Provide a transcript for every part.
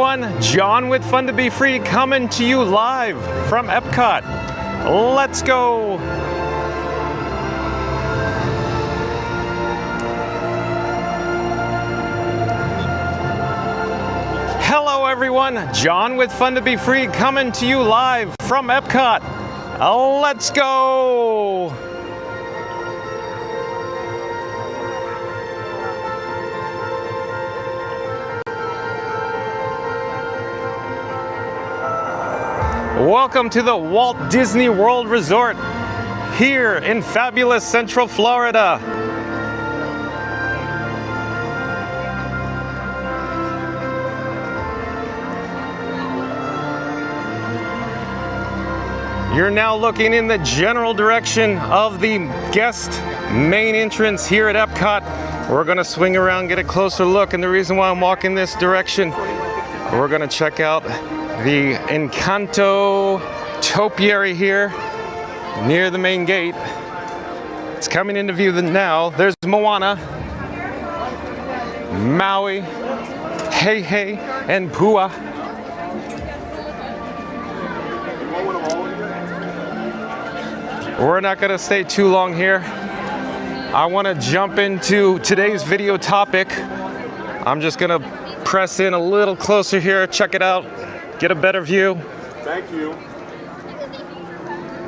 everyone, John with Fun to Be Free coming to you live from EPCOT. Let's go! Hello everyone, John with Fun to Be Free coming to you live from EPCOT. Let's go! Welcome to the Walt Disney World Resort here in fabulous Central Florida. You're now looking in the general direction of the guest main entrance here at EPCOT. We're going to swing around, get a closer look, and the reason why I'm walking this direction, we're going to check out the Encanto topiary here near the main gate. It's coming into view now. There's Moana, Maui, Hey Hey, and Pua. We're not going to stay too long here. I want to jump into today's video topic. I'm just going to press in a little closer here, check it out, get a better view. Thank you.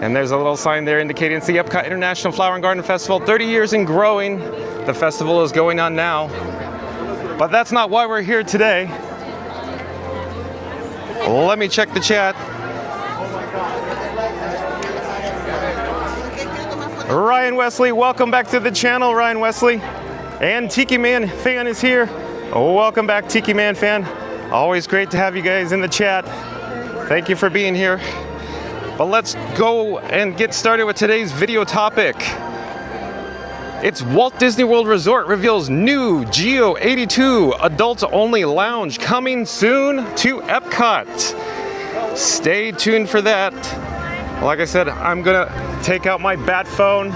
And there's a little sign there indicating it's the EPCOT International Flower and Garden Festival, 30 years and growing. The festival is going on now. But that's not why we're here today. Let me check the chat. Ryan Wesley, welcome back to the channel, Ryan Wesley. And Tiki Man Fan is here. Welcome back, Tiki Man Fan. Always great to have you guys in the chat. Thank you for being here. But let's go and get started with today's video topic. It's Walt Disney World Resort reveals new GEO-82 Adults-Only Lounge coming soon to EPCOT. Stay tuned for that. Like I said, I'm gonna take out my bat phone.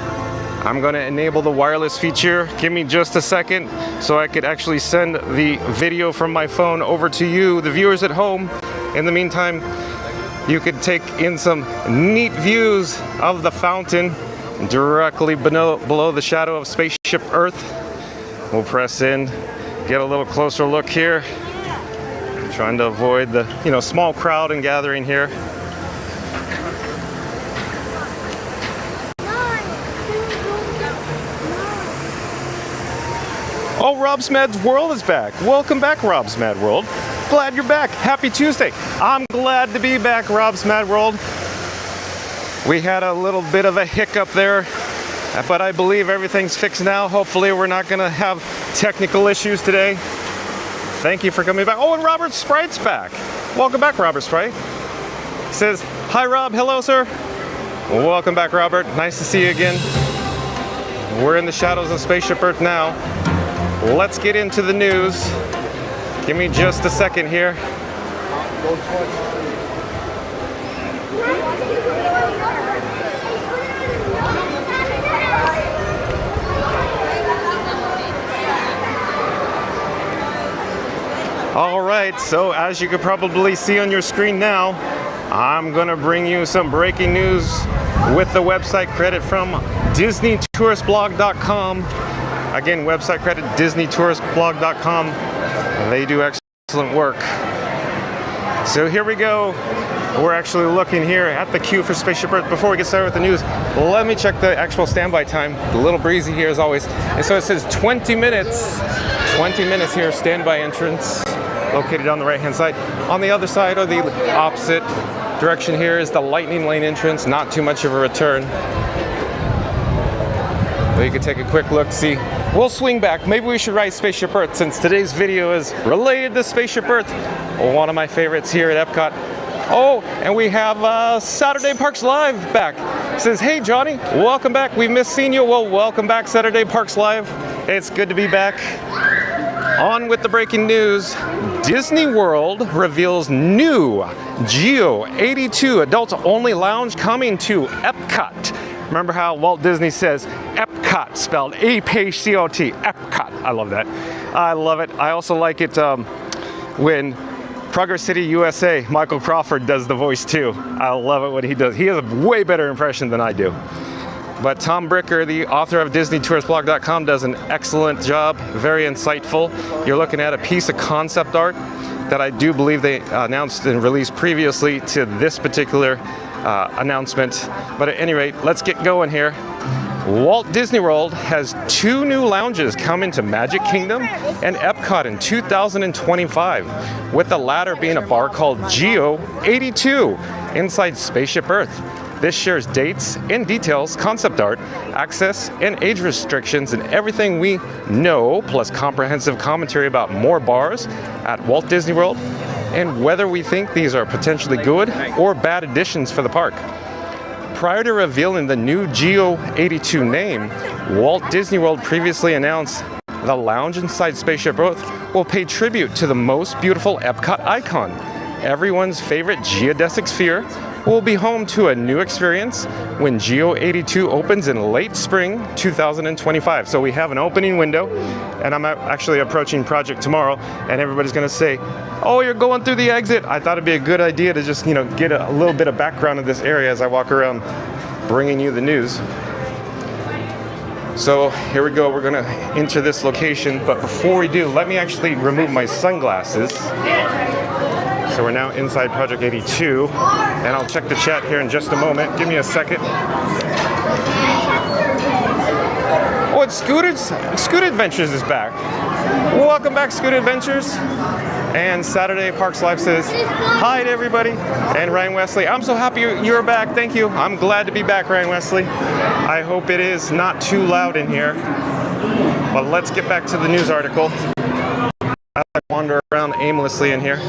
I'm gonna enable the wireless feature. Give me just a second so I could actually send the video from my phone over to you, the viewers at home. In the meantime, you could take in some neat views of the fountain directly below the shadow of Spaceship Earth. We'll press in, get a little closer look here. Trying to avoid the small crowd and gathering here. Oh, Rob's Mad World is back. Welcome back, Rob's Mad World. Glad you're back. Happy Tuesday. I'm glad to be back, Rob's Mad World. We had a little bit of a hiccup there, but I believe everything's fixed now. Hopefully we're not going to have technical issues today. Thank you for coming back. Oh, and Robert Sprite's back. Welcome back, Robert Sprite. He says, hi, Rob. Hello, sir. Welcome back, Robert. Nice to see you again. We're in the shadows of Spaceship Earth now. Let's get into the news. Give me just a second here. All right, so as you could probably see on your screen now, I'm gonna bring you some breaking news with the website credit from DisneyTouristBlog.com. Again, website credit DisneyTouristBlog.com. They do excellent work. So here we go. We're actually looking here at the queue for Spaceship Earth. Before we get started with the news, let me check the actual standby time. A little breezy here as always. And so it says 20 minutes. 20 minutes here, standby entrance, located on the right-hand side. On the other side, or the opposite direction here, is the Lightning Lane entrance. Not too much of a return. But you can take a quick look, see. We'll swing back. Maybe we should ride Spaceship Earth since today's video is related to Spaceship Earth. One of my favorites here at EPCOT. Oh, and we have Saturday Parks Live back. It says, hey Johnny, welcome back. We've missed seeing you. Well, welcome back, Saturday Parks Live. It's good to be back. On with the breaking news. Disney World reveals new GEO-82 Adults-Only Lounge coming to EPCOT. Remember how Walt Disney says EPCOT, spelled E-P-C-O-T, EPCOT. I love that. I love it. I also like it when Progress City, USA, Michael Crawford does the voice too. I love it when he does. He has a way better impression than I do. But Tom Bricker, the author of DisneyTouristBlog.com, does an excellent job, very insightful. You're looking at a piece of concept art that I do believe they announced and released previously to this particular announcement. But at any rate, let's get going here. Walt Disney World has 2 new lounges coming to Magic Kingdom and EPCOT in 2025, with the latter being a bar called GEO-82 inside Spaceship Earth. This shares dates and details, concept art, access, and age restrictions, and everything we know, plus comprehensive commentary about more bars at Walt Disney World, and whether we think these are potentially good or bad additions for the park. Prior to revealing the new GEO-82 name, Walt Disney World previously announced the lounge inside Spaceship Earth will pay tribute to the most beautiful EPCOT icon. Everyone's favorite geodesic sphere will be home to a new experience when GEO-82 opens in late spring 2025. So we have an opening window, and I'm actually approaching Project tomorrow, and everybody's gonna say, oh, you're going through the exit. I thought it'd be a good idea to just, get a little bit of background of this area as I walk around bringing you the news. So here we go, we're gonna enter this location, but before we do, let me actually remove my sunglasses. So we're now inside Project 82, and I'll check the chat here in just a moment. Give me a second. Oh, it's Scoot Adventures is back. Welcome back, Scoot Adventures. And Saturday Parks Live says hi to everybody. And Ryan Wesley, I'm so happy you're back. Thank you. I'm glad to be back, Ryan Wesley. I hope it is not too loud in here. But let's get back to the news article. I wander around aimlessly in here.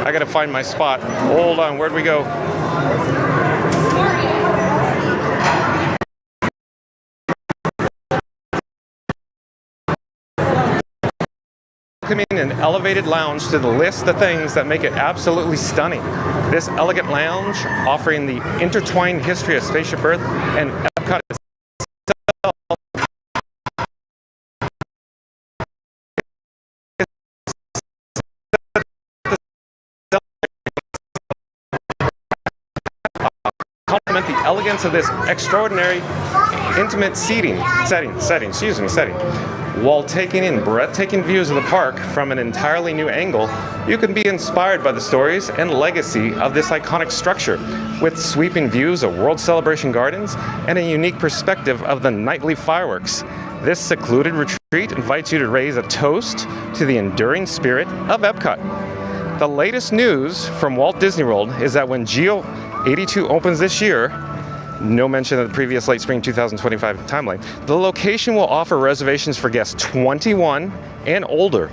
I gotta find my spot. Hold on, where'd we go? Welcoming an elevated lounge to the list of things that make it absolutely stunning. This elegant lounge, offering the intertwined history of Spaceship Earth and EPCOT itself, complement the elegance of this extraordinary intimate setting, while taking in breathtaking views of the park from an entirely new angle. You can be inspired by the stories and legacy of this iconic structure, with sweeping views of World Celebration Gardens and a unique perspective of the nightly fireworks. This secluded retreat invites you to raise a toast to the enduring spirit of EPCOT. The latest news from Walt Disney World is that when GEO-82 opens this year, no mention of the previous late spring 2025 timeline, the location will offer reservations for guests 21 and older.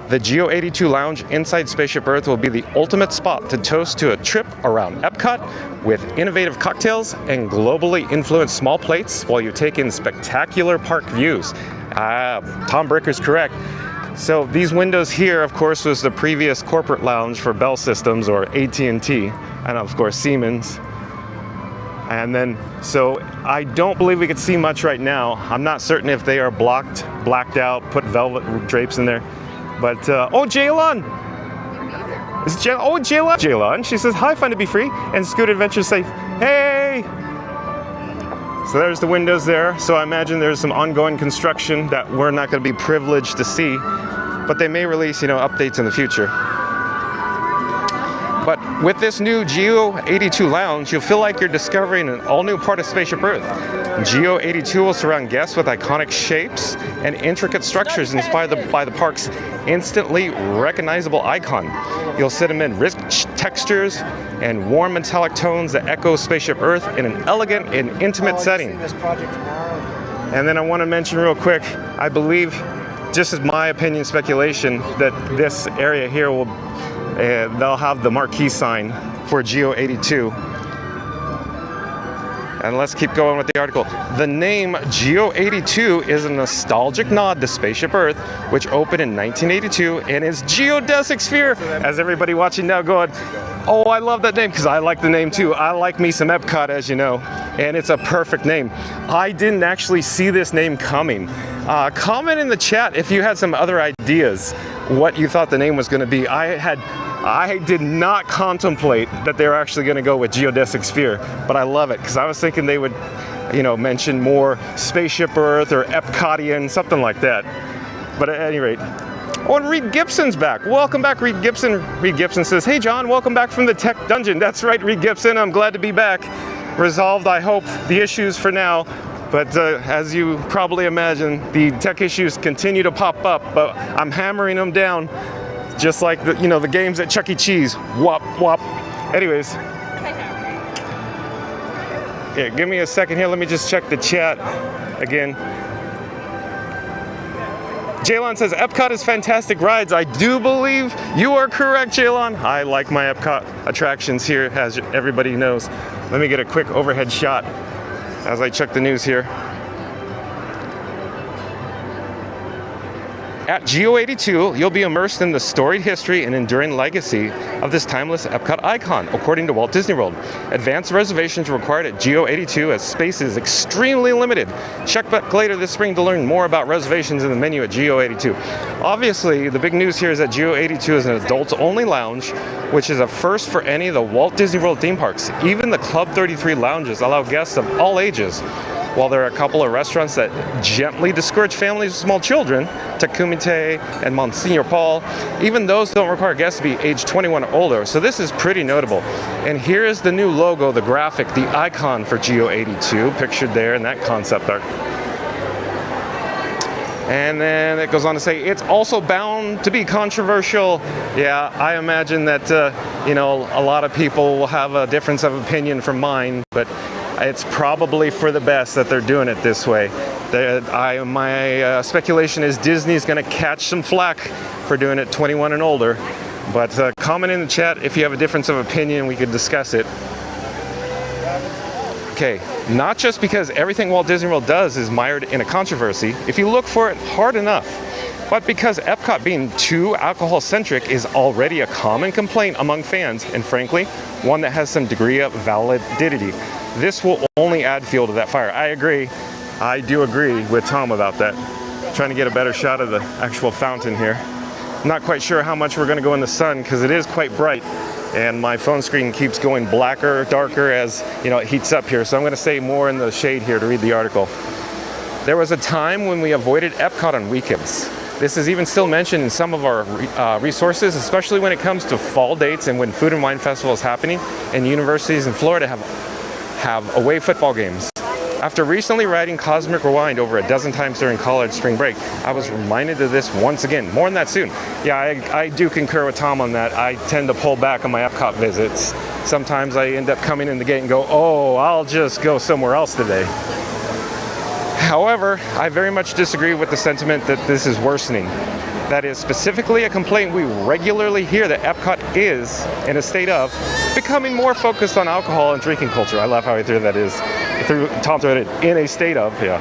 The GEO-82 Lounge inside Spaceship Earth will be the ultimate spot to toast to a trip around EPCOT with innovative cocktails and globally influenced small plates while you take in spectacular park views. Tom Bricker's correct. So these windows here, of course, was the previous corporate lounge for Bell Systems or AT&T, and of course Siemens. And then, so I don't believe we could see much right now. I'm not certain if they are blacked out, put velvet drapes in there. But, oh, Jaylon! Is it Jaylon? Jaylon, she says, hi, fun to be free. And Scoot Adventures say, hey! So there's the windows there. So I imagine there's some ongoing construction that we're not going to be privileged to see. But they may release, updates in the future. But with this new GEO-82 Lounge, you'll feel like you're discovering an all-new part of Spaceship Earth. GEO-82 will surround guests with iconic shapes and intricate structures inspired by the park's instantly recognizable icon. You'll sit amid rich textures and warm metallic tones that echo Spaceship Earth in an elegant and intimate setting. And then I want to mention real quick, I believe, just as my opinion, speculation, that this area here will they'll have the marquee sign for GEO-82. And let's keep going with the article. The name GEO-82 is a nostalgic nod to Spaceship Earth, which opened in 1982 and is geodesic sphere. As everybody watching now going, Oh, I love that name because I like the name too. I like me some EPCOT, as you know, and it's a perfect name. I didn't actually see this name coming. Comment in the chat if you had some other ideas what you thought the name was going to be. I did not contemplate that they were actually going to go with geodesic sphere, but I love it because I was thinking they would, you know, mention more Spaceship Earth or EPCOTian, something like that. But at any rate. Oh, and Reed Gibson's back. Welcome back, Reed Gibson. Reed Gibson says, hey John, welcome back from the tech dungeon. That's right, Reed Gibson, I'm glad to be back. Resolved, I hope, the issues for now. But as you probably imagine, the tech issues continue to pop up, but I'm hammering them down, just like the, you know, the games at Chuck E. Cheese. Whop, whop. Anyways. Yeah, give me a second here. Let me just check the chat again. Jaylon says, EPCOT is fantastic rides. I do believe you are correct, Jaylon. I like my EPCOT attractions here, as everybody knows. Let me get a quick overhead shot as I check the news here. At GEO-82, you'll be immersed in the storied history and enduring legacy of this timeless EPCOT icon, according to Walt Disney World. Advanced reservations are required at GEO-82 as space is extremely limited. Check back later this spring to learn more about reservations in the menu at GEO-82. Obviously, the big news here is that GEO-82 is an adults-only lounge, which is a first for any of the Walt Disney World theme parks. Even the Club 33 lounges allow guests of all ages. While there are a couple of restaurants that gently discourage families with small children, Tecumite and Monsignor Paul, even those don't require guests to be age 21 or older, so this is pretty notable. And here is the new logo, the graphic, the icon for GEO-82, pictured there in that concept art. And then it goes on to say, it's also bound to be controversial. Yeah, I imagine that, you know, a lot of people will have a difference of opinion from mine, but it's probably for the best that they're doing it this way. My speculation is Disney's going to catch some flack for doing it 21 and older. But comment in the chat if you have a difference of opinion, we could discuss it. Okay, not just because everything Walt Disney World does is mired in a controversy, if you look for it hard enough, but because EPCOT being too alcohol-centric is already a common complaint among fans, and frankly, one that has some degree of validity. This will only add fuel to that fire. I agree. I do agree with Tom about that. Trying to get a better shot of the actual fountain here. Not quite sure how much we're going to go in the sun because it is quite bright, and my phone screen keeps going blacker, darker as you know it heats up here. So I'm going to stay more in the shade here to read the article. There was a time when we avoided EPCOT on weekends. This is even still mentioned in some of our resources, especially when it comes to fall dates and when Food and Wine Festival is happening, and universities in Florida have away football games. After recently riding Cosmic Rewind over a dozen times during college spring break, I was reminded of this once again. More on that soon. Yeah, I do concur with Tom on that. I tend to pull back on my EPCOT visits. Sometimes I end up coming in the gate and go, oh, I'll just go somewhere else today. However, I very much disagree with the sentiment that this is worsening. That is specifically a complaint we regularly hear that EPCOT is in a state of becoming more focused on alcohol and drinking culture. I love how he threw that is. Tom threw it in a state of, yeah.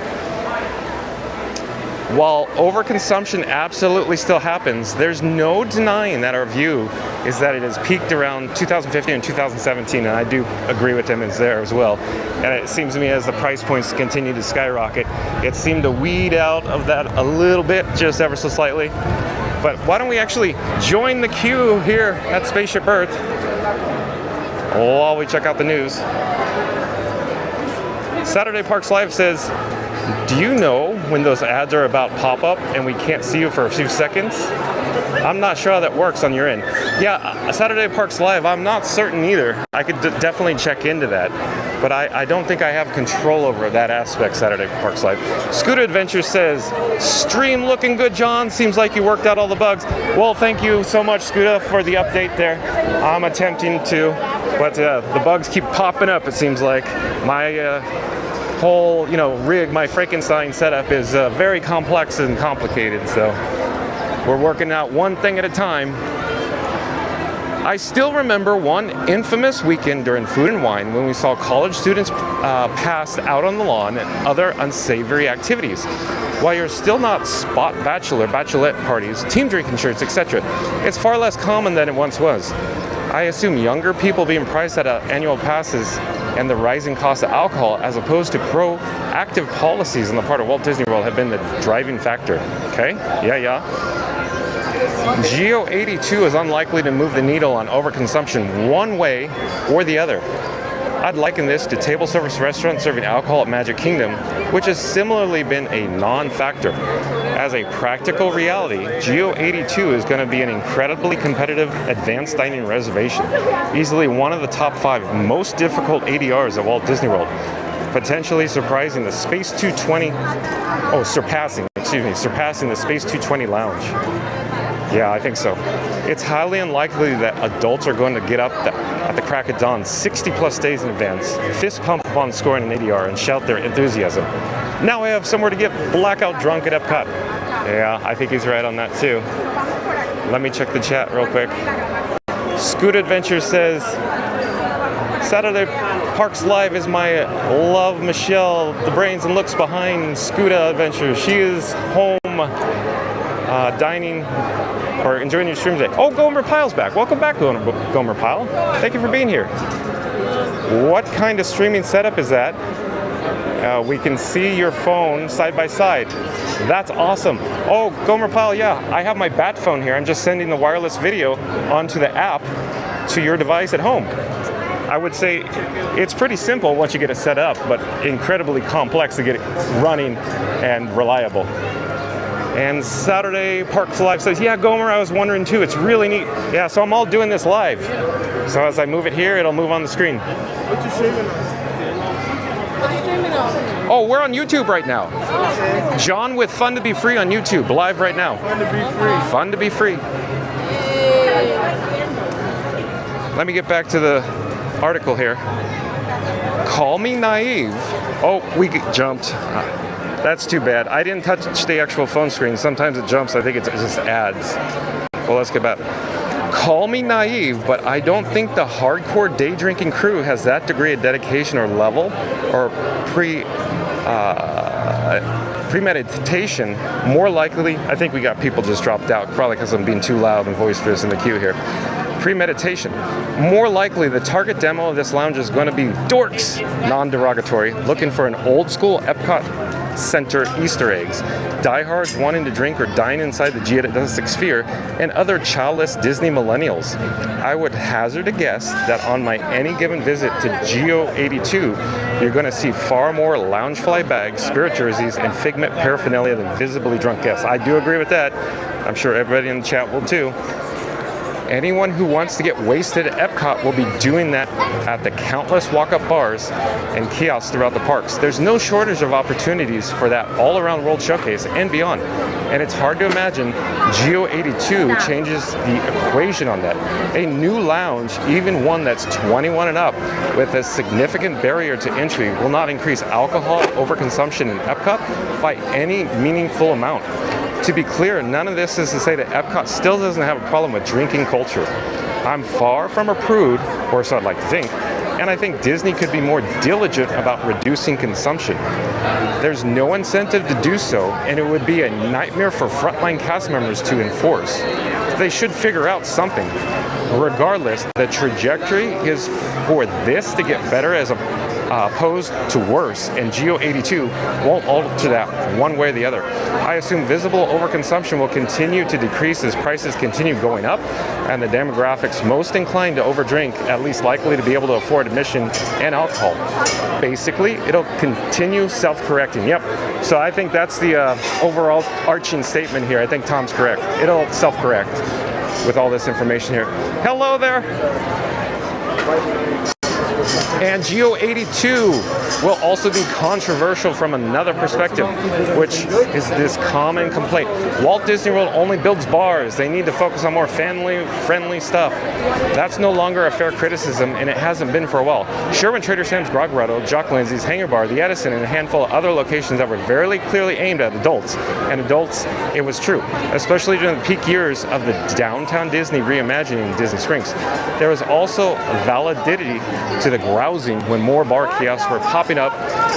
While overconsumption absolutely still happens, there's no denying that our view is that it has peaked around 2015 and 2017, and I do agree with him, it's there as well. And it seems to me as the price points continue to skyrocket, it seemed to weed out of that a little bit, just ever so slightly. But why don't we actually join the queue here at Spaceship Earth while we check out the news. Saturday Parks Live says, do you know when those ads are about pop-up and we can't see you for a few seconds? I'm not sure how that works on your end. Yeah, Saturday Parks Live, I'm not certain either. I could definitely check into that, but I don't think I have control over that aspect, Saturday Parks Live. Scooter Adventure says, stream looking good, John. Seems like you worked out all the bugs. Well, thank you so much, Scooter, for the update there. I'm attempting to, but the bugs keep popping up, it seems like. My whole, rig, my Frankenstein setup is very complex and complicated, so we're working out one thing at a time. I still remember one infamous weekend during Food and Wine when we saw college students passed out on the lawn and other unsavory activities. While you're still not spot bachelorette parties, team drinking shirts, etc., it's far less common than it once was. I assume younger people being priced at annual passes and the rising cost of alcohol, as opposed to proactive policies on the part of Walt Disney World, have been the driving factor. Okay? Yeah. GEO-82 is unlikely to move the needle on overconsumption one way or the other. I'd liken this to table service restaurants serving alcohol at Magic Kingdom, which has similarly been a non-factor. As a practical reality, GEO-82 is going to be an incredibly competitive advanced dining reservation, easily one of the top 5 most difficult ADRs at Walt Disney World, potentially surpassing the Space 220 Lounge. Yeah, I think so. It's highly unlikely that adults are going to get up at the crack of dawn 60 plus days in advance, fist pump upon scoring an ADR, and shout their enthusiasm. Now I have somewhere to get blackout drunk at EPCOT. Yeah, I think he's right on that too. Let me check the chat real quick. Scoot Adventure says, Saturday Parks Live is my love, Michelle, the brains and looks behind Scuda Adventure. She is home dining or enjoying your stream today. Oh, Gomer Pyle's back. Welcome back, Gomer Pyle. Thank you for being here. What kind of streaming setup is that? We can see your phone side by side. That's awesome. Oh, Gomer Pyle, yeah, I have my bat phone here. I'm just sending the wireless video onto the app to your device at home. I would say it's pretty simple once you get it set up, but incredibly complex to get it running and reliable. And Saturday Parks Live says, yeah, Gomer, I was wondering too. It's really neat. Yeah, so I'm all doing this live. So as I move it here, it'll move on the screen. What you streaming on? What are you streaming on? Oh, we're on YouTube right now. John with Fun to Be Free on YouTube, live right now. Fun to be free. Fun to be free. Let me get back to the article here. Call me naive. Oh, we jumped. That's too bad. I didn't touch the actual phone screen. Sometimes it jumps. I think it's just ads. Well, let's get back. Call me naive, but I don't think the hardcore day drinking crew has that degree of dedication or level or premeditation. More likely, I think we got people just dropped out, probably because I'm being too loud and boisterous in the queue here. Premeditation. More likely, the target demo of this lounge is going to be dorks, non-derogatory, looking for an old school EPCOT Center Easter eggs, diehards wanting to drink or dine inside the GEO-82 sphere, and other childless Disney millennials. I would hazard a guess that on my any given visit to GEO-82, you're going to see far more Loungefly bags, spirit jerseys, and Figment paraphernalia than visibly drunk guests. I do agree with that. I'm sure everybody in the chat will too. Anyone who wants to get wasted at EPCOT will be doing that at the countless walk-up bars and kiosks throughout the parks. There's no shortage of opportunities for that all-around World Showcase and beyond. And it's hard to imagine GEO-82 changes the equation on that. A new lounge, even one that's 21 and up, with a significant barrier to entry, will not increase alcohol overconsumption in EPCOT by any meaningful amount. To be clear, none of this is to say that EPCOT still doesn't have a problem with drinking culture. I'm far from a prude, or so I'd like to think, and I think Disney could be more diligent about reducing consumption. There's no incentive to do so, and it would be a nightmare for frontline cast members to enforce. They should figure out something. Regardless, the trajectory is for this to get better as opposed to worse, and GEO-82 won't alter that one way or the other. I assume visible overconsumption will continue to decrease as prices continue going up, and the demographics most inclined to overdrink, at least likely to be able to afford admission and alcohol. Basically, it'll continue self-correcting. Yep. So I think that's the overall arching statement here. I think Tom's correct. It'll self-correct with all this information here. Hello there. And GEO-82 will also be controversial from another perspective, which is this common complaint. Walt Disney World only builds bars. They need to focus on more family-friendly stuff. That's no longer a fair criticism, and it hasn't been for a while. Sherwin Trader Sam's Grog Grotto, Jock Lindsay's Hangar Bar, the Edison, and a handful of other locations that were very clearly aimed at adults. And adults, it was true, especially during the peak years of the Downtown Disney reimagining Disney Springs. There was also validity to the grousing when more bar kiosks were popping up,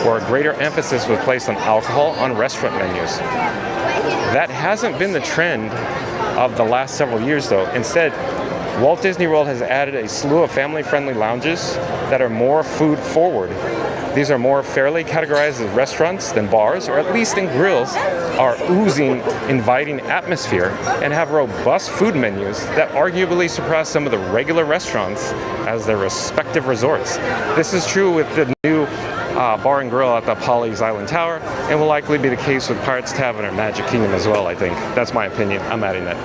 where a greater emphasis was placed on alcohol on restaurant menus. That hasn't been the trend of the last several years, though. Instead, Walt Disney World has added a slew of family-friendly lounges that are more food-forward. These are more fairly categorized as restaurants than bars, or at least in grills, are oozing, inviting atmosphere, and have robust food menus that arguably surpass some of the regular restaurants as their respective resorts. This is true with the new bar and grill at the Polly's Island Tower, and will likely be the case with Pirates Tavern or Magic Kingdom as well, I think. That's my opinion. I'm adding that.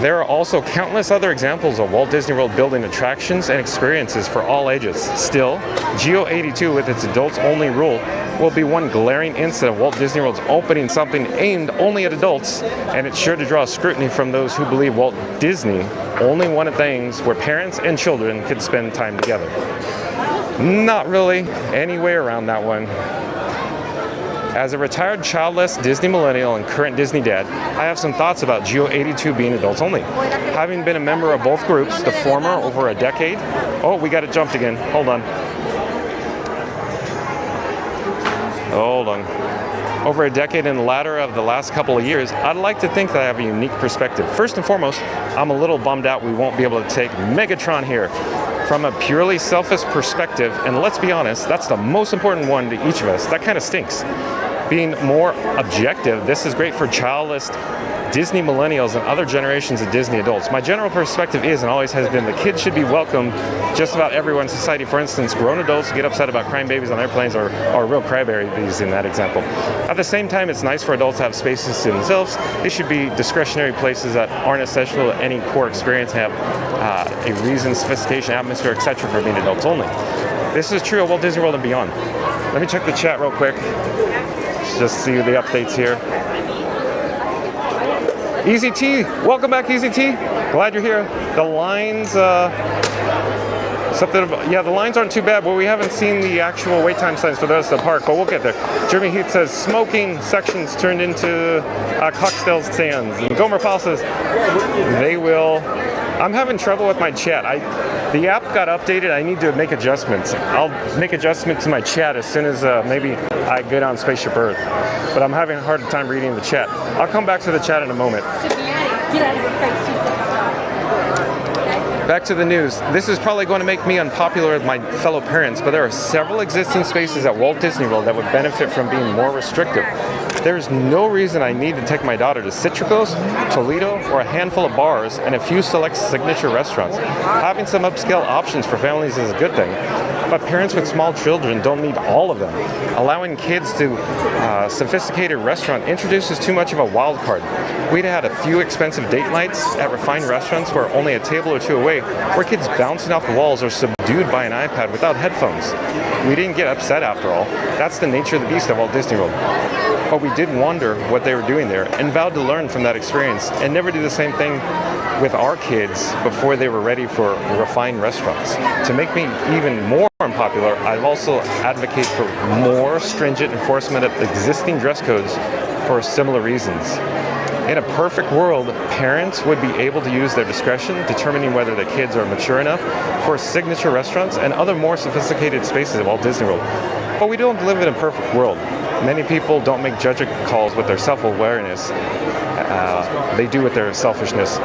There are also countless other examples of Walt Disney World building attractions and experiences for all ages. Still, GEO-82 with its adults-only rule will be one glaring instance of Walt Disney World's opening something aimed only at adults, and it's sure to draw scrutiny from those who believe Walt Disney only wanted things where parents and children could spend time together. Not really any way around that one. As a retired childless Disney millennial and current Disney dad, I have some thoughts about GEO-82 being adults only. Having been a member of both groups, the former over a decade. Oh, we got it jumped again. Hold on. Over a decade and the latter of the last couple of years, I'd like to think that I have a unique perspective. First and foremost, I'm a little bummed out we won't be able to take Megatron here. From a purely selfish perspective, and let's be honest, that's the most important one to each of us. That kind of stinks. Being more objective, this is great for childless Disney millennials and other generations of Disney adults. My general perspective is, and always has been, the kids should be welcome just about everywhere in society. For instance, grown adults get upset about crying babies on airplanes or real crybabies in that example. At the same time, it's nice for adults to have spaces to themselves. They should be discretionary places that aren't essential to any core experience, have a reason, sophistication, atmosphere, etc. for being adults only. This is true of Walt Disney World and beyond. Let me check the chat real quick. Just see the updates here. Easy T, welcome back, Easy T. Glad you're here. The lines, the lines aren't too bad, but we haven't seen the actual wait time signs for the rest of the park, but we'll get there. Jeremy Heath says smoking sections turned into cocktail stands. And Gomer Powell says they will. I'm having trouble with my chat. The app got updated. I need to make adjustments. I'll make adjustments to my chat as soon as maybe I get on Spaceship Earth. But I'm having a hard time reading the chat. I'll come back to the chat in a moment. Back to the news. This is probably going to make me unpopular with my fellow parents, but there are several existing spaces at Walt Disney World that would benefit from being more restrictive. There's no reason I need to take my daughter to Citricos, Toledo, or a handful of bars and a few select signature restaurants. Having some upscale options for families is a good thing, but parents with small children don't need all of them. Allowing kids to a sophisticated restaurant introduces too much of a wild card. We'd had a few expensive date nights at refined restaurants where only a table or two away were kids bouncing off the walls or subdued by an iPad without headphones. We didn't get upset after all. That's the nature of the beast of Walt Disney World. But we did wonder what they were doing there and vowed to learn from that experience and never do the same thing with our kids before they were ready for refined restaurants. To make me even more unpopular, I've also advocated for more stringent enforcement of existing dress codes for similar reasons. In a perfect world, parents would be able to use their discretion determining whether the kids are mature enough for signature restaurants and other more sophisticated spaces at Walt Disney World. But we don't live in a perfect world. Many people don't make judgment calls with their self-awareness. They do with their selfishness.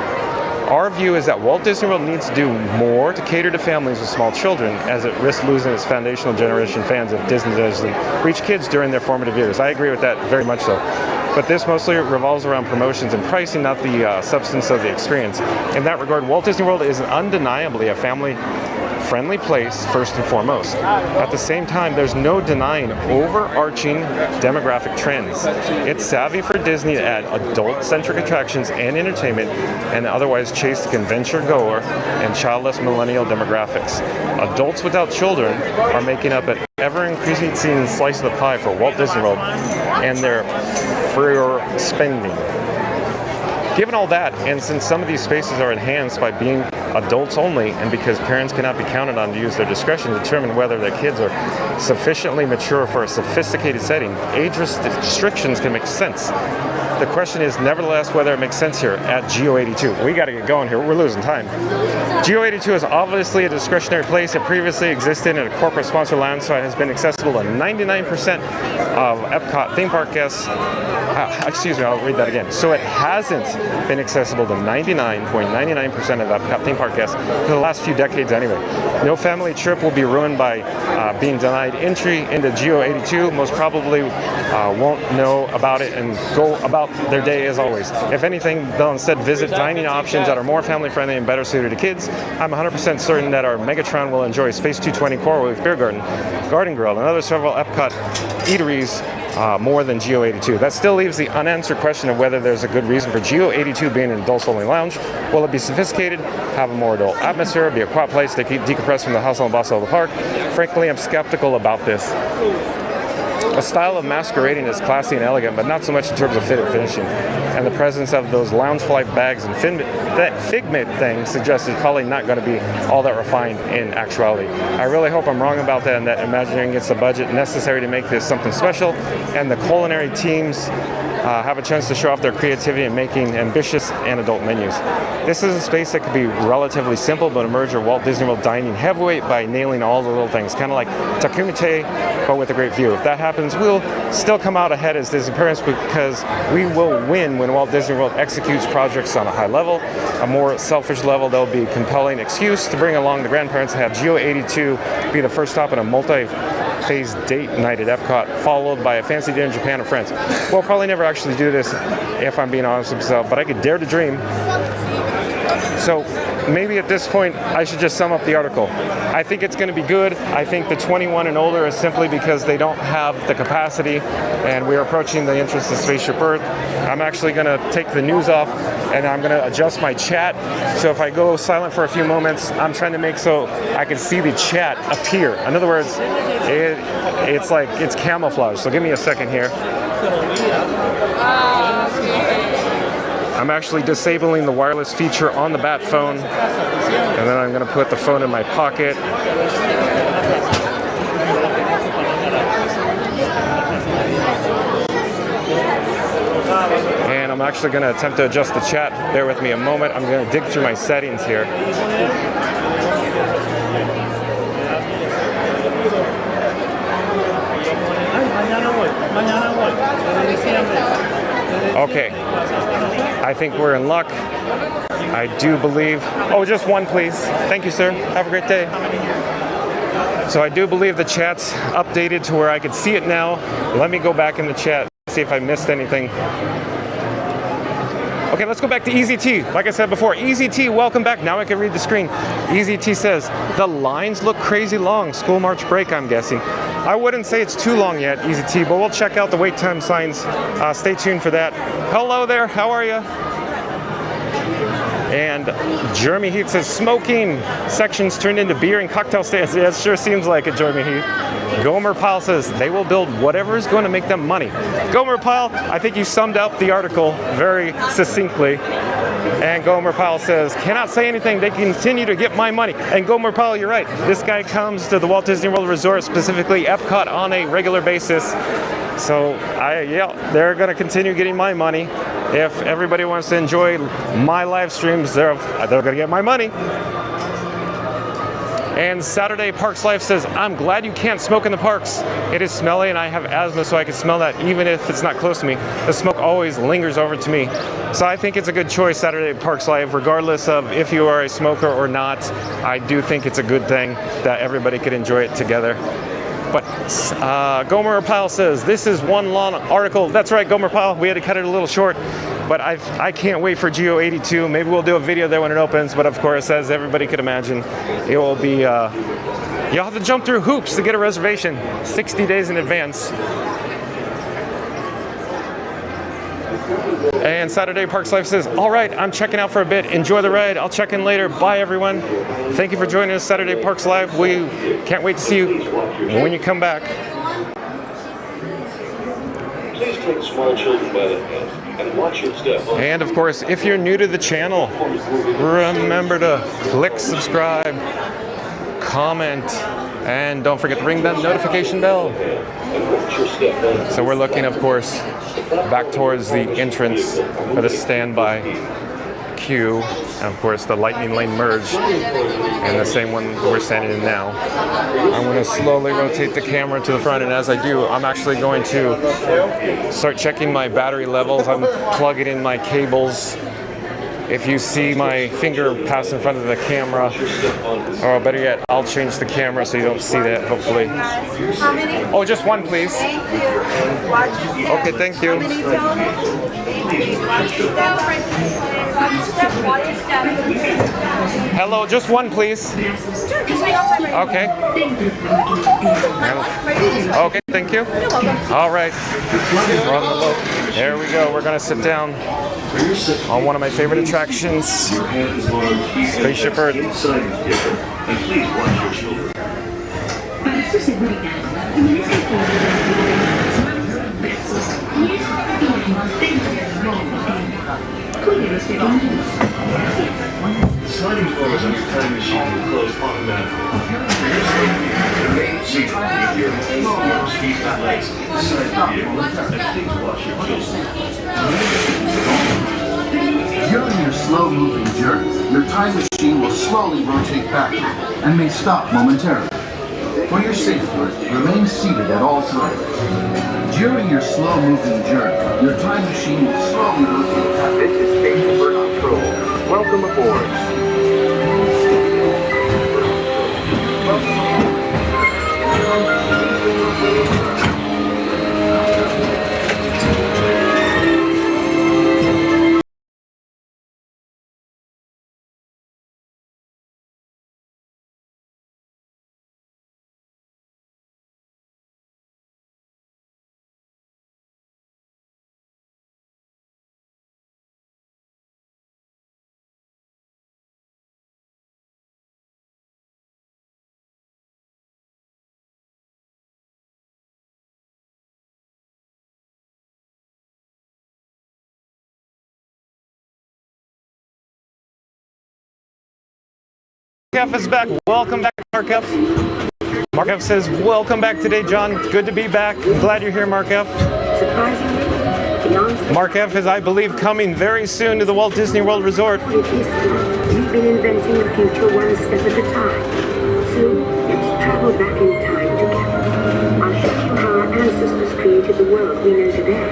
Our view is that Walt Disney World needs to do more to cater to families with small children, as it risks losing its foundational generation fans if Disney doesn't reach kids during their formative years. I agree with that very much so. But this mostly revolves around promotions and pricing, not the substance of the experience. In that regard, Walt Disney World is undeniably a family-friendly place, first and foremost. At the same time, there's no denying overarching demographic trends. It's savvy for Disney to add adult-centric attractions and entertainment and otherwise chase the convention-goer and childless millennial demographics. Adults without children are making up an ever-increasing slice of the pie for Walt Disney World and their freer spending. Given all that, and since some of these spaces are enhanced by being adults only, and because parents cannot be counted on to use their discretion to determine whether their kids are sufficiently mature for a sophisticated setting, age restrictions can make sense. The question is nevertheless whether it makes sense here at GEO-82. We got to get going here. We're losing time. GEO-82 is obviously a discretionary place. It previously existed in a corporate sponsor lounge, so it has been accessible to 99% of EPCOT theme park guests. Excuse me, I'll read that again. So it hasn't been accessible to 99.99% of EPCOT theme park guests for the last few decades anyway. No family trip will be ruined by being denied entry into GEO-82. Most probably won't know about it and go about their day as always. If anything, they'll instead visit dining options that are more family friendly and better suited to kids. I'm 100% certain that our Megatron will enjoy Space 220 Coral Reef Beer Garden, Garden Grill, and other several EPCOT eateries more than GEO-82. That still leaves the unanswered question of whether there's a good reason for GEO-82 being an adults-only lounge. Will it be sophisticated, have a more adult atmosphere, be a quiet place to decompress from the hustle and bustle of the park? Frankly, I'm skeptical about this. A style of masquerading is classy and elegant, but not so much in terms of fit and finishing. And the presence of those Loungefly bags and Figment things suggests it's probably not going to be all that refined in actuality. I really hope I'm wrong about that and that Imagineering gets the budget necessary to make this something special, and the culinary teams have a chance to show off their creativity in making ambitious and adult menus. This is a space that could be relatively simple, but emerge a Walt Disney World dining heavyweight by nailing all the little things, kind of like Takumite, but with a great view. If that happens, we'll still come out ahead as Disney parents because we will win when Walt Disney World executes projects on a high level. A more selfish level, there'll be a compelling excuse to bring along the grandparents and have GEO-82 be the first stop in a multi-phase date night at EPCOT, followed by a fancy dinner in Japan or France. We'll probably never actually do this, if I'm being honest with myself, but I could dare to dream. So maybe at this point, I should just sum up the article. I think it's going to be good. I think the 21 and older is simply because they don't have the capacity, and we're approaching the entrance to Spaceship Earth. I'm actually going to take the news off, and I'm going to adjust my chat. So if I go silent for a few moments, I'm trying to make so I can see the chat appear. In other words, it's like it's camouflage. So give me a second here. I'm actually disabling the wireless feature on the Bat phone, and then I'm going to put the phone in my pocket. And I'm actually going to attempt to adjust the chat. Bear with me a moment. I'm going to dig through my settings here. Okay, I think we're in luck. I do believe. Oh, just one, please. Thank you, sir. Have a great day. So I do believe the chat's updated to where I can see it now. Let me go back in the chat, see if I missed anything. Okay, let's go back to EZT. Like I said before, EZT, welcome back. Now I can read the screen. EZT says, the lines look crazy long. School March break, I'm guessing. I wouldn't say it's too long yet, EZT, but we'll check out the wait time signs. Stay tuned for that. Hello there, how are you? And Jeremy Heath says, smoking sections turned into beer and cocktail stands. Yeah, it sure seems like it, Jeremy Heath. Gomer Pyle says, they will build whatever is going to make them money. Gomer Pyle, I think you summed up the article very succinctly. And Gomer Pyle says, cannot say anything, they continue to get my money. And Gomer Pyle, you're right. This guy comes to the Walt Disney World Resort, specifically EPCOT, on a regular basis. So, yeah, they're going to continue getting my money. If everybody wants to enjoy my live streams, they're going to get my money. And Saturday Parks Life says, I'm glad you can't smoke in the parks. It is smelly and I have asthma, so I can smell that even if it's not close to me. The smoke always lingers over to me. So I think it's a good choice, Saturday Parks Live, regardless of if you are a smoker or not. I do think it's a good thing that everybody could enjoy it together. But Gomer Pyle says, this is one long article. That's right, Gomer Pyle, we had to cut it a little short. But I can't wait for GEO-82. Maybe we'll do a video there when it opens. But of course, as everybody could imagine, it will be, you'll have to jump through hoops to get a reservation 60 days in advance. And Saturday Parks Life says, all right, I'm checking out for a bit. Enjoy the ride. I'll check in later. Bye, everyone. Thank you for joining us, Saturday Parks Live. We can't wait to see you when you come back. Please take small children by the hand and watch your step. And of course, if you're new to the channel, remember to click subscribe, comment, And don't forget to ring that notification bell. So we're looking, of course, back towards the entrance for the standby queue, and of course the lightning lane merge, and the same one we're standing in now. I'm going to slowly rotate the camera to the front, and as I do, I'm actually going to start checking my battery levels. I'm plugging in my cables. If you see my finger pass in front of the camera, or better yet, I'll change the camera so you don't see that, hopefully. How many? Oh, just one, please. Thank you. Watch your step. Okay, thank you. How many total? Watch your step. Watch your step. Watch your step. Hello, just one, please. Sure, just wait outside right Okay. now. Okay, thank you. You're welcome. All right. We're on the boat. There we go. We're going to sit down on one of my favorite attractions, Spaceship Earth. And please watch your children. Para su seguridad, comience con cuide los pequeños. Sliding doors on your time machine will close automatically. For your safety, remain seated with your arms, feet, and legs inside the vehicle. And please watch your children. During your slow-moving journey, your time machine will slowly rotate back and may stop momentarily. For your safety, remain seated at all times. During your slow-moving journey, your time machine will slowly rotate back. This is Spaceship Earth Control. Welcome aboard. Mark F is back. Welcome back, Mark F. Mark F says, welcome back today, John. Good to be back. Glad you're here, Mark F. Surprisingly, beyond Mark F is, I believe, coming very soon to the Walt Disney World Resort. we've been inventing the future one step at a time. So, let's travel back in time together. I'll show you how our ancestors created the world we know today.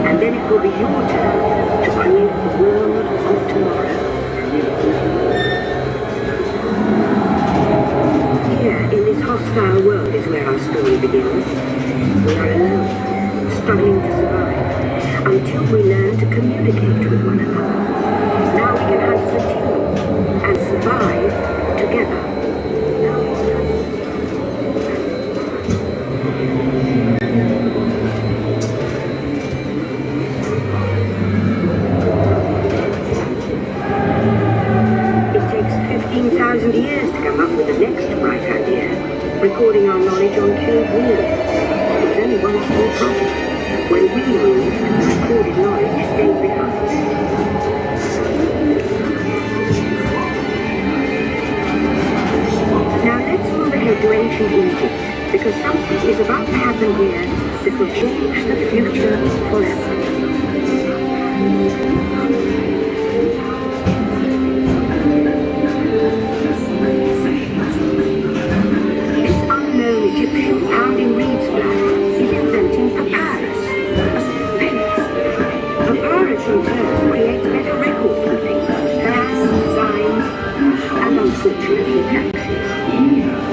And then it will be your turn to create the world of tomorrow. Here, in this hostile world, is where our story begins. We are alone, struggling to survive, until we learn to communicate with one another. Now we can answer the tune and survive together. It takes 15,000 years to come up with the next bright idea, recording our knowledge on cave walls. There's only one small problem. When we moved, the recorded knowledge stayed behind. Now let's move ahead to ancient Egypt, because something is about to happen here that will change the future forever. This unknown Egyptian pounding reeds flower is inventing papyrus, a sphinx. Papyrus in turn creates better record keeping, plans, signs, and unfortunately taxes.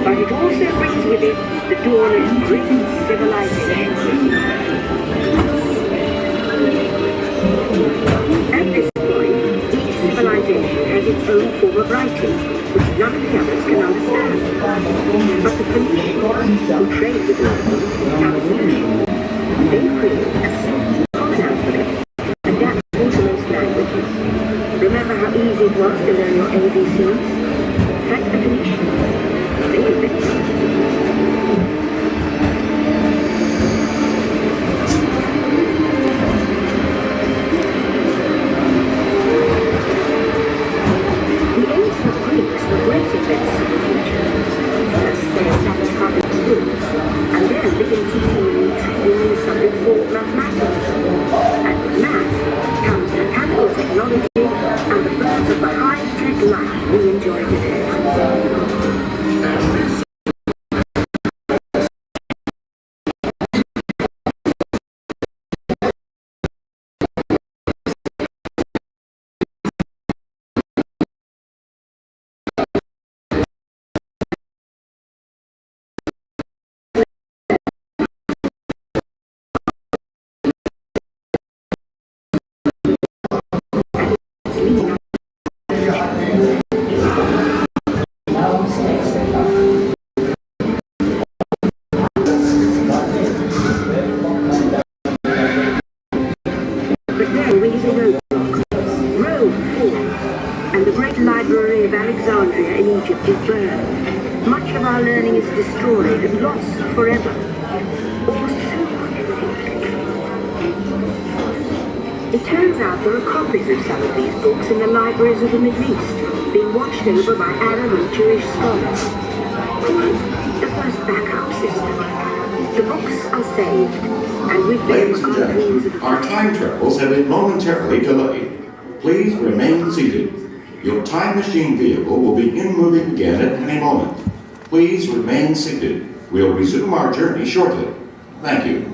But it also brings with it the dawn of great civilization. At this point, each civilization has its own form of writing, which none of the others can understand. But the Phoenicians, who trade with them, they create a simple common alphabet, adaptable to most languages. Remember how easy it was to learn your ABCs? Like the Phoenicians, they invented it. The ancient Greeks were great inventors of the future. First, they established Spaceship is burned, much of our learning is destroyed and lost forever. Or so one thinks. It turns out there are copies of some of these books in the libraries of the Middle East, being watched over by Arab and Jewish scholars. The first backup system. The books are saved, and with them Ladies and are dreams gentlemen, of our time travels have been momentarily delayed. Please remain seated. Your time machine vehicle will begin moving again at any moment. Please remain seated. We'll resume our journey shortly. Thank you.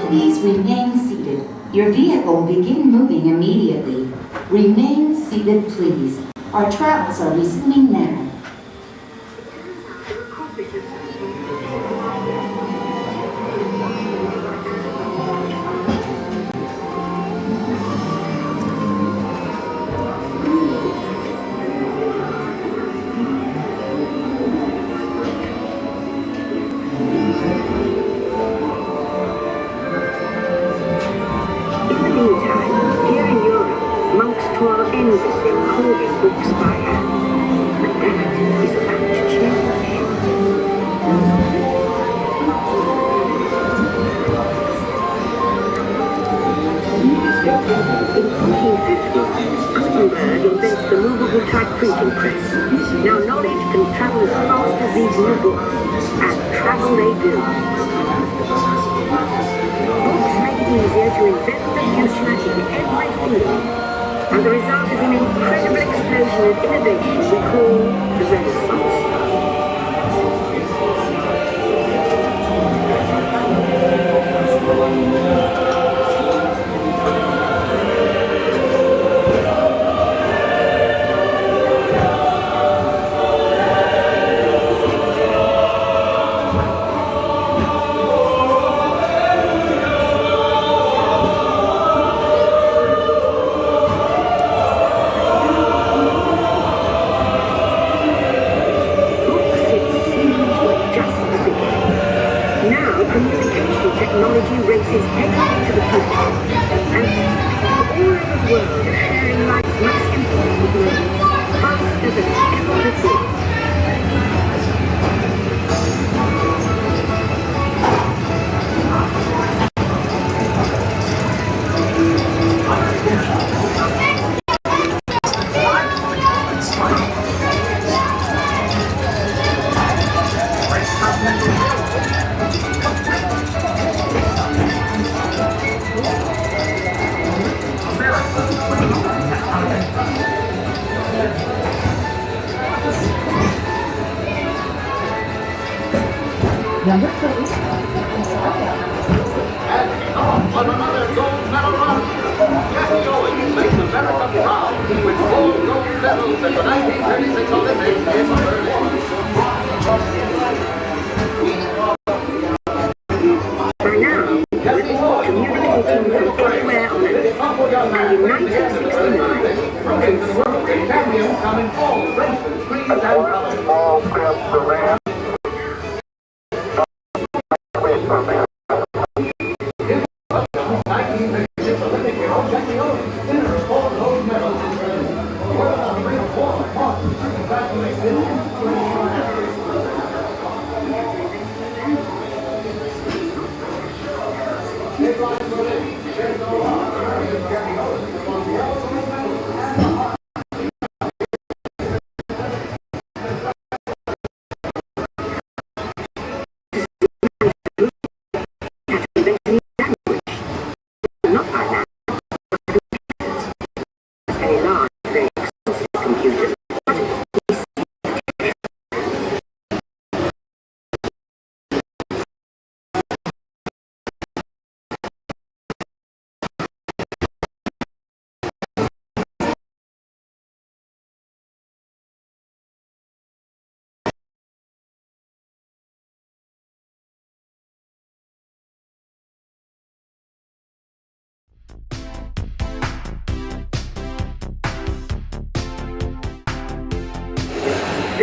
Please remain seated. Your vehicle will begin moving immediately. Remain seated, please. Our travels are resuming now. endlessly recording books by hand. But that is about to change. In 1450, Gutenberg invents the movable type printing press. Now knowledge can travel as fast as these new books, and travel they do. Books make it easier to invent the future in every field. And the result is an incredible explosion of innovation we call the Renaissance. Technology races heading to the future, and all over the world are sharing life's most important moments faster than ever before. Number 3. On another gold medal run, Jackie Owens makes America proud with 4 gold medals at the 1936 Olympics in Berlin. By now, we're all communicating from anywhere on Earth, and in 1969, since The champions come in all races, creeds, and colors.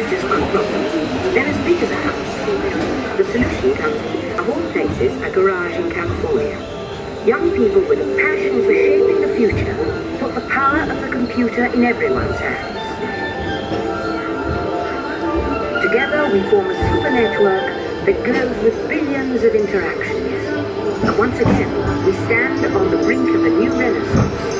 there's just one problem. They're as big as a house. The solution comes, of all places, a garage in California. Young people with a passion for shaping the future put the power of the computer in everyone's hands. Together we form a super network that glows with billions of interactions. And once again, we stand on the brink of a new renaissance.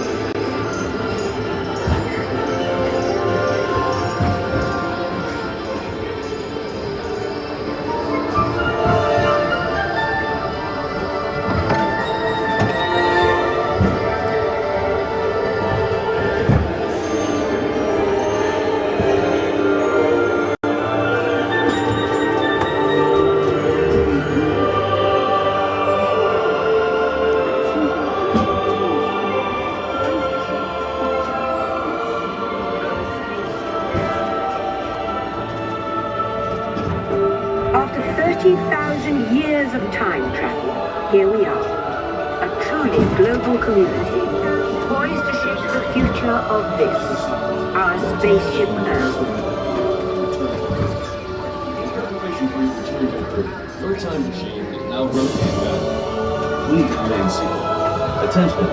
After 30,000 years of time travel, here we are, a truly global community, poised to shape the future of this, our spaceship Earth. Your time machine is now rotating back. Please remain seated. Attention,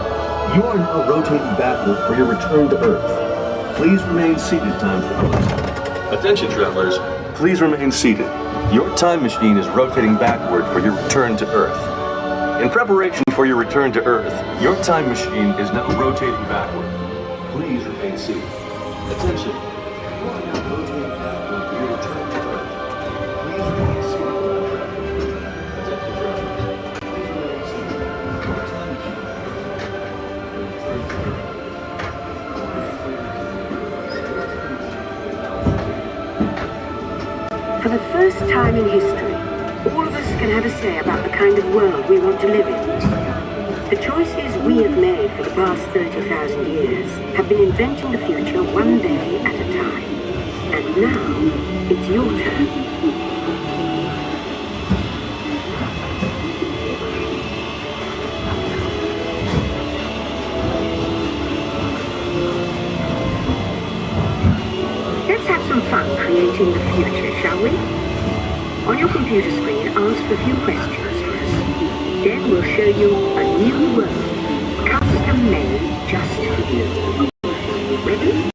you are now rotating backward for your return to Earth. Please remain seated, time travelers. Attention, travelers. Please remain seated. Your time machine is rotating backward for your return to Earth. In preparation for your return to Earth, your time machine is now rotating backward. Please remain seated. Attention. You are now rotating backward for your return to Earth. Please remain seated. Attention, travelers. Please remain seated. Your time machine is now rotating For the first time in history, all of us can have a say about the kind of world we want to live in. The choices we have made for the past 30,000 years have been inventing the future one day at a time. And now, it's your turn. Let's have some fun creating the future, shall we? On your computer screen, ask a few questions first. Then we'll show you a new world, custom made just for you. Ready?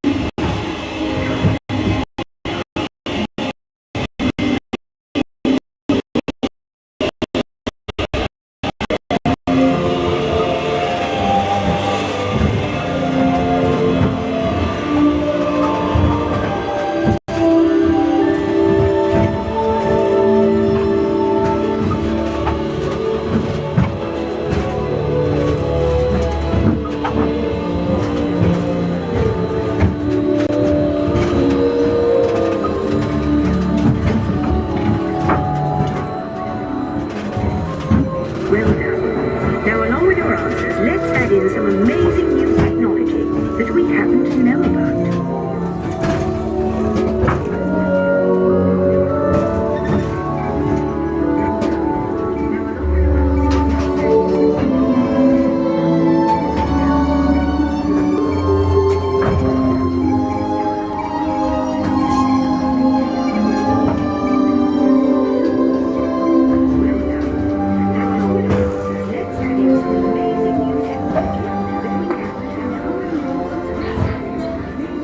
Well done. Now, along with your answers, let's add in some amazing new technology that we happen to know about.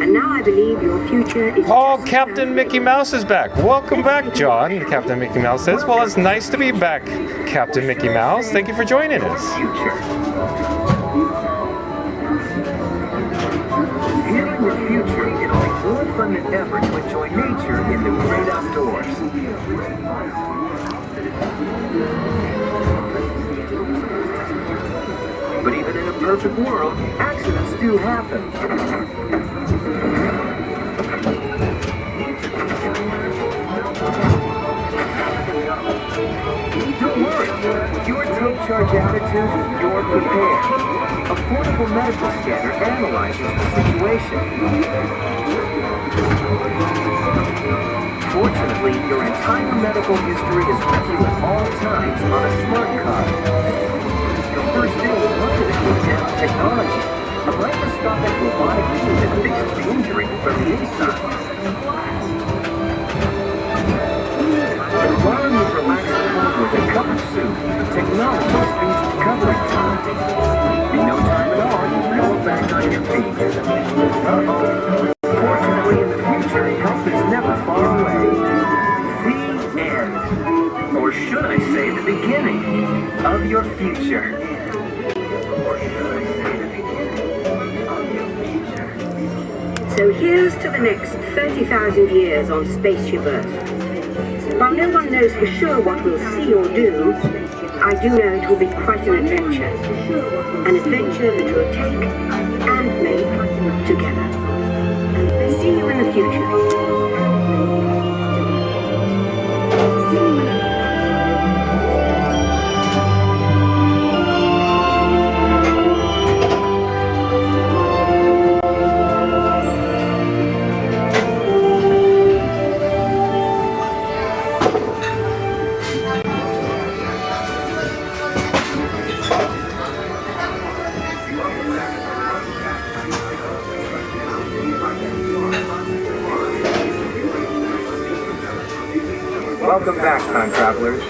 And now I believe your future is... Oh, Captain Mickey Mouse is back. Welcome back, John. Captain Mickey Mouse says. Well, it's nice to be back, Captain Mickey Mouse. Thank you for joining us. Viewing the future is more fun than ever to enjoy nature in the great outdoors. But even in a perfect world, accidents do happen. Don't worry, with your take charge attitude, you're prepared. A portable medical scanner analyzes the situation. Fortunately, your entire medical history is with you at all times on a smart card. Your first aid looked at advanced technology. A microscopic robotic unit fixes the injury from the inside. In no time at all, you go back on your feet. Uh-oh. Fortunately, in the future, help is never far away. The end. Or should I say the beginning of your future. Or should I say the beginning of your future. So here's to the next 30,000 years on Spaceship Earth. While no one knows for sure what we'll see or do, I do know it will be quite an adventure. An adventure that we'll take and make together. See you in the future. Welcome back, time travelers.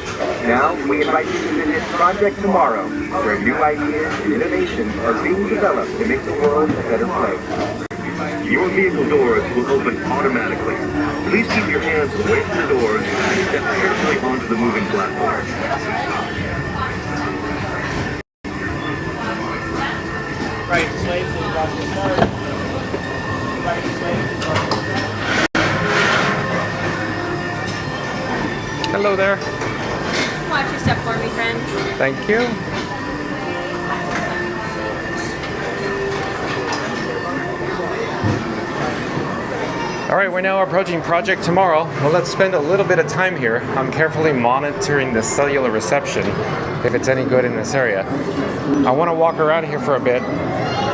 Now, we invite you to visit Project Tomorrow, where new ideas and innovations are being developed to make the world a better place. Your vehicle doors will open automatically. Please keep your hands away from the doors and step carefully onto the moving platform. Right, slaves is about to start. Right, slaves is about to start. Hello there. Watch your step for me, friend. Thank you. All right, we're now approaching Project Tomorrow. Well, let's spend a little bit of time here. I'm carefully monitoring the cellular reception, if it's any good in this area. I want to walk around here for a bit,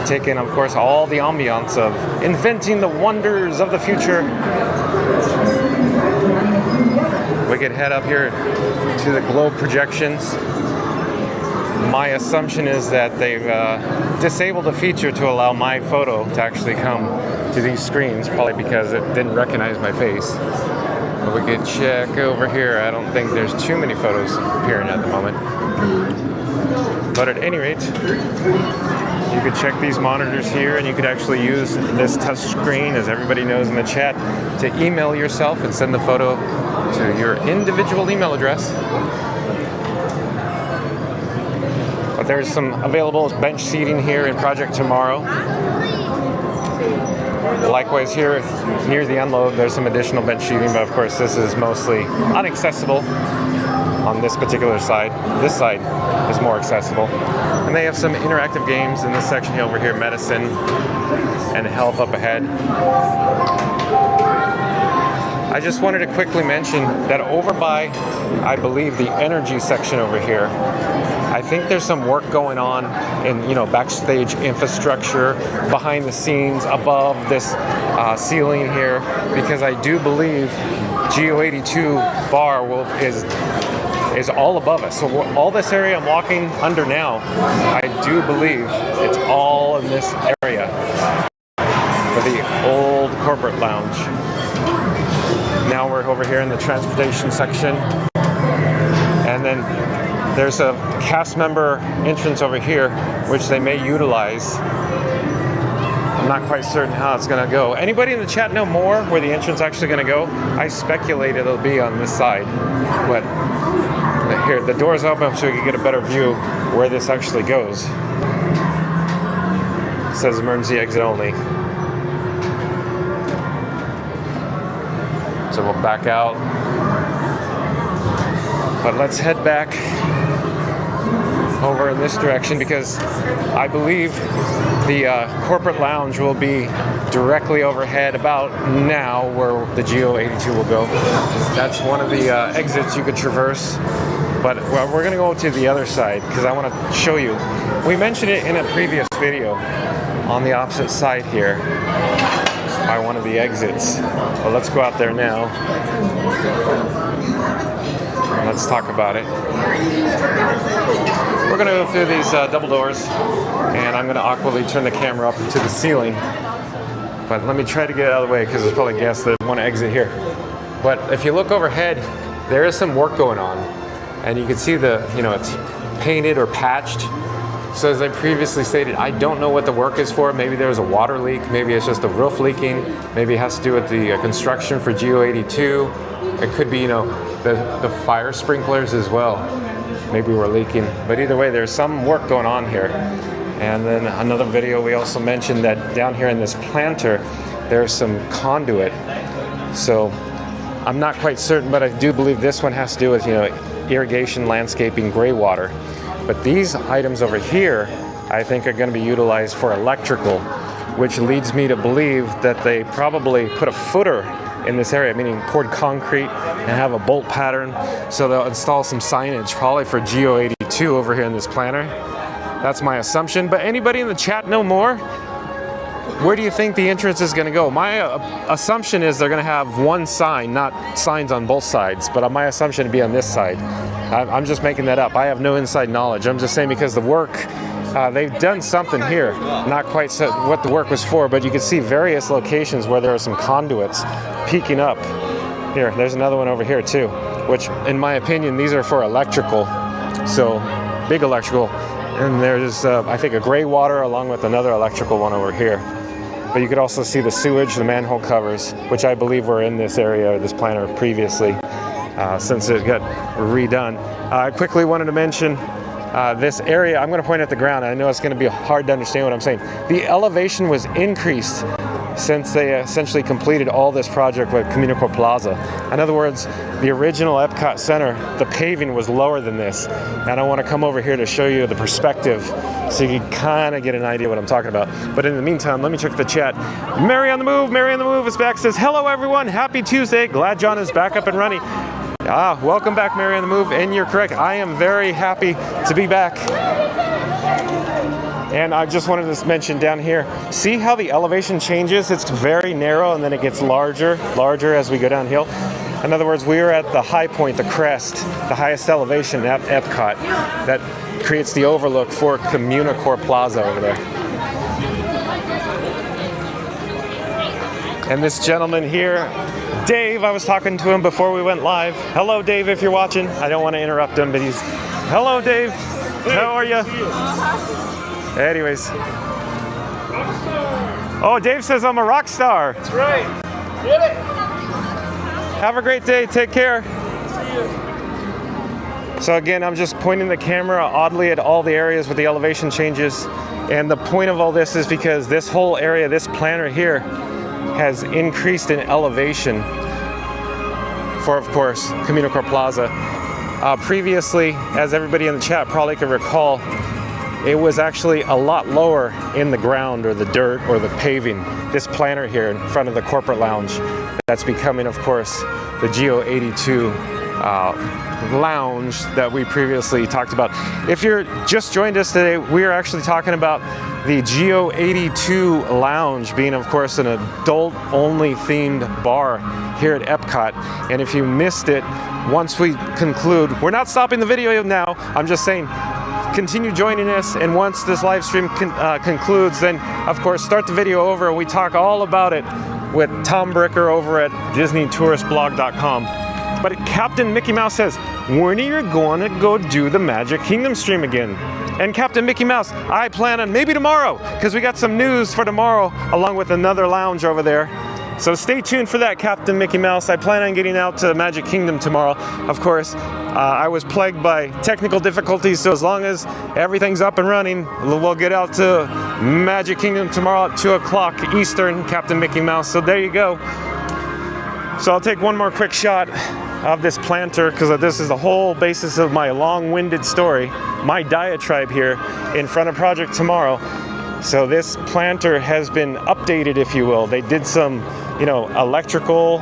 take in, of course, all the ambiance of inventing the wonders of the future. We could head up here to the globe projections. My assumption is that they've disabled a feature to allow my photo to actually come to these screens, probably because it didn't recognize my face. But we could check over here. I don't think there's too many photos appearing at the moment. But at any rate, you could check these monitors here, and you could actually use this touch screen, as everybody knows in the chat, to email yourself and send the photo to your individual email address. But there's some available bench seating here in Project Tomorrow. Likewise here near the unload, there's some additional bench seating, but of course this is mostly inaccessible on this particular side. This side is more accessible. And they have some interactive games in this section over here, medicine and health up ahead. I just wanted to quickly mention that over by, I believe, the energy section over here, I think there's some work going on in, backstage infrastructure, behind the scenes, above this ceiling here, because I do believe GEO-82 bar is all above us. So all this area I'm walking under now, I do believe it's all in this area for the old corporate lounge. Now we're over here in the transportation section, and then there's a cast member entrance over here, which they may utilize. I'm not quite certain how it's going to go. Anybody in the chat know more where the entrance actually going to go? I speculate it'll be on this side, but here the door's open so we can get a better view where this actually goes. It says emergency exit only. So we'll back out. But let's head back over in this direction, because I believe the corporate lounge will be directly overhead about now where the GEO-82 will go. That's one of the exits you could traverse. But we're going to go to the other side because I want to show you. We mentioned it in a previous video on the opposite side here by one of the exits. Well, let's go out there now. Let's talk about it. We're going to go through these double doors, and I'm going to awkwardly turn the camera up to the ceiling. But let me try to get out of the way because there's probably guests that want to exit here. But if you look overhead, there is some work going on, and you can see the, it's painted or patched. So as I previously stated, I don't know what the work is for. Maybe there's a water leak, maybe it's just a roof leaking, maybe it has to do with the construction for GEO-82. It could be, you know, the fire sprinklers as well. Maybe we're leaking. But either way, there's some work going on here. And then another video, we also mentioned that down here in this planter, there's some conduit. So I'm not quite certain, but I do believe this one has to do with, you know, irrigation, landscaping, gray water. But these items over here, I think are going to be utilized for electrical, which leads me to believe that they probably put a footer in this area, meaning poured concrete and have a bolt pattern. So they'll install some signage, probably for GEO-82 over here in this planter. That's my assumption. But anybody in the chat know more? Where do you think the entrance is going to go? My assumption is they're going to have one sign, not signs on both sides, but my assumption would be on this side. I'm just making that up. I have no inside knowledge. I'm just saying because the work, they've done something here. Not quite what the work was for, but you can see various locations where there are some conduits peeking up. Here, there's another one over here too, which in my opinion, these are for electrical. So big electrical. And there's, I think, a gray water along with another electrical one over here. But you could also see the sewage, the manhole covers, which I believe were in this area, this planter previously, since it got redone. I quickly wanted to mention this area. I'm going to point at the ground. I know it's going to be hard to understand what I'm saying. The elevation was increased since they essentially completed all this project with Communicore Plaza. In other words, the original EPCOT Center, the paving was lower than this. And I want to come over here to show you the perspective so you can kind of get an idea what I'm talking about. But in the meantime, let me check the chat. Mary on the Move is back, says, hello everyone, happy Tuesday. Glad John is back up and running. Welcome back, Mary on the Move, and you're correct. I am very happy to be back. And I just wanted to mention down here, see how the elevation changes? It's very narrow and then it gets larger as we go downhill. In other words, we are at the high point, the crest, the highest elevation at EPCOT that creates the overlook for Communicore Plaza over there. And this gentleman here, Dave, I was talking to him before we went live. Hello, Dave, if you're watching. I don't want to interrupt him, but he's... Hello, Dave. How are you? Anyways. Oh, Dave says I'm a rock star. That's right. Get it. Have a great day. Take care. So again, I'm just pointing the camera oddly at all the areas with the elevation changes. And the point of all this is because this whole area, this planter here, has increased in elevation for, of course, Communicore Plaza. Previously, as everybody in the chat probably could recall, it was actually a lot lower in the ground or the dirt or the paving. This planter here in front of the corporate lounge, that's becoming, of course, the GEO-82 lounge that we previously talked about. If you're just joined us today, we are actually talking about the GEO-82 lounge being, of course, an adult-only themed bar here at EPCOT. And if you missed it, once we conclude, we're not stopping the video now, I'm just saying, continue joining us, and once this live stream concludes, then of course start the video over and we talk all about it with Tom Bricker over at DisneyTouristBlog.com. But Captain Mickey Mouse says, when are you going to go do the Magic Kingdom stream again? And Captain Mickey Mouse, I plan on maybe tomorrow, because we got some news for tomorrow along with another lounge over there. So stay tuned for that, Captain Mickey Mouse. I plan on getting out to Magic Kingdom tomorrow. Of course, I was plagued by technical difficulties, so as long as everything's up and running, we'll get out to Magic Kingdom tomorrow at 2 o'clock Eastern, Captain Mickey Mouse. So there you go. So I'll take one more quick shot of this planter, because this is the whole basis of my long-winded story, my diatribe here in front of Project Tomorrow. So this planter has been updated, if you will. They did some, electrical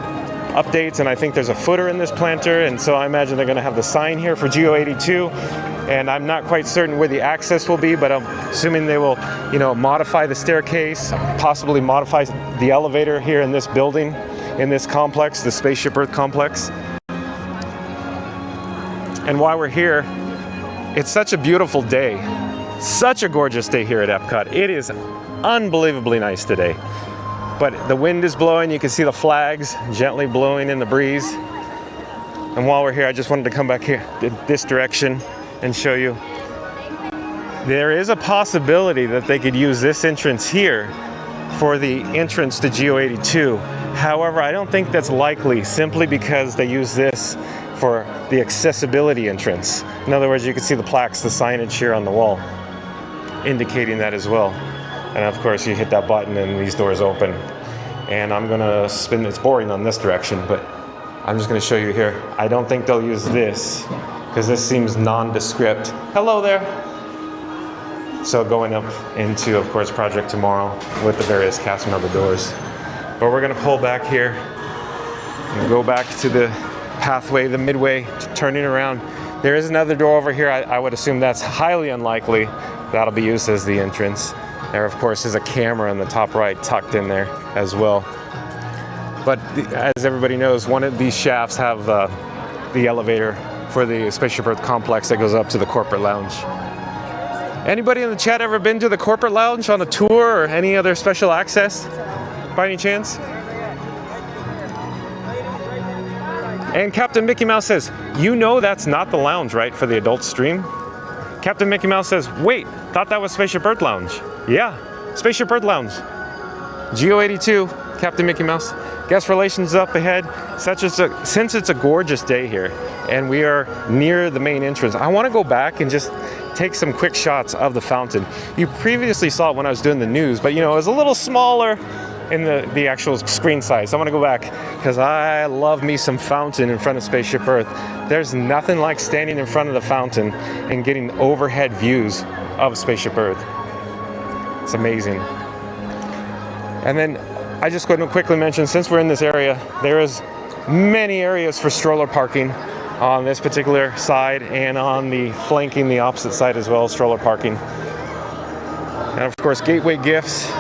updates, and I think there's a footer in this planter, and so I imagine they're going to have the sign here for GEO-82, and I'm not quite certain where the access will be, but I'm assuming they will, modify the staircase, possibly modify the elevator here in this building, in this complex, the Spaceship Earth complex. And while we're here, it's such a beautiful day. Such a gorgeous day here at EPCOT. It is unbelievably nice today. But the wind is blowing. You can see the flags gently blowing in the breeze. And while we're here, I just wanted to come back here this direction and show you. there is a possibility that they could use this entrance here for the entrance to GEO-82. However, I don't think that's likely, simply because they use this for the accessibility entrance. In other words, you can see the plaques, the signage here on the wall, indicating that as well. And of course, you hit that button and these doors open. And I'm gonna spin, it's boring on this direction, but I'm just gonna show you here. I don't think they'll use this, because this seems nondescript. Hello there. So going up into, of course, Project Tomorrow with the various cast member doors. But we're gonna pull back here and go back to the pathway, the midway, turning around. There is another door over here. I would assume that's highly unlikely. That'll be used as the entrance. There, of course, is a camera in the top right tucked in there as well. But as everybody knows, one of these shafts have the elevator for the Spaceship Earth complex that goes up to the corporate lounge. Anybody in the chat ever been to the corporate lounge on a tour or any other special access by any chance? And Captain Mickey Mouse says, you know that's not the lounge, right, for the adult stream? Captain Mickey Mouse says, wait, thought that was Spaceship Earth Lounge. Yeah, Spaceship Earth Lounge. GEO-82, Captain Mickey Mouse. Guest relations up ahead. Since it's a gorgeous day here and we are near the main entrance, I want to go back and just take some quick shots of the fountain. You previously saw it when I was doing the news, but you know, it was a little smaller in the actual screen size. I want to go back because I love me some fountain in front of Spaceship Earth. There's nothing like standing in front of the fountain and getting overhead views of Spaceship Earth. It's amazing. And then I just going to quickly mention, since we're in this area, there is many areas for stroller parking on this particular side, and on the flanking the opposite side as well, stroller parking. And of course, gateway gifts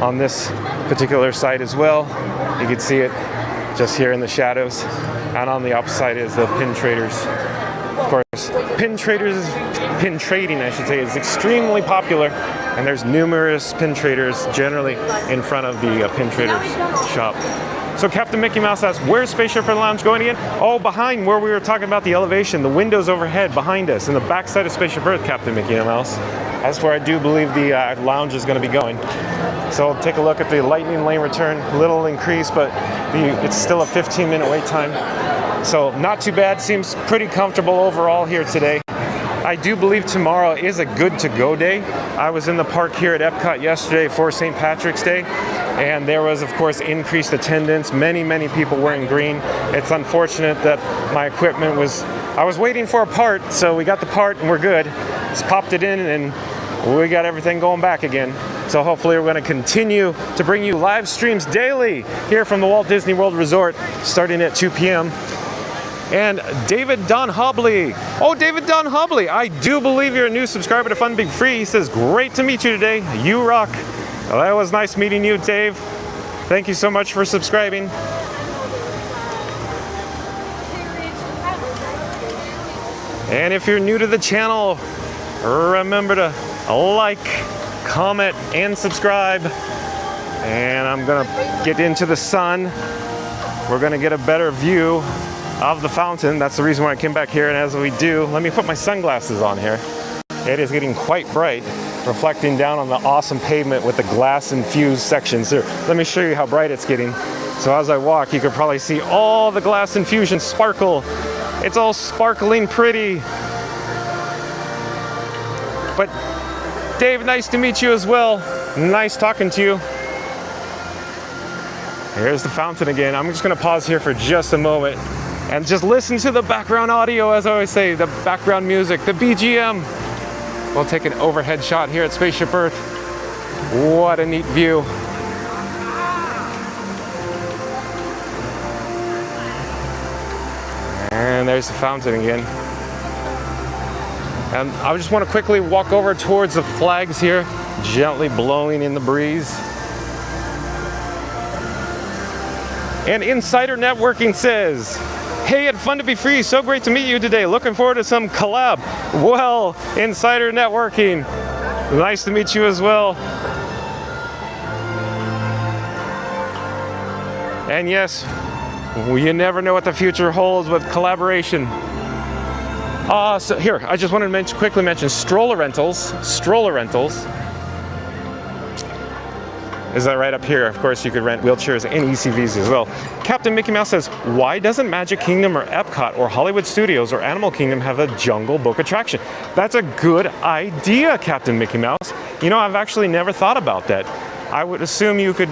on this particular side as well. You can see it just here in the shadows. And on the opposite side is the pin traders. Of course, pin trading, I should say, is extremely popular, and there's numerous pin traders generally in front of the pin traders shop. So Captain Mickey Mouse asks, where's Spaceship Earth Lounge going again? Oh, behind where we were talking about the elevation, the windows overhead behind us, in the back side of Spaceship Earth, Captain Mickey Mouse. That's where I do believe the lounge is going to be going. So take a look at the lightning lane return, little increase, but it's still a 15-minute wait time. So not too bad, seems pretty comfortable overall here today. I do believe tomorrow is a good to go day. I was in the park here at EPCOT yesterday for St. Patrick's Day, and there was, of course, increased attendance. Many people wearing green. It's unfortunate that my equipment I was waiting for a part, so we got the part and we're good. Just popped it in and we got everything going back again. So hopefully we're going to continue to bring you live streams daily here from the Walt Disney World Resort starting at 2 p.m. And David Don Hobley. Oh, David Don Hobley, I do believe you're a new subscriber to Fun Big Free. He says, great to meet you today. You rock. Well, that was nice meeting you, Dave. Thank you so much for subscribing. And if you're new to the channel, remember to like, comment, and subscribe. And I'm gonna get into the sun. We're gonna get a better view of the fountain. That's the reason why I came back here. And as we do, let me put my sunglasses on here. It is getting quite bright, reflecting down on the awesome pavement with the glass infused sections. Here, let me show you how bright it's getting. So as I walk, you can probably see all the glass infusion sparkle. It's all sparkling pretty. But Dave, nice to meet you as well. Nice talking to you. Here's the fountain again. I'm just gonna pause here for just a moment and just listen to the background audio, as I always say, the background music, the BGM. We'll take an overhead shot here at Spaceship Earth. What a neat view. And there's the fountain again. And I just want to quickly walk over towards the flags here, gently blowing in the breeze. And Insider Networking says, hey, it's fun to be free. So great to meet you today. Looking forward to some collab. Well, Insider Networking, nice to meet you as well. And yes, you never know what the future holds with collaboration. So here, I just wanted to quickly mention stroller rentals. Stroller rentals. Is that right up here? Of course, you could rent wheelchairs and ECVs as well. Captain Mickey Mouse says, why doesn't Magic Kingdom or EPCOT or Hollywood Studios or Animal Kingdom have a Jungle Book attraction? That's a good idea, Captain Mickey Mouse. You know, I've actually never thought about that. I would assume you could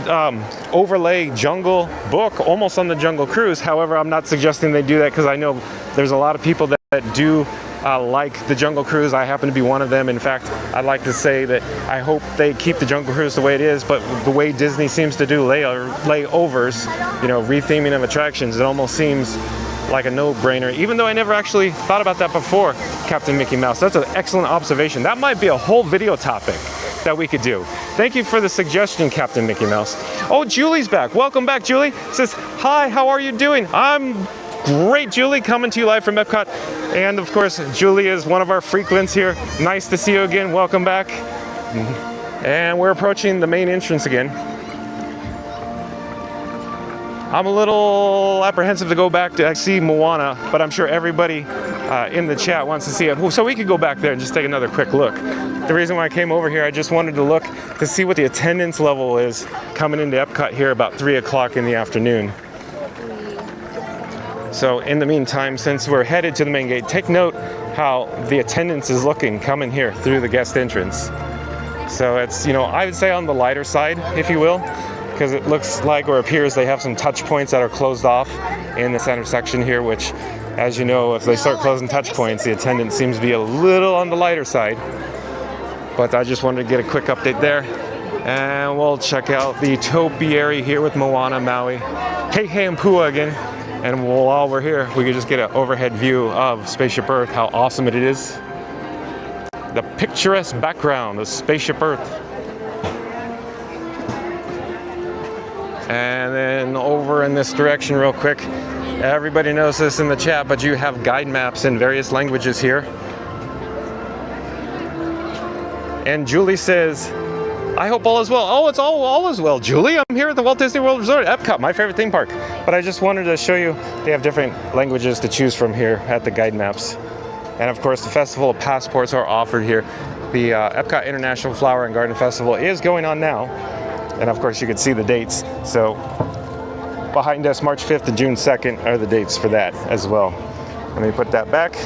overlay Jungle Book almost on the Jungle Cruise. However, I'm not suggesting they do that because I know there's a lot of people that do like the Jungle Cruise. I happen to be one of them. In fact, I'd like to say that I hope they keep the Jungle Cruise the way it is, but the way Disney seems to do layovers, you know, retheming of attractions, it almost seems like a no-brainer, even though I never actually thought about that before, Captain Mickey Mouse. That's an excellent observation. That might be a whole video topic that we could do. Thank you for the suggestion, Captain Mickey Mouse. Oh, Julie's back. Welcome back, Julie. Says, hi, how are you doing? I'm great, Julie, coming to you live from EPCOT. And of course, Julie is one of our frequents here. Nice to see you again. Welcome back. And we're approaching the main entrance again. I'm a little apprehensive to go back to see Moana, but I'm sure everybody in the chat wants to see it. So we could go back there and just take another quick look. The reason why I came over here, I just wanted to look to see what the attendance level is coming into EPCOT here about 3 o'clock in the afternoon. So in the meantime, since we're headed to the main gate, take note how the attendance is looking coming here through the guest entrance. So it's, you know, I would say on the lighter side, if you will, because it looks like or appears they have some touch points that are closed off in the center section here, which, as you know, if they start closing touch points, the attendance seems to be a little on the lighter side. But I just wanted to get a quick update there. And we'll check out the topiary here with Moana, Maui, Hey and Pua again. And while we're here, we could just get an overhead view of Spaceship Earth, how awesome it is. The picturesque background of Spaceship Earth. And then over in this direction real quick, everybody knows this in the chat, but you have guide maps in various languages here. And Julie says, I hope all is well. Oh, it's all is well, Julie. I'm here at the Walt Disney World Resort, EPCOT, my favorite theme park. But I just wanted to show you, they have different languages to choose from here at the guide maps. And of course, the Festival of Passports are offered here. The EPCOT International Flower and Garden Festival is going on now. And of course, you can see the dates. So behind us, March 5th to June 2nd are the dates for that as well. Let me put that back.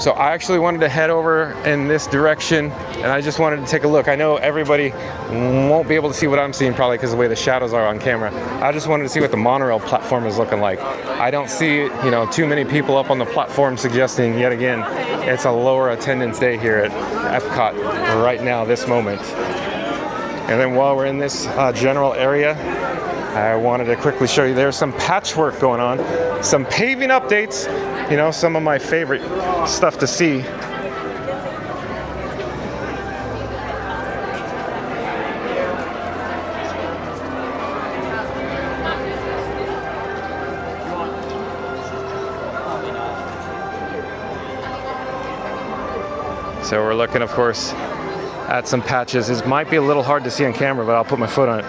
So I actually wanted to head over in this direction, and I just wanted to take a look. I know everybody won't be able to see what I'm seeing probably because of the way the shadows are on camera. I just wanted to see what the monorail platform is looking like. I don't see, you know, too many people up on the platform, suggesting yet again it's a lower attendance day here at EPCOT right now, this moment. And then while we're in this general area, I wanted to quickly show you there's some patchwork going on, some paving updates, you know, some of my favorite stuff to see. So we're looking, of course, at some patches. It might be a little hard to see on camera, but I'll put my foot on it.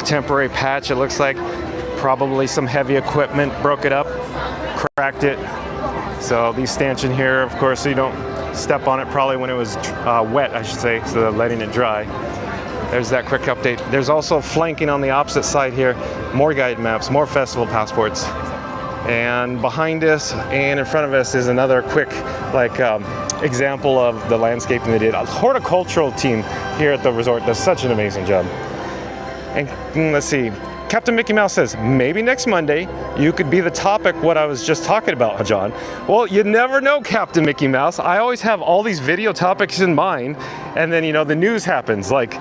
Temporary patch, it looks like. Probably some heavy equipment broke it up, cracked it. So these stanchion here, of course, so you don't step on it probably when it was wet, I should say, so they're letting it dry. There's that quick update. There's also flanking on the opposite side here, more guide maps, more festival passports. And behind us and in front of us is another quick example of the landscaping they did. A horticultural team here at the resort does such an amazing job. And let's see, Captain Mickey Mouse says, maybe next Monday you could be the topic what I was just talking about, John. Well, you never know, Captain Mickey Mouse. I always have all these video topics in mind, and then, you know, the news happens, like,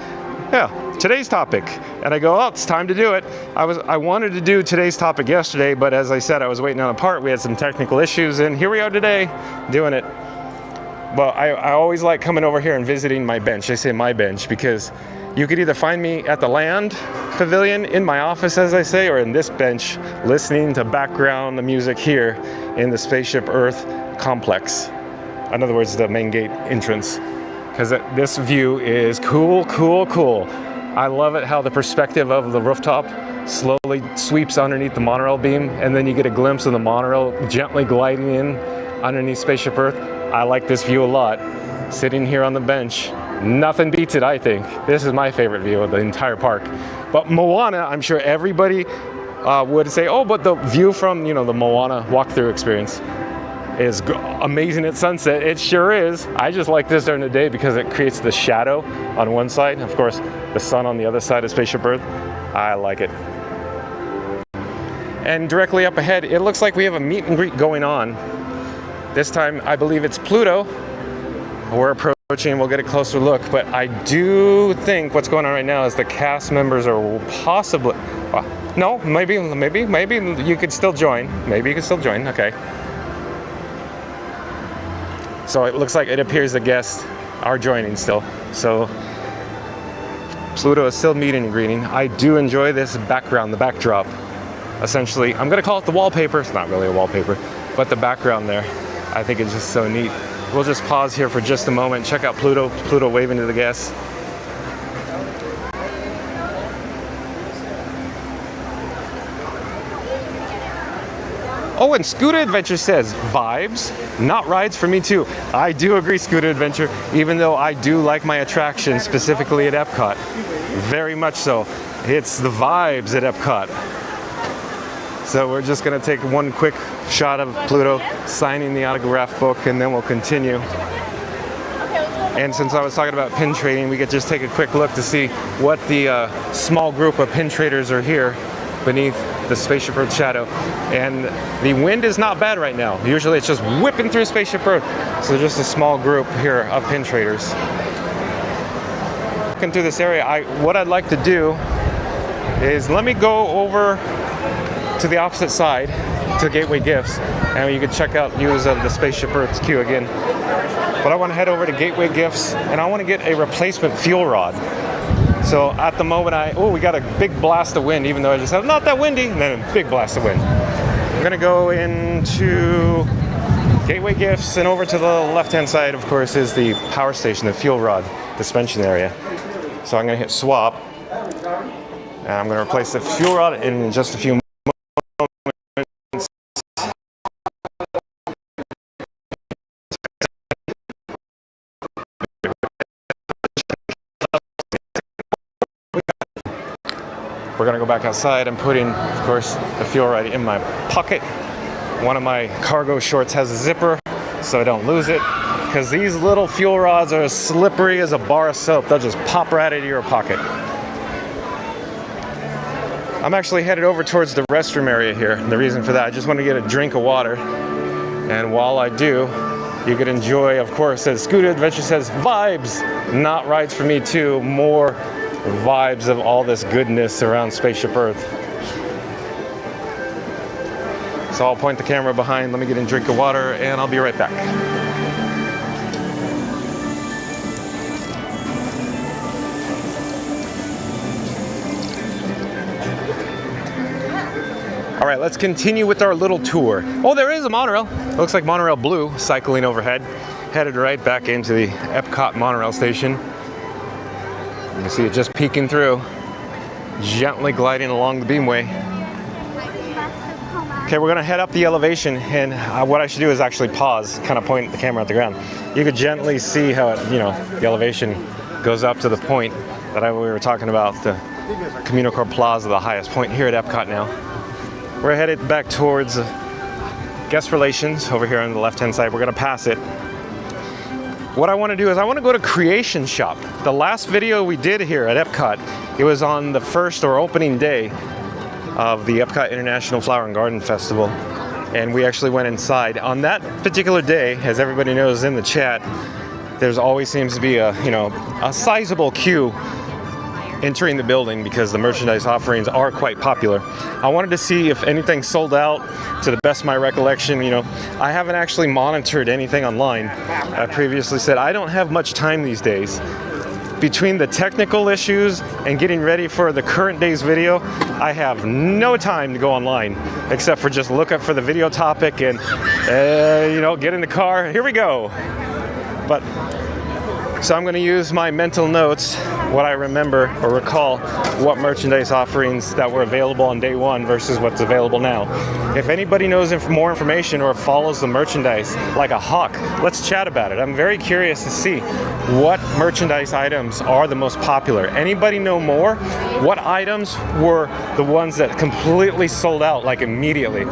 yeah, today's topic. And I go, oh, it's time to do it. I wanted to do today's topic yesterday, but as I said, I was waiting on a part. We had some technical issues, and here we are today doing it. Well, I always like coming over here and visiting my bench. I say my bench because you could either find me at the Land Pavilion, in my office, as I say, or in this bench, listening to background, the music here in the Spaceship Earth complex. In other words, the main gate entrance. Because this view is cool, cool, cool. I love it how the perspective of the rooftop slowly sweeps underneath the monorail beam, and then you get a glimpse of the monorail gently gliding in underneath Spaceship Earth. I like this view a lot. Sitting here on the bench, nothing beats it, I think. This is my favorite view of the entire park. But Moana, I'm sure everybody would say, oh, but the view from, you know, the Moana walkthrough experience is amazing at sunset. It sure is. I just like this during the day because it creates the shadow on one side. Of course, the sun on the other side of Spaceship Earth. I like it. And directly up ahead, it looks like we have a meet and greet going on. This time, I believe it's Pluto. We're approaching, we'll get a closer look, but I do think what's going on right now is the cast members are possibly, no, maybe you could still join. Maybe you could still join, okay. So it looks like it appears the guests are joining still. So Pluto is still meeting and greeting. I do enjoy this background, the backdrop. Essentially, I'm gonna call it the wallpaper. It's not really a wallpaper, but the background there, I think it's just so neat. We'll just pause here for just a moment. Check out Pluto. Pluto waving to the guests. Oh, and Scooter Adventure says, vibes, not rides for me too. I do agree, Scooter Adventure, even though I do like my attraction, specifically at EPCOT. Very much so. It's the vibes at EPCOT. So we're just gonna take one quick shot of Pluto signing the autograph book, and then we'll continue. And since I was talking about pin trading, we could just take a quick look to see what the small group of pin traders are here beneath the Spaceship Earth shadow. And the wind is not bad right now. Usually it's just whipping through Spaceship Earth. So just a small group here of pin traders. Looking through this area, what I'd like to do is let me go over to the opposite side to Gateway Gifts, and you can check out views of the Spaceship Earth's queue again. But I want to head over to Gateway Gifts, and I want to get a replacement fuel rod. So at the moment, we got a big blast of wind, even though I just said not that windy, and then a big blast of wind. I'm gonna go into Gateway Gifts, and over to the left-hand side, of course, is the power station, the fuel rod suspension area. So I'm gonna hit swap, and I'm gonna replace the fuel rod in just a few moments. We're gonna go back outside and put in, of course, the fuel rod in my pocket. One of my cargo shorts has a zipper, so I don't lose it. Because these little fuel rods are as slippery as a bar of soap. They'll just pop right into your pocket. I'm actually headed over towards the restroom area here. And the reason for that, I just want to get a drink of water. And while I do, you can enjoy, of course, as Scooter Adventure says, vibes, not rides for me too, more vibes of all this goodness around Spaceship Earth. So I'll point the camera behind, let me get a drink of water, and I'll be right back. All right, let's continue with our little tour. Oh, there is a monorail. It looks like Monorail Blue cycling overhead, headed right back into the EPCOT monorail station. You can see it just peeking through, gently gliding along the beamway. Okay, we're gonna head up the elevation, and what I should do is actually pause, kind of point the camera at the ground. You could gently see how it, the elevation goes up to the point that we were talking about, the Communicore Plaza, the highest point here at EPCOT now. We're headed back towards guest relations over here on the left-hand side. We're gonna pass it. What I want to do is I want to go to Creation Shop. The last video we did here at EPCOT, it was on the first or opening day of the EPCOT International Flower and Garden Festival, and we actually went inside. On that particular day, as everybody knows in the chat, there's always seems to be a sizable queue entering the building because the merchandise offerings are quite popular. I wanted to see if anything sold out. To the best of my recollection, I haven't actually monitored anything online. I previously said I don't have much time these days. Between the technical issues and getting ready for the current day's video, I have no time to go online except for just look up for the video topic and get in the car. Here we go. But So I'm going to use my mental notes, what I remember or recall, what merchandise offerings that were available on day one versus what's available now. If anybody knows more information or follows the merchandise like a hawk, let's chat about it. I'm very curious to see what merchandise items are the most popular. Anybody know more? What items were the ones that completely sold out like immediately?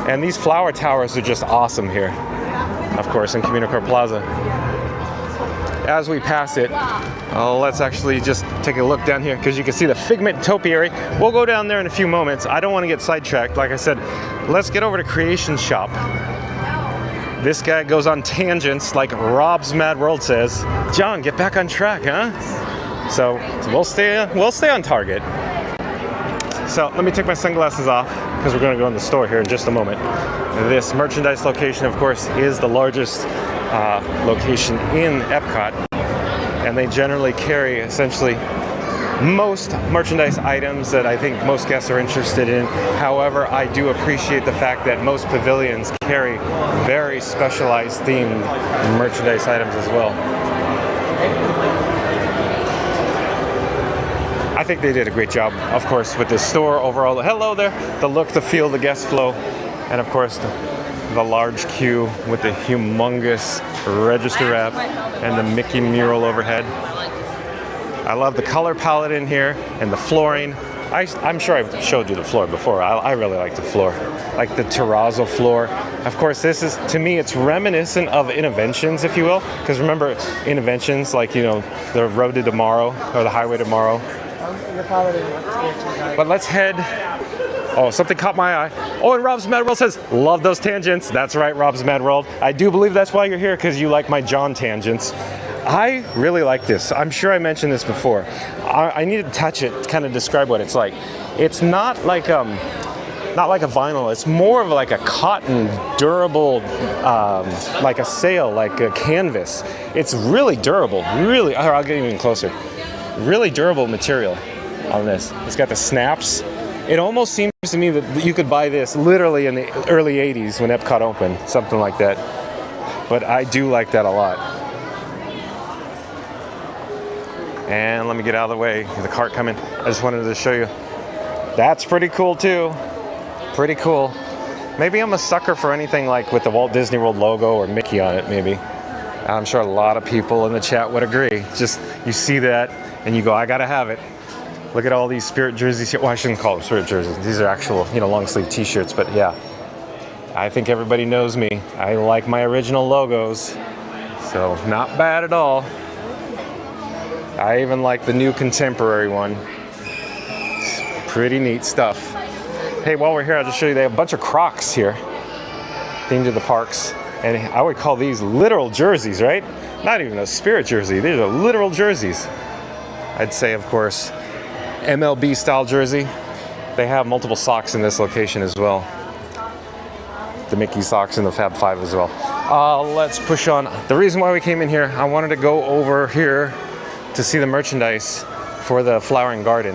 And these flower towers are just awesome here, of course, in Communicore Plaza. As we pass it, let's actually just take a look down here because you can see the Figment Topiary. We'll go down there in a few moments. I don't want to get sidetracked. Like I said, let's get over to Creation Shop. This guy goes on tangents like Rob's Mad World says. John, get back on track, huh? So we'll stay on target. So let me take my sunglasses off because we're going to go in the store here in just a moment. This merchandise location, of course, is the largest location in EPCOT, and they generally carry essentially most merchandise items that I think most guests are interested in. However, I do appreciate the fact that most pavilions carry very specialized themed merchandise items as well. I think they did a great job, of course, with this store overall. Hello there. The look, the feel, the guest flow, and of course the large queue with the humongous register wrap and the Mickey mural overhead. I love the color palette in here and the flooring. I'm sure I've showed you the floor before. I really like the floor, like the terrazzo floor. Of course, this is, to me, it's reminiscent of Innoventions, if you will, because remember Innoventions, like, you know, the Road to Tomorrow or the Highway to Tomorrow. But let's head. Oh, something caught my eye. Oh, and Rob's Mad World says, love those tangents. That's right, Rob's Mad World. I do believe that's why you're here, because you like my John tangents. I really like this. I'm sure I mentioned this before. I need to touch it to kind of describe what it's like. It's not like a vinyl. It's more of like a cotton, durable, like a sail, like a canvas. It's really durable. Really, I'll get even closer. Really durable material on this. It's got the snaps. It almost seems to me that you could buy this literally in the early 80s when EPCOT opened, something like that. But I do like that a lot. And let me get out of the way. There's a cart coming. I just wanted to show you. That's pretty cool too. Pretty cool. Maybe I'm a sucker for anything like with the Walt Disney World logo or Mickey on it, maybe. I'm sure a lot of people in the chat would agree. Just, you see that and you go, I gotta have it. Look at all these Spirit jerseys here. Well, I shouldn't call them Spirit jerseys. These are actual, long sleeve t-shirts, but yeah. I think everybody knows me. I like my original logos, so not bad at all. I even like the new contemporary one. It's pretty neat stuff. Hey, while we're here, I'll just show you, they have a bunch of Crocs here, themed to the parks. And I would call these literal jerseys, right? Not even a Spirit jersey. These are literal jerseys. I'd say, of course, MLB style jersey. They have multiple socks in this location as well. The Mickey socks and the Fab Five as well. Let's push on. The reason why we came in here, I wanted to go over here to see the merchandise for the flowering garden.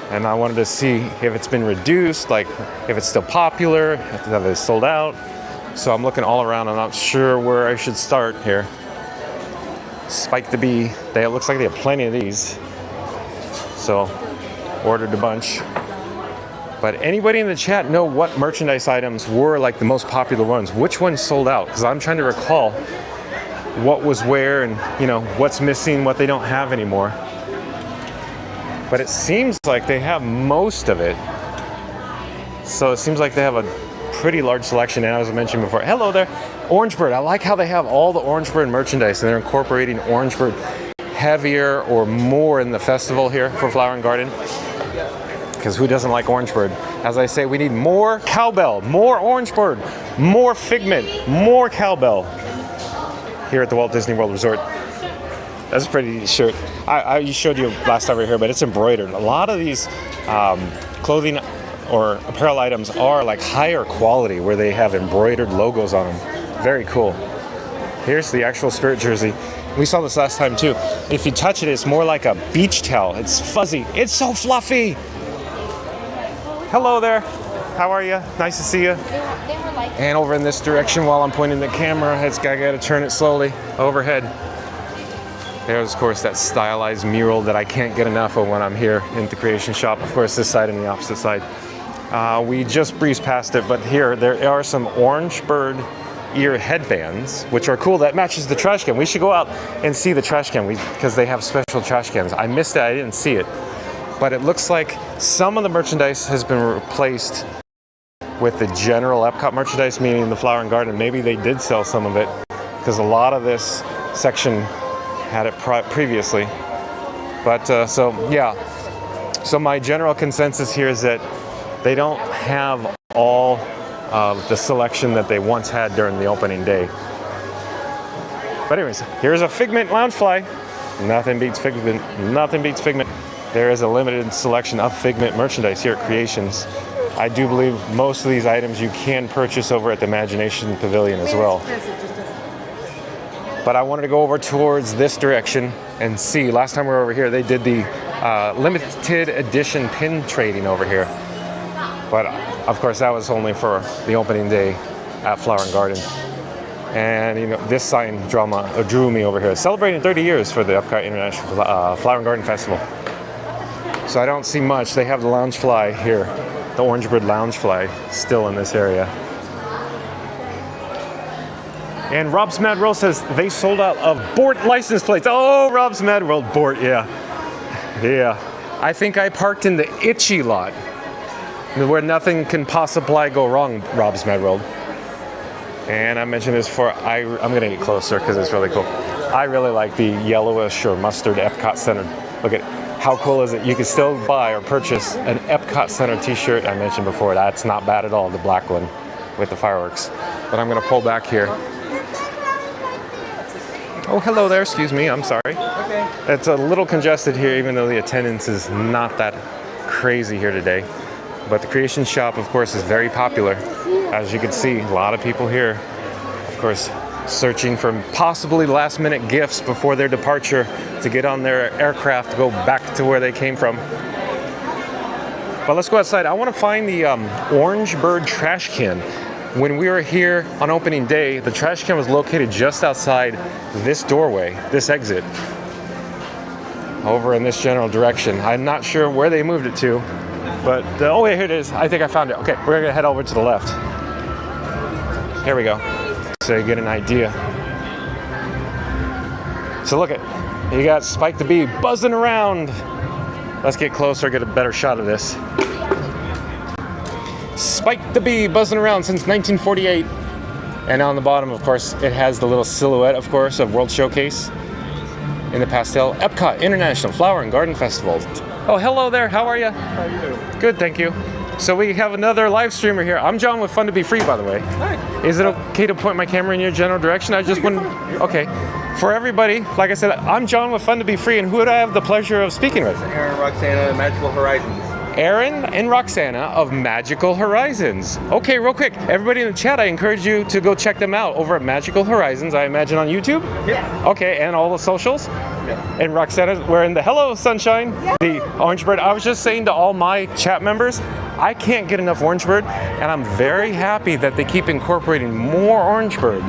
And I wanted to see if it's been reduced, like if it's still popular, if it's sold out. So I'm looking all around. I'm not sure where I should start here. Spike the Bee. It looks like they have plenty of these. So ordered a bunch. But anybody in the chat know what merchandise items were like the most popular ones? Which ones sold out? Because I'm trying to recall what was where and what's missing, what they don't have anymore. But it seems like they have most of it. So it seems like they have a pretty large selection. And as I mentioned before, hello there, Orange Bird. I like how they have all the Orange Bird merchandise and they're incorporating Orange Bird heavier or more in the festival here for Flower and Garden. Because who doesn't like Orange Bird? As I say, we need more cowbell, more Orange Bird, more Figment, more cowbell here at the Walt Disney World Resort. That's a pretty neat shirt. I showed you last time we were here, but it's embroidered. A lot of these clothing or apparel items are like higher quality where they have embroidered logos on them. Very cool. Here's the actual Spirit jersey. We saw this last time too. If you touch it, it's more like a beach towel. It's fuzzy. It's so fluffy. Hello there. How are you? Nice to see you. And over in this direction while I'm pointing the camera, I gotta turn it slowly overhead. There's, of course, that stylized mural that I can't get enough of when I'm here in the Creation Shop. Of course, this side and the opposite side. We just breezed past it, but here there are some orange bird ear headbands, which are cool. That matches the trash can. We should go out and see the trash can because they have special trash cans. I missed it. I didn't see it. But it looks like some of the merchandise has been replaced with the general EPCOT merchandise, meaning the flower and garden. Maybe they did sell some of it because a lot of this section had it previously. But so my general consensus here is that they don't have all of the selection that they once had during the opening day. But anyways, here's a Figment Loungefly. Nothing beats Figment. Nothing beats Figment. There is a limited selection of Figment merchandise here at Creations. I do believe most of these items you can purchase over at the Imagination Pavilion as well. But I wanted to go over towards this direction and see. Last time we were over here, they did the limited edition pin trading over here. But of course, that was only for the opening day at Flower and Garden. And you know, this sign drew me over here. Celebrating 30 years for the EPCOT International Flower and Garden Festival. So I don't see much. They have the Loungefly here, the Orangebird Loungefly, still in this area. And Rob's Mad World says they sold out of Bort license plates. Oh, Rob's Mad World, Bort, yeah. Yeah. I think I parked in the itchy lot, where nothing can possibly go wrong, Rob's Mad World. And I mentioned this before, I'm gonna get closer because it's really cool. I really like the yellowish or mustard EPCOT Center. Look at how cool is it? You can still buy or purchase an EPCOT Center t-shirt. I mentioned before, that's not bad at all, the black one with the fireworks. But I'm gonna pull back here. Oh, hello there, excuse me, I'm sorry. Okay. It's a little congested here, even though the attendance is not that crazy here today. But the Creation Shop, of course, is very popular. As you can see, a lot of people here, of course, searching for possibly last-minute gifts before their departure to get on their aircraft to go back to where they came from. But let's go outside. I want to find the Orange Bird trash can. When we were here on opening day, the trash can was located just outside this doorway, this exit, over in this general direction. I'm not sure where they moved it to, but oh yeah, here it is. I think I found it. Okay, we're gonna head over to the left. Here we go, so you get an idea. So look at, you got Spike the Bee buzzing around. Let's get closer, get a better shot of this. Spike the Bee buzzing around since 1948. And on the bottom, of course, it has the little silhouette, of course, of World Showcase in the pastel. EPCOT International Flower and Garden Festival. Oh, hello there. How are you? How are you? Good, thank you. So we have another live streamer here. I'm John with Fun to Be Free, by the way. Hi. Is it okay to point my camera in your general direction? I just want. Okay. For everybody, like I said, I'm John with Fun to Be Free, and who would I have the pleasure of speaking with? Aaron, Roxana, Magical Horizons. Aaron and Roxana of Magical Horizons. Okay, real quick, everybody in the chat, I encourage you to go check them out over at Magical Horizons, I imagine on YouTube? Yes. Okay, and all the socials? Yes. And Roxana, we're in the Hello Sunshine, the Orange Bird. I was just saying to all my chat members, I can't get enough Orange Bird, and I'm very happy that they keep incorporating more Orange Bird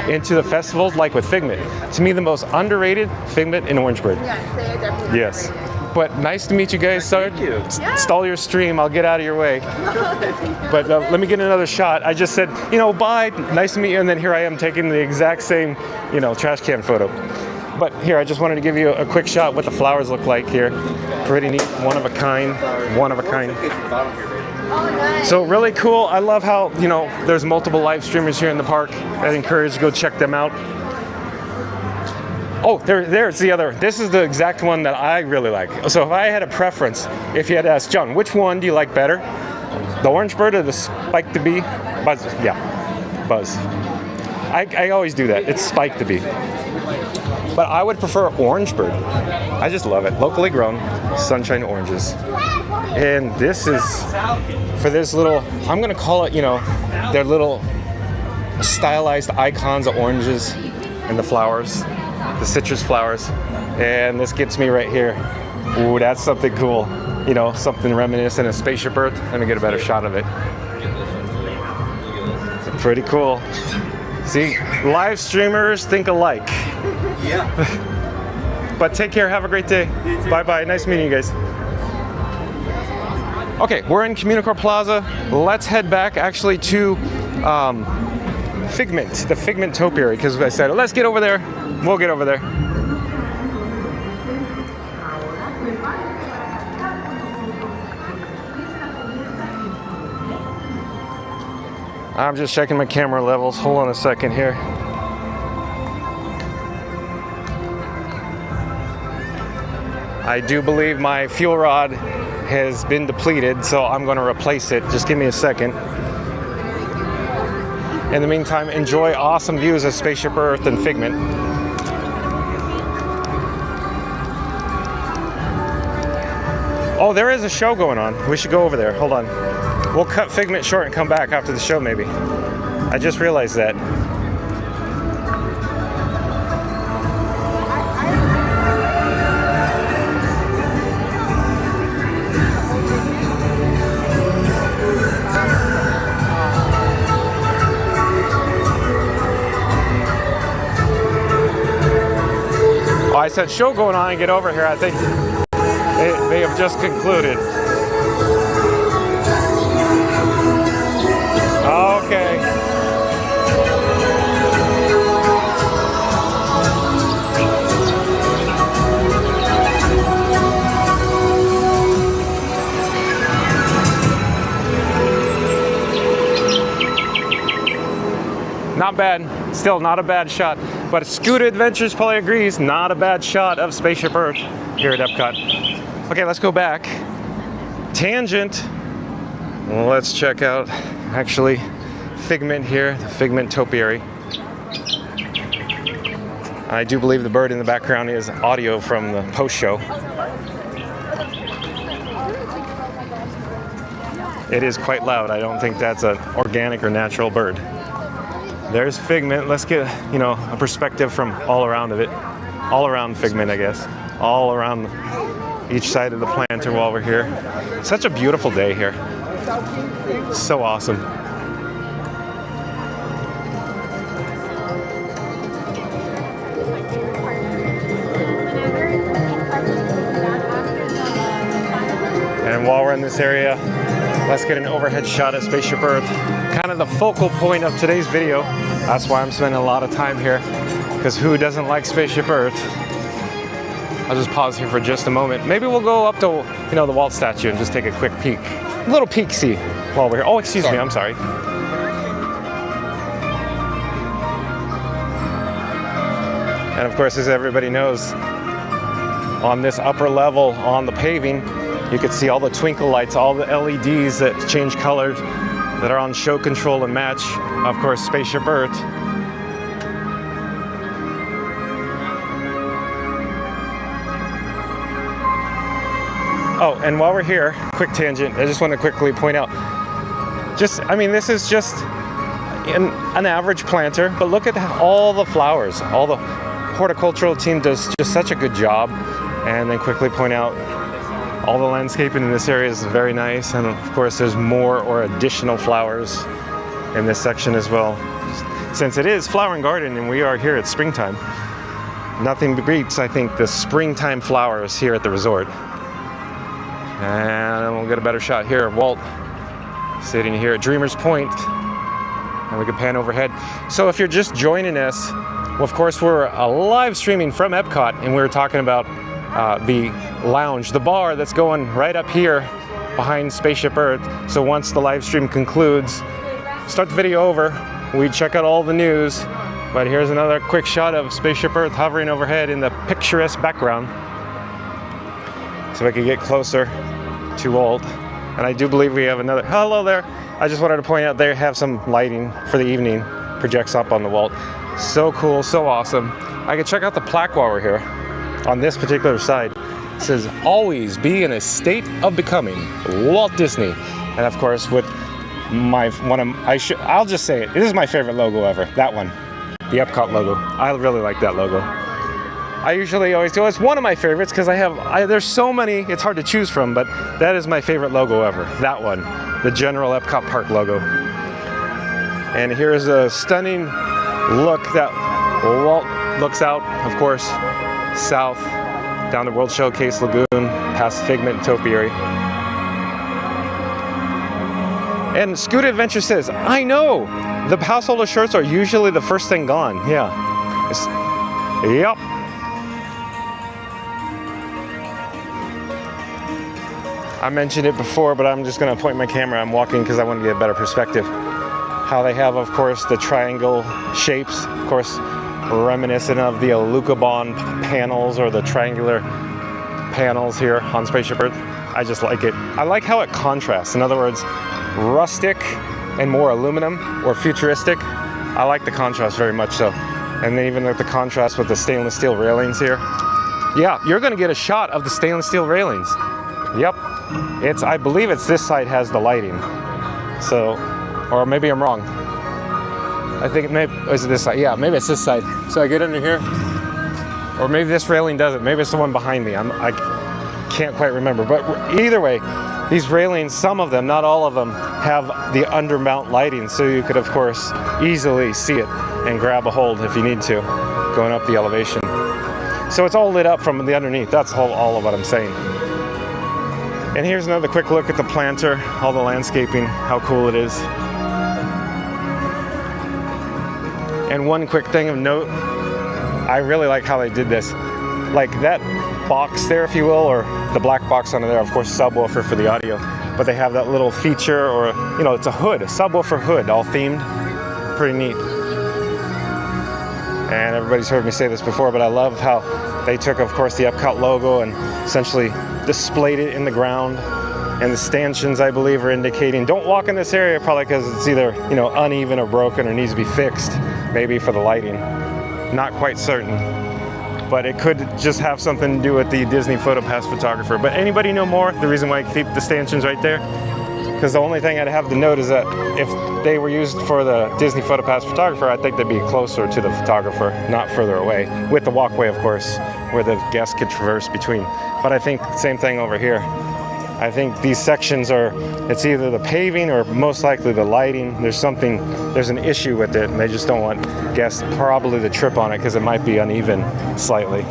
into the festivals, like with Figment. To me, the most underrated Figment and Orange Bird. Yes, they are definitely Yes. But nice to meet you guys. Sorry, stall your stream. I'll get out of your way. But let me get another shot. I just said, you know, bye. Nice to meet you. And then here I am taking the exact same, you know, trash can photo. But here, I just wanted to give you a quick shot what the flowers look like here. Pretty neat. One of a kind. One of a kind. So really cool. I love how, you know, there's multiple live streamers here in the park. I encourage you to go check them out. Oh, there's the other. This is the exact one that I really like. So if I had a preference, if you had to ask John, which one do you like better? The Orange Bird or the Spike the Bee? Buzz, yeah, Buzz. I always do that. It's Spike the Bee. But I would prefer Orange Bird. I just love it. Locally grown, sunshine oranges. And this is, for this little, I'm gonna call it, you know, their little stylized icons of oranges and the flowers. The citrus flowers, and this gets me right here. Ooh, that's something cool. You know, something reminiscent of Spaceship Earth. Let me get a better shot of it. Pretty cool. See, live streamers think alike. Yeah. But take care. Have a great day. Bye-bye. Nice meeting you guys. Okay, we're in Communicore Plaza. Let's head back actually to Figment, the Figment topiary, because I said, let's get over there. We'll get over there. I'm just checking my camera levels. Hold on a second here. I do believe my fuel rod has been depleted, so I'm going to replace it. Just give me a second. In the meantime, enjoy awesome views of Spaceship Earth and Figment. Oh, there is a show going on. We should go over there. Hold on. We'll cut Figment short and come back after the show, maybe. I just realized that. Oh, I said show going on and get over here. I think they have just concluded. Okay. Not bad. Still not a bad shot. But Scooter Adventures probably agrees, not a bad shot of Spaceship Earth here at EPCOT. Okay, let's go back. Tangent. Let's check out actually Figment here, the Figment topiary. I do believe the bird in the background is audio from the post show. It is quite loud. I don't think that's an organic or natural bird. There's Figment. Let's get, you know, a perspective from all around of it. All around Figment, I guess. All around each side of the planter while we're here. Such a beautiful day here. So awesome. And while we're in this area, let's get an overhead shot of Spaceship Earth. Kind of the focal point of today's video. That's why I'm spending a lot of time here, because who doesn't like Spaceship Earth? I'll just pause here for just a moment. Maybe we'll go up to, you know, the Walt statue and just take a quick peek. A little peek-see while we're here. Oh, excuse me, I'm sorry. And of course, as everybody knows, on this upper level on the paving, you can see all the twinkle lights, all the LEDs that change colors that are on show control and match, of course, Spaceship Earth. Oh, and while we're here, quick tangent, I just want to quickly point out, this is just an average planter, but look at all the flowers. All the horticultural team does just such a good job. And then quickly point out, all the landscaping in this area is very nice, and of course there's more or additional flowers in this section as well. Since it is Flower and Garden and we are here at springtime, nothing beats, I think, the springtime flowers here at the resort. And we'll get a better shot here of Walt sitting here at Dreamer's Point, and we can pan overhead. So if you're just joining us, well, of course we're live streaming from EPCOT, and we're talking about the lounge, the bar that's going right up here behind Spaceship Earth. So once the live stream concludes, start the video over, we check out all the news. But here's another quick shot of Spaceship Earth hovering overhead in the picturesque background. So I can get closer to Walt. And I do believe we have another, hello there. I just wanted to point out they have some lighting for the evening, projects up on the Walt. So cool, so awesome. I can check out the plaque while we're here. On this particular side, it says, always be in a state of becoming, Walt Disney. And of course, with I'll just say it, this is my favorite logo ever, that one, the EPCOT logo. I really like that logo. I usually always go, it's one of my favorites because there's so many, it's hard to choose from, but that is my favorite logo ever, that one, the General EPCOT Park logo. And here's a stunning look that Walt looks out, of course, south down to World Showcase Lagoon, past Figment Topiary. And Scuba Adventure says, I know! The householder shirts are usually the first thing gone. Yeah. Yep. I mentioned it before, but I'm just going to point my camera. I'm walking because I want to get a better perspective. How they have, of course, the triangle shapes, of course, reminiscent of the Alucobond panels or the triangular panels here on Spaceship Earth. I just like it. I like how it contrasts. In other words, rustic and more aluminum or futuristic. I like the contrast very much so. And then even with the contrast with the stainless steel railings here. Yeah, you're going to get a shot of the stainless steel railings. Yep. I believe it's this side has the lighting. So, or maybe I'm wrong. I think is it this side? Yeah, maybe it's this side. So I get under here, or maybe this railing doesn't. Maybe it's the one behind me. I can't quite remember. But either way, these railings, some of them, not all of them, have the undermount lighting, so you could, of course, easily see it and grab a hold if you need to, going up the elevation. So it's all lit up from the underneath. That's all of what I'm saying. And here's another quick look at the planter, all the landscaping, how cool it is. And one quick thing of note, I really like how they did this. Like that box there, if you will, or the black box under there, of course, subwoofer for the audio, but they have that little feature, or, you know, it's a hood, a subwoofer hood, all themed. Pretty neat. And everybody's heard me say this before, but I love how they took, of course, the EPCOT logo and essentially displayed it in the ground. And the stanchions, I believe, are indicating don't walk in this area, probably because it's either, you know, uneven or broken or needs to be fixed, maybe for the lighting. Not quite certain, but it could just have something to do with the Disney PhotoPass photographer. But anybody know more? The reason why I keep the stanchions right there? Because the only thing I'd have to note is that if they were used for the Disney PhotoPass photographer, I think they'd be closer to the photographer, not further away, with the walkway, of course, where the guests could traverse between. But I think same thing over here. I think these sections are, it's either the paving or most likely the lighting. There's an issue with it, and they just don't want guests probably to trip on it because it might be uneven slightly.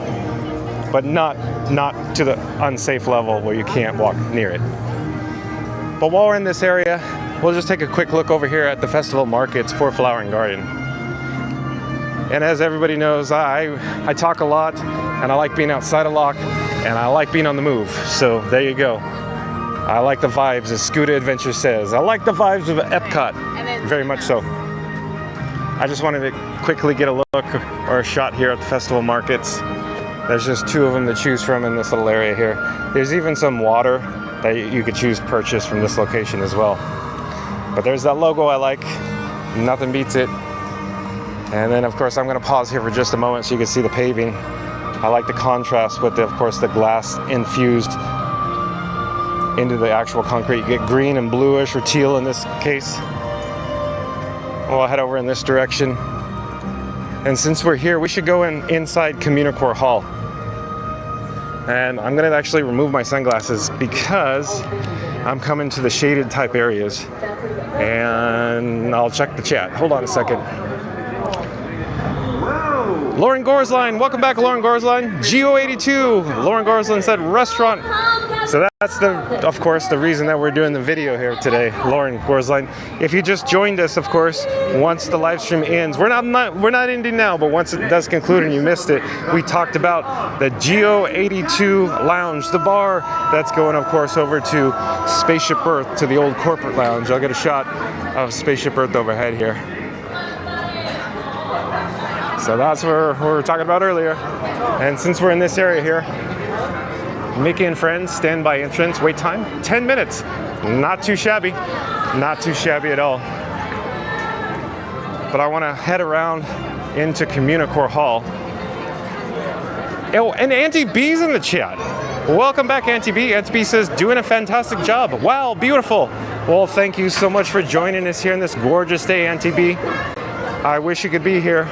But not to the unsafe level where you can't walk near it. But while we're in this area, we'll just take a quick look over here at the festival markets for Flower and Garden. And as everybody knows, I talk a lot, and I like being outside a lot, and I like being on the move. So there you go. I like the vibes, as Scuba Adventure says. I like the vibes of EPCOT, very much so. I just wanted to quickly get a look or a shot here at the festival markets. There's just two of them to choose from in this little area here. There's even some water that you could choose to purchase from this location as well. But there's that logo I like. Nothing beats it. And then, of course, I'm going to pause here for just a moment so you can see the paving. I like the contrast with, of course, the glass infused into the actual concrete. You get green and bluish, or teal in this case. Well, I'll head over in this direction. And since we're here, we should go inside Communicore Hall. And I'm gonna actually remove my sunglasses because I'm coming to the shaded type areas. And I'll check the chat. Hold on a second. Lauren Gorsline, welcome back, Lauren Gorsline. GEO-82, Lauren Gorsline said restaurant. So that's of course, the reason that we're doing the video here today, Lauren Gorsline. If you just joined us, of course, once the live stream ends, we're not ending now, but once it does conclude and you missed it, we talked about the GEO-82 Lounge, the bar that's going, of course, over to Spaceship Earth, to the old corporate lounge. I'll get a shot of Spaceship Earth overhead here. So that's what we were talking about earlier. And since we're in this area here, Mickey and Friends, standby entrance, wait time, 10 minutes. Not too shabby. Not too shabby at all. But I want to head around into Communicore Hall. Oh, and Auntie B's in the chat. Welcome back, Auntie B. Auntie B says, doing a fantastic job. Wow, beautiful. Well, thank you so much for joining us here on this gorgeous day, Auntie B. I wish you could be here.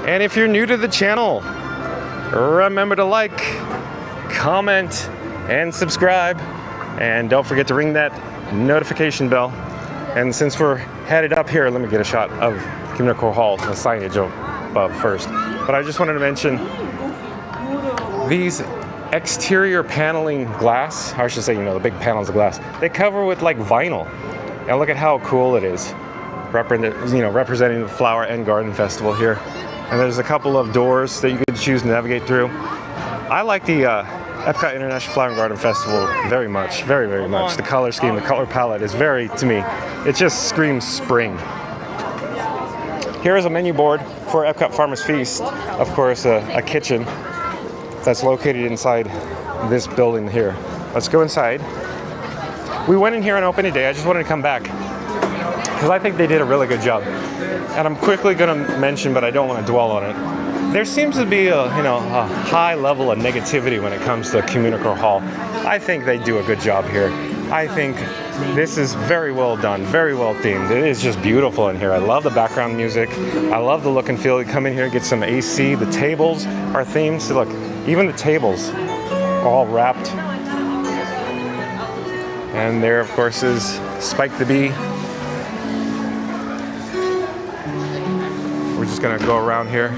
And if you're new to the channel, remember to like, comment, and subscribe. And don't forget to ring that notification bell. And since we're headed up here. Let me get a shot of Communicore Hall, the signage above first. But I just wanted to mention these exterior paneling glass, I should say, you know, the big panels of glass, they cover with like vinyl. And look at how cool it is. Representing the Flower and Garden Festival here. And there's a couple of doors that you could choose to navigate through. I like the EPCOT International Flower and Garden Festival very much, very, very much. The color scheme, the color palette is very, to me, it just screams spring. Here is a menu board for EPCOT Farmers Feast. Of course, a kitchen that's located inside this building here. Let's go inside. We went in here on opening day. I just wanted to come back because I think they did a really good job. And I'm quickly going to mention, but I don't want to dwell on it. There seems to be a high level of negativity when it comes to Communicore Hall. I think they do a good job here. I think this is very well done, very well themed. It is just beautiful in here. I love the background music. I love the look and feel. You come in here, get some AC. The tables are themed. So look, even the tables are all wrapped. And there, of course, is Spike the Bee. We're just gonna go around here.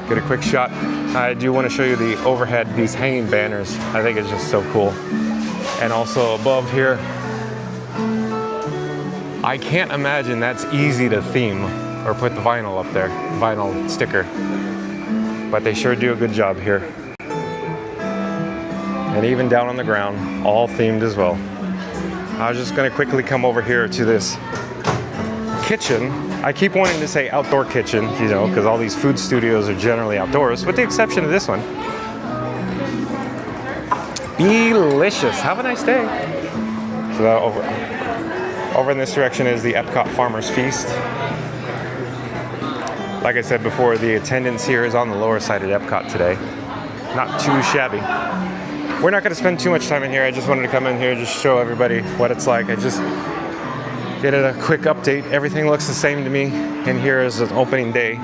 Get a quick shot. I do want to show you the overhead, these hanging banners. I think it's just so cool. And also above here, I can't imagine that's easy to theme or put the vinyl up there, vinyl sticker. But they sure do a good job here. And even down on the ground, all themed as well. I was just gonna quickly come over here to this kitchen. I keep wanting to say outdoor kitchen, you know, because all these food studios are generally outdoors, with the exception of this one. Delicious. Have a nice day. So over in this direction is the EPCOT Farmers Feast. Like I said before, the attendance here is on the lower side at EPCOT today. Not too shabby. We're not going to spend too much time in here. I just wanted to come in here, just show everybody what it's like. I just did a quick update. Everything looks the same to me. And here is an opening day.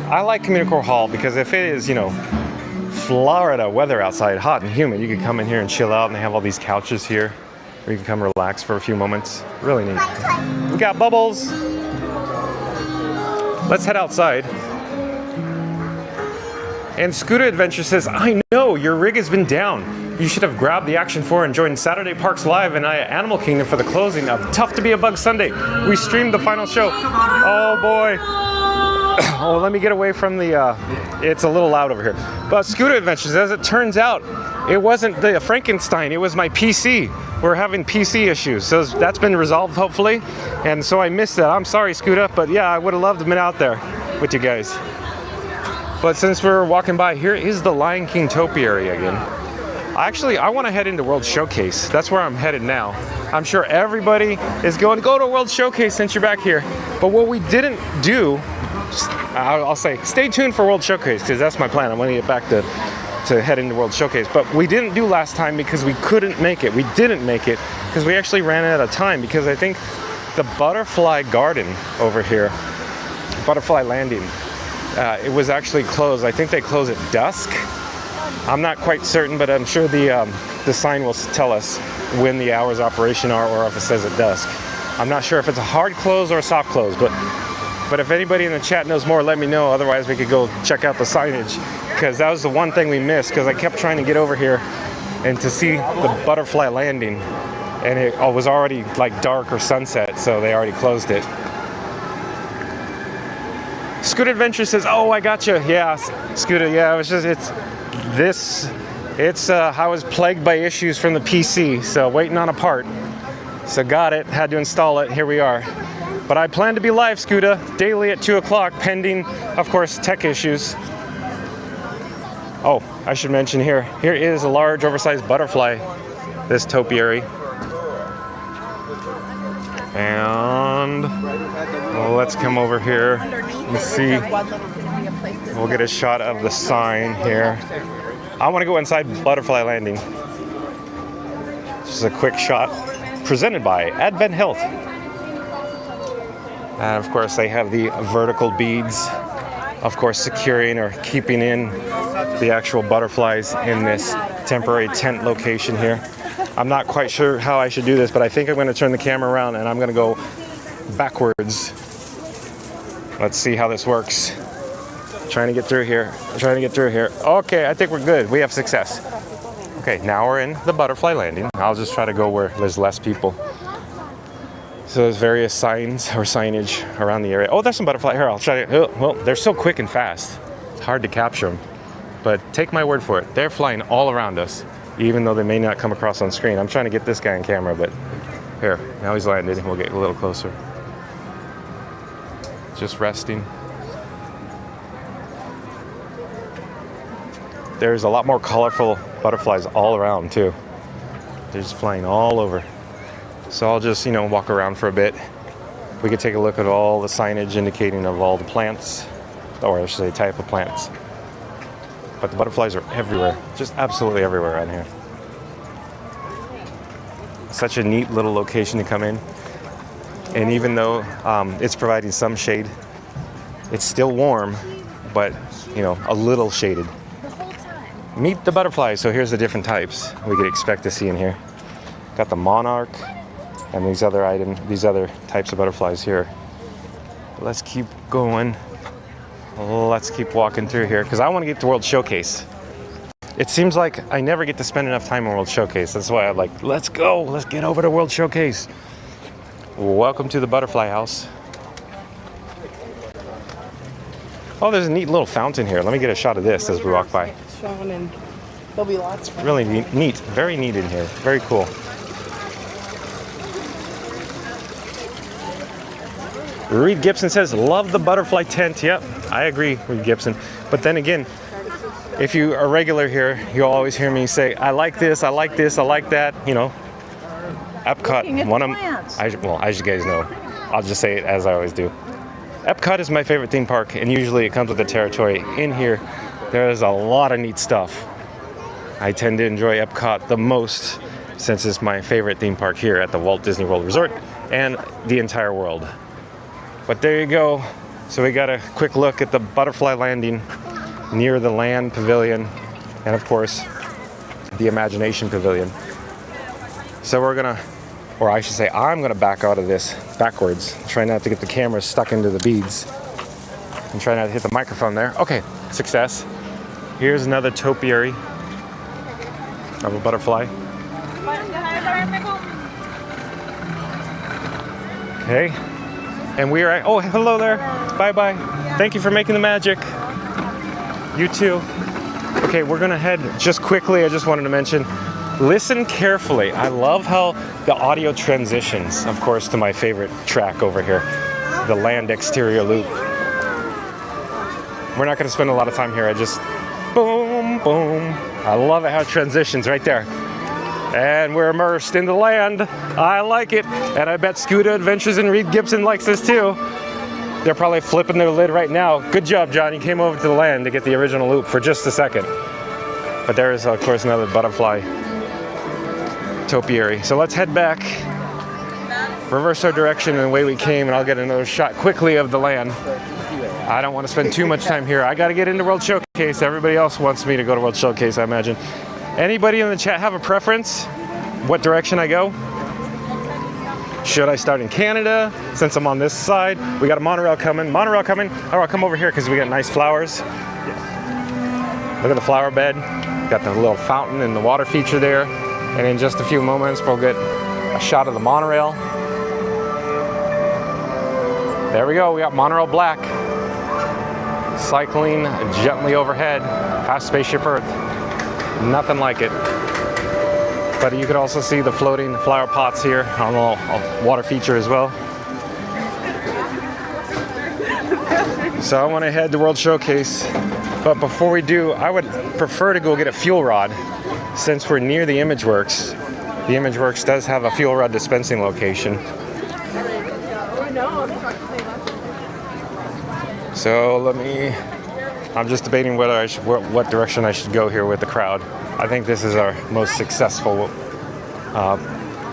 I like Communicore Hall because if it is, you know, Florida weather outside, hot and humid, you can come in here and chill out, and they have all these couches here where you can come relax for a few moments. Really neat. We got bubbles. Let's head outside. And Scooter Adventure says, I know, your rig has been down. You should have grabbed the Action 4 and joined Saturday Parks Live and Animal Kingdom for the closing of Tough to Be a Bug Sunday. We streamed the final show. Oh boy. Oh, let me get away from the, it's a little loud over here. But Scooter Adventures, as it turns out, it wasn't the Frankenstein, it was my PC. We're having PC issues, so that's been resolved hopefully. And so I missed that. I'm sorry, Scooter, but yeah, I would have loved to have been out there with you guys. But since we're walking by, here is the Lion King topiary again. Actually, I want to head into World Showcase. That's where I'm headed now. I'm sure everybody is going to go to World Showcase since you're back here. But what we didn't do, I'll say, stay tuned for World Showcase, because that's my plan. I want to get back to head into World Showcase. But we didn't do last time because we couldn't make it. We didn't make it because we actually ran out of time, because I think the Butterfly Garden over here, Butterfly Landing, it was actually closed. I think they close at dusk. I'm not quite certain, but I'm sure the sign will tell us when the hours of operation are, or if it says at dusk. I'm not sure if it's a hard close or a soft close, but if anybody in the chat knows more, let me know. Otherwise, we could go check out the signage, because that was the one thing we missed, because I kept trying to get over here and to see the Butterfly Landing, and it was already like dark or sunset, so they already closed it. Scooter Adventure says, oh, I gotcha. Yeah, Scooter, yeah, I was plagued by issues from the PC, so waiting on a part. So got it, had to install it, here we are. But I plan to be live, Scooter, daily at 2 o'clock, pending, of course, tech issues. Oh, I should mention here is a large, oversized butterfly, this topiary. And let's come over here and see. We'll get a shot of the sign here. I want to go inside Butterfly Landing. Just a quick shot presented by Advent Health. And of course they have the vertical beads of course, securing or keeping in the actual butterflies in this temporary tent location here. I'm not quite sure how I should do this, but I think I'm going to turn the camera around and I'm going to go backwards. Let's see how this works. Trying to get through here. Okay, I think we're good. We have success. Okay, now we're in the butterfly landing. I'll just try to go where there's less people. So there's various signs or signage around the area. Oh, there's some butterfly. Here, I'll try to. Oh, well, they're so quick and fast. It's hard to capture them. But take my word for it. They're flying all around us, even though they may not come across on screen. I'm trying to get this guy on camera, but here, now he's landed. We'll get a little closer. Just resting. There's a lot more colorful butterflies all around too. They're just flying all over. So I'll just, walk around for a bit. We could take a look at all the signage indicating of all the plants, or I should say type of plants. But the butterflies are everywhere, just absolutely everywhere around here. Such a neat little location to come in. And even though it's providing some shade, it's still warm, but, a little shaded. Meet the butterflies. So here's the different types we could expect to see in here. Got the monarch and these other types of butterflies here. Let's keep going. Let's keep walking through here because I want to get to World Showcase. It seems like I never get to spend enough time in World Showcase. That's why I'm like, let's go. Let's get over to World Showcase. Welcome to the Butterfly House. Oh, there's a neat little fountain here. Let me get a shot of this as we walk by. And there'll be lots of really neat, very neat in here, very cool. Reed Gibson says, love the butterfly tent. Yep, I agree, Reed Gibson. But then again, if you are regular here, you'll always hear me say, I like this, I like this, I like that. EPCOT, one of them, as you guys know, I'll just say it as I always do. EPCOT is my favorite theme park, and usually it comes with the territory. In here, there's a lot of neat stuff. I tend to enjoy EPCOT the most since it's my favorite theme park here at the Walt Disney World Resort and the entire world. But there you go. So we got a quick look at the butterfly landing near the land pavilion and of course the imagination pavilion. So we're gonna, or I should say I'm gonna back out of this backwards. Try not to get the camera stuck into the beads and try not to hit the microphone there. Okay, success. Here's another topiary of a butterfly. Okay. And we are at, oh, hello there. Bye-bye. Thank you for making the magic. You too. Okay, we're gonna head just quickly. I just wanted to mention, listen carefully. I love how the audio transitions, of course, to my favorite track over here, the land exterior loop. We're not gonna spend a lot of time here. I just, boom, boom. I love it how it transitions right there. And we're immersed in the land. I like it. And I bet Scuda Adventures and Reed Gibson likes this too. They're probably flipping their lid right now. Good job, John. You came over to the land to get the original loop for just a second. But there is, of course, another butterfly topiary. So let's head back, reverse our direction and away we came, and I'll get another shot quickly of the land. I don't want to spend too much time here. I got to get into World Showcase. Everybody else wants me to go to World Showcase, I imagine. Anybody in the chat have a preference? What direction I go? Should I start in Canada since I'm on this side? We got a monorail coming. Monorail coming. Oh, I'll come over here because we got nice flowers. Look at the flower bed. Got the little fountain and the water feature there. And in just a few moments, we'll get a shot of the monorail. There we go. We got monorail black. Cycling gently overhead past Spaceship Earth. Nothing like it. But you could also see the floating flower pots here on the water feature as well. So I want to head to World Showcase. But before we do, I would prefer to go get a fuel rod since we're near the ImageWorks. The ImageWorks does have a fuel rod dispensing location. So I'm just debating whether what direction I should go here with the crowd. I think this is our most successful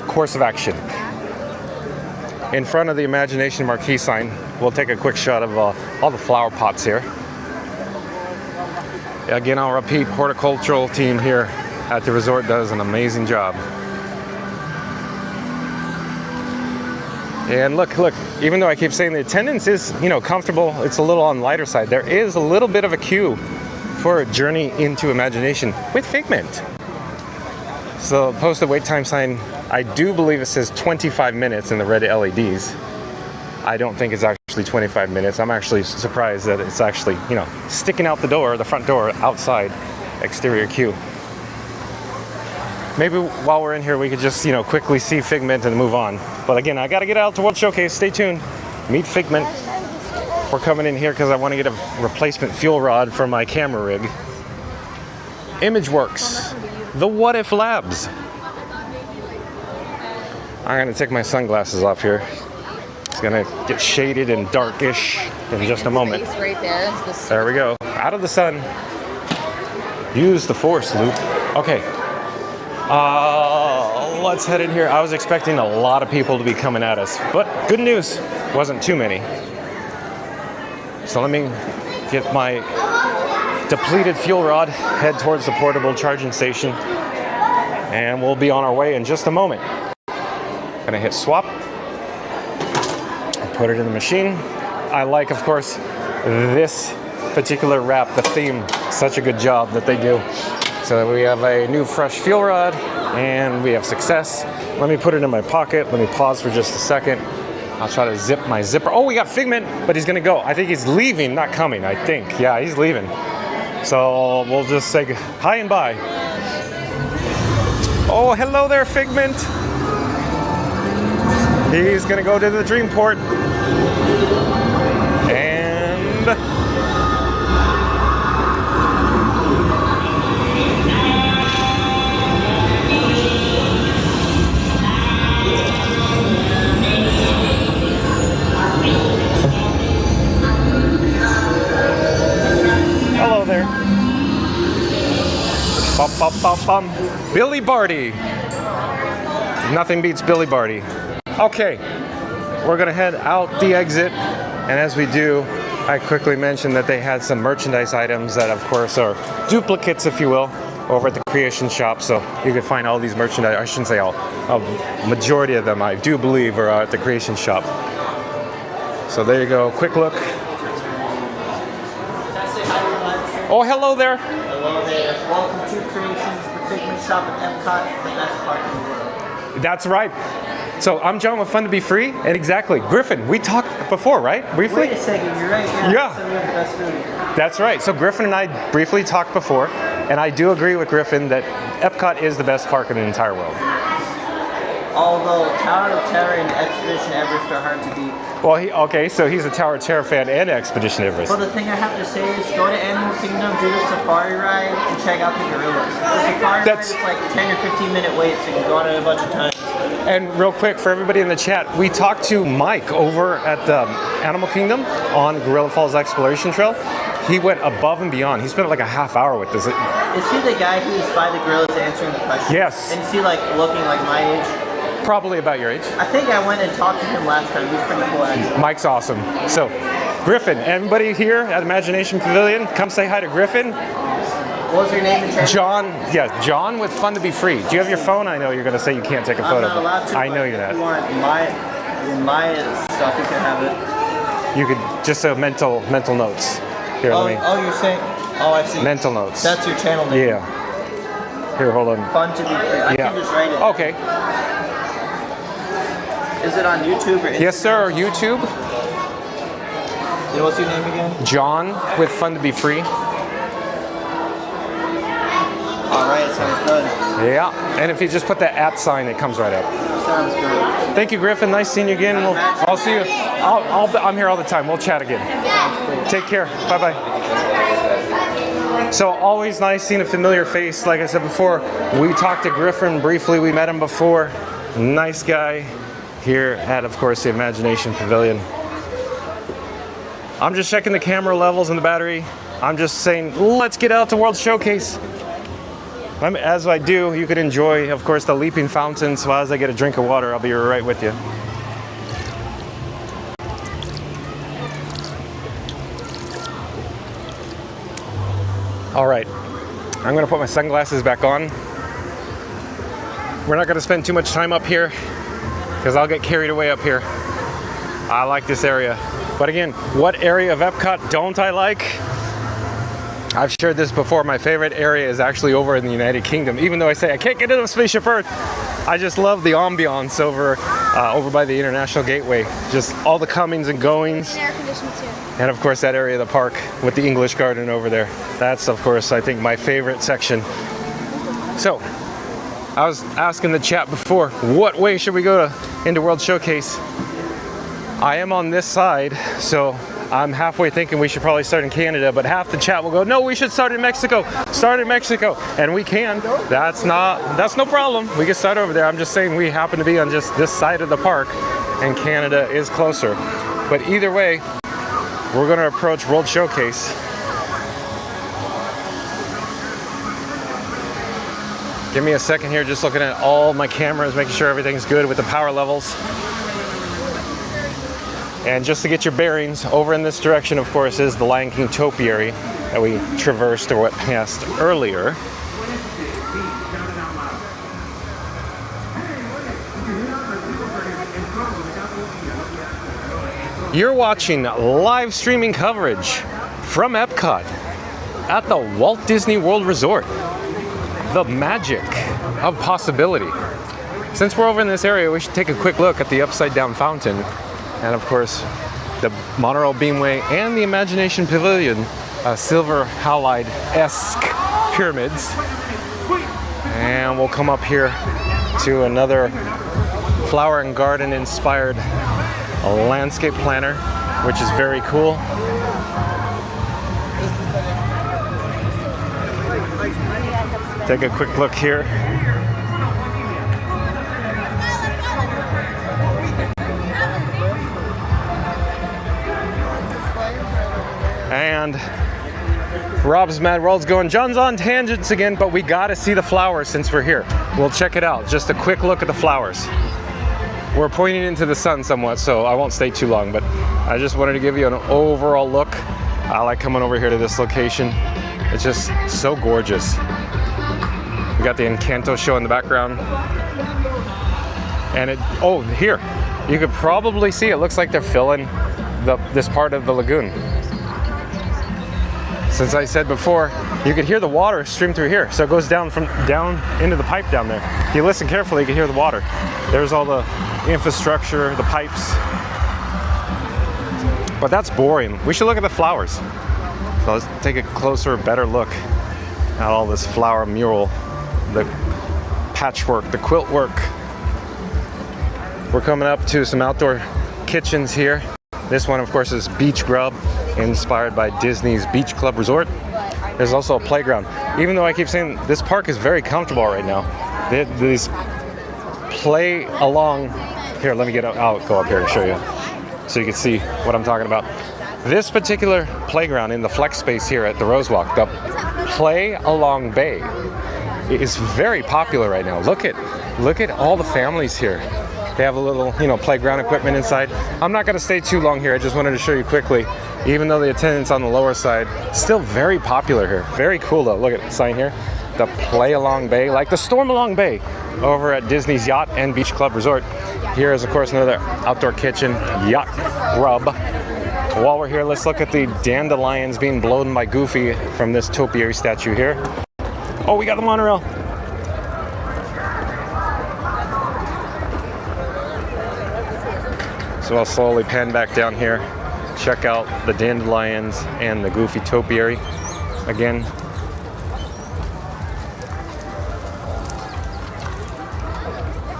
course of action. In front of the Imagination marquee sign, we'll take a quick shot of all the flower pots here. Again, I'll repeat, horticultural team here at the resort does an amazing job. And look, even though I keep saying the attendance is, you know, comfortable, it's a little on the lighter side. There is a little bit of a queue for a journey into imagination with Figment. So posted wait time sign, I do believe it says 25 minutes in the red LEDs. I don't think it's actually 25 minutes. I'm actually surprised that it's actually, you know, sticking out the door, the front door, outside, exterior queue. Maybe while we're in here, we could just, you know, quickly see Figment and move on. But again, I gotta get out to World Showcase. Stay tuned. Meet Figment. We're coming in here because I want to get a replacement fuel rod for my camera rig. ImageWorks. The What If Labs. I'm gonna take my sunglasses off here. It's gonna get shaded and darkish in just a moment. Right there. There we go. Out of the sun. Use the force, Luke. Okay. Let's head in here. I was expecting a lot of people to be coming at us, but good news, wasn't too many. So let me get my depleted fuel rod, head towards the portable charging station, and we'll be on our way in just a moment. Gonna hit swap, put it in the machine. I like, of course, this particular wrap, the theme, such a good job that they do. So we have a new fresh fuel rod, and we have success. Let me put it in my pocket. Let me pause for just a second. I'll try to zip my zipper. Oh, we got Figment, but he's gonna go. I think he's leaving, not coming, I think. Yeah, he's leaving. So we'll just say hi and bye. Oh, hello there, Figment. He's gonna go to the Dreamport. And hello there. Bum, bum, bum, bum. Billy Barty. Nothing beats Billy Barty. Okay, we're gonna head out the exit, and as we do, I quickly mentioned that they had some merchandise items that, of course, are duplicates, if you will, over at the Creation Shop. So you can find all these merchandise. I shouldn't say all. A majority of them, I do believe, are at the Creation Shop. So there you go. Quick look. Oh, hello there. Hello there. Welcome to Creations, the Figment Shop at EPCOT, the best park in the world. That's right. So I'm John with Fun to Be Free, and exactly, Griffin, we talked before, right? Briefly? Wait a second, you're right. Yeah. So we have the best food. That's right. So Griffin and I briefly talked before, and I do agree with Griffin that Epcot is the best park in the entire world. Although Tower of Terror and Expedition Everest are hard to beat. Well, okay, so he's a Tower of Terror fan and Expedition Everest. Well, the thing I have to say is go to Animal Kingdom, do the safari ride, and check out the gorillas. The safari ride is like 10 or 15 minute wait, so you can go on it a bunch of times. And real quick, for everybody in the chat, we talked to Mike over at the Animal Kingdom on Gorilla Falls Exploration Trail. He went above and beyond. He spent like a half hour with this. Is he the guy who's by the gorillas answering the questions? Yes. And is he like looking like my age? Probably about your age. I think I went and talked to him last time. He was pretty cool, actually. Mike's awesome. So, Griffin, everybody here at Imagination Pavilion, come say hi to Griffin. What was your name and channel? John, yeah, John with Fun to Be Free. Do you have your phone? I know you're going to say you can't take a photo. I'm not allowed to. I know you're not. If you want my stuff, you can have it. You could just mental notes. Here, let me. Oh, you're saying? Oh, I see. Mental notes. That's your channel name. Yeah. Here, hold on. Fun to Be Free. I can just write it. Okay. Is it on YouTube or Instagram? Yes, sir. YouTube. And what's your name again? John with Fun to Be Free. All right, sounds good. Yeah, and if you just put that @ sign, it comes right up. Sounds good. Thank you, Griffin. Nice seeing you again. I'll see you. I'm here all the time. We'll chat again. Take care. Bye-bye. So always nice seeing a familiar face. Like I said before, we talked to Griffin briefly. We met him before. Nice guy here at, of course, the Imagination Pavilion. I'm just checking the camera levels and the battery. I'm just saying, let's get out to World Showcase. As I do, you could enjoy, of course, the leaping fountains. So as I get a drink of water, I'll be right with you. All right, I'm gonna put my sunglasses back on. We're not gonna spend too much time up here because I'll get carried away up here. I like this area. But again, what area of Epcot don't I like? I've shared this before. My favorite area is actually over in the United Kingdom. Even though I say I can't get into Spaceship Earth, I just love the ambiance over by the International Gateway. Just all the comings and goings. Air conditioned too. And of course that area of the park with the English Garden over there. That's of course I think my favorite section. So, I was asking the chat before, what way should we go into World Showcase? I am on this side, so I'm halfway thinking we should probably start in Canada, but half the chat will go, no, we should start in Mexico. Start in Mexico. And we can. That's no problem. We can start over there. I'm just saying we happen to be on just this side of the park and Canada is closer. But either way, we're going to approach World Showcase. Give me a second here, just looking at all my cameras, making sure everything's good with the power levels. And just to get your bearings, over in this direction, of course, is the Lion King topiary that we traversed or went past earlier. You're watching live streaming coverage from Epcot at the Walt Disney World Resort. The magic of possibility. Since we're over in this area, we should take a quick look at the upside down fountain. And of course, the monorail beamway and the Imagination Pavilion, silver halide-esque pyramids. And we'll come up here to another flower and garden inspired landscape planner, which is very cool. Take a quick look here. And Rob's Mad World's going, John's on tangents again, but we gotta see the flowers since we're here. We'll check it out. Just a quick look at the flowers. We're pointing into the sun somewhat, so I won't stay too long, but I just wanted to give you an overall look. I like coming over here to this location. It's just so gorgeous. We got the Encanto show in the background. And here, you could probably see, it looks like they're filling this part of the lagoon. Since I said before, you could hear the water stream through here. So it goes down into the pipe down there. If you listen carefully, you can hear the water. There's all the infrastructure, the pipes. But that's boring. We should look at the flowers. So let's take a closer, better look at all this flower mural, the patchwork, the quilt work. We're coming up to some outdoor kitchens here. This one, of course, is Beach Grub, inspired by Disney's Beach Club Resort. There's also a playground. Even though I keep saying this park is very comfortable right now, these play along. Here, let me get out. I'll go up here and show you so you can see what I'm talking about. This particular playground in the flex space here at the Rose Walk, the Play Along Bay, is very popular right now. Look at all the families here. They have a little, playground equipment inside. I'm not gonna stay too long here. I just wanted to show you quickly. Even though the attendance on the lower side, still very popular here. Very cool though. Look at the sign here. The Play Along Bay, like the Storm Along Bay over at Disney's Yacht and Beach Club Resort. Here is, of course, another outdoor kitchen, Yacht Grub. While we're here, let's look at the dandelions being blown by Goofy from this topiary statue here. Oh, we got the monorail. So I'll slowly pan back down here, check out the dandelions and the Goofy topiary again.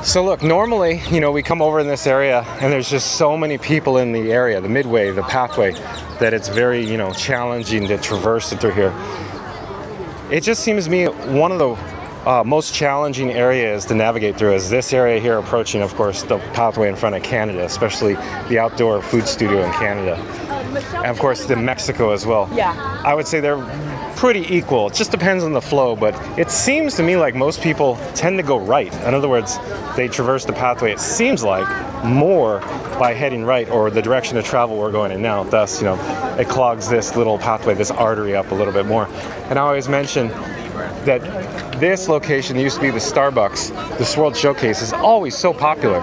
So look, normally, we come over in this area and there's just so many people in the area, the midway, the pathway, that it's very, challenging to traverse it through here. It just seems to me one of the most challenging areas to navigate through is this area here, approaching, of course, the pathway in front of Canada, especially the outdoor food studio in Canada. And of course, the Mexico as well. Yeah. I would say they're pretty equal. It just depends on the flow, but it seems to me like most people tend to go right. In other words, they traverse the pathway, it seems like, more by heading right, or the direction of travel we're going in now. Thus, you know, it clogs this little pathway, this artery up a little bit more. And I always mention that this location used to be the Starbucks. This World Showcase is always so popular.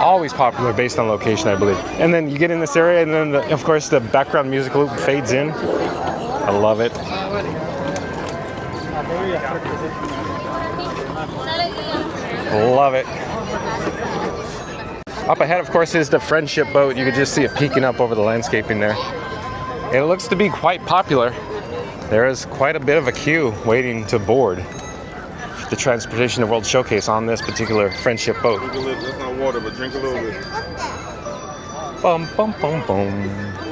Always popular based on location, I believe. And then you get in this area, and then, of course, the background music loop fades in. I love it. Love it. Up ahead, of course, is the Friendship boat. You can just see it peeking up over the landscaping there. It looks to be quite popular. There is quite a bit of a queue waiting to board the Transportation of World Showcase on this particular Friendship boat. That's not water, but drink a little bit. Bum, bum, bum, bum.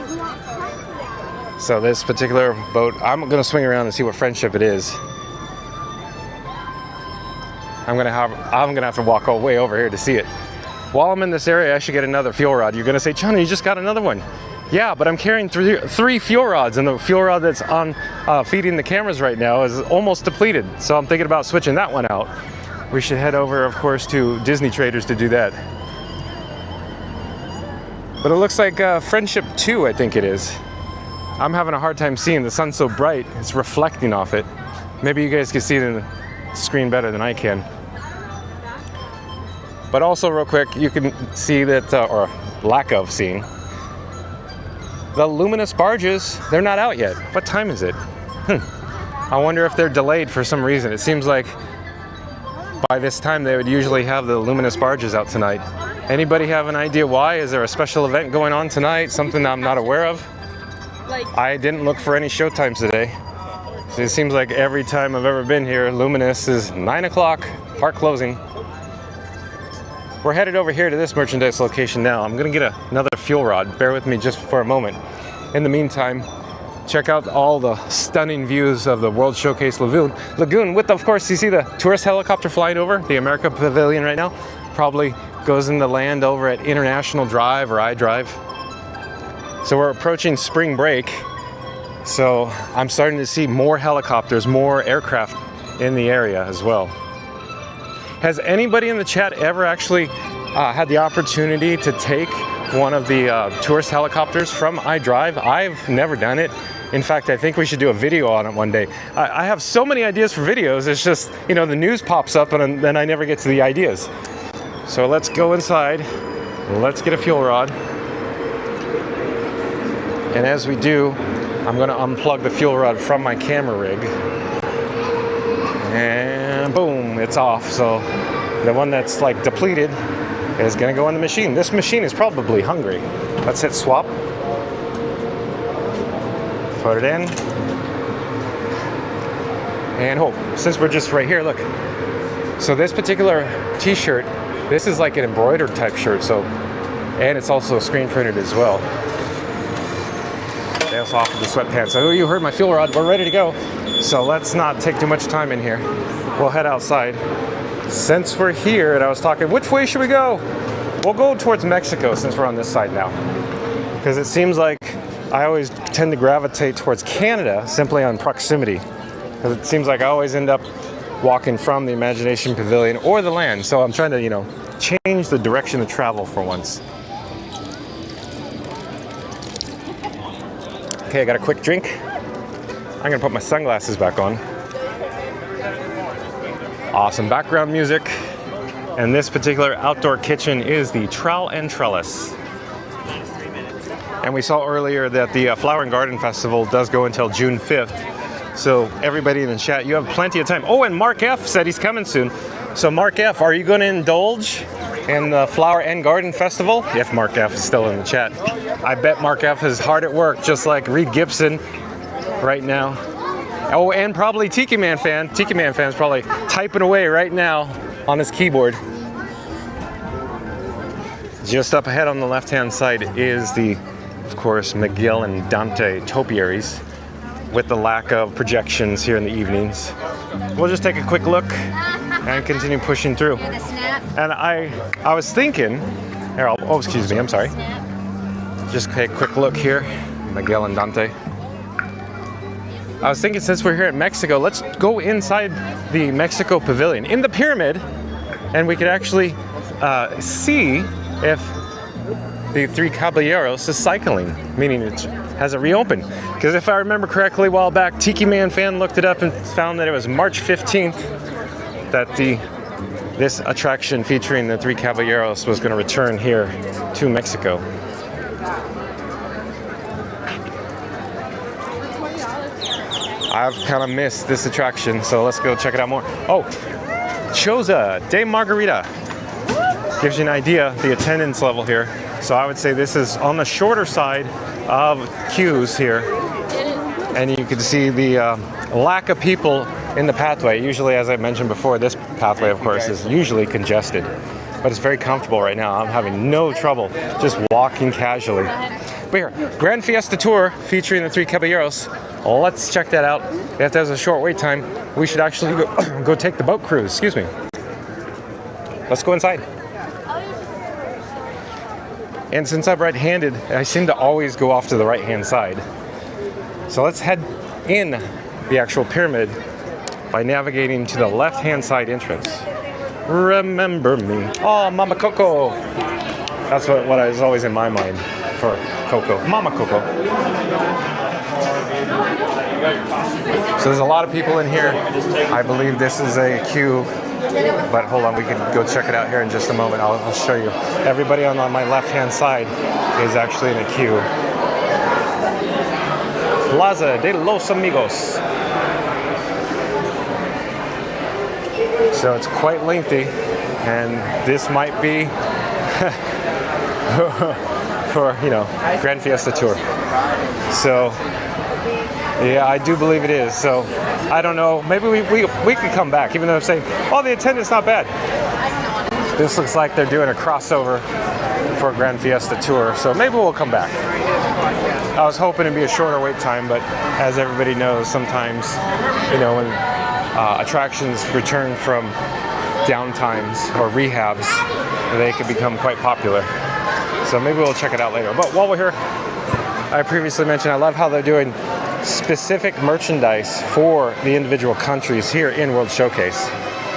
So this particular boat, I'm gonna swing around and see what Friendship it is. I'm gonna have to walk way over here to see it. While I'm in this area, I should get another fuel rod. You're gonna say, Johnny, you just got another one. Yeah, but I'm carrying three fuel rods, and the fuel rod that's on feeding the cameras right now is almost depleted. So I'm thinking about switching that one out. We should head over, of course, to Disney Traders to do that. But it looks like Friendship 2, I think it is. I'm having a hard time seeing. The sun's so bright, it's reflecting off it. Maybe you guys can see it in the screen better than I can. But also, real quick, you can see that, or lack of seeing, the luminous barges, they're not out yet. What time is it? I wonder if they're delayed for some reason. It seems like by this time they would usually have the luminous barges out tonight. Anybody have an idea why? Is there a special event going on tonight? Something I'm not aware of? I didn't look for any show times today. So it seems like every time I've ever been here, luminous is 9 o'clock, park closing. We're headed over here to this merchandise location now. I'm gonna get another fuel rod. Bear with me just for a moment. In the meantime, check out all the stunning views of the World Showcase Lagoon with, of course, you see the tourist helicopter flying over the America Pavilion right now. Probably goes in the land over at International Drive or I-Drive. So we're approaching spring break. So I'm starting to see more helicopters, more aircraft in the area as well. Has anybody in the chat ever actually had the opportunity to take one of the tourist helicopters from I-Drive? I've never done it. In fact, I think we should do a video on it one day. I have so many ideas for videos. It's just, you know, the news pops up and then I never get to the ideas. So let's go inside. Let's get a fuel rod. And as we do, I'm gonna unplug the fuel rod from my camera rig. And boom, it's off. So the one that's like depleted is gonna go in the machine. This machine is probably hungry. Let's hit swap. Put it in. And oh, since we're just right here, look. So this particular t-shirt, this is like an embroidered type shirt. So, and it's also screen printed as well. They also offer the sweatpants. So you heard my fuel rod, we're ready to go. So let's not take too much time in here. We'll head outside. Since we're here, and I was talking, which way should we go? We'll go towards Mexico since we're on this side now. Because it seems like I always tend to gravitate towards Canada simply on proximity. Because it seems like I always end up walking from the Imagination Pavilion or the land. So I'm trying to, you know, change the direction of travel for once. Okay, I got a quick drink. I'm gonna put my sunglasses back on. Awesome background music. And this particular outdoor kitchen is the Trowel and Trellis. And we saw earlier that the Flower and Garden Festival does go until June 5th. So everybody in the chat, you have plenty of time. Oh, and Mark F said he's coming soon. So Mark F, are you gonna indulge in the Flower and Garden Festival? If Mark F is still in the chat. I bet Mark F is hard at work, just like Reed Gibson right now. Oh, and probably Tiki Man fan. Tiki Man fan's probably typing away right now on his keyboard. Just up ahead on the left-hand side is the, of course, Miguel and Dante topiaries with the lack of projections here in the evenings. We'll just take a quick look and continue pushing through. And I was thinking, here, oh, excuse me, I'm sorry. Just take a quick look here, Miguel and Dante. I was thinking since we're here in Mexico, let's go inside the Mexico Pavilion in the pyramid, and we could actually see if the Three Caballeros is cycling, meaning it hasn't reopened. Because if I remember correctly, a while back, Tiki Man Fan looked it up and found that it was March 15th that this attraction featuring the Three Caballeros was going to return here to Mexico. I've kind of missed this attraction, so let's go check it out more. Oh, Choza de Margarita. Gives you an idea the attendance level here. So I would say this is on the shorter side of queues here. And you can see the lack of people in the pathway. Usually, as I mentioned before, this pathway, of course, is usually congested. But it's very comfortable right now. I'm having no trouble just walking casually. But here, Grand Fiesta Tour featuring the Three Caballeros. Let's check that out. If there's a short wait time, we should actually go take the boat cruise. Excuse me. Let's go inside. And since I'm right-handed, I seem to always go off to the right-hand side. So let's head in the actual pyramid by navigating to the left-hand side entrance. Remember me. Oh, Mama Coco. That's what is always in my mind for Coco. Mama Coco. So there's a lot of people in here. I believe this is a queue, but hold on, we can go check it out here in just a moment. I'll show you. Everybody on my left-hand side is actually in a queue. Plaza de los Amigos. So it's quite lengthy, and this might be for, Grand Fiesta Tour. So yeah, I do believe it is. So I don't know, maybe we could come back, even though I'm saying, oh, the attendance not bad. This looks like they're doing a crossover for Grand Fiesta Tour, so maybe we'll come back. I was hoping it'd be a shorter wait time, but as everybody knows, sometimes, when attractions return from downtimes or rehabs, they can become quite popular. So maybe we'll check it out later. But while we're here, I previously mentioned I love how they're doing specific merchandise for the individual countries here in World Showcase.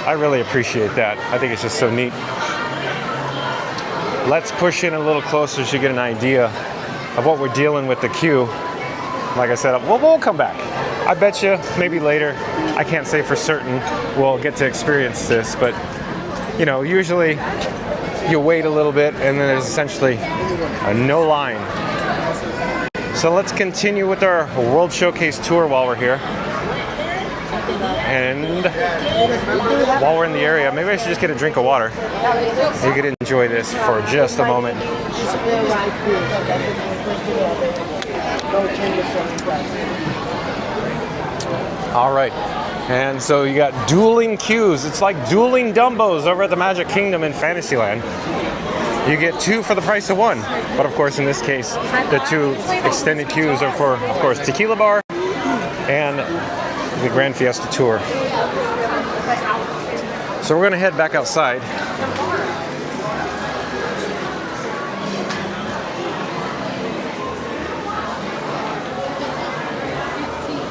I really appreciate that. I think it's just so neat. Let's push in a little closer so you get an idea of what we're dealing with the queue. Like I said, we'll come back. I bet you maybe later, I can't say for certain we'll get to experience this, but usually you wait a little bit and then there's essentially no line. So let's continue with our World Showcase tour while we're here. And while we're in the area, maybe I should just get a drink of water. You could enjoy this for just a moment. All right. And so you got dueling queues. It's like dueling Dumbos over at the Magic Kingdom in Fantasyland. You get two for the price of one. But of course, in this case, the two extended queues are for, of course, Tequila Bar and the Grand Fiesta Tour. So we're going to head back outside.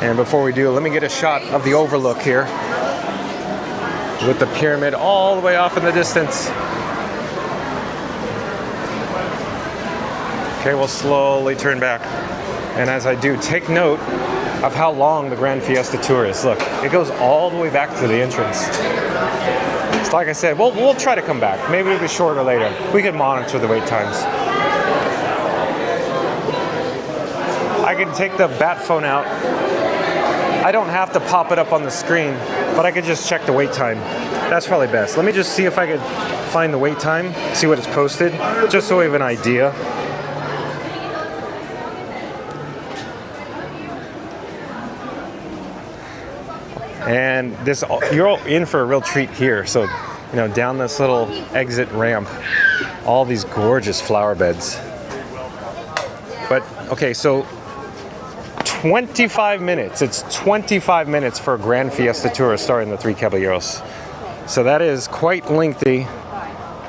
And before we do, let me get a shot of the overlook here with the pyramid all the way off in the distance. Okay, we'll slowly turn back. And as I do, take note of how long the Grand Fiesta Tour is. Look, it goes all the way back to the entrance. It's like I said, we'll try to come back. Maybe it'll be shorter later. We can monitor the wait times. I can take the bat phone out. I don't have to pop it up on the screen, but I could just check the wait time. That's probably best. Let me just see if I could find the wait time, see what it's posted, just so we have an idea. And this, you're in for a real treat here. So, down this little exit ramp, all these gorgeous flower beds. But, okay, so 25 minutes. It's 25 minutes for a Grand Fiesta Tour starting the Three Caballeros. So that is quite lengthy.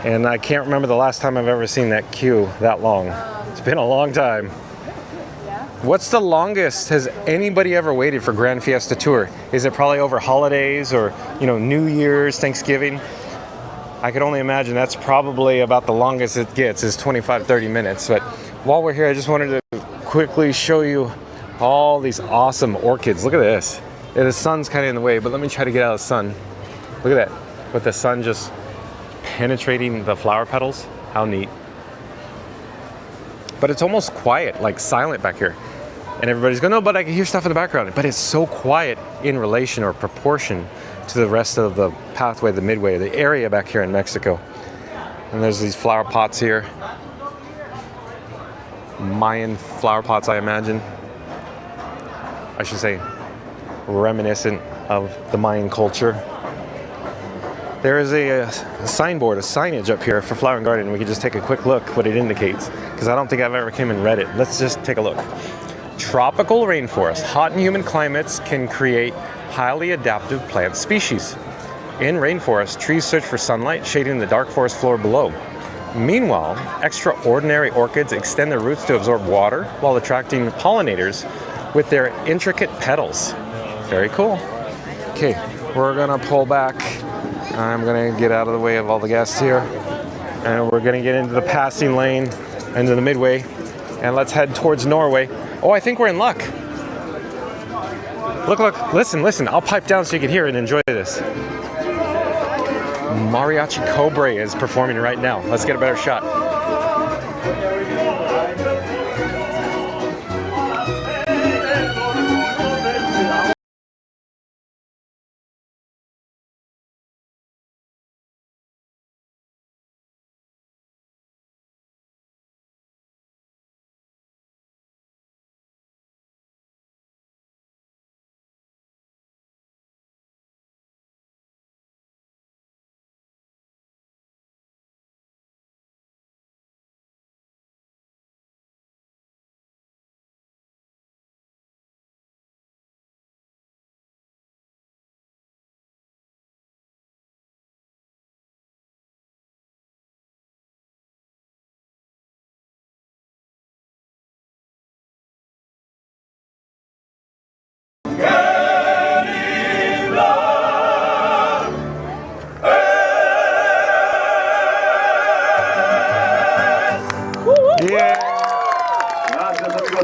And I can't remember the last time I've ever seen that queue that long. It's been a long time. What's the longest has anybody ever waited for Grand Fiesta Tour? Is it probably over holidays or, you know, New Year's, Thanksgiving? I could only imagine that's probably about the longest it gets, is 25, 30 minutes. But while we're here, I just wanted to quickly show you all these awesome orchids. Look at this. Yeah, the sun's kind of in the way, but let me try to get out of the sun. Look at that, with the sun just penetrating the flower petals. How neat. But it's almost quiet, like silent back here. And everybody's going, no, but I can hear stuff in the background. But it's so quiet in relation or proportion to the rest of the pathway, the midway, the area back here in Mexico. And there's these flower pots here. Mayan flower pots, I imagine. I should say reminiscent of the Mayan culture. There is a signboard, a signage up here for Flower and Garden. We can just take a quick look what it indicates, because I don't think I've ever came and read it. Let's just take a look. Tropical rainforest. Hot and humid climates can create highly adaptive plant species. In rainforest, trees search for sunlight, shading the dark forest floor below. Meanwhile, extraordinary orchids extend their roots to absorb water while attracting pollinators with their intricate petals. Very cool. Okay, we're gonna pull back. I'm gonna get out of the way of all the guests here. And we're gonna get into the passing lane, into the midway. And let's head towards Norway. Oh, I think we're in luck. Look, look, listen. I'll pipe down so you can hear and enjoy this. Mariachi Cobra is performing right now. Let's get a better shot.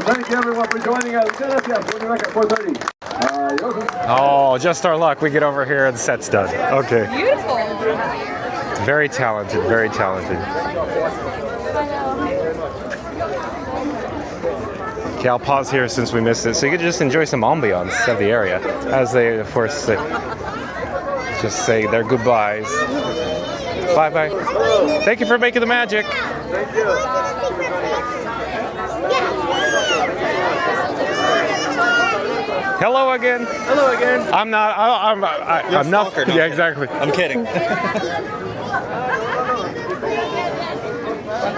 Thank you everyone for joining us. We'll be back at 4:30. Oh, just our luck. We get over here and the set's done. Okay. Beautiful. Very talented, very talented. Okay, I'll pause here since we missed it, so you can just enjoy some ambiance of the area as they, of course, just say their goodbyes. Bye-bye. Thank you for making the magic. Thank you. Hello again. Hello again. I'm not. I'm not. Stalker, Yeah, exactly. I'm kidding.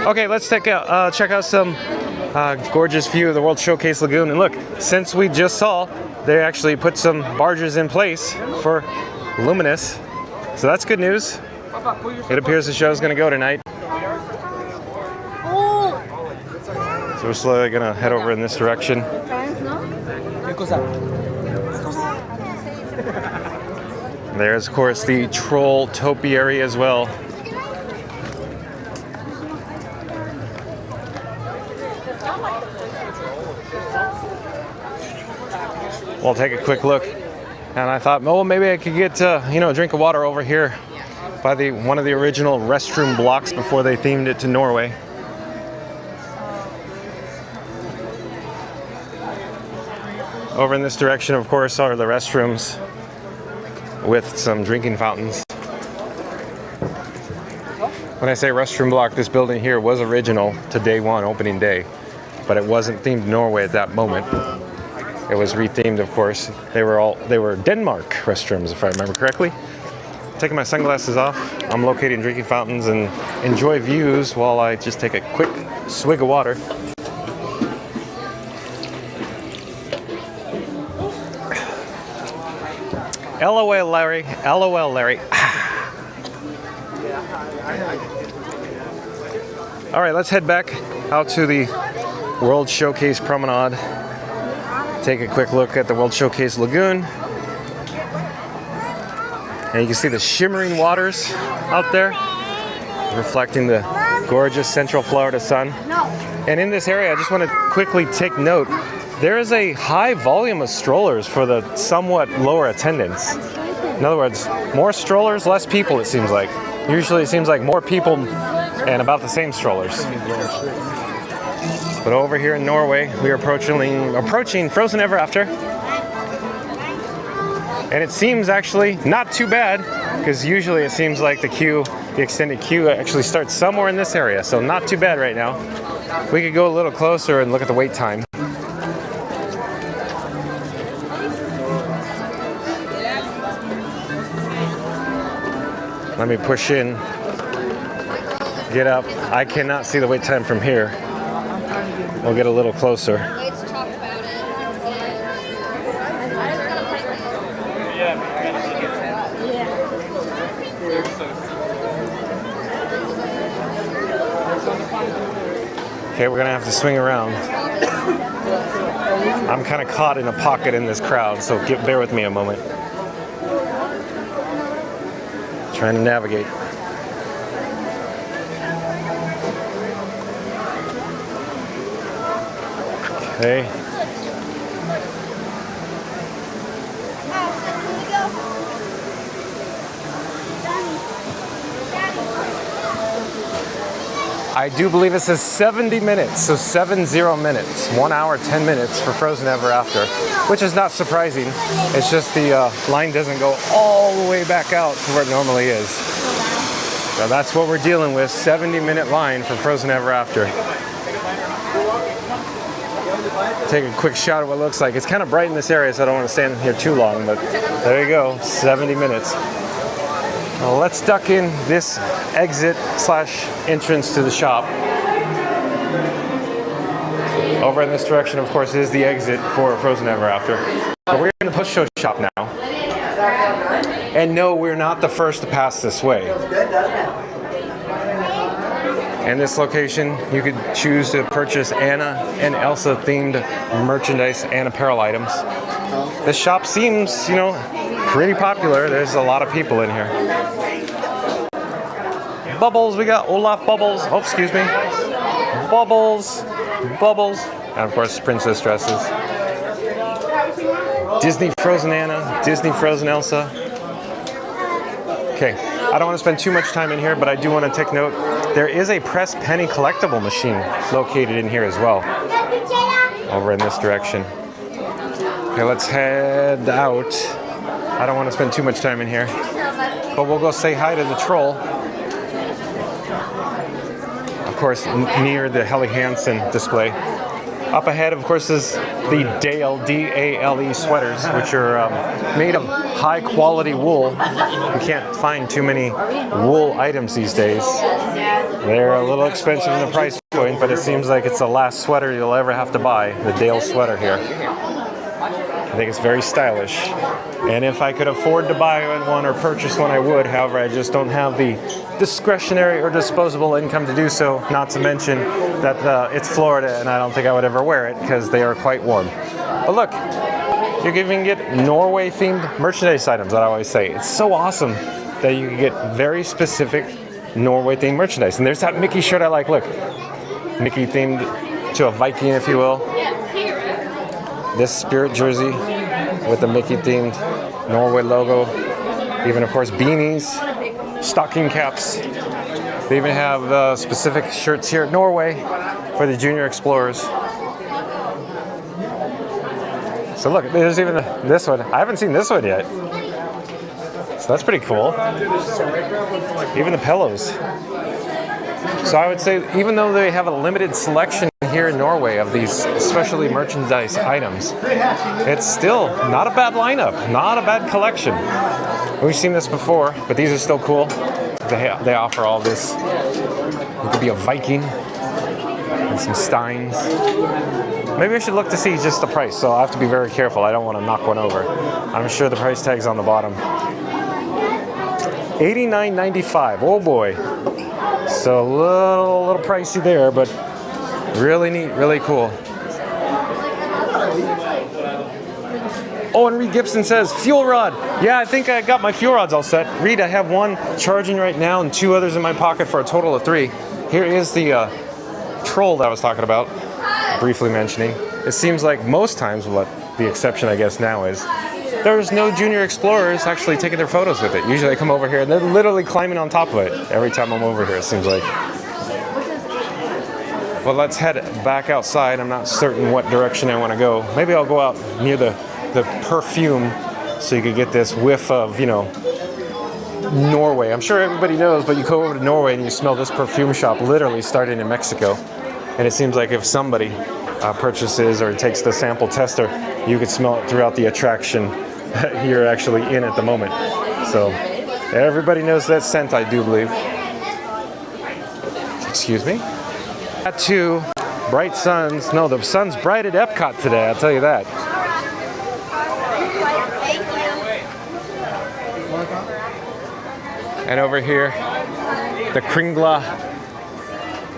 Okay, let's check out some gorgeous view of the World Showcase Lagoon. And look, since we just saw, they actually put some barges in place for Luminous, so that's good news. It appears the show is going to go tonight. So we're slowly going to head over in this direction. There's, of course, the Troll Topiary as well. We'll take a quick look. And I thought, oh, maybe I could get, a drink of water over here by one of the original restroom blocks before they themed it to Norway. Over in this direction, of course, are the restrooms with some drinking fountains. When I say restroom block, this building here was original to day one, opening day, but it wasn't themed Norway at that moment. It was rethemed, of course. They were Denmark restrooms, if I remember correctly. Taking my sunglasses off, I'm locating drinking fountains and enjoy views while I just take a quick swig of water. LOL, Larry. LOL, Larry. All right, let's head back out to the World Showcase Promenade Take a quick look at the World Showcase Lagoon. And you can see the shimmering waters out there, reflecting the gorgeous Central Florida sun. And in this area, I just want to quickly take note, there is a high volume of strollers for the somewhat lower attendance. In other words, more strollers, less people, it seems like. Usually it seems like more people and about the same strollers. But over here in Norway, we are approaching Frozen Ever After. And it seems actually not too bad, because usually it seems like the extended queue actually starts somewhere in this area, so not too bad right now. We could go a little closer and look at the wait time. Let me push in, get up. I cannot see the wait time from here. We'll get a little closer. Okay, we're gonna have to swing around. I'm kind of caught in a pocket in this crowd, so bear with me a moment. Trying to navigate. Okay. I do believe it says 70 minutes, so 70 minutes, 1 hour, 10 minutes for Frozen Ever After, which is not surprising. It's just the line doesn't go all the way back out to where it normally is. So that's what we're dealing with, 70-minute line for Frozen Ever After. Take a quick shot of what it looks like. It's kind of bright in this area, so I don't want to stand here too long, but there you go, 70 minutes. Well, let's duck in this exit/entrance to the shop. Over in this direction, of course, is the exit for Frozen Ever After. But we're in the post-show shop now. And no, we're not the first to pass this way. In this location, you could choose to purchase Anna and Elsa themed merchandise and apparel items. This shop seems, pretty popular. There's a lot of people in here. Bubbles, we got Olaf Bubbles. Oh, excuse me. Bubbles. And of course, princess dresses. Disney Frozen Anna, Disney Frozen Elsa. Okay, I don't want to spend too much time in here, but I do want to take note. There is a press penny collectible machine located in here as well. Over in this direction. Okay, let's head out. I don't want to spend too much time in here, but we'll go say hi to the troll. Of course, near the Helly Hansen display. Up ahead, of course, is the Dale, D-A-L-E sweaters, which are made of high-quality wool. You can't find too many wool items these days. They're a little expensive in the price point, but it seems like it's the last sweater you'll ever have to buy, the Dale sweater here. I think it's very stylish. And if I could afford to buy one or purchase one, I would. However, I just don't have the discretionary or disposable income to do so, not to mention that it's Florida and I don't think I would ever wear it because they are quite warm. But look, you can even get Norway-themed merchandise items, that I always say. It's so awesome that you can get very specific Norway-themed merchandise. And there's that Mickey shirt I like. Look, Mickey-themed to a Viking, if you will. This Spirit jersey with the Mickey-themed Norway logo. Even, of course, beanies, stocking caps. They even have specific shirts here at Norway for the Junior Explorers. So look, there's even this one. I haven't seen this one yet. So that's pretty cool. Even the pillows. So I would say, even though they have a limited selection here in Norway of these specialty merchandise items, it's still not a bad lineup, not a bad collection. We've seen this before, but these are still cool. They offer all this. You could be a Viking and some Steins. Maybe I should look to see just the price, so I have to be very careful. I don't want to knock one over. I'm sure the price tag's on the bottom. $89.95. Oh boy. So a little pricey there, but really neat, really cool. Oh, and Reed Gibson says, fuel rod. Yeah, I think I got my fuel rods all set. Reed, I have one charging right now and 2 others in my pocket for a total of 3. Here is the troll that I was talking about, briefly mentioning. It seems like most times, what the exception I guess now is, there's no junior explorers actually taking their photos with it. Usually they come over here and they're literally climbing on top of it every time I'm over here, it seems like. Well, let's head back outside. I'm not certain what direction I want to go. Maybe I'll go out near the perfume so you could get this whiff of, you know, Norway. I'm sure everybody knows, but you go over to Norway and you smell this perfume shop literally starting in Mexico. And it seems like if somebody purchases or takes the sample tester, you could smell it throughout the attraction that you're actually in at the moment. So everybody knows that scent, I do believe. Excuse me. Got 2 bright suns. No, the sun's bright at EPCOT today, I'll tell you that. And over here, the Kringla,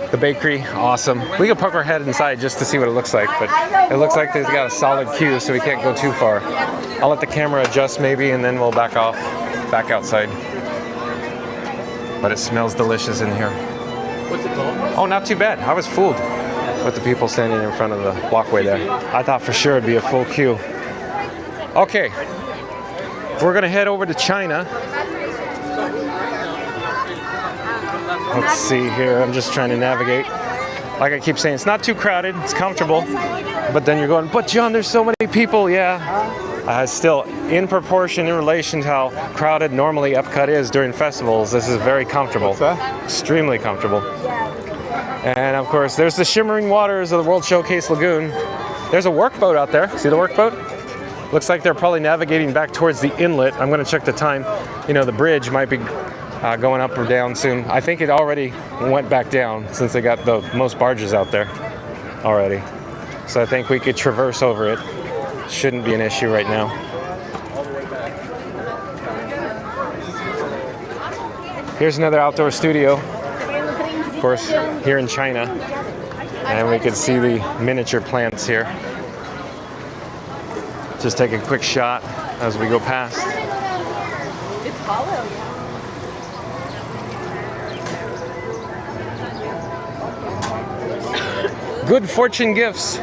the bakery, awesome. We can poke our head inside just to see what it looks like, but it looks like they've got a solid queue, so we can't go too far. I'll let the camera adjust maybe, and then we'll back off, back outside. But it smells delicious in here. What's it called? Oh, not too bad. I was fooled with the people standing in front of the walkway there. I thought for sure it'd be a full queue. Okay, we're gonna head over to China. Let's see here, I'm just trying to navigate. Like I keep saying, it's not too crowded, it's comfortable. But then you're going, but John, there's so many people, yeah. Still, in proportion, in relation to how crowded normally EPCOT is during festivals, this is very comfortable. Extremely comfortable. And of course, there's the shimmering waters of the World Showcase Lagoon. There's a workboat out there. See the workboat? Looks like they're probably navigating back towards the inlet. I'm going to check the time. You know, the bridge might be going up or down soon. I think it already went back down since they got the most barges out there already. So I think we could traverse over it. Shouldn't be an issue right now. Here's another outdoor studio, of course, here in China. And we can see the miniature plants here. Just take a quick shot as we go past. It's hollow. Good fortune gifts.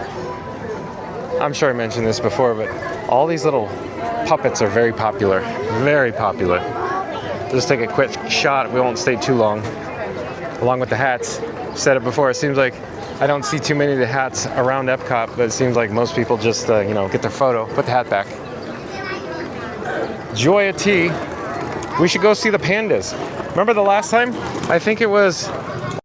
I'm sure I mentioned this before, but all these little puppets are very popular. Very popular. Just take a quick shot. We won't stay too long. Along with the hats. I've said it before. It seems like I don't see too many of the hats around EPCOT, but it seems like most people just, you know, get their photo, put the hat back. Joya Tea. We should go see the pandas. Remember the last time? I think it was,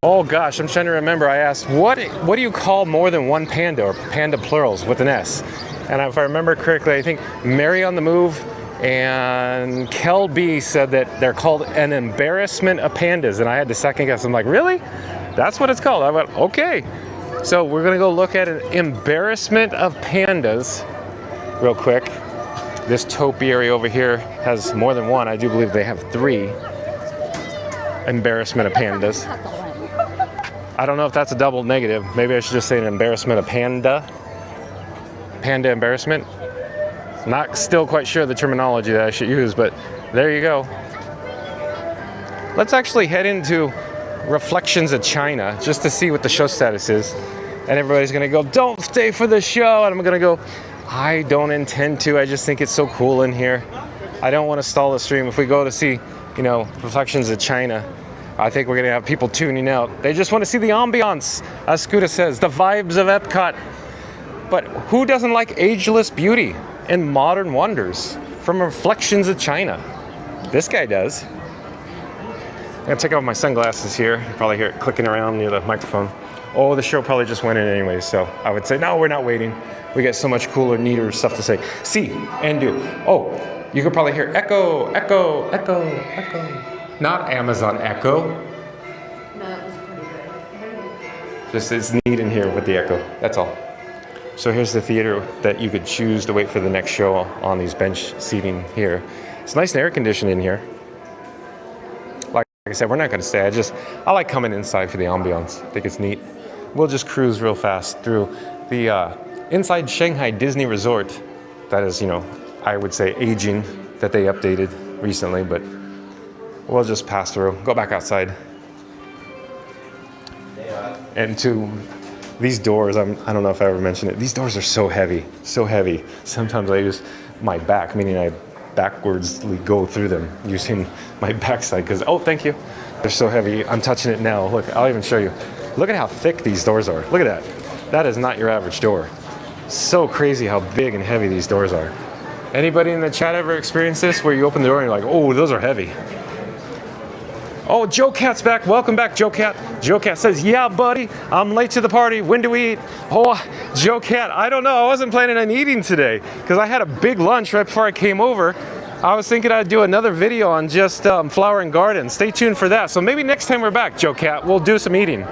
oh gosh, I'm trying to remember. I asked, what do you call more than one panda, or panda plurals with an S? And if I remember correctly, I think Mary on the Move and Kel B said that they're called an embarrassment of pandas. And I had to second guess. I'm like, really? That's what it's called? I went, okay. So we're gonna go look at an embarrassment of pandas real quick. This topiary over here has more than one. I do believe they have 3 embarrassment of pandas. I don't know if that's a double negative. Maybe I should just say an embarrassment of panda. Panda embarrassment. Not still quite sure the terminology that I should use, but there you go. Let's actually head into Reflections of China just to see what the show status is. And everybody's gonna go, don't stay for the show. And I'm gonna go, I don't intend to. I just think it's so cool in here. I don't want to stall the stream. If we go to see, you know, Reflections of China, I think we're gonna have people tuning out. They just want to see the ambiance, as Scooter says, the vibes of EPCOT. But who doesn't like ageless beauty and modern wonders from Reflections of China? This guy does. I'm gonna take off my sunglasses here. You probably hear it clicking around near the microphone. Oh, the show probably just went in anyway, so I would say, no, we're not waiting. We got so much cooler, neater stuff to say. See and do. Oh, you could probably hear echo, echo, echo, echo. Not Amazon Echo. No, it was pretty good. Just it's neat in here with the echo. That's all. So here's the theater that you could choose to wait for the next show on these bench seating here. It's nice and air conditioned in here. Like I said, we're not going to stay. I like coming inside for the ambiance. I think it's neat. We'll just cruise real fast through the inside Shanghai Disney Resort. That is, you know, I would say, aging that they updated recently, but we'll just pass through, go back outside. And to these doors, I don't know if I ever mentioned it, these doors are so heavy, so heavy. Sometimes I use my back, meaning I backwardsly go through them using my backside because, oh, thank you. They're so heavy. I'm touching it now. Look, I'll even show you. Look at how thick these doors are. Look at that. That is not your average door. So crazy how big and heavy these doors are. Anybody in the chat ever experienced this where you open the door and you're like, oh, those are heavy? Oh, Joe Cat's back. Welcome back, Joe Cat. Joe Cat says, yeah, buddy, I'm late to the party. When do we eat? Oh, Joe Cat, I don't know. I wasn't planning on eating today because I had a big lunch right before I came over. I was thinking I'd do another video on just flower and garden. Stay tuned for that. So maybe next time we're back, Joe Cat, we'll do some eating.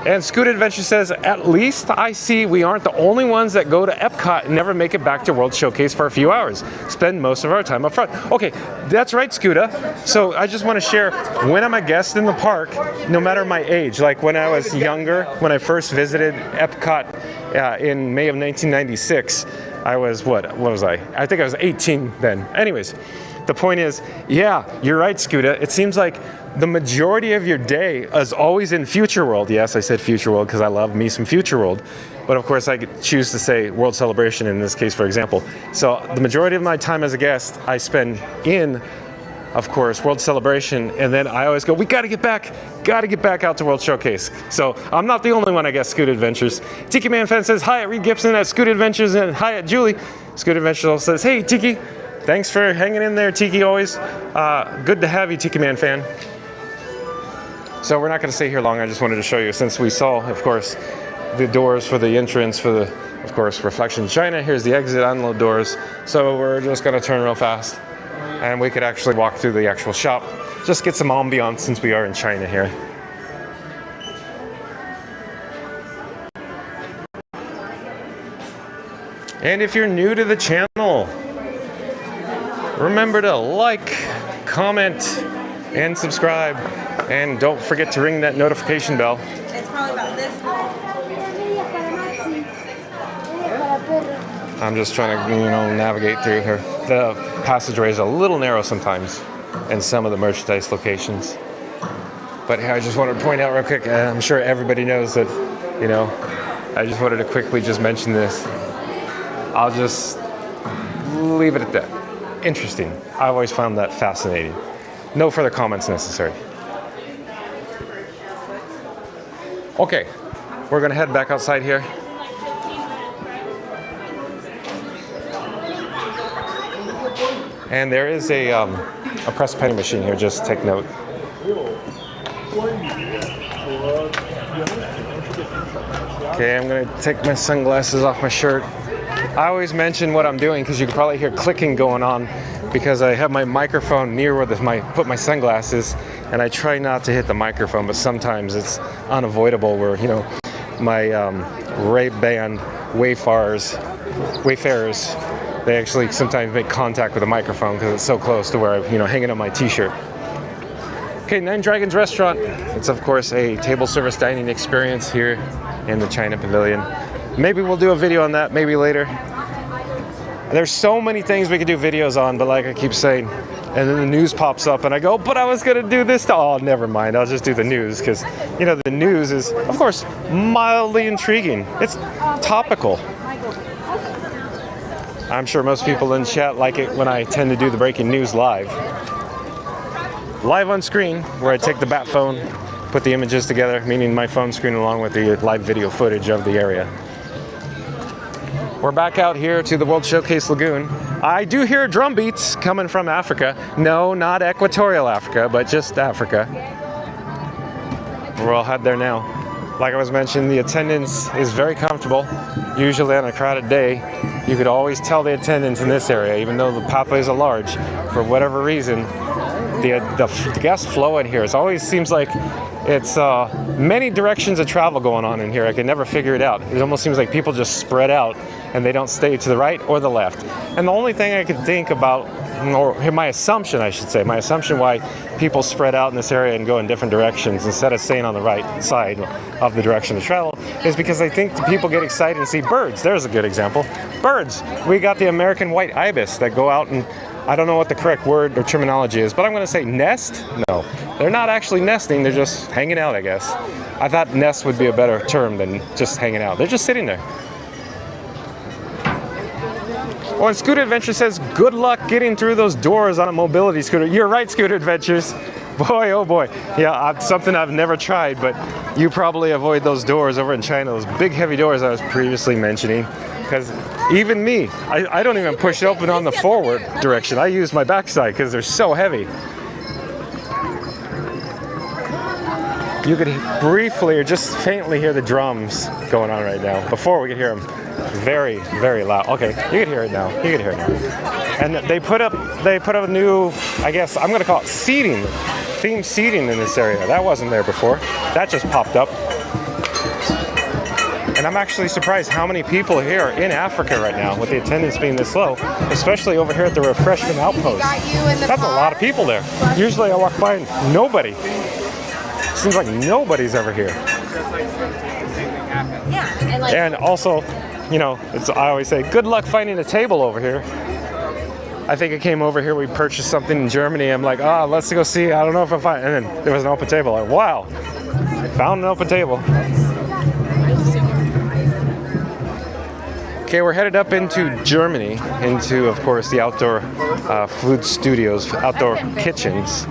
And Scoot Adventure says, at least I see we aren't the only ones that go to EPCOT and never make it back to World Showcase for a few hours. Spend most of our time up front. Okay, that's right, Scooter. So I just want to share, when I'm a guest in the park, no matter my age, like when I was younger, when I first visited EPCOT in May of 1996, I was, what was I? I think I was 18 then. Anyways, the point is, yeah, you're right, Scooter. It seems like the majority of your day is always in Future World. Yes, I said Future World because I love me some Future World. But of course, I could choose to say World Celebration in this case, for example. So the majority of my time as a guest, I spend in, of course, World Celebration. And then I always go, we got to get back out to World Showcase. So I'm not the only one, I guess, Scoot Adventures. Tiki Man Fan says, hi at Reed Gibson at Scoot Adventures, and hi at Julie. Scoot Adventures also says, hey, Tiki. Thanks for hanging in there, Tiki, always. Good to have you, Tiki Man Fan. So we're not going to stay here long. I just wanted to show you, since we saw, of course, the doors for the entrance for the, of course, Reflection China. Here's the exit unload doors. So we're just going to turn real fast, and we could actually walk through the actual shop. Just get some ambiance since we are in China here. And if you're new to the channel, remember to like, comment, and subscribe. And don't forget to ring that notification bell. It's probably about this. I'm just trying to, navigate through here. The passageway is a little narrow sometimes in some of the merchandise locations. But I just wanted to point out real quick, I'm sure everybody knows that, I just wanted to quickly just mention this. I'll just leave it at that. Interesting. I always found that fascinating. No further comments necessary. Okay, we're gonna head back outside here. And there is a press penny machine here, just take note. Okay, I'm gonna take my sunglasses off my shirt. I always mention what I'm doing because you can probably hear clicking going on because I have my microphone near where I put my sunglasses, and I try not to hit the microphone, but sometimes it's unavoidable where, my Ray-Ban Wayfarers, they actually sometimes make contact with the microphone because it's so close to where I'm, hanging on my t-shirt. Okay, Nine Dragons Restaurant. It's, of course, a table service dining experience here in the China Pavilion. Maybe we'll do a video on that, maybe later. There's so many things we could do videos on, but like I keep saying, and then the news pops up and I go, but I was gonna do this, oh, never mind, I'll just do the news, because, the news is, of course, mildly intriguing. It's topical. I'm sure most people in chat like it when I tend to do the breaking news live. Live on screen, where I take the bat phone, put the images together, meaning my phone screen along with the live video footage of the area. We're back out here to the World Showcase Lagoon. I do hear drum beats coming from Africa. No, not Equatorial Africa, but just Africa. We're all head there now. Like I was mentioning, the attendance is very comfortable. Usually on a crowded day, you could always tell the attendance in this area, even though the pathways are large. For whatever reason, the guest flow in here, it always seems like it's many directions of travel going on in here. I can never figure it out. It almost seems like people just spread out and they don't stay to the right or the left. And the only thing I can think about or my assumption, I should say, my assumption why people spread out in this area and go in different directions instead of staying on the right side of the direction to travel is because I think the people get excited and see birds. There's a good example. Birds. We got the American white ibis that go out and, I don't know what the correct word or terminology is, but I'm going to say nest? No. They're not actually nesting, they're just hanging out, I guess. I thought nest would be a better term than just hanging out. They're just sitting there. Oh, and Scooter Adventure says, good luck getting through those doors on a mobility scooter. You're right, Scooter Adventures. Boy, oh boy. Yeah, something I've never tried, but you probably avoid those doors over in China, those big heavy doors I was previously mentioning. Because even me, I don't even push open on the forward direction. I use my backside because they're so heavy. You could briefly or just faintly hear the drums going on right now. Before we could hear them very, very loud. Okay, you can hear it now. You can hear it now. And they put up a new, I guess I'm gonna call it seating, themed seating in this area. That wasn't there before. That just popped up. And I'm actually surprised how many people are here in Africa right now with the attendance being this low, especially over here at the refreshment outpost. That's a lot of people there. Usually I walk by and nobody. Seems like nobody's ever here. And also, you know, I always say, good luck finding a table over here. I think I came over here, we purchased something in Germany. I'm like, let's go see. I don't know if I find. And then there was an open table. Like, wow, found an open table. Okay, we're headed up into Germany, into, of course, the outdoor food studios, outdoor kitchens.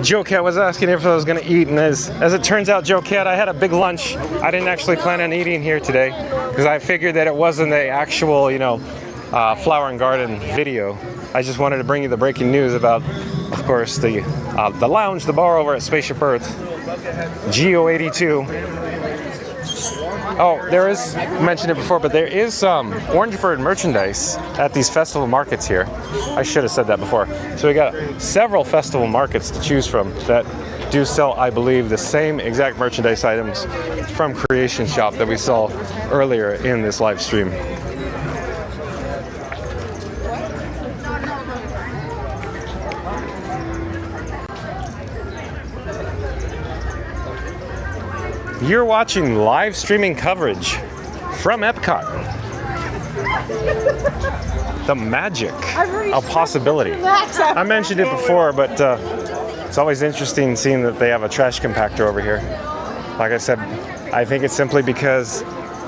Joe Cat was asking if I was going to eat, and as it turns out, Joe Cat, I had a big lunch. I didn't actually plan on eating here today because I figured that it wasn't the actual, you know, flower and garden video. I just wanted to bring you the breaking news about, of course, the lounge, the bar over at Spaceship Earth, GEO-82. Oh, there is, I mentioned it before, but there is some Orange Bird merchandise at these festival markets here. I should have said that before. So we got several festival markets to choose from that do sell, I believe, the same exact merchandise items from Creation Shop that we saw earlier in this live stream. You're watching live streaming coverage from EPCOT. The magic of possibility. I mentioned it before, but it's always interesting seeing that they have a trash compactor over here. Like I said, I think it's simply because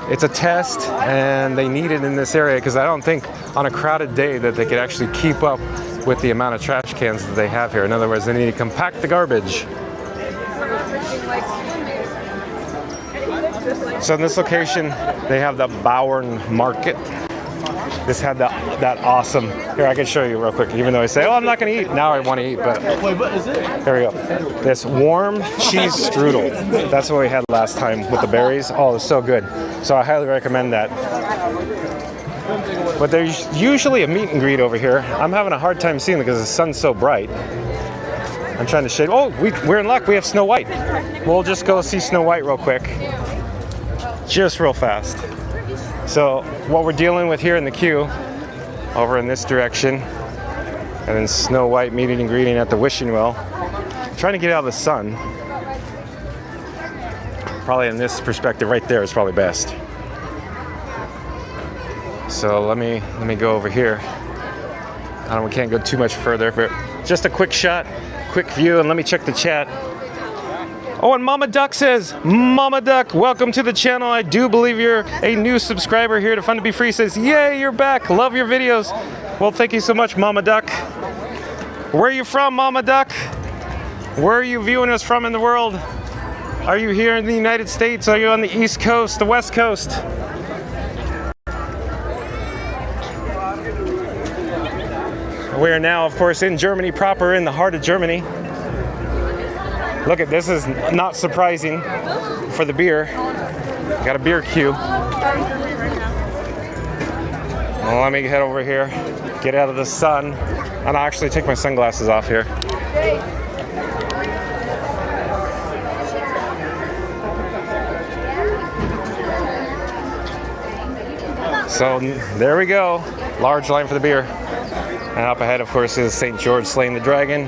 it's a test and they need it in this area, because I don't think on a crowded day that they could actually keep up with the amount of trash cans that they have here. In other words, they need to compact the garbage. So in this location, they have the Bauern Market. This had that awesome, here I can show you real quick, even though I say, oh, I'm not gonna eat, now I wanna eat, but here we go. This warm cheese strudel. That's what we had last time with the berries. Oh, it's so good. So I highly recommend that. But there's usually a meet and greet over here. I'm having a hard time seeing it because the sun's so bright. I'm trying to shade, oh, we're in luck, we have Snow White. We'll just go see Snow White real quick. Just real fast. So what we're dealing with here in the queue, over in this direction, and then Snow White meeting and greeting at the wishing well. I'm trying to get out of the sun. Probably in this perspective right there is probably best. So let me go over here. We can't go too much further, but just a quick shot, quick view, and let me check the chat. Oh, and Mama Duck says, Mama Duck, welcome to the channel. I do believe you're a new subscriber here to Fun to Be Free. Says, yay, you're back. Love your videos. Well, thank you so much, Mama Duck. Where are you from, Mama Duck? Where are you viewing us from in the world? Are you here in the United States? Are you on the East Coast, the West Coast? We are now, of course, in Germany proper, in the heart of Germany. Look at this, is not surprising for the beer. Got a beer queue. Well, let me head over here, get out of the sun, and I'll actually take my sunglasses off here. So there we go, large line for the beer. And up ahead, of course, is St. George slaying the dragon.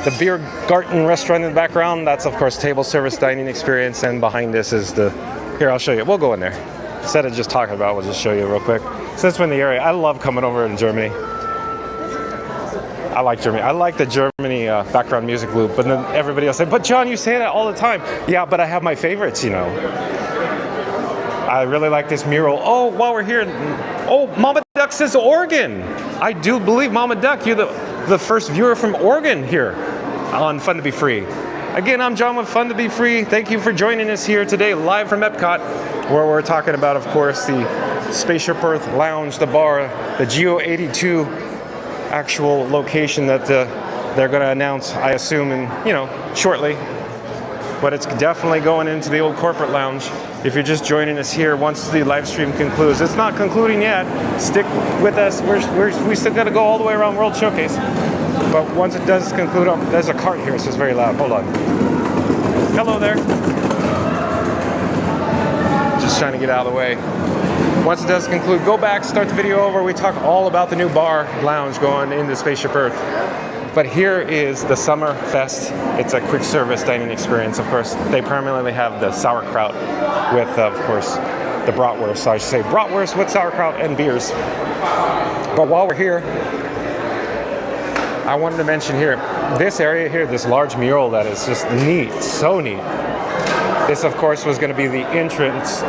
The Beer Garden restaurant in the background, that's of course table service dining experience, and behind this is the, here I'll show you, we'll go in there. Instead of just talking about it, we'll just show you real quick. Since we're in the area, I love coming over in Germany. I like Germany. I like the Germany background music loop, but then everybody else say, but John, you say that all the time. Yeah, but I have my favorites, you know. I really like this mural. Oh, while we're here, oh, Mama Duck says Oregon. I do believe, Mama Duck, you're the first viewer from Oregon here on Fun to Be Free. Again, I'm John with Fun to Be Free. Thank you for joining us here today, live from EPCOT, where we're talking about, of course, the Spaceship Earth Lounge, the bar, the GEO-82 actual location that they're going to announce, I assume, shortly. But it's definitely going into the old corporate lounge. If you're just joining us here, once the live stream concludes, it's not concluding yet. Stick with us. We still got to go all the way around World Showcase. But once it does conclude, there's a cart here, so it's very loud. Hold on. Hello there. Just trying to get out of the way. Once it does conclude, go back, start the video over. We talk all about the new bar lounge going into Spaceship Earth. But here is the Summer Fest. It's a quick service dining experience, of course. They primarily have the sauerkraut with, of course, the bratwurst. So I should say bratwurst with sauerkraut and beers. But while we're here, I wanted to mention here, this area here, this large mural that is just neat, so neat. This, of course, was going to be the entrance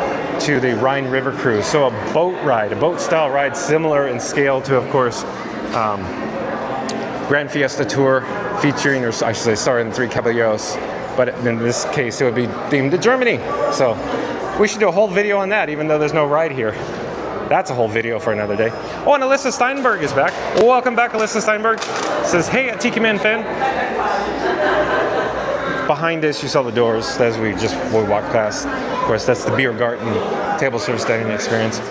to the Rhine River Cruise. So a boat ride, a boat-style ride, similar in scale to, of course, Grand Fiesta Tour, featuring, or I should say, starring the Three Caballeros. But in this case, it would be themed to Germany. So we should do a whole video on that, even though there's no ride here. That's a whole video for another day. Oh, and Alyssa Steinberg is back. Welcome back, Alyssa Steinberg. Says, hey, a Tiki Man fan. Behind us, you saw the doors as we walked past. Of course, that's the Beer Garden table service dining experience.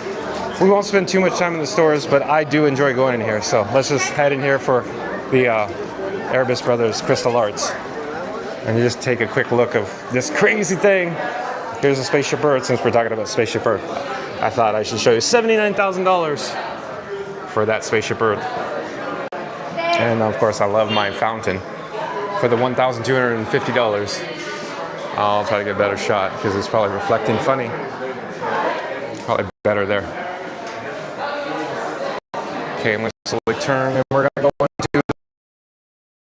We won't spend too much time in the stores, but I do enjoy going in here. So let's just head in here for the Erebus Brothers Crystal Arts. And just take a quick look of this crazy thing. Here's a Spaceship Earth, since we're talking about Spaceship Earth. I thought I should show you $79,000 for that Spaceship Earth. And of course, I love my fountain for the $1,250. I'll try to get a better shot because it's probably reflecting funny. Probably better there. Okay, I'm going to slowly turn and we're going to go into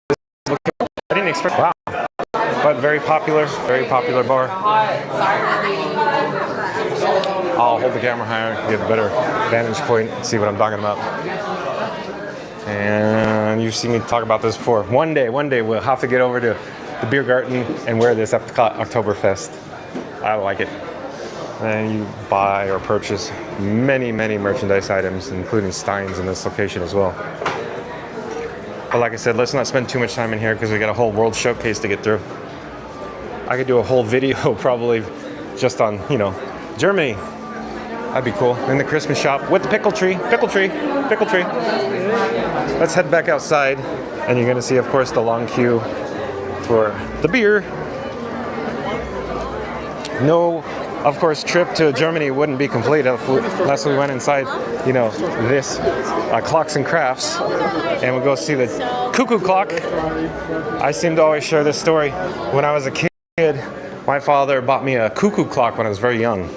this location. I didn't expect, wow. But very popular bar. I'll hold the camera higher, get a better vantage point, see what I'm talking about. And you've seen me talk about this before. One day we'll have to get over to the Beer Garden and wear this EPCOT Oktoberfest. I like it. And you buy or purchase many merchandise items, including Steins in this location as well. But like I said, let's not spend too much time in here because we got a whole World Showcase to get through. I could do a whole video probably just on, Germany. That'd be cool. In the Christmas shop with the pickle tree. Let's head back outside and you're gonna see, of course, the long queue for the beer. No, of course, trip to Germany wouldn't be complete unless we went inside, this Clocks and Crafts, and we go see the cuckoo clock. I seem to always share this story. When I was a kid, my father bought me a cuckoo clock when I was very young,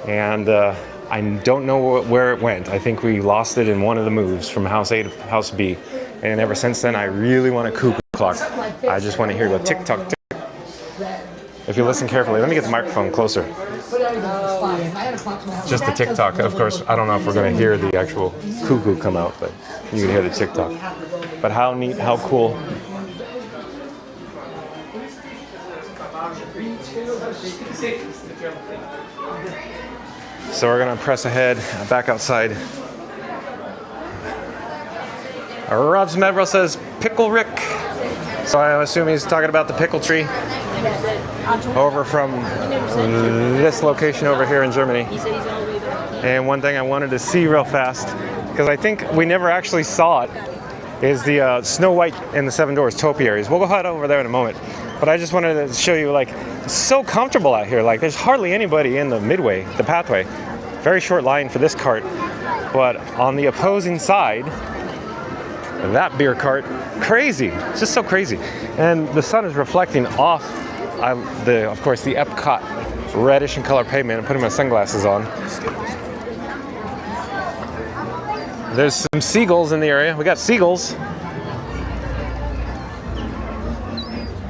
and I don't know where it went. I think we lost it in one of the moves from house A to house B, and ever since then I really want a cuckoo clock. I just want to hear the tick tock tick. If you listen carefully, let me get the microphone closer. Just the tick tock. Of course, I don't know if we're going to hear the actual cuckoo come out, but you can hear the tick tock. But how neat, how cool. So we're going to press ahead, back outside. Rob Smedrell says, Pickle Rick. So I assume he's talking about the pickle tree over from this location over here in Germany. And one thing I wanted to see real fast, because I think we never actually saw it, is the Snow White and the Seven Dwarfs topiaries. We'll go head over there in a moment. But I just wanted to show you, it's so comfortable out here. There's hardly anybody in the midway, the pathway. Very short line for this cart. But on the opposing side, that beer cart. Crazy. It's just so crazy. And the sun is reflecting off of course, the EPCOT reddish in color pavement. I'm putting my sunglasses on. There's some seagulls in the area. We got seagulls.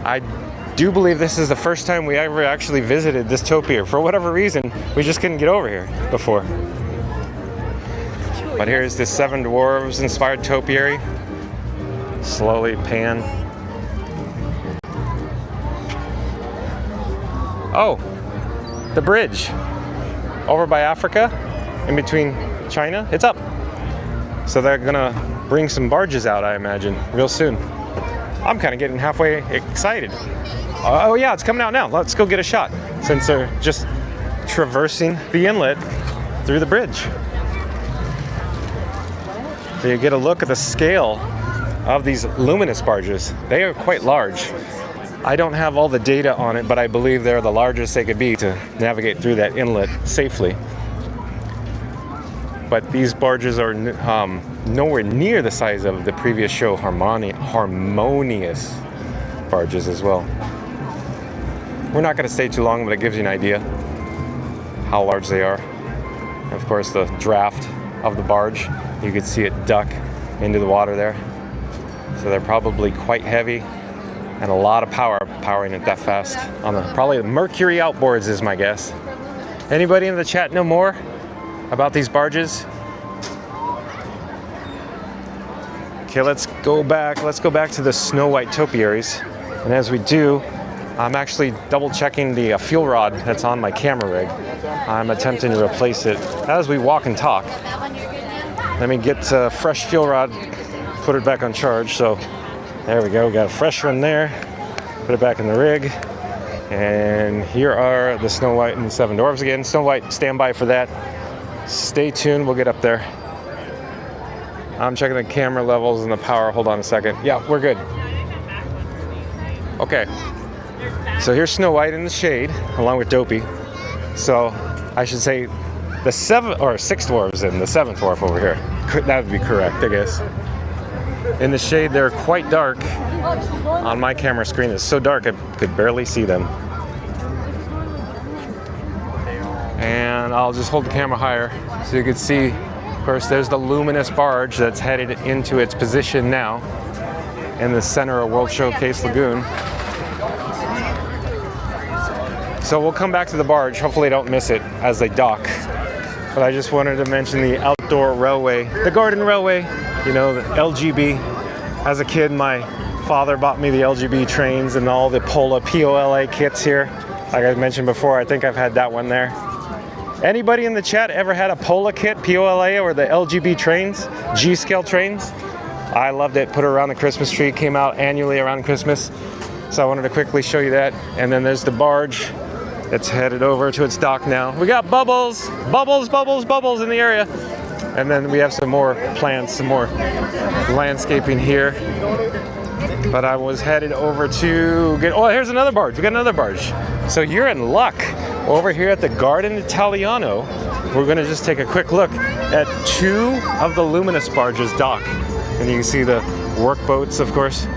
I do believe this is the first time we ever actually visited this topiary. For whatever reason, we just couldn't get over here before. But here's this Seven Dwarves inspired topiary. Slowly pan. Oh, the bridge over by Africa, in between China. It's up. So they're gonna bring some barges out, I imagine, real soon. I'm kind of getting halfway excited. Oh yeah, it's coming out now. Let's go get a shot, since they're just traversing the inlet through the bridge. So you get a look at the scale of these luminous barges. They are quite large. I don't have all the data on it, but I believe they're the largest they could be to navigate through that inlet safely. But these barges are nowhere near the size of the previous show, Harmonious barges as well. We're not going to stay too long, but it gives you an idea how large they are. And of course, the draft of the barge, you could see it duck into the water there. So they're probably quite heavy, and a lot of power powering it that fast. Probably the Mercury outboards is my guess. Anybody in the chat know more about these barges? Okay, let's go back to the Snow White topiaries. And as we do, I'm actually double checking the fuel rod that's on my camera rig. I'm attempting to replace it as we walk and talk. Let me get a fresh fuel rod, put it back on charge. So there we go, got a fresh one there. Put it back in the rig. And here are the Snow White and the Seven Dwarfs again. Snow White, stand by for that. Stay tuned, we'll get up there. I'm checking the camera levels and the power. Hold on a second. Yeah, we're good. Okay. So here's Snow White in the shade, along with Dopey. So I should say the six dwarves and the seventh dwarf over here. That would be correct, I guess. In the shade, they're quite dark. On my camera screen, it's so dark I could barely see them. And I'll just hold the camera higher so you can see. Of course, there's the luminous barge that's headed into its position now in the center of World Showcase Lagoon. So we'll come back to the barge. Hopefully I don't miss it as they dock. But I just wanted to mention the outdoor railway, the Garden Railway, you know, the LGB. As a kid, my father bought me the LGB trains and all the POLA kits here. Like I mentioned before, I think I've had that one there. Anybody in the chat ever had a POLA kit, POLA, or the LGB trains, G-scale trains? I loved it. Put it around the Christmas tree. Came out annually around Christmas. So I wanted to quickly show you that. And then there's the barge. It's headed over to its dock now. We got bubbles, bubbles, bubbles, bubbles in the area. And then we have some more plants, some more landscaping here. But I was headed over to get, oh, here's another barge. We got another barge. So you're in luck. Over here at the Garden Italiano, we're gonna just take a quick look at two of the luminous barges dock. And you can see the work boats, of course.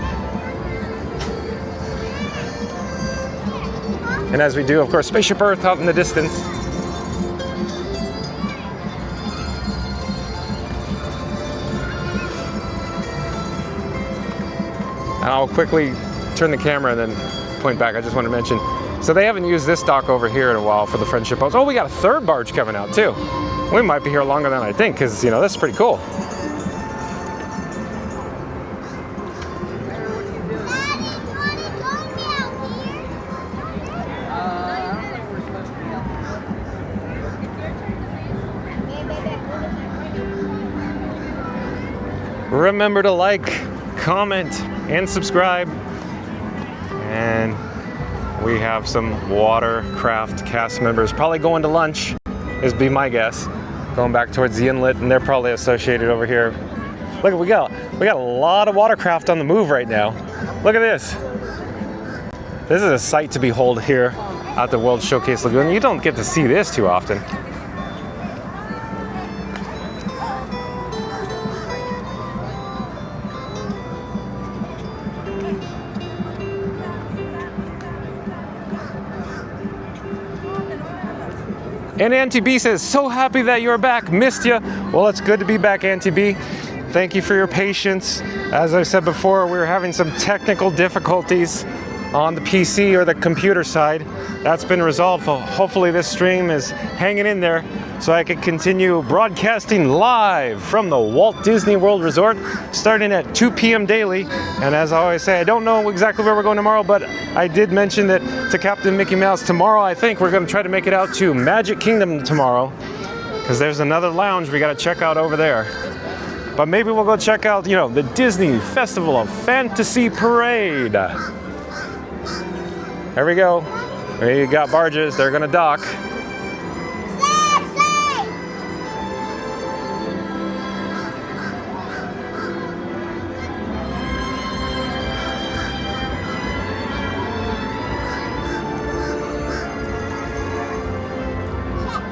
And as we do, of course, Spaceship Earth out in the distance. And I'll quickly turn the camera and then point back. I just want to mention, so they haven't used this dock over here in a while for the friendship boats. Oh, we got a third barge coming out too. We might be here longer than I think, because, you know, this is pretty cool. Remember to like, comment, and subscribe. And we have some watercraft cast members probably going to lunch, is be my guess. Going back towards the inlet, and they're probably associated over here. Look, we got a lot of watercraft on the move right now. Look at this. This is a sight to behold here at the World Showcase Lagoon. You don't get to see this too often. And Auntie B says, so happy that you're back. Missed you. Well, it's good to be back, Auntie B. Thank you for your patience. As I said before, we were having some technical difficulties on the PC or the computer side. That's been resolved. Hopefully this stream is hanging in there so I can continue broadcasting live from the Walt Disney World Resort starting at 2 p.m. daily. And as I always say, I don't know exactly where we're going tomorrow, but I did mention that to Captain Mickey Mouse tomorrow. I think we're going to try to make it out to Magic Kingdom tomorrow because there's another lounge we got to check out over there. But maybe we'll go check out, you know, the Disney Festival of Fantasy Parade. There we go. There you got barges. They're going to dock.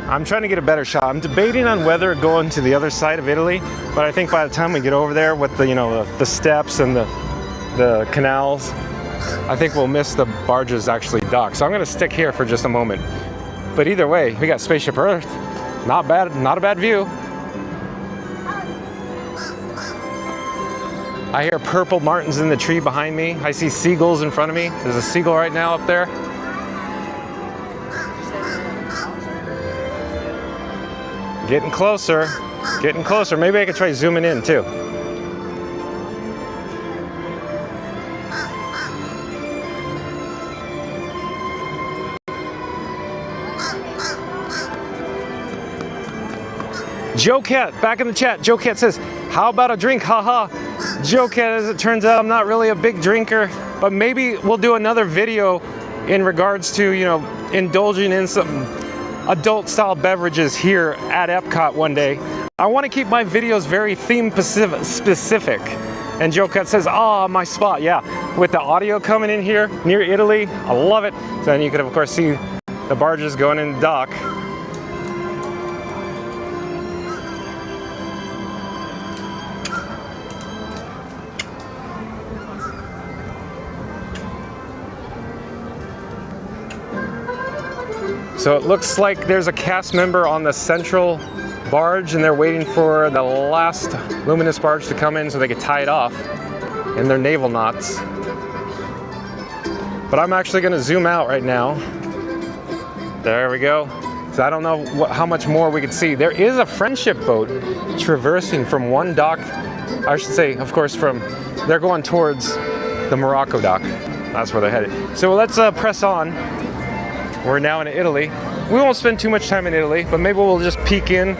I'm trying to get a better shot. I'm debating on whether going to the other side of Italy, but I think by the time we get over there with the, you know, the steps and the canals, I think we'll miss the barges actually dock. So I'm going to stick here for just a moment. But either way, we got Spaceship Earth. Not bad, not a bad view. I hear purple martins in the tree behind me. I see seagulls in front of me. There's a seagull right now up there. Getting closer, getting closer. Maybe I could try zooming in too. Joe Cat, back in the chat. Joe Cat says, how about a drink? Haha. Joe Cat, as it turns out, I'm not really a big drinker, but maybe we'll do another video in regards to, you know, indulging in some adult-style beverages here at EPCOT one day. I want to keep my videos very theme specific. And Joe Cat says, ah, my spot. Yeah, with the audio coming in here near Italy, I love it. So then you could, of course, see the barges going in dock. So it looks like there's a cast member on the central barge and they're waiting for the last luminous barge to come in so they can tie it off in their naval knots. But I'm actually going to zoom out right now. There we go. So I don't know how much more we could see. There is a friendship boat traversing from one dock, I should say, of course, they're going towards the Morocco dock. That's where they're headed. So let's press on. We're now in Italy. We won't spend too much time in Italy, but maybe we'll just peek in,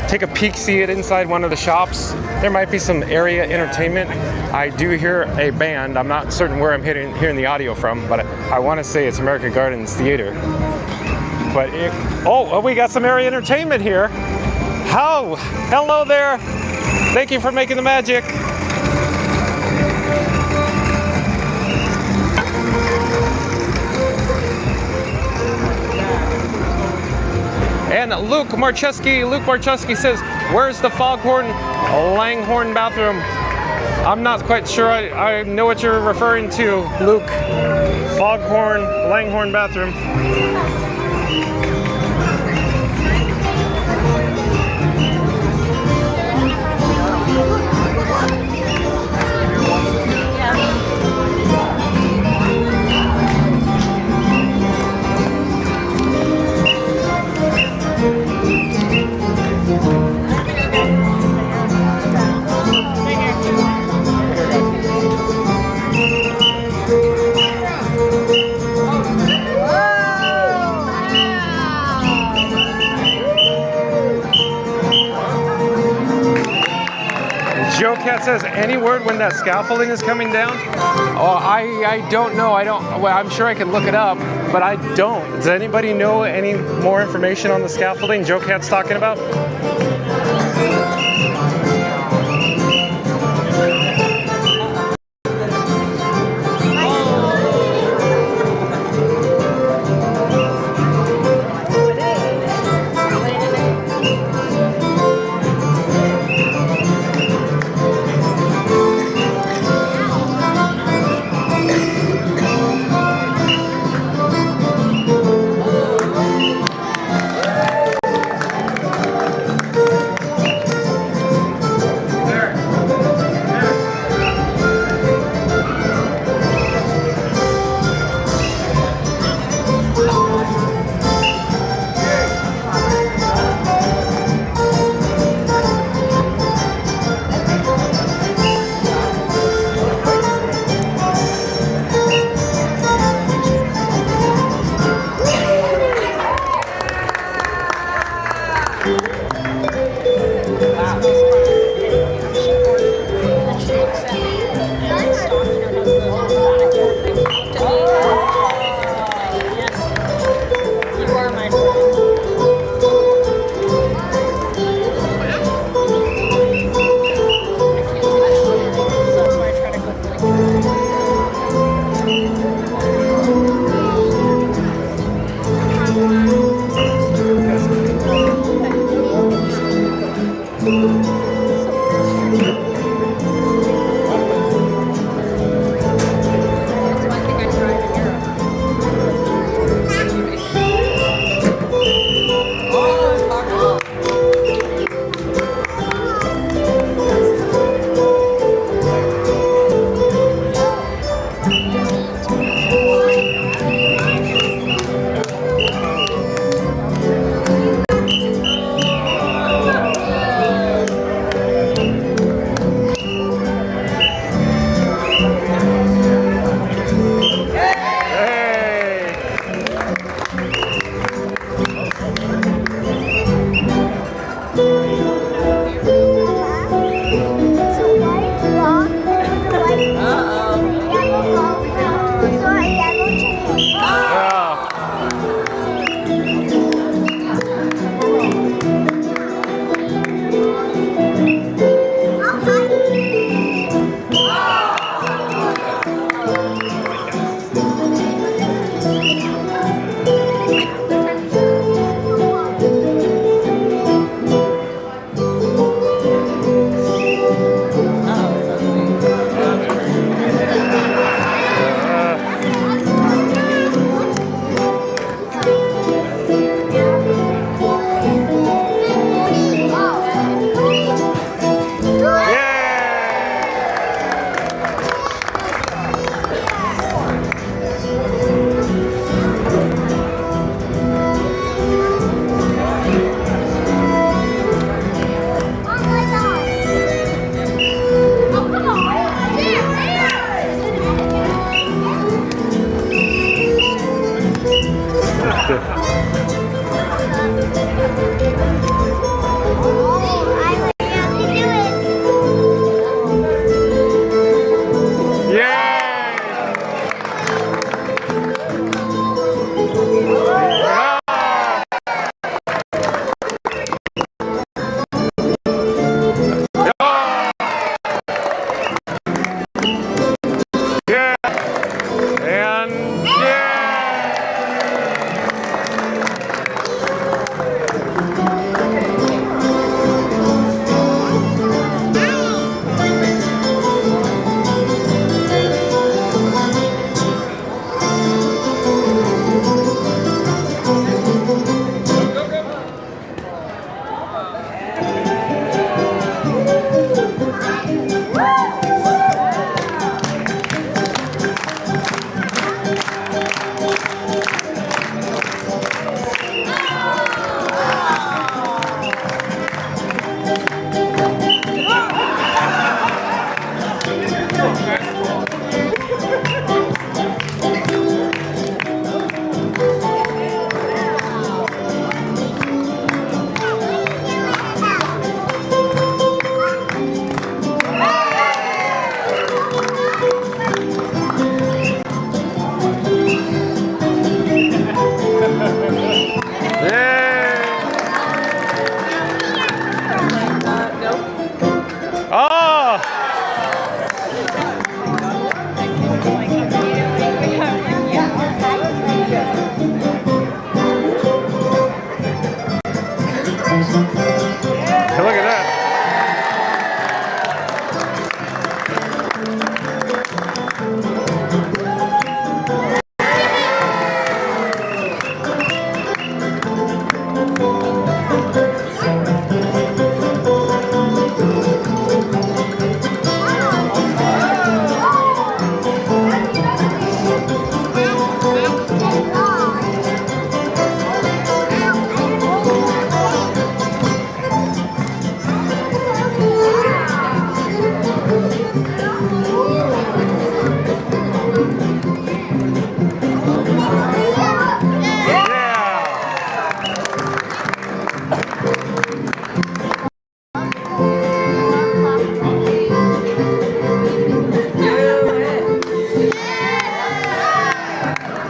take a peek, see it inside one of the shops. There might be some area entertainment. I do hear a band. I'm not certain where I'm hearing the audio from, but I want to say it's American Gardens Theater. But oh, we got some area entertainment here. How? Hello there. Thank you for making the magic. And Luke Marcheski says, where's the Foghorn Langhorne bathroom? I'm not quite sure I know what you're referring to, Luke. Foghorn Langhorne bathroom. Joe Cat says, any word when that scaffolding is coming down? Oh, I don't know. Well, I'm sure I can look it up, but I don't. Does anybody know any more information on the scaffolding Joe Cat's talking about?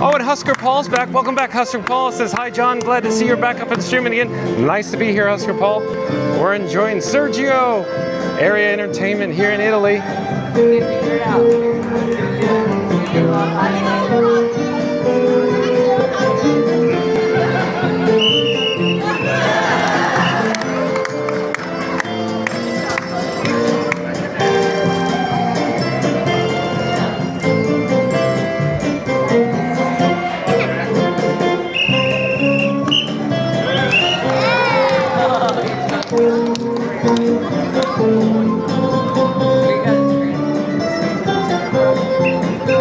Oh, and Husker Paul's back. Welcome back, Husker Paul. Says, hi, John. Glad to see you're back up and streaming again. Nice to be here, Husker Paul. We're enjoying Sergio Area Entertainment here in Italy. They figured it out.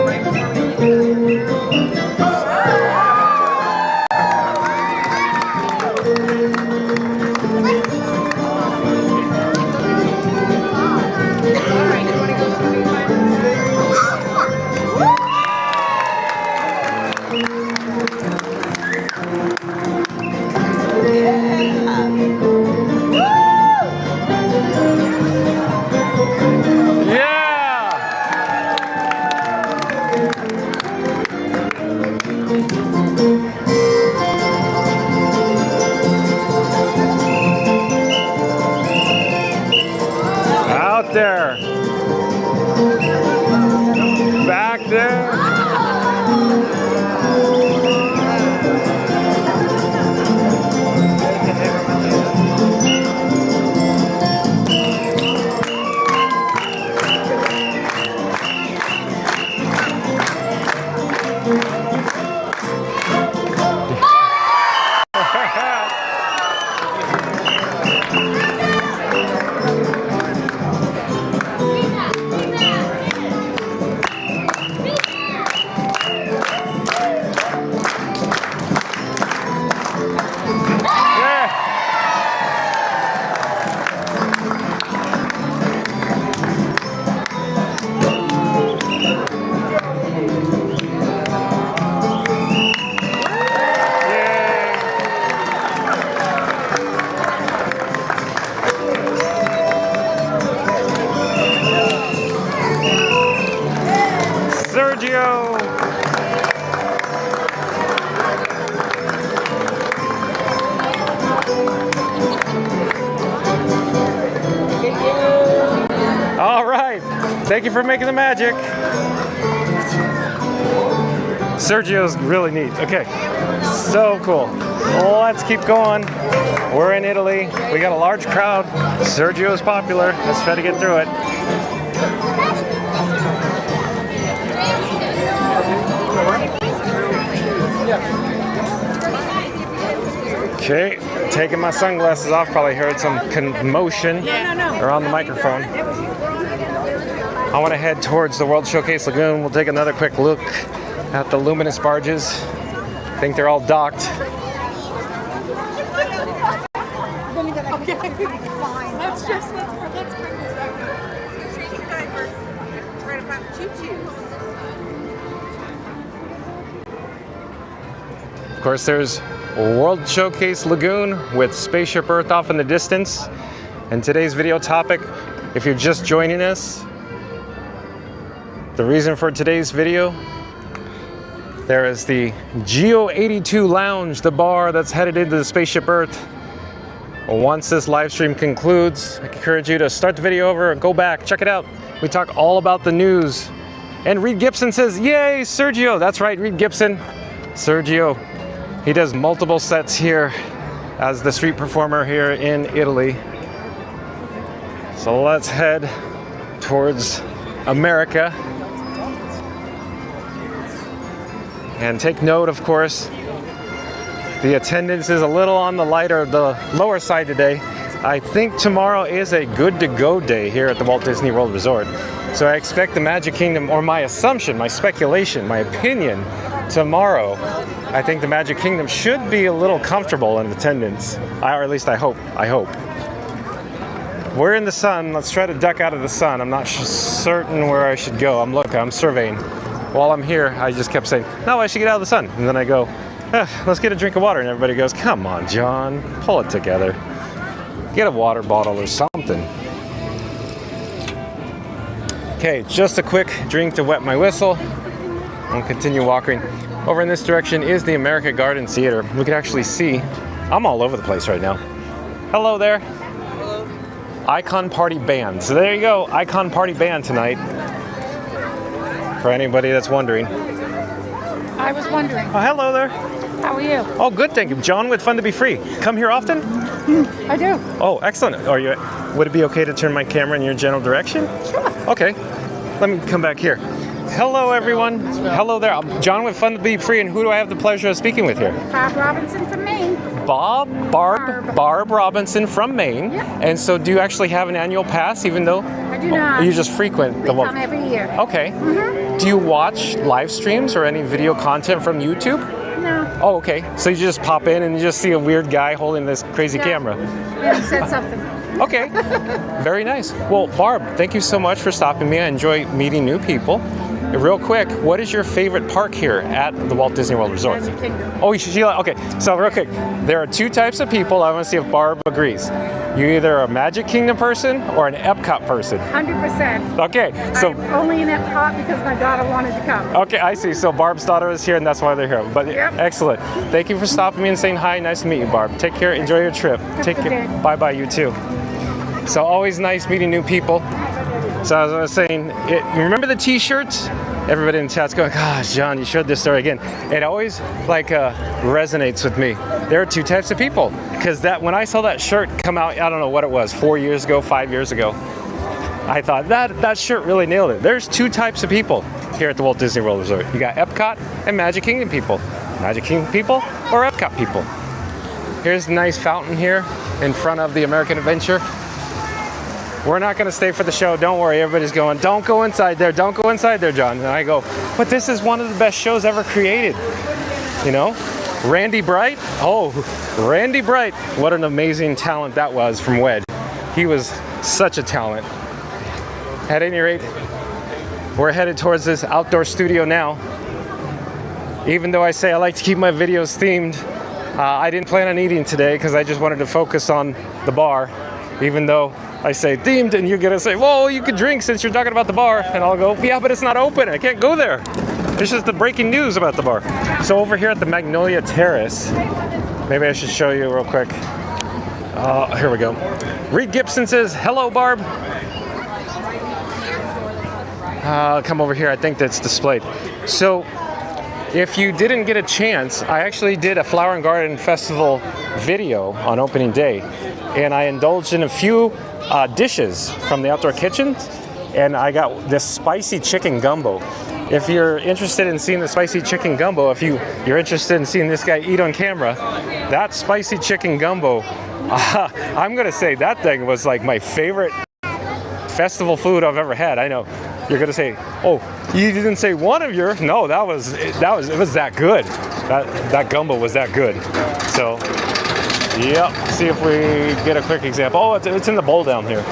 We got it. Thank you for making the magic. Sergio's really neat. Okay, so cool. Let's keep going. We're in Italy. We got a large crowd. Sergio's popular. Let's try to get through it. Okay, taking my sunglasses off. Probably heard some commotion around the microphone. I want to head towards the World Showcase Lagoon. We'll take another quick look at the luminous barges. I think they're all docked. Let's bring this back. Right about choo-choo. Of course, there's World Showcase Lagoon with Spaceship Earth off in the distance. And today's video topic, if you're just joining us, the reason for today's video, there is the GEO-82 Lounge, the bar that's headed into the Spaceship Earth. Once this live stream concludes, I encourage you to start the video over and go back, check it out. We talk all about the news. And Reed Gibson says, yay, Sergio. That's right, Reed Gibson. Sergio, he does multiple sets here as the street performer here in Italy. So let's head towards America. And take note, of course, the attendance is a little on the lighter, the lower side today. I think tomorrow is a good to go day here at the Walt Disney World Resort. So I expect the Magic Kingdom, or my assumption, my speculation, my opinion, tomorrow, I think the Magic Kingdom should be a little comfortable in attendance. Or at least I hope. We're in the sun. Let's try to duck out of the sun. I'm not certain where I should go. I'm surveying. While I'm here, I just kept saying, no, I should get out of the sun. And then I go, let's get a drink of water. And everybody goes, come on, John, pull it together. Get a water bottle or something. Okay, just a quick drink to wet my whistle. I'll continue walking. Over in this direction is the America Garden Theater. We can actually see, I'm all over the place right now. Hello there. Hello. Icon Party Band. So there you go, Icon Party Band tonight. For anybody that's wondering. I was wondering. Oh, hello there. How are you? Oh, good, thank you. John with Fun to Be Free. Come here often? I do. Oh, excellent. Would it be okay to turn my camera in your general direction? Sure. Okay. Let me come back here. Hello, everyone. Hello there. I'm John with Fun to Be Free, and who do I have the pleasure of speaking with here? Barb Robinson from Maine. Barb Robinson from Maine. Yeah. And so do you actually have an annual pass, even though? I do not. You just frequent the come every year. Okay. Mm-hmm. Do you watch live streams or any video content from YouTube? No. Oh, okay. So you just pop in and you just see a weird guy holding this crazy camera. Yeah, he said something. Okay. Very nice. Well, Barb, thank you so much for stopping me. I enjoy meeting new people. Real quick, what is your favorite park here at the Walt Disney World Resort? Magic Kingdom. Oh, okay. So real quick, there are two types of people. I want to see if Barb agrees. You're either a Magic Kingdom person or an EPCOT person. 100%. Okay, so I'm only in EPCOT because my daughter wanted to come. Okay, I see. So Barb's daughter is here, and that's why they're here. But yep. Excellent. Thank you for stopping me and saying hi. Nice to meet you, Barb. Take care. Enjoy your trip. Take care. Bye-bye. You too. So always nice meeting new people. So as I was saying, you remember the T-shirts? Everybody in the chat's going, gosh, John, you showed this story again. It always resonates with me. There are two types of people. Because when I saw that shirt come out, I don't know what it was, 4 years ago, 5 years ago, I thought that shirt really nailed it. There's two types of people here at the Walt Disney World Resort. You got EPCOT and Magic Kingdom people. Magic Kingdom people or EPCOT people. Here's a nice fountain here in front of the American Adventure. We're not going to stay for the show. Don't worry. Everybody's going, don't go inside there. Don't go inside there, John. And I go, but this is one of the best shows ever created. You know? Randy Bright. Oh, Randy Bright. What an amazing talent that was from WED. He was such a talent. At any rate, we're headed towards this outdoor studio now. Even though I say I like to keep my videos themed, I didn't plan on eating today because I just wanted to focus on the bar. Even though I say themed and you're gonna say, whoa, you could drink since you're talking about the bar. And I'll go, yeah, but it's not open. I can't go there. It's just the breaking news about the bar. So over here at the Magnolia Terrace, maybe I should show you real quick. Here we go. Reed Gibson says, hello, Barb. come over here. I think that's displayed. So if you didn't get a chance, I actually did a Flower and Garden Festival video on opening day, and I indulged in a few dishes from the outdoor kitchens, and I got this spicy chicken gumbo. If you're interested in seeing the spicy chicken gumbo, if you're interested in seeing this guy eat on camera, that spicy chicken gumbo, I'm gonna say that thing was like my favorite festival food I've ever had. I know you're gonna say, oh, you didn't say one of your. No, it was that good. That gumbo was that good. So, yep. See if we get a quick example. Oh, it's in the bowl down here.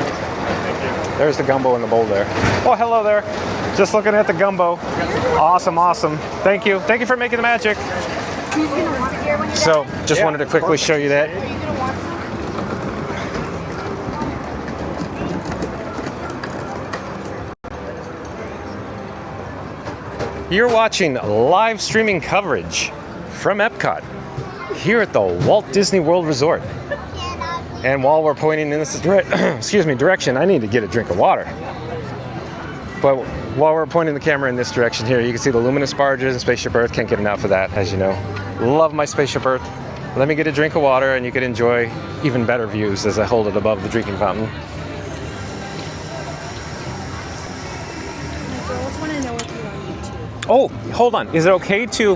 There's the gumbo in the bowl there. Oh, hello there. Just looking at the gumbo. Awesome, awesome. Thank you. Thank you for making the magic. So, just wanted to quickly show you that. You're watching live streaming coverage from EPCOT here at the Walt Disney World Resort. And while we're pointing in this direction, I need to get a drink of water. But while we're pointing the camera in this direction here, you can see the luminous barges and Spaceship Earth. Can't get enough of that, as you know. Love my Spaceship Earth. Let me get a drink of water and you can enjoy even better views as I hold it above the drinking fountain. Oh, hold on. Is it okay to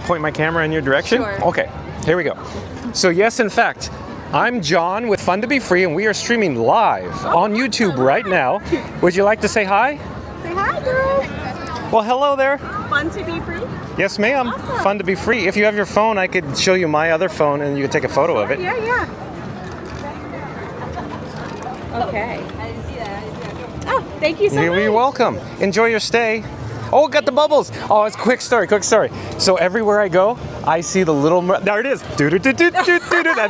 point my camera in your direction? Sure. Okay, here we go. So yes, in fact, I'm John with Fun to Be Free, and we are streaming live on YouTube right now. Would you like to say hi? Say hi, girl. Well, hello there. Fun to be free? Yes, ma'am. Awesome. Fun to Be Free. If you have your phone, I could show you my other phone, and you could take a photo of it. Yeah, yeah. Okay. Oh, thank you so much. You're welcome. Enjoy your stay. Oh, got the bubbles. Oh, it's quick story. So everywhere I go, I see the little, there it is. And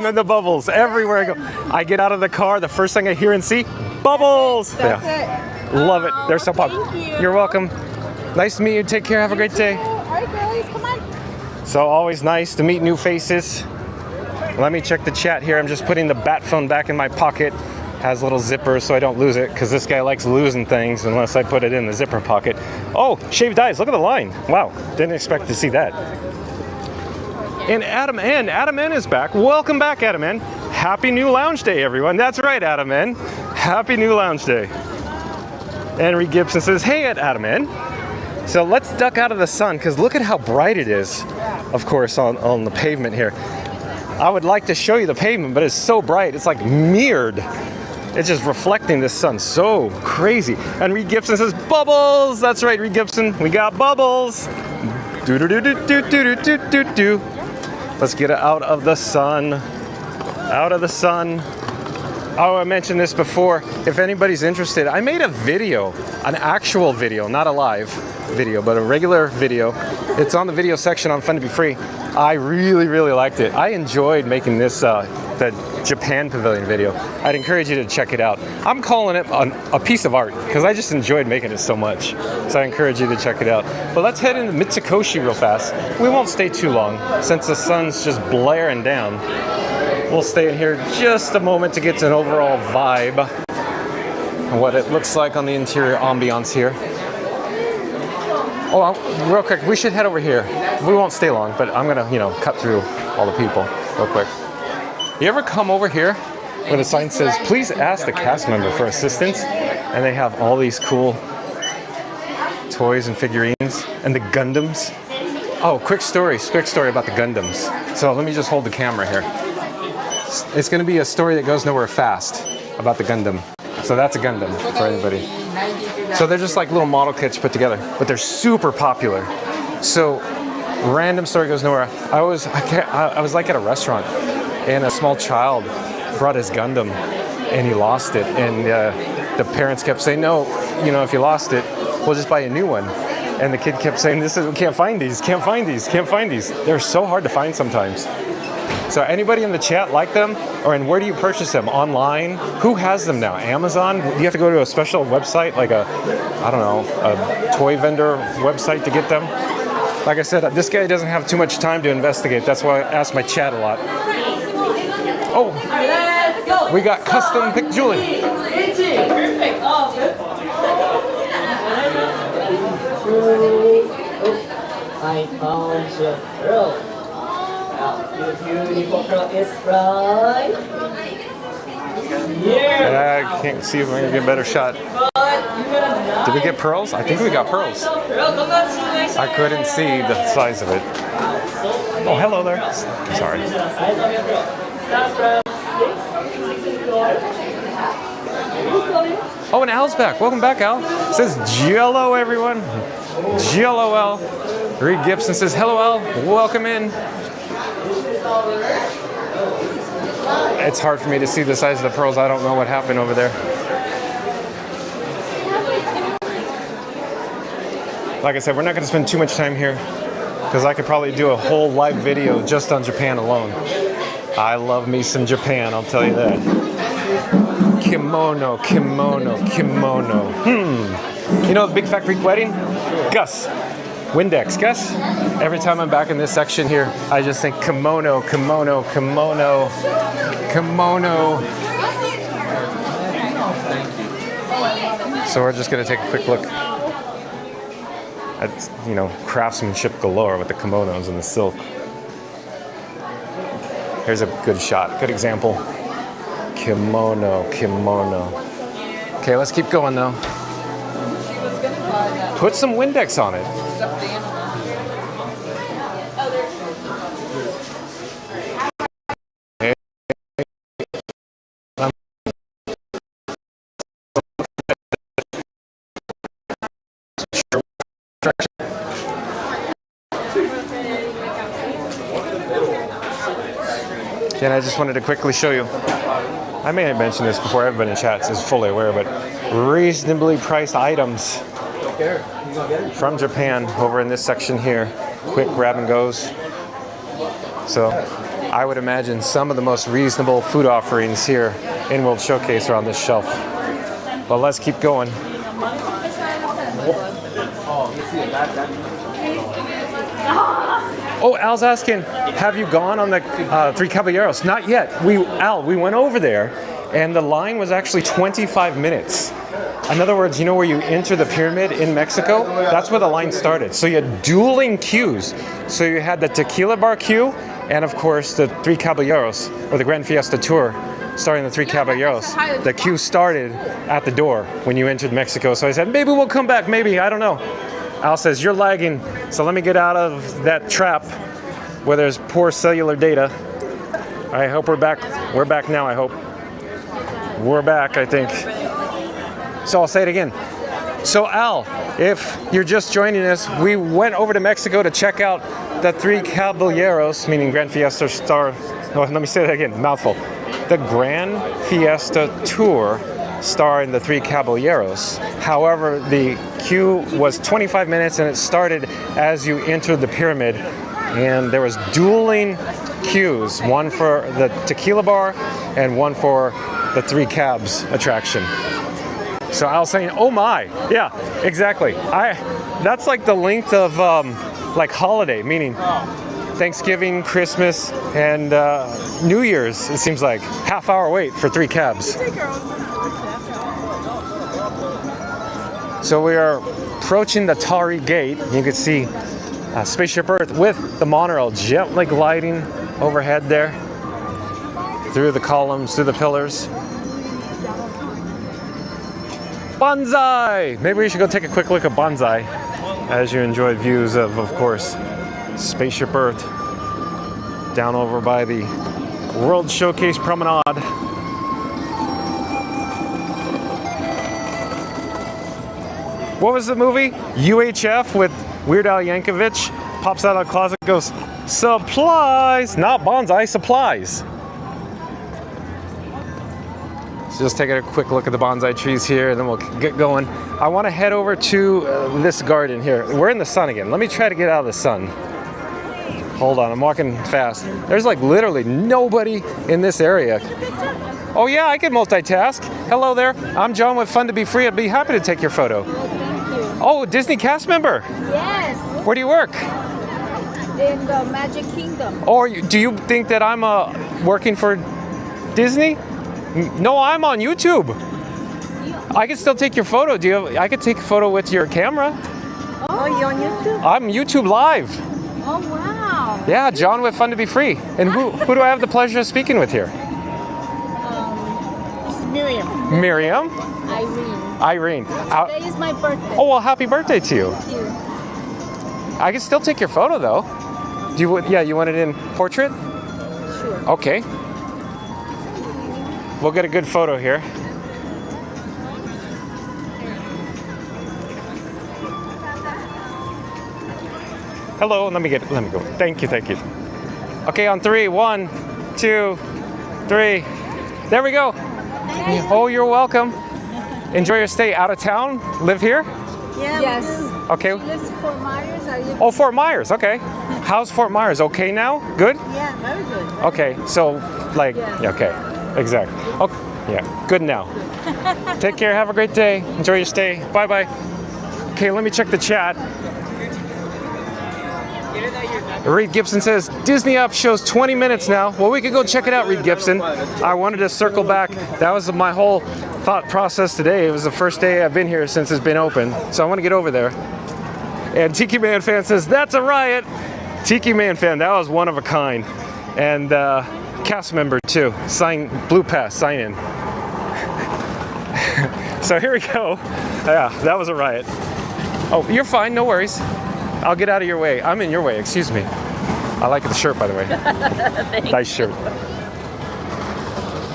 then the bubbles everywhere I go. I get out of the car, the first thing I hear and see, bubbles. That's it. Love it. They're so popular. Thank you. You're welcome. Nice to meet you. Take care. Have a great day. All right, girlies, come on. So always nice to meet new faces. Let me check the chat here. I'm just putting the bat phone back in my pocket. Has little zippers so I don't lose it, because this guy likes losing things unless I put it in the zipper pocket. Oh, shaved ice. Look at the line. Wow. Didn't expect to see that. And Adam N is back. Welcome back, Adam N. Happy New Lounge Day, everyone. That's right, Adam N. Happy New Lounge Day. Henry Gibson says, hey, Adam N. So let's duck out of the sun, because look at how bright it is, of course, on the pavement here. I would like to show you the pavement, but it's so bright. It's like mirrored. It's just reflecting the sun. So crazy. And Reed Gibson says, bubbles. That's right, Reed Gibson. We got bubbles. Do-do-do-do-do-do-do-do-do. Let's get it out of the sun. Out of the sun. Oh, I mentioned this before. If anybody's interested, I made a video, an actual video, not a live video, but a regular video. It's on the video section on Fun to Be Free. I really, really liked it. I enjoyed making this, the Japan Pavilion video. I'd encourage you to check it out. I'm calling it a piece of art because I just enjoyed making it so much. So I encourage you to check it out. But let's head into Mitsukoshi real fast. We won't stay too long since the sun's just blaring down. We'll stay in here just a moment to get to an overall vibe and what it looks like on the interior ambiance here. Oh, real quick, we should head over here. We won't stay long, but I'm gonna, cut through all the people real quick. You ever come over here where the sign says, please ask the cast member for assistance? And they have all these cool toys and figurines and the Gundams. Oh, quick story about the Gundams. So let me just hold the camera here. It's gonna be a story that goes nowhere fast about the Gundam. So that's a Gundam for anybody. So they're just like little model kits put together, but they're super popular. So random story goes nowhere. I was like at a restaurant, and a small child brought his Gundam, and he lost it. And the parents kept saying, no, if you lost it, we'll just buy a new one. And the kid kept saying, we can't find these. They're so hard to find sometimes. So anybody in the chat like them? And where do you purchase them? Online? Who has them now? Amazon? Do you have to go to a special website, like a toy vendor website to get them? Like I said, this guy doesn't have too much time to investigate. That's why I ask my chat a lot. Oh, we got custom pick Julie. I found your pearl. Well, your beautiful pearl is right. Yeah. I can't see if I'm gonna get a better shot. Did we get pearls? I think we got pearls. I couldn't see the size of it. Oh, hello there. Sorry. Oh, and Al's back. Welcome back, Al. It says GLO, everyone. GLOL. Reed Gibson says, hello, Al. Welcome in. It's hard for me to see the size of the pearls. I don't know what happened over there. Like I said, we're not going to spend too much time here because I could probably do a whole live video just on Japan alone. I love me some Japan, I'll tell you that. Kimono, kimono, kimono. You know the Big Fat Greek Wedding? Gus. Windex, Gus. Every time I'm back in this section here, I just think kimono, kimono, kimono, kimono. So we're just going to take a quick look at, you know, craftsmanship galore with the kimonos and the silk. Here's a good shot, good example. Kimono, kimono. Okay, let's keep going though. Put some Windex on it. And I just wanted to quickly show you. I may have mentioned this before, everybody in chat is fully aware, but reasonably priced items from Japan over in this section here. Quick grab and goes. So I would imagine some of the most reasonable food offerings here in World Showcase are on this shelf. But let's keep going. Oh, Al's asking, have you gone on the Three Caballeros? Not yet. Al, we went over there, and the line was actually 25 minutes. In other words, you know where you enter the pyramid in Mexico? That's where the line started. So you had dueling queues. So you had the tequila bar queue, and of course the Three Caballeros, or the Grand Fiesta Tour, starting the Three Caballeros. The queue started at the door when you entered Mexico. So I said, maybe we'll come back, maybe, I don't know. Al says, you're lagging, so let me get out of that trap where there's poor cellular data. I hope we're back. We're back now, I hope. We're back, I think. So I'll say it again. So Al, if you're just joining us, we went over to Mexico to check out the Three Caballeros, meaning Grand Fiesta Star. Oh, let me say that again, mouthful. The Grand Fiesta Tour starring the Three Caballeros. However, the queue was 25 minutes and it started as you entered the pyramid, and there was dueling queues, one for the tequila bar and one for the Three Cabs attraction. So I was saying, oh my, yeah, exactly. That's like the length of like holiday, meaning Thanksgiving, Christmas, and New Year's. It seems like half-hour wait for Three Cabs. So we are approaching the Tari Gate. You can see Spaceship Earth with the monorail gently gliding overhead there, through the columns, through the pillars. Bonsai! Maybe we should go take a quick look at Bonsai as you enjoy views of course, Spaceship Earth down over by the World Showcase Promenade. What was the movie? UHF with Weird Al Yankovic. Pops out of the closet, goes, supplies! Not bonsai, supplies. So just taking a quick look at the bonsai trees here, and then we'll get going. I want to head over to this garden here. We're in the sun again. Let me try to get out of the sun. Hold on, I'm walking fast. There's like literally nobody in this area. Oh yeah, I can multitask. Hello there. I'm John with Fun to Be Free. I'd be happy to take your photo. Oh, Disney cast member. Yes. Where do you work? In the Magic Kingdom. Or do you think that I'm working for Disney? No, I'm on YouTube. I can still take your photo. I could take a photo with your camera. Oh, Oh, you on YouTube? I'm YouTube Live. Oh, wow. Yeah, John with Fun to Be Free. And who do I have the pleasure of speaking with here? This is Miriam. Miriam? Irene. Irene. Today is my birthday. Oh, well, happy birthday to you. Thank you. I can still take your photo, though. You want it in portrait? Sure. Okay. We'll get a good photo here. Hello, let me go. Thank you. Okay, on 3, 1, 2, 3. There we go. Oh, you're welcome. Enjoy your stay. Out of town? Live here? Yeah. Yes. Okay. She lives in Fort Myers. Oh, Fort Myers. Okay. How's Fort Myers? Okay now? Good? Yeah, very good. Okay, so like, yeah, okay, exactly. Okay, yeah, good now. Take care. Have a great day. Enjoy your stay. Bye-bye. Okay, let me check the chat. Reed Gibson says, Disney Up shows 20 minutes now. Well, we could go check it out, Reed Gibson. I wanted to circle back. That was my whole thought process today. It was the first day I've been here since it's been open. So I want to get over there. And Tiki Man Fan says, that's a riot. Tiki Man Fan, that was one of a kind. And cast member too. Blue Pass, sign in. So here we go. Yeah, that was a riot. Oh, you're fine, no worries. I'll get out of your way. I'm in your way, excuse me. I like the shirt, by the way. Nice shirt.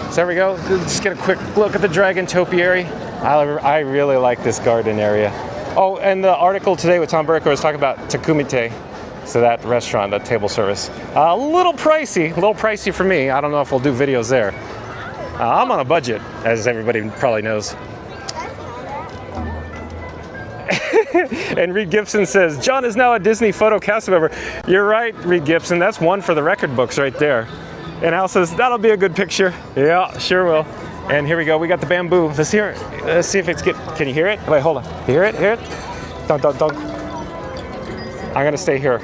So there we go. Just get a quick look at the Dragon Topiary. I really like this garden area. Oh, and the article today with Tom Burke was talking about Takumite. So that restaurant, that table service. A little pricey for me. I don't know if we'll do videos there. I'm on a budget, as everybody probably knows. And Reed Gibson says, John is now a Disney Photo cast member. You're right, Reed Gibson. That's one for the record books right there. And Al says, that'll be a good picture. Yeah, sure will. And here we go. We got the bamboo. Let's hear it. Let's see if it's good. Can you hear it? Wait, hold on. Hear it? Hear it? Don't. I'm going to stay here.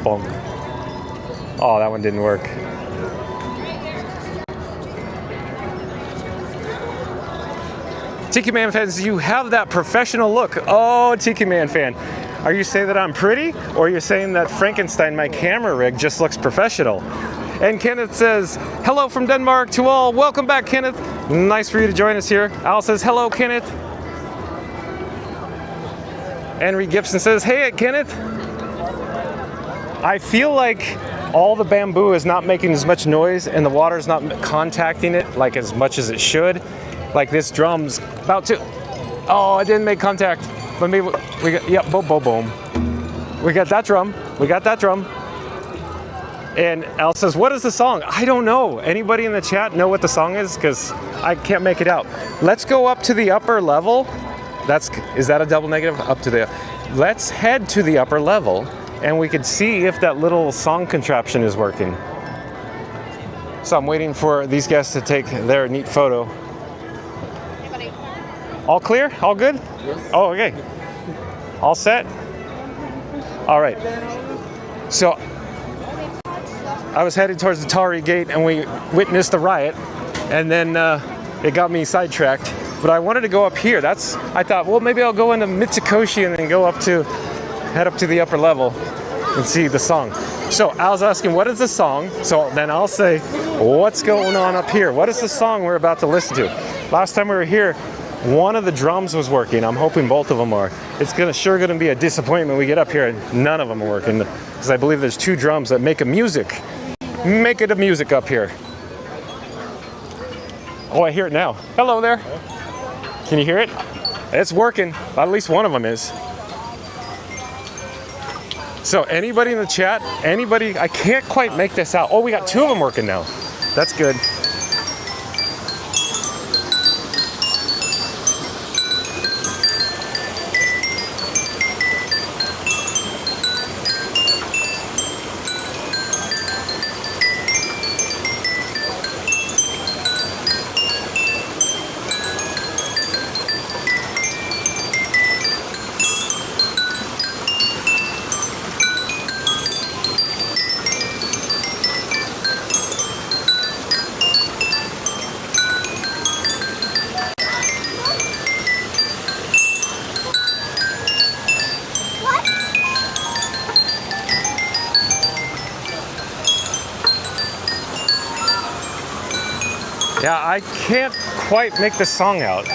Boom. Oh, that one didn't work. Tiki Man fans, you have that professional look. Oh, Tiki Man fan. Are you saying that I'm pretty? Or are you saying that Frankenstein, my camera rig, just looks professional? And Kenneth says, hello from Denmark to all. Welcome back, Kenneth. Nice for you to join us here. Al says, hello, Kenneth. Henry Gibson says, hey, Kenneth. I feel like all the bamboo is not making as much noise and the water's not contacting it like as much as it should. Like this drum's about to, oh, it didn't make contact. But maybe we got, yeah, boom. We got that drum. And Al says, what is the song? I don't know. Anybody in the chat know what the song is? Because I can't make it out. Let's go up to the upper level. Is that a double negative? Let's head to the upper level and we could see if that little song contraption is working. So I'm waiting for these guys to take their neat photo. All clear? All good? Yes. Oh, okay. All set? All right. So I was headed towards the Tari Gate and we witnessed the riot, and then it got me sidetracked. But I wanted to go up here. I thought, well, maybe I'll go into Mitsukoshi and then head up to the upper level and see the song. So Al's asking, what is the song? So then I'll say, what's going on up here? What is the song we're about to listen to? Last time we were here, one of the drums was working. I'm hoping both of them are. It's sure gonna be a disappointment we get up here and none of them are working, because I believe there's 2 drums that make a music up here. Oh, I hear it now. Hello there. Can you hear it? It's working. At least one of them is. So anybody in the chat, I can't quite make this out. Oh, we got 2 of them working now. That's good. Yeah, I can't quite make the song out.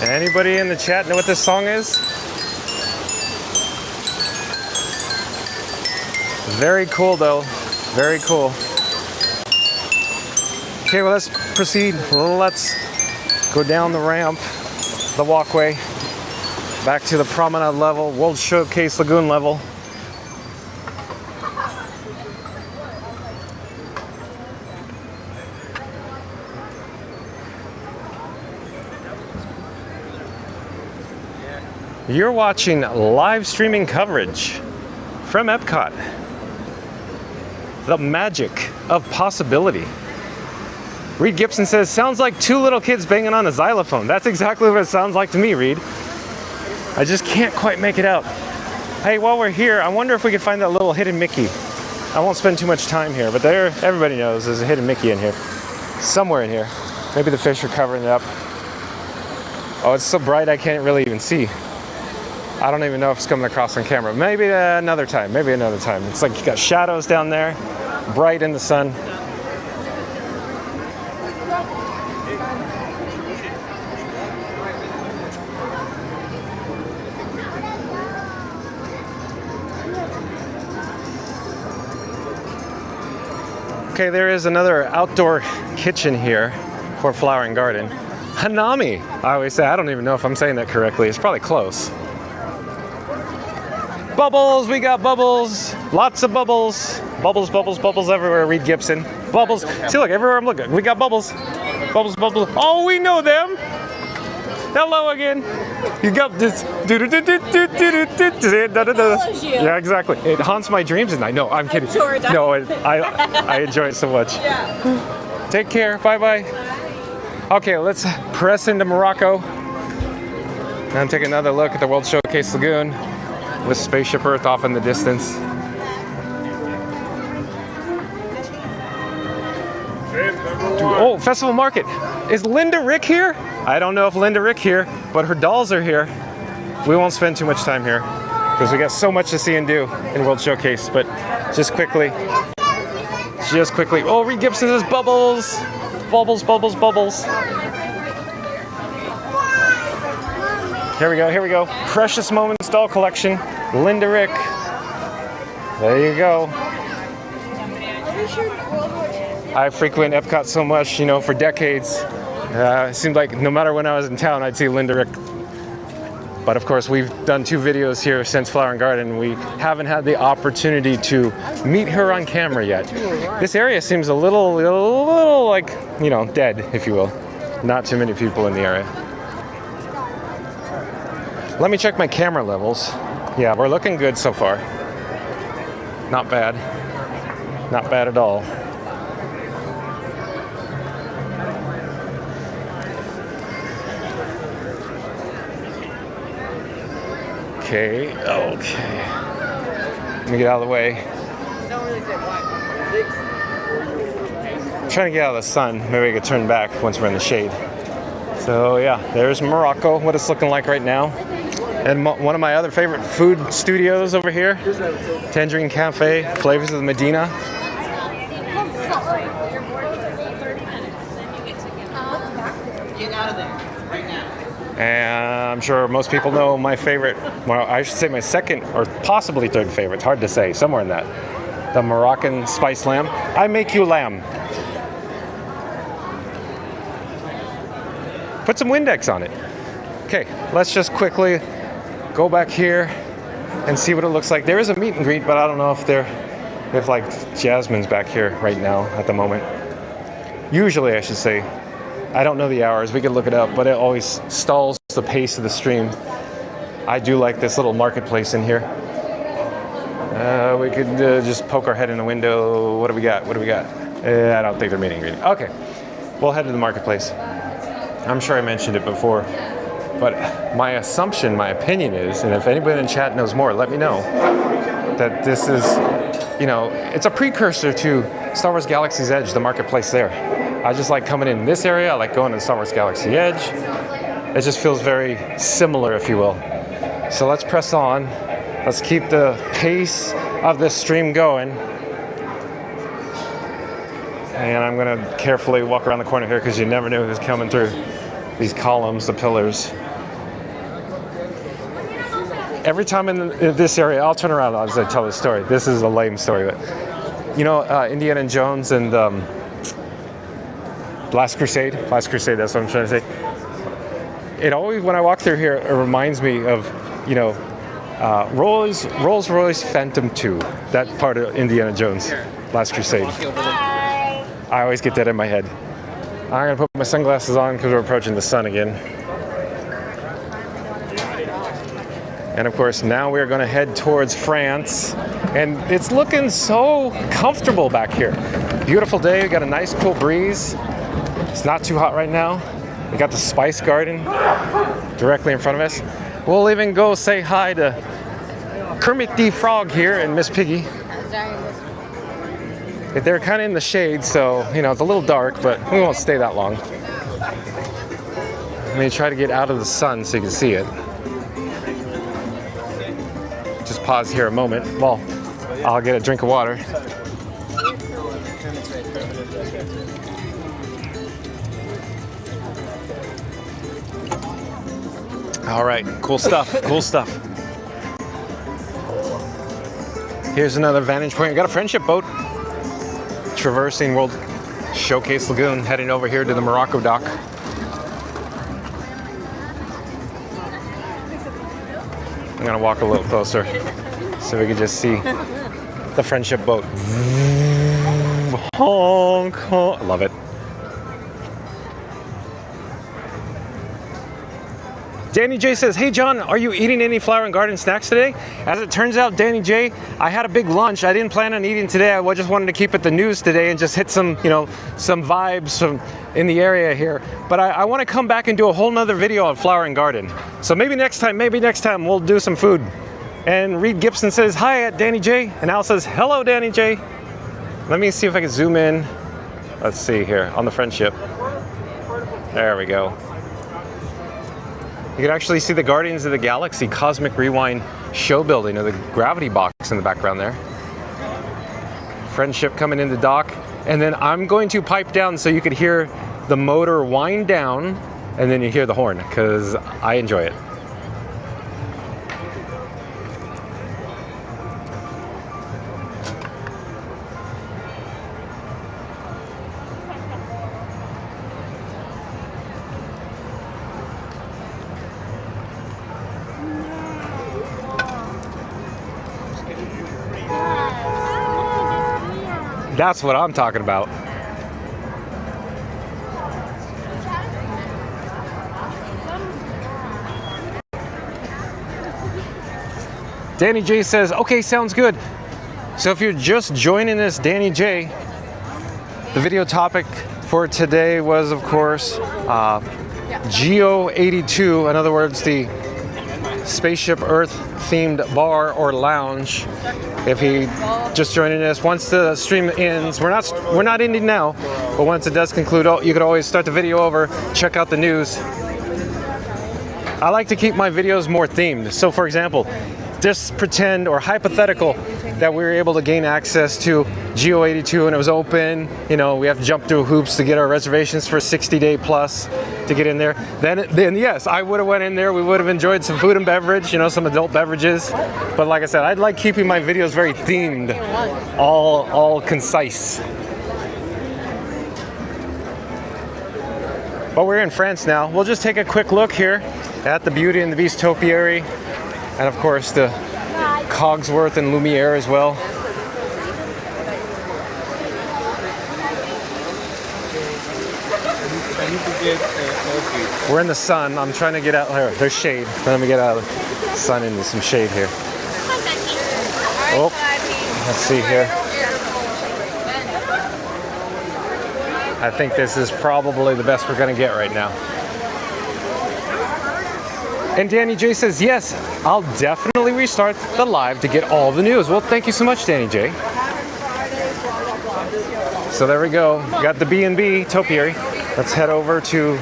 Anybody in the chat know what this song is? Very cool though, very cool. Okay, well let's proceed. Let's go down the ramp, the walkway, back to the promenade level, World Showcase Lagoon level. You're watching live streaming coverage from EPCOT. The magic of possibility. Reed Gibson says, sounds like two little kids banging on a xylophone. That's exactly what it sounds like to me, Reed. I just can't quite make it out. Hey, while we're here, I wonder if we could find that little hidden Mickey. I won't spend too much time here, but there, everybody knows there's a hidden Mickey in here. Somewhere in here. Maybe the fish are covering it up. Oh, it's so bright I can't really even see. I don't even know if it's coming across on camera. Maybe another time, maybe another time. It's like you got shadows down there, bright in the sun. Okay, there is another outdoor kitchen here for Flower and Garden. Hanami, I always say. I don't even know if I'm saying that correctly. It's probably close. Bubbles, we got bubbles. Lots of bubbles. Bubbles, bubbles, bubbles everywhere, Reed Gibson. Bubbles. See, look, everywhere I'm looking, we got bubbles. Bubbles, bubbles. Oh, we know them. Hello again. You got this. Yeah, exactly. It haunts my dreams at night. No, I'm kidding. No, I enjoy it so much. Yeah. Take care. Bye-bye. Okay, let's press into Morocco and take another look at the World Showcase Lagoon with Spaceship Earth off in the distance. Oh, Festival Market. Is Linda Rick here? I don't know if Linda Rick here, but her dolls are here. We won't spend too much time here because we got so much to see and do in World Showcase, but just quickly. Oh, Reed Gibson says bubbles. Bubbles, bubbles, bubbles. Here we go. Precious Moments doll collection. Linda Rick. There you go. I frequent EPCOT so much, you know, for decades. It seemed like no matter when I was in town, I'd see Linda Rick. But of course, we've done 2 videos here since Flower and Garden. We haven't had the opportunity to meet her on camera yet. This area seems a little like, you know, dead, if you will. Not too many people in the area. Let me check my camera levels. Yeah, we're looking good so far. Not bad. Not bad at all. Okay. Let me get out of the way. I'm trying to get out of the sun. Maybe I could turn back once we're in the shade. So yeah, there's Morocco, what it's looking like right now. And one of my other favorite food studios over here, Tangerine Cafe, Flavors of the Medina. Get out of there right now. And I'm sure most people know my favorite, well, I should say my second or possibly third favorite, it's hard to say, somewhere in that. The Moroccan spiced lamb. I make you lamb. Put some Windex on it. Okay, let's just quickly go back here and see what it looks like. There is a meet and greet, but I don't know if if like Jasmine's back here right now at the moment. Usually, I should say. I don't know the hours, we could look it up, but it always stalls the pace of the stream. I do like this little marketplace in here. We could just poke our head in the window. What do we got? I don't think they're meeting and greeting. Okay, we'll head to the marketplace. I'm sure I mentioned it before, but my assumption, my opinion is, and if anybody in chat knows more, let me know, that this is, you know, it's a precursor to Star Wars Galaxy's Edge, the marketplace there. I just like coming in this area. I like going to Star Wars Galaxy Edge. It just feels very similar, if you will. So let's press on. Let's keep the pace of this stream going. And I'm gonna carefully walk around the corner here because you never know who's coming through these columns, the pillars. Every time in this area, I'll turn around as I tell this story. This is a lame story, but you know, Indiana Jones and Last Crusade, that's what I'm trying to say. It always, when I walk through here, it reminds me of, you know, Rolls-Royce Phantom 2, that part of Indiana Jones, Last Crusade. I always get that in my head. I'm gonna put my sunglasses on because we're approaching the sun again. And of course, now we're gonna head towards France. And it's looking so comfortable back here. Beautiful day, we got a nice cool breeze. It's not too hot right now. We got the Spice Garden directly in front of us. We'll even go say hi to Kermit the Frog here and Miss Piggy. They're kind of in the shade, so, you know, it's a little dark, but we won't stay that long. Let me try to get out of the sun so you can see it. Just pause here a moment. Well, I'll get a drink of water. All right, cool stuff, cool stuff. Here's another vantage point. We got a friendship boat traversing World Showcase Lagoon, heading over here to the Morocco dock. I'm gonna walk a little closer so we can just see the friendship boat. Honk, honk. I love it. Danny J says, hey John, are you eating any flower and garden snacks today? As it turns out, Danny J, I had a big lunch. I didn't plan on eating today. I just wanted to keep it the news today and just hit some, you know, some vibes from in the area here. But I want to come back and do a whole nother video on flower and garden. So maybe next time we'll do some food. And Reed Gibson says, hi at Danny J. And Al says, hello Danny J. Let me see if I can zoom in. Let's see here on the friendship. There we go. You can actually see the Guardians of the Galaxy Cosmic Rewind show building of the gravity box in the background there. Friendship coming into dock. And then I'm going to pipe down so you could hear the motor wind down and then you hear the horn because I enjoy it. That's what I'm talking about. Danny J says, okay, sounds good. So if you're just joining us, Danny J, the video topic for today was, of course, GEO-82, in other words, the Spaceship Earth themed bar or lounge. If he just joining us, once the stream ends, we're not ending now, but once it does conclude, you could always start the video over, check out the news. I like to keep my videos more themed. So for example, just pretend or hypothetical that we were able to gain access to GEO-82 and it was open. You know, we have to jump through hoops to get our reservations for 60-day plus to get in there. Then yes, I would have went in there. We would have enjoyed some food and beverage, you know, some adult beverages. But like I said, I'd like keeping my videos very themed, all concise. But we're in France now. We'll just take a quick look here at the Beauty and the Beast topiary, and of course the Cogsworth and Lumiere as well. We're in the sun. I'm trying to get out here. There's shade. Let me get out of the sun into some shade here. Oh, let's see here. I think this is probably the best we're going to get right now. And Danny J says, yes, I'll definitely restart the live to get all the news. Well, thank you so much, Danny J. So there we go. We got the B&B topiary. Let's head over to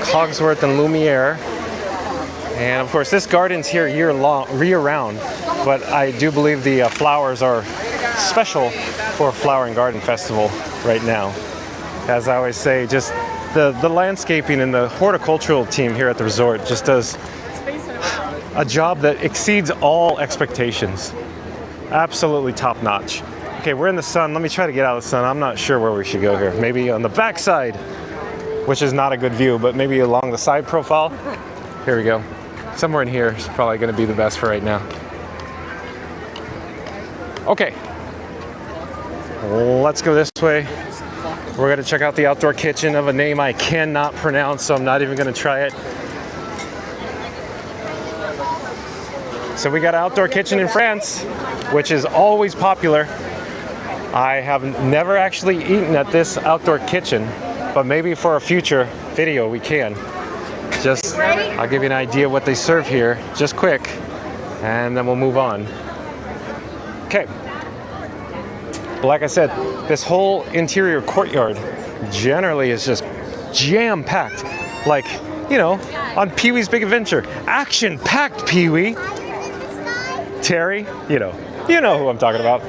Cogsworth and Lumiere. And of course, this garden's here year-round, but I do believe the flowers are special for a Flower and Garden Festival right now. As I always say, just the landscaping and the horticultural team here at the resort just does a job that exceeds all expectations. Absolutely top-notch. Okay, we're in the sun. Let me try to get out of the sun. I'm not sure where we should go here. Maybe on the back side, which is not a good view, but maybe along the side profile. Here we go. Somewhere in here is probably going to be the best for right now. Okay, let's go this way. We're going to check out the outdoor kitchen of a name I cannot pronounce, so I'm not even going to try it. So we got an outdoor kitchen in France, which is always popular. I have never actually eaten at this outdoor kitchen, but maybe for a future video we can. Just, I'll give you an idea of what they serve here, just quick, and then we'll move on. Okay. Like I said, this whole interior courtyard generally is just jam-packed. Like, you know, on Pee-wee's Big Adventure. Action-packed, Pee-wee. Terry, you know who I'm talking about.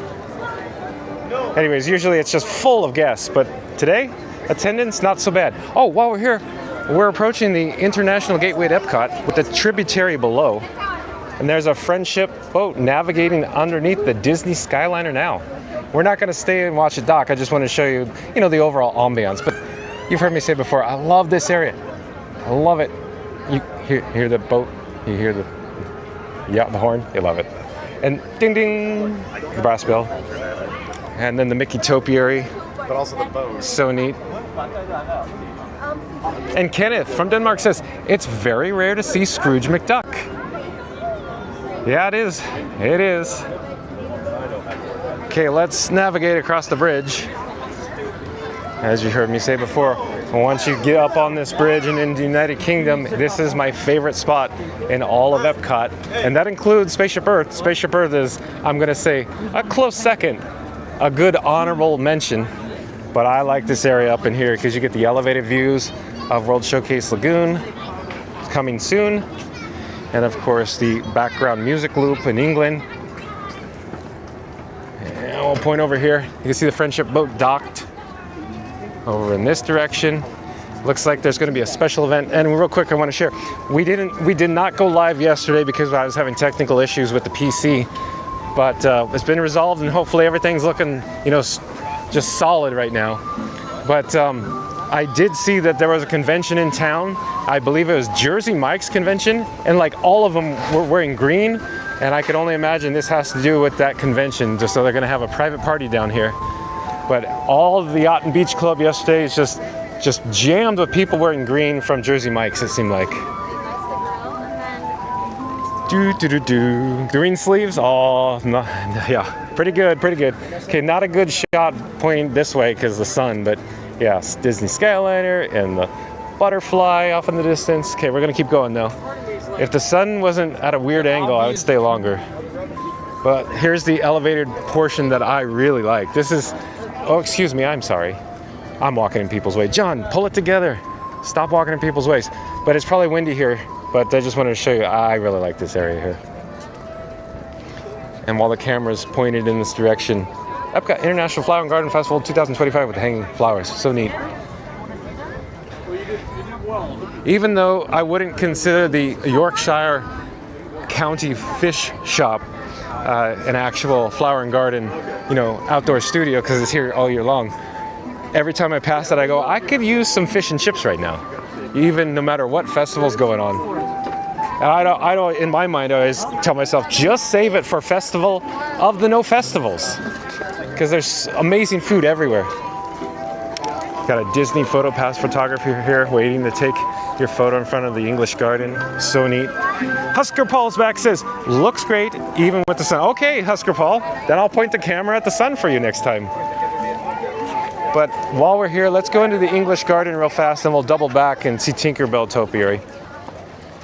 Anyways, usually it's just full of guests, but today, attendance not so bad. Oh, while we're here, we're approaching the International Gateway at EPCOT with the tributary below. And there's a friendship boat navigating underneath the Disney Skyliner now. We're not going to stay and watch it dock. I just want to show you, the overall ambiance. But you've heard me say before, I love this area. I love it. You hear the boat? You hear the horn? You love it. And ding ding, the brass bell. And then the Mickey topiary. But also the boat. So neat. And Kenneth from Denmark says, it's very rare to see Scrooge McDuck. Yeah, it is. It is. Okay, let's navigate across the bridge. As you heard me say before, once you get up on this bridge and in the United Kingdom, this is my favorite spot in all of EPCOT. And that includes Spaceship Earth. Spaceship Earth is, I'm going to say, a close second. A good honorable mention. But I like this area up in here because you get the elevated views of World Showcase Lagoon coming soon. And of course the background music loop in England. And we'll point over here. You can see the friendship boat docked over in this direction. Looks like there's going to be a special event. And real quick, I want to share. We did not go live yesterday because I was having technical issues with the PC. But it's been resolved and hopefully everything's looking, just solid right now. But I did see that there was a convention in town. I believe it was Jersey Mike's convention, and like all of them were wearing green. And I could only imagine this has to do with that convention, just so they're gonna have a private party down here. But all of the Yacht and Beach Club yesterday is just jammed with people wearing green from Jersey Mike's, it seemed like. Green sleeves? Oh, no, yeah, pretty good. Okay, not a good shot pointing this way because of the sun, but yeah, Disney Skyliner and the butterfly off in the distance. Okay, we're gonna keep going though. If the sun wasn't at a weird angle, I would stay longer. But here's the elevated portion that I really like. This is, oh, excuse me, I'm sorry. I'm walking in people's way. John, pull it together. Stop walking in people's ways. But it's probably windy here. But I just wanted to show you, I really like this area here. And while the camera's pointed in this direction, EPCOT International Flower and Garden Festival 2025 with the hanging flowers. So neat. Even though I wouldn't consider the Yorkshire County Fish Shop an actual flower and garden, outdoor studio because it's here all year long. Every time I pass it, I go, I could use some fish and chips right now, even no matter what festival's going on. And I don't, in my mind, I always tell myself, just save it for Festival of the No Festivals, because there's amazing food everywhere. Got a Disney photo pass photographer here waiting to take your photo in front of the English Garden. So neat. Husker Paul's back says, looks great even with the sun. Okay, Husker Paul, then I'll point the camera at the sun for you next time. But while we're here, let's go into the English Garden real fast, and we'll double back and see Tinkerbell Topiary.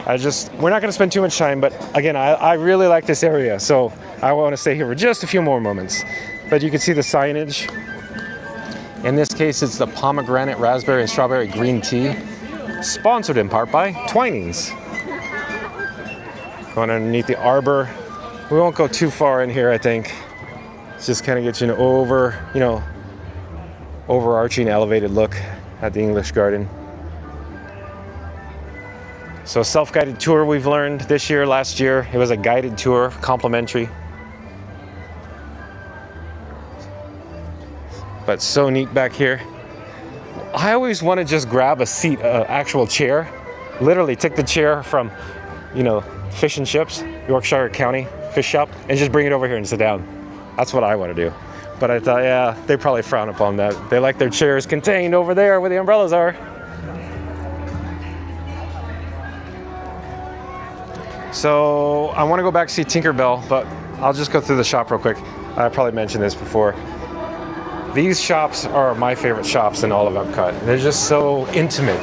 We're not going to spend too much time, but again, I really like this area, so I want to stay here for just a few more moments. But you can see the signage. In this case, it's the pomegranate, raspberry, and strawberry green tea, sponsored in part by Twinings. Going underneath the arbor. We won't go too far in here, I think. It's just kind of gets you an overarching elevated look at the English Garden. So self-guided tour we've learned this year, last year. It was a guided tour, complimentary. But so neat back here. I always want to just grab a seat, an actual chair. Literally take the chair from, Fish and Chips, Yorkshire County Fish Shop, and just bring it over here and sit down. That's what I want to do. But I thought, yeah, they probably frown upon that. They like their chairs contained over there where the umbrellas are. So I want to go back to see Tinkerbell, but I'll just go through the shop real quick. I probably mentioned this before. These shops are my favorite shops in all of EPCOT. They're just so intimate.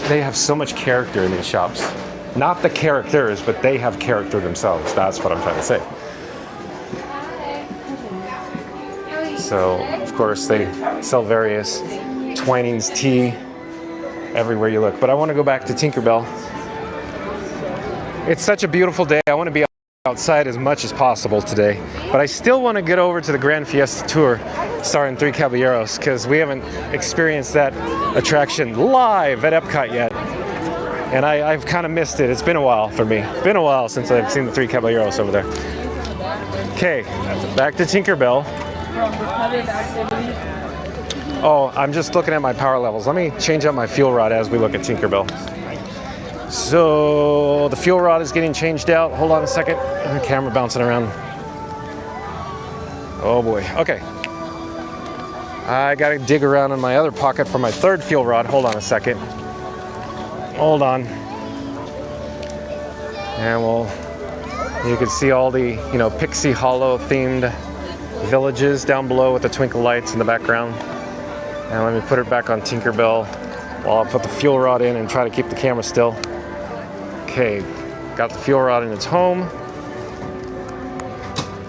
They have so much character in these shops. Not the characters, but they have character themselves. That's what I'm trying to say. So, of course, they sell various Twinings tea everywhere you look. But I want to go back to Tinkerbell. It's such a beautiful day. I want to be outside as much as possible today. But I still want to get over to the Grand Fiesta Tour starring Three Caballeros because we haven't experienced that attraction live at EPCOT yet. And I've kind of missed it. It's been a while for me. Been a while since I've seen the Three Caballeros over there. Okay, back to Tinkerbell. Oh, I'm just looking at my power levels. Let me change out my fuel rod as we look at Tinkerbell. So the fuel rod is getting changed out. Hold on a second. The camera bouncing around. Oh boy. Okay. I gotta dig around in my other pocket for my third fuel rod. Hold on a second. Hold on. And you can see all the, Pixie Hollow themed villages down below with the twinkle lights in the background. And let me put it back on Tinkerbell while I put the fuel rod in and try to keep the camera still. Okay, got the fuel rod in its home.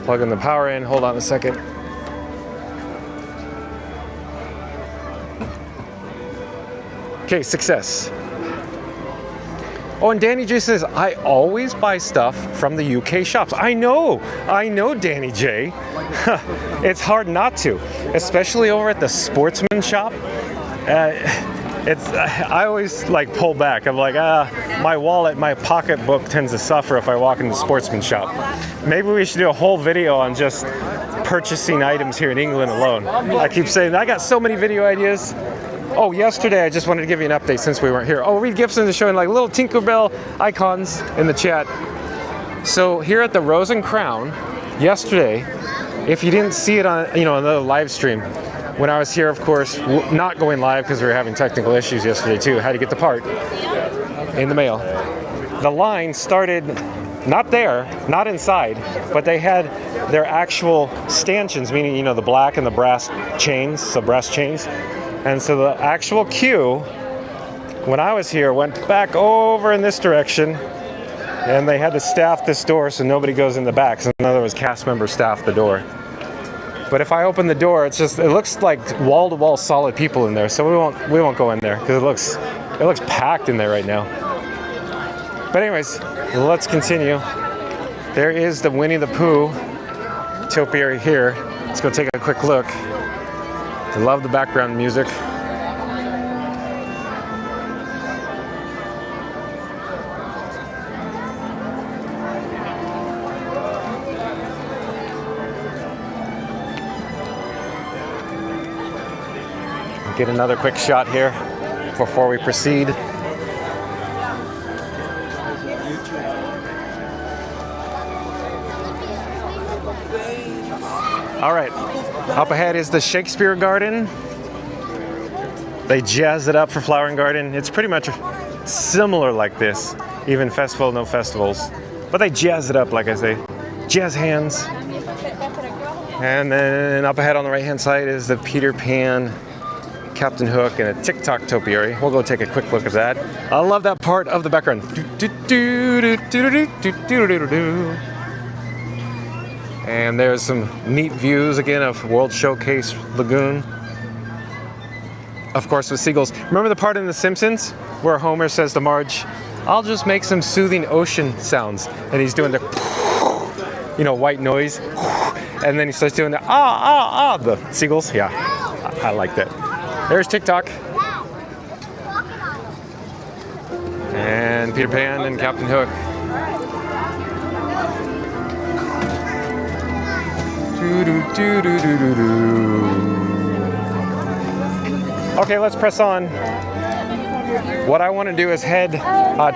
Plugging the power in, hold on a second. Okay, success. Oh, and Danny J says, I always buy stuff from the UK shops. I know, Danny J. It's hard not to, especially over at the Sportsman shop. I always pull back. I'm like, my wallet, my pocketbook tends to suffer if I walk in the Sportsman shop. Maybe we should do a whole video on just purchasing items here in England alone. I keep saying, I got so many video ideas. Oh, yesterday I just wanted to give you an update since we weren't here. Oh, Reed Gibson is showing little Tinkerbell icons in the chat. So here at the Rose and Crown, yesterday, if you didn't see it on another live stream, when I was here, of course, not going live because we were having technical issues yesterday too. Had to get the part in the mail. The line started not there, not inside, but they had their actual stanchions, meaning the black and the brass chains, so brass chains. And so the actual queue, when I was here, went back over in this direction, and they had to staff this door so nobody goes in the back. So in other words, cast members staff the door. But if I open the door, it looks like wall-to-wall solid people in there. So we won't go in there because it looks packed in there right now. But anyways, let's continue. There is the Winnie the Pooh topiary here. Let's go take a quick look. I love the background music. Get another quick shot here before we proceed. All right. Up ahead is the Shakespeare Garden. They jazz it up for Flowering Garden. It's pretty much similar like this, even festival, no festivals. But they jazz it up, like I say. Jazz hands. And then up ahead on the right-hand side is the Peter Pan, Captain Hook, and a TikTok topiary. We'll go take a quick look at that. I love that part of the background. And there's some neat views again of World Showcase Lagoon. Of course, with seagulls. Remember the part in The Simpsons where Homer says to Marge, I'll just make some soothing ocean sounds. And he's doing the, you know, white noise. And then he starts doing the the seagulls. Yeah, I like that. There's TikTok. And Peter Pan and Captain Hook. Okay, let's press on. What I want to do is head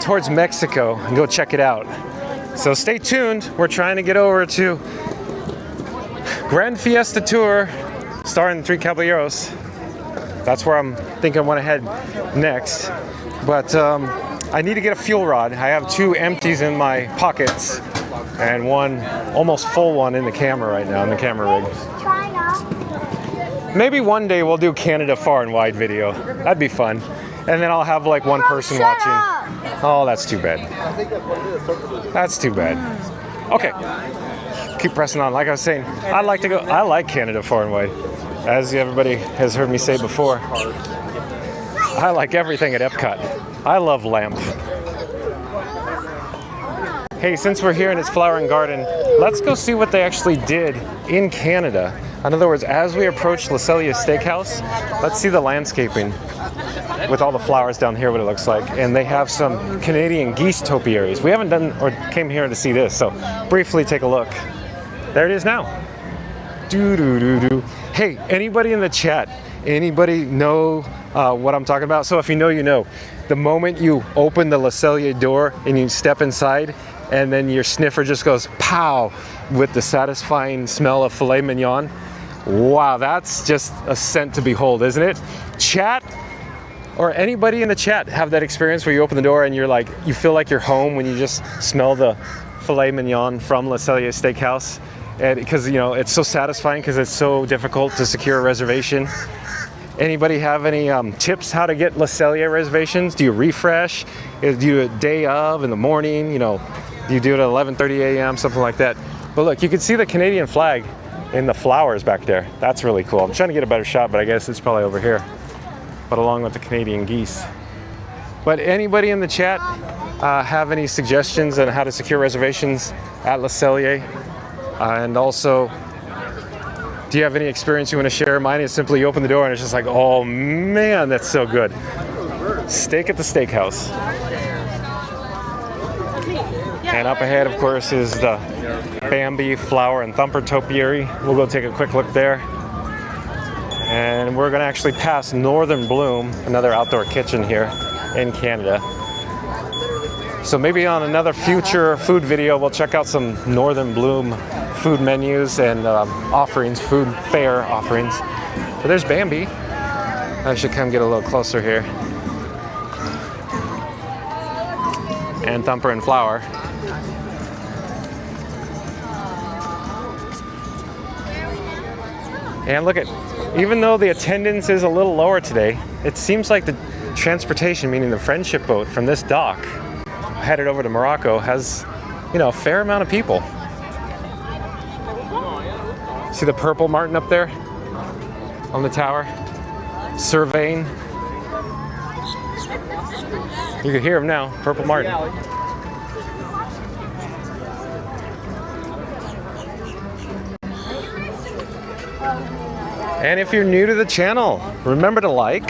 towards Mexico and go check it out. So stay tuned. We're trying to get over to Grand Fiesta Tour starring Three Caballeros. That's where I'm thinking I want to head next. But I need to get a fuel rod. I have 2 empties in my pockets and one almost full one in the camera right now, in the camera rig. Maybe one day we'll do Canada far and wide video. That'd be fun. And then I'll have like one person watching. Oh, that's too bad. That's too bad. Okay. Keep pressing on. Like I was saying, I like Canada far and wide. As everybody has heard me say before, I like everything at EPCOT. I love LAMP. Hey, since we're here in its flowering garden, let's go see what they actually did in Canada. In other words, as we approach Le Cellier Steakhouse, let's see the landscaping with all the flowers down here, what it looks like. And they have some Canadian geese topiaries. We haven't done or came here to see this, so briefly take a look. There it is now. Hey, anybody in the chat, anybody know what I'm talking about? So if you know, you know. The moment you open the Le Cellier door and you step inside, and then your sniffer just goes pow with the satisfying smell of filet mignon. Wow, that's just a scent to behold, isn't it? Chat, or anybody in the chat have that experience where you open the door and you're like, you feel like you're home when you just smell the filet mignon from Le Cellier Steakhouse? And because, you know, it's so satisfying because it's so difficult to secure a reservation. Anybody have any tips how to get Le Cellier reservations? Do you refresh? Do you do it day of, in the morning? You know, do you do it at 11:30 a.m., something like that? But look, you can see the Canadian flag in the flowers back there. That's really cool. I'm trying to get a better shot, but I guess it's probably over here. But along with the Canadian geese. But anybody in the chat have any suggestions on how to secure reservations at Le Cellier? And also, do you have any experience you want to share? Mine is simply you open the door and it's just like, oh man, that's so good. Steak at the steakhouse. And up ahead, of course, is the Bambi Flower and Thumper Topiary. We'll go take a quick look there. And we're going to actually pass Northern Bloom, another outdoor kitchen here in Canada. So maybe on another future food video, we'll check out some Northern Bloom food menus and offerings, food fair offerings. But there's Bambi. I should come get a little closer here. And Thumper and Flower. And look at, even though the attendance is a little lower today, it seems like the transportation, meaning the friendship boat from this dock headed over to Morocco, has, you know, a fair amount of people. See the purple martin up there on the tower, surveying. You can hear him now, purple martin. And if you're new to the channel, remember to like,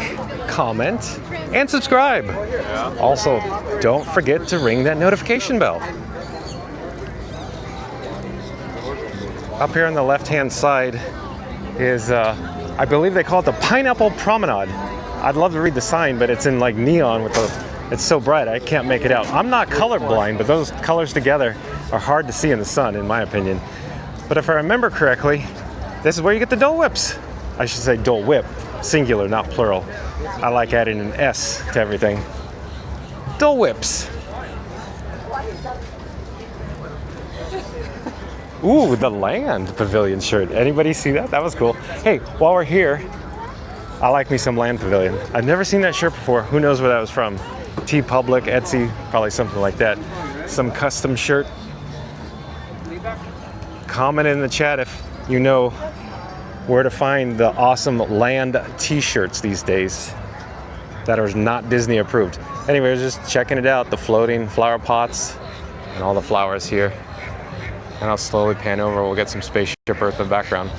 comment, and subscribe. Also, don't forget to ring that notification bell. Up here on the left-hand side is, I believe they call it the Pineapple Promenade. I'd love to read the sign, but it's in like neon with the, it's so bright I can't make it out. I'm not colorblind, but those colors together are hard to see in the sun, in my opinion. But if I remember correctly, this is where you get the Dole Whips. I should say Dole Whip, singular, not plural. I like adding an S to everything. Dole Whips. Ooh, the Land Pavilion shirt. Anybody see that? That was cool. Hey, while we're here, I like me some Land Pavilion. I've never seen that shirt before. Who knows where that was from? TeePublic, Etsy, probably something like that. Some custom shirt. Comment in the chat if you know where to find the awesome Land t-shirts these days that are not Disney approved. Anyway, just checking it out, the floating flower pots and all the flowers here. And I'll slowly pan over, we'll get some Spaceship Earth in the background.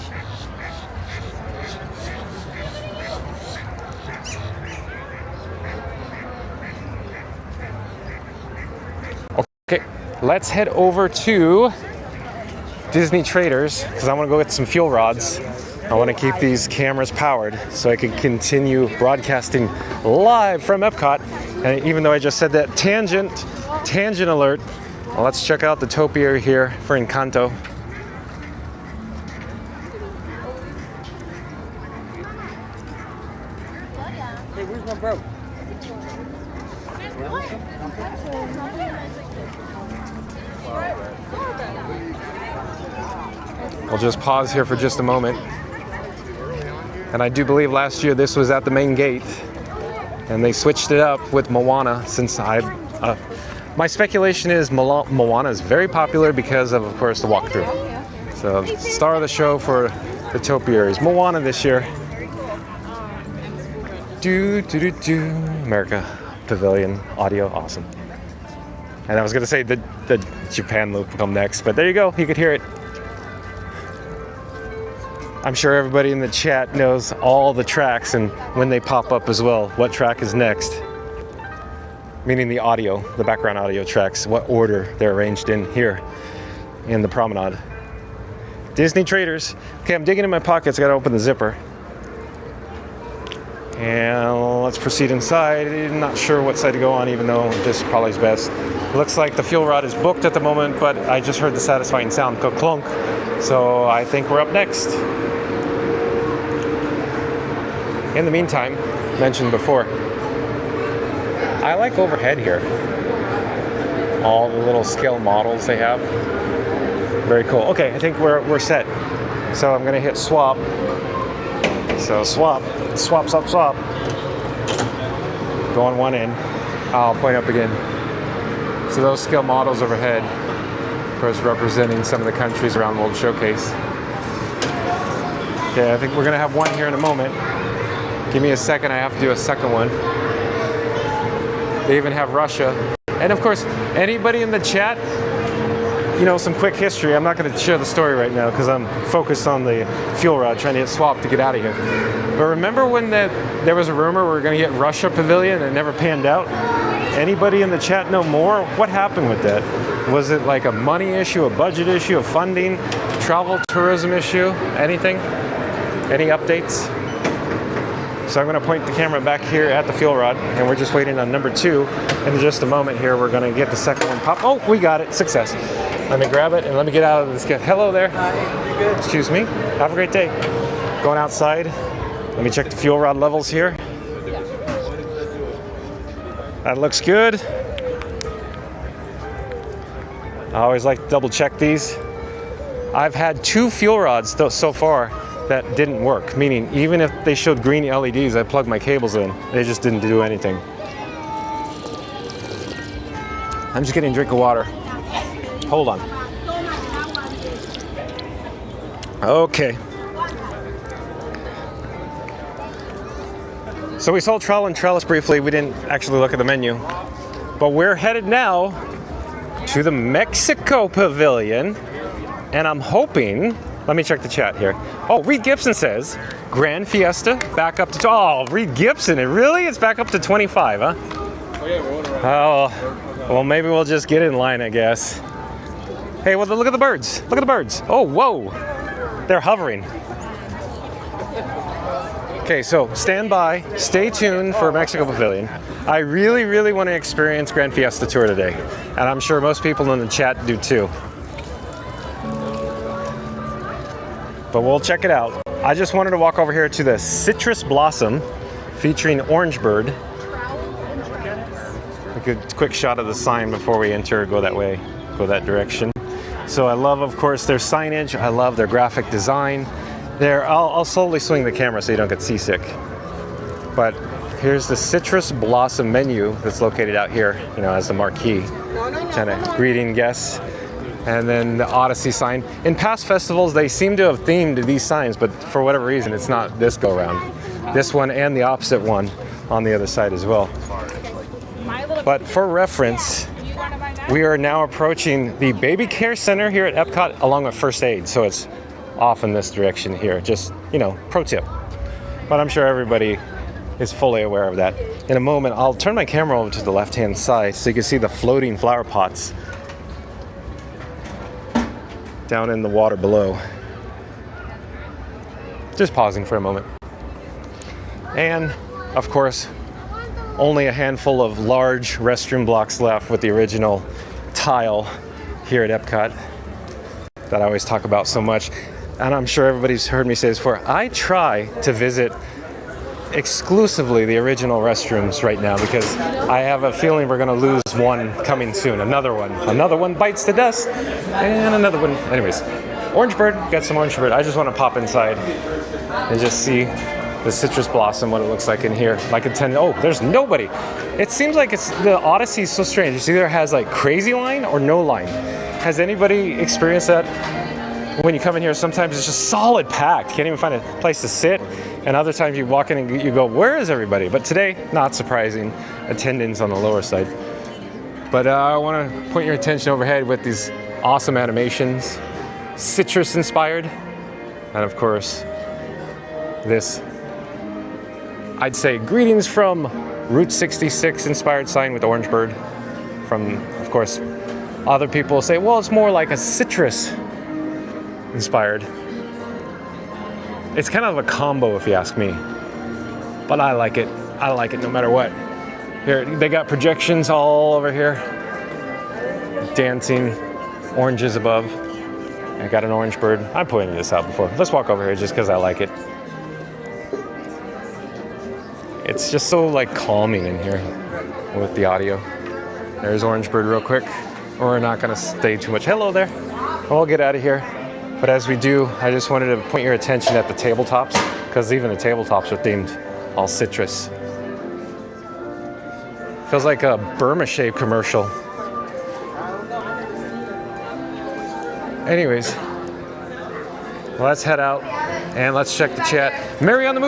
Okay, let's head over to Disney Traders because I want to go get some fuel rods. I want to keep these cameras powered so I can continue broadcasting live from EPCOT. And even though I just said that, tangent alert. Well, let's check out the topiary here for Encanto. Hey, where's my bro? We'll just pause here for just a moment. And I do believe last year this was at the main gate. And they switched it up with Moana since my speculation is Moana is very popular because of course, the walkthrough. So, star of the show for the topiaries. Moana this year. America Pavilion audio, awesome. And I was gonna say the Japan loop will come next, but there you go, you could hear it. I'm sure everybody in the chat knows all the tracks and when they pop up as well, what track is next. Meaning the audio, the background audio tracks, what order they're arranged in here in the promenade. Disney Traders. Okay, I'm digging in my pockets, I gotta open the zipper. And let's proceed inside. I'm not sure what side to go on, even though this probably is best. Looks like the fuel rod is booked at the moment, but I just heard the satisfying sound, clunk. So I think we're up next. In the meantime, mentioned before, I like overhead here. All the little scale models they have. Very cool. Okay, I think we're set. So I'm gonna hit swap. So swap. Going one in. I'll point up again. So those scale models overhead, of course, representing some of the countries around World Showcase. Okay, I think we're gonna have one here in a moment. Give me a second, I have to do a second one. They even have Russia. And of course, anybody in the chat, you know, some quick history. I'm not gonna share the story right now because I'm focused on the fuel rod, trying to hit swap to get out of here. But remember when there was a rumor we were gonna get Russia Pavilion and it never panned out? Anybody in the chat know more? What happened with that? Was it like a money issue, a budget issue, a funding, travel, tourism issue, anything? Any updates? So I'm gonna point the camera back here at the fuel rod and we're just waiting on number 2. In just a moment here, we're gonna get the second one pop. Oh, we got it, success. Let me grab it and let me get out of this. Hello there. Hi, good. Excuse me, have a great day. Going outside, let me check the fuel rod levels here. That looks good. I always like to double check these. I've had 2 fuel rods so far that didn't work, meaning even if they showed green LEDs, I plugged my cables in, they just didn't do anything. I'm just getting a drink of water. Hold on. Okay. So we saw Trowel and Trellis briefly. We didn't actually look at the menu. But we're headed now to the Mexico Pavilion. And I'm hoping, let me check the chat here. Oh, Reed Gibson says, Grand Fiesta back up to, oh, Reed Gibson, really? It's back up to 25, huh? Oh, well, maybe we'll just get in line, I guess. Hey, well, look at the birds. Look at the birds. Oh, whoa. They're hovering. Okay, so stand by, stay tuned for Mexico Pavilion. I really, really want to experience Grand Fiesta Tour today. And I'm sure most people in the chat do too. But we'll check it out. I just wanted to walk over here to the Citrus Blossom featuring Orange Bird. A good quick shot of the sign before we enter, go that way, go that direction. So I love, of course, their signage. I love their graphic design. I'll slowly swing the camera so you don't get seasick. But here's the Citrus Blossom menu that's located out here, you know, as the marquee, kind of greeting guests. And then the Odyssey sign. In past festivals, they seem to have themed these signs, but for whatever reason, it's not this go round. This one and the opposite one on the other side as well. But for reference, we are now approaching the Baby Care Center here at EPCOT along with First Aid. So it's off in this direction here. Just, you know, pro tip. But I'm sure everybody is fully aware of that. In a moment, I'll turn my camera over to the left-hand side so you can see the floating flower pots down in the water below. Just pausing for a moment. And, of course, only a handful of large restroom blocks left with the original tile here at EPCOT that I always talk about so much. And I'm sure everybody's heard me say this before. I try to visit exclusively the original restrooms right now because I have a feeling we're going to lose one coming soon. Another one bites the dust, and another one. Anyways, Orange Bird, got some Orange Bird. I just want to pop inside and just see the citrus blossom, what it looks like in here. Like oh, there's nobody. It seems like the Odyssey is so strange. It either has like crazy line or no line. Has anybody experienced that? When you come in here, sometimes it's just solid packed. Can't even find a place to sit. And other times you walk in and you go, where is everybody? But today, not surprising, attendance on the lower side. But I want to point your attention overhead with these awesome animations, citrus inspired. And of course, this, I'd say, greetings from Route 66 inspired sign with Orange Bird. From, of course, other people say, well, it's more like a citrus inspired. It's kind of a combo if you ask me, but I like it. I like it no matter what. Here, they got projections all over here, dancing, oranges above. I got an Orange Bird. I pointed this out before. Let's walk over here just because I like it. It's just so like calming in here with the audio. There's Orange Bird real quick. We're not gonna stay too much. Hello there. We'll get out of here. But as we do, I just wanted to point your attention at the tabletops, because even the tabletops are themed all citrus. Feels like a Burma Shave commercial. Anyways, let's head out and let's check the chat. Mary on the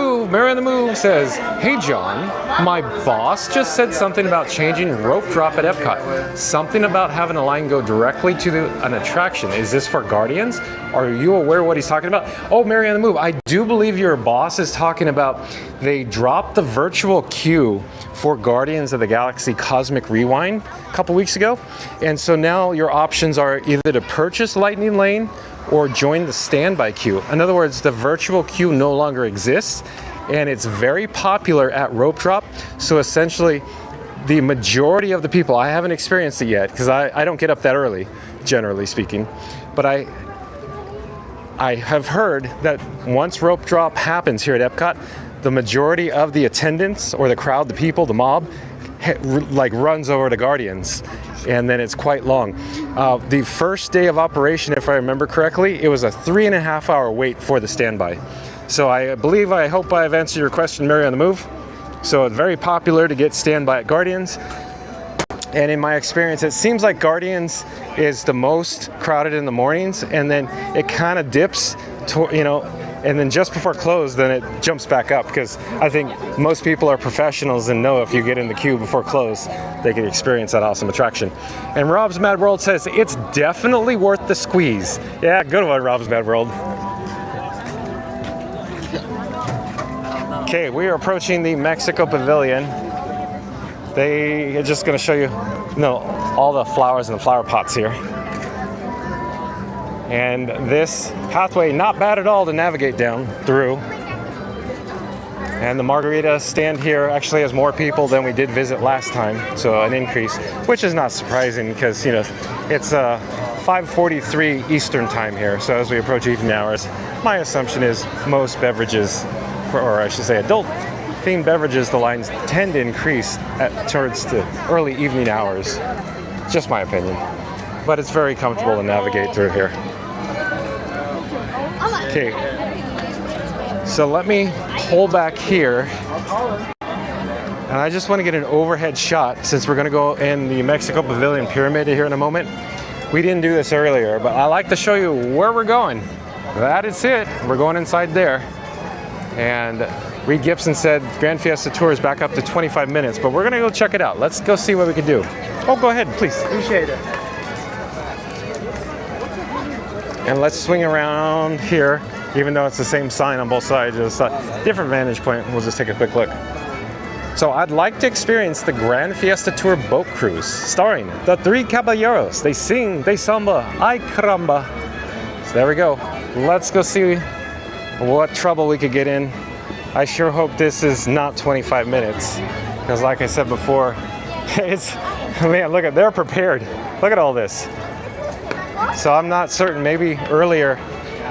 Move says, hey John, my boss just said something about changing rope drop at EPCOT. Something about having a line go directly to an attraction. Is this for Guardians? Are you aware of what he's talking about? Oh, Mary on the Move, I do believe your boss is talking about they dropped the virtual queue for Guardians of the Galaxy Cosmic Rewind a couple weeks ago. And so now your options are either to purchase Lightning Lane or join the standby queue. In other words, the virtual queue no longer exists, and it's very popular at rope drop. So essentially, the majority of the people, I haven't experienced it yet because I don't get up that early, generally speaking, but I have heard that once rope drop happens here at EPCOT, the majority of the attendants or the crowd, the people, the mob, like runs over to Guardians, and then it's quite long. The first day of operation, if I remember correctly, it was a 3.5 hour wait for the standby. So I hope I've answered your question, Mary on the Move. So it's very popular to get standby at Guardians. And in my experience, it seems like Guardians is the most crowded in the mornings, and then it kind of dips to, and then just before close, then it jumps back up, because I think most people are professionals and know if you get in the queue before close, they can experience that awesome attraction. And Rob's Mad World says, it's definitely worth the squeeze. Yeah, good one, Rob's Mad World. Okay, we are approaching the Mexico Pavilion. They are just going to show you, all the flowers and the flower pots here. And this pathway, not bad at all to navigate down through. And the margarita stand here actually has more people than we did visit last time, so an increase, which is not surprising because, it's 5:43 Eastern time here. So as we approach evening hours, my assumption is most beverages, or I should say adult-themed beverages, the lines tend to increase towards the early evening hours. Just my opinion. But it's very comfortable to navigate through here. Okay, so let me pull back here, and I just want to get an overhead shot since we're going to go in the Mexico Pavilion Pyramid here in a moment. We didn't do this earlier, but I like to show you where we're going. That is it. We're going inside there, and Reed Gibson said Grand Fiesta Tour is back up to 25 minutes, but we're gonna go check it out. Let's go see what we can do. Oh, go ahead, please. Appreciate it. And let's swing around here, even though it's the same sign on both sides, just a different vantage point. We'll just take a quick look. So I'd like to experience the Grand Fiesta Tour boat cruise, starring the three caballeros. They sing, they samba, ay caramba. So there we go. Let's go see what trouble we could get in. I sure hope this is not 25 minutes, because like I said before, it's, man, look at, they're prepared. Look at all this. So I'm not certain, maybe earlier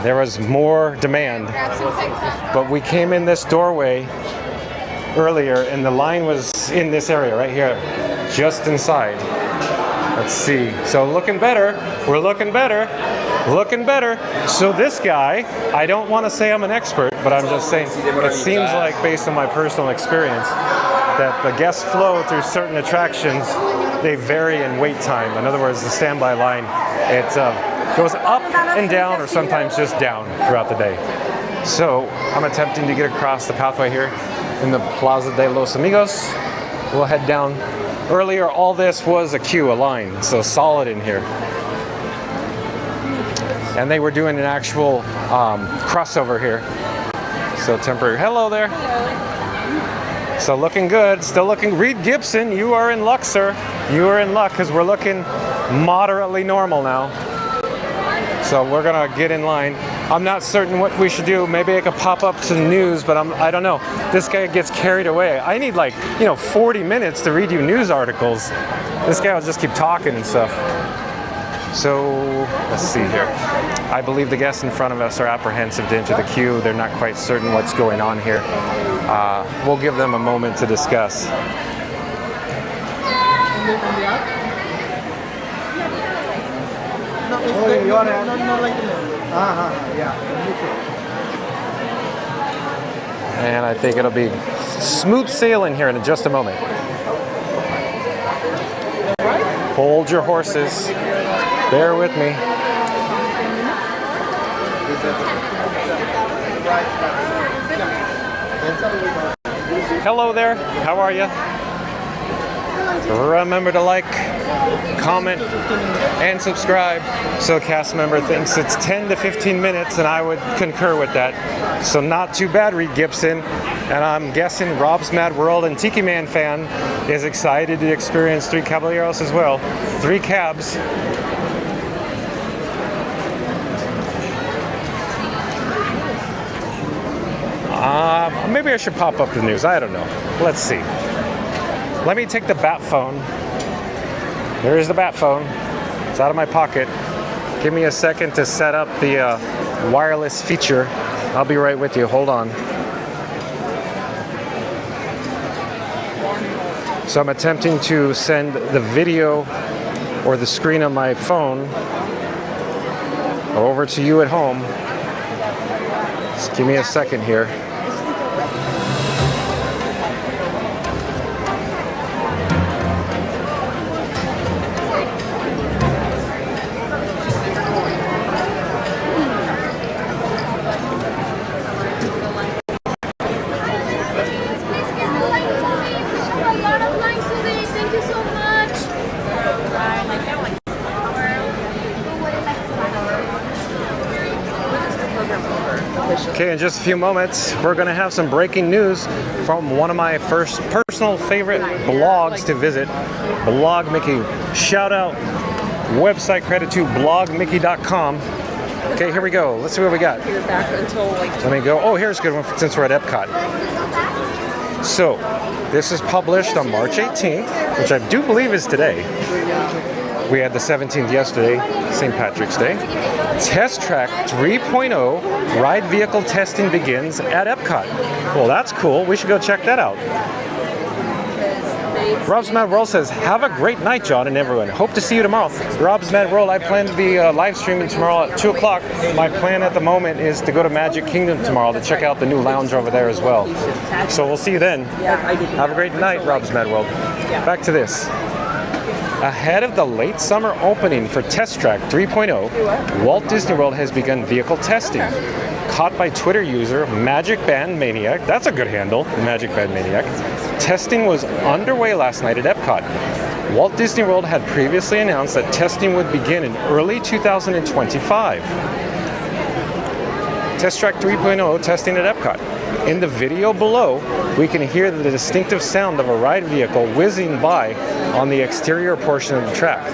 there was more demand, but we came in this doorway earlier and the line was in this area right here, just inside. Let's see. So looking better. We're looking better. Looking better. So this guy, I don't want to say I'm an expert, but I'm just saying it seems like, based on my personal experience, that the guest flow through certain attractions, they vary in wait time. In other words, the standby line, it goes up and down, or sometimes just down throughout the day. So I'm attempting to get across the pathway here in the Plaza de los Amigos. We'll head down. Earlier, all this was a queue, a line, so solid in here. And they were doing an actual crossover here. So temporary. Hello there. So looking good, still looking. Reed Gibson, you are in luck, sir. You are in luck, because we're looking moderately normal now. So we're gonna get in line. I'm not certain what we should do. Maybe I could pop up some news, but I don't know. This guy gets carried away. I need 40 minutes to read you news articles. This guy will just keep talking and stuff. So let's see here. I believe the guests in front of us are apprehensive to enter the queue. They're not quite certain what's going on here. We'll give them a moment to discuss. And I think it'll be smooth sailing here in just a moment. Hold your horses. Bear with me. Hello there. How are you? Remember to like, comment, and subscribe. So a cast member thinks it's 10 to 15 minutes, and I would concur with that. So not too bad, Reed Gibson. And I'm guessing Rob's Mad World and Tiki Man fan is excited to experience Three Caballeros as well. Three cabs. Maybe I should pop up the news. I don't know. Let's see. Let me take the bat phone. There is the bat phone. It's out of my pocket. Give me a second to set up the wireless feature. I'll be right with you. Hold on. So I'm attempting to send the video or the screen on my phone over to you at home. Just give me a second here. Okay, in just a few moments, we're going to have some breaking news from one of my first personal favorite blogs to visit, Blog Mickey. Shout out, website credit to blogmickey.com. Okay, here we go. Let's see what we got. Let me go. Oh, here's a good one since we're at EPCOT. So, this is published on March 18th, which I do believe is today. We had the 17th yesterday, St. Patrick's Day. Test Track 3.0 ride vehicle testing begins at EPCOT. Well, that's cool. We should go check that out. Rob's Mad World says, have a great night, John and everyone. Hope to see you tomorrow. Rob's Mad World, I plan to be live streaming tomorrow at 2 o'clock. My plan at the moment is to go to Magic Kingdom tomorrow to check out the new lounge over there as well. So we'll see you then. Have a great night, Rob's Mad World. Back to this. Ahead of the late summer opening for Test Track 3.0, Walt Disney World has begun vehicle testing. Caught by Twitter user Magic Band Maniac, that's a good handle, Magic Band Maniac. Testing was underway last night at EPCOT. Walt Disney World had previously announced that testing would begin in early 2025. Test Track 3.0 testing at EPCOT. In the video below, we can hear the distinctive sound of a ride vehicle whizzing by on the exterior portion of the track.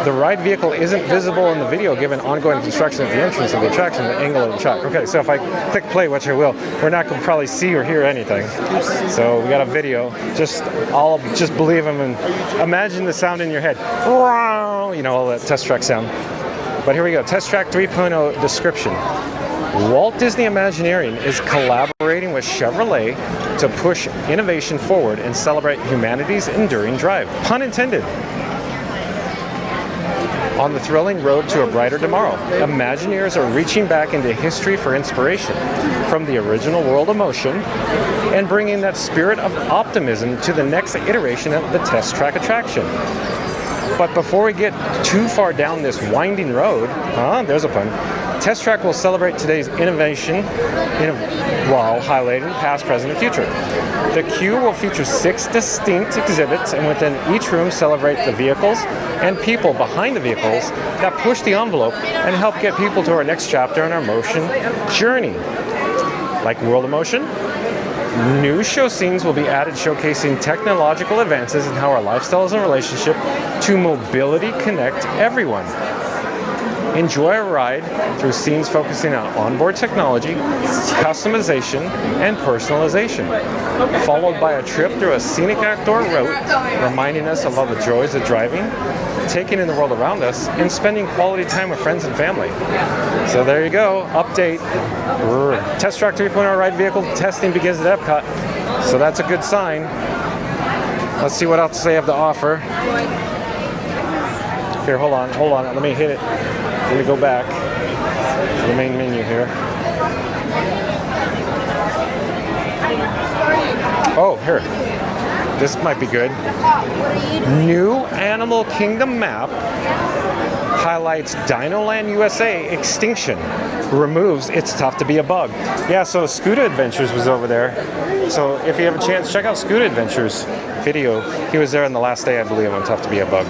The ride vehicle isn't visible in the video given ongoing construction at the entrance of the attraction and the angle of the track. Okay, so if I click play, which I will, we're not going to probably see or hear anything. So we got a video. I'll just believe him and imagine the sound in your head. You know, all that Test Track sound. But here we go, Test Track 3.0 description. Walt Disney Imagineering is collaborating with Chevrolet to push innovation forward and celebrate humanity's enduring drive. Pun intended. On the thrilling road to a brighter tomorrow, Imagineers are reaching back into history for inspiration from the original World of Motion and bringing that spirit of optimism to the next iteration of the Test Track attraction. But before we get too far down this winding road, there's a pun, Test Track will celebrate today's innovation while highlighting past, present, and future. The queue will feature 6 distinct exhibits, and within each room celebrate the vehicles and people behind the vehicles that push the envelope and help get people to our next chapter in our motion journey. Like World of Motion, new show scenes will be added showcasing technological advances in how our lifestyles and relationship to mobility connect everyone. Enjoy a ride through scenes focusing on onboard technology, customization, and personalization, followed by a trip through a scenic outdoor route, reminding us of all the joys of driving, taking in the world around us, and spending quality time with friends and family. So there you go, update. Test Track 3.0 ride vehicle testing begins at EPCOT, so that's a good sign. Let's see what else they have to offer. Here, hold on, let me hit it. Let me go back to the main menu here. Oh, here. This might be good. New Animal Kingdom map highlights Dinoland USA extinction. Removes It's Tough to Be a Bug. Yeah, so Scooter Adventures was over there. So if you have a chance, check out Scooter Adventures video. He was there on the last day, I believe, on Tough to Be a Bug.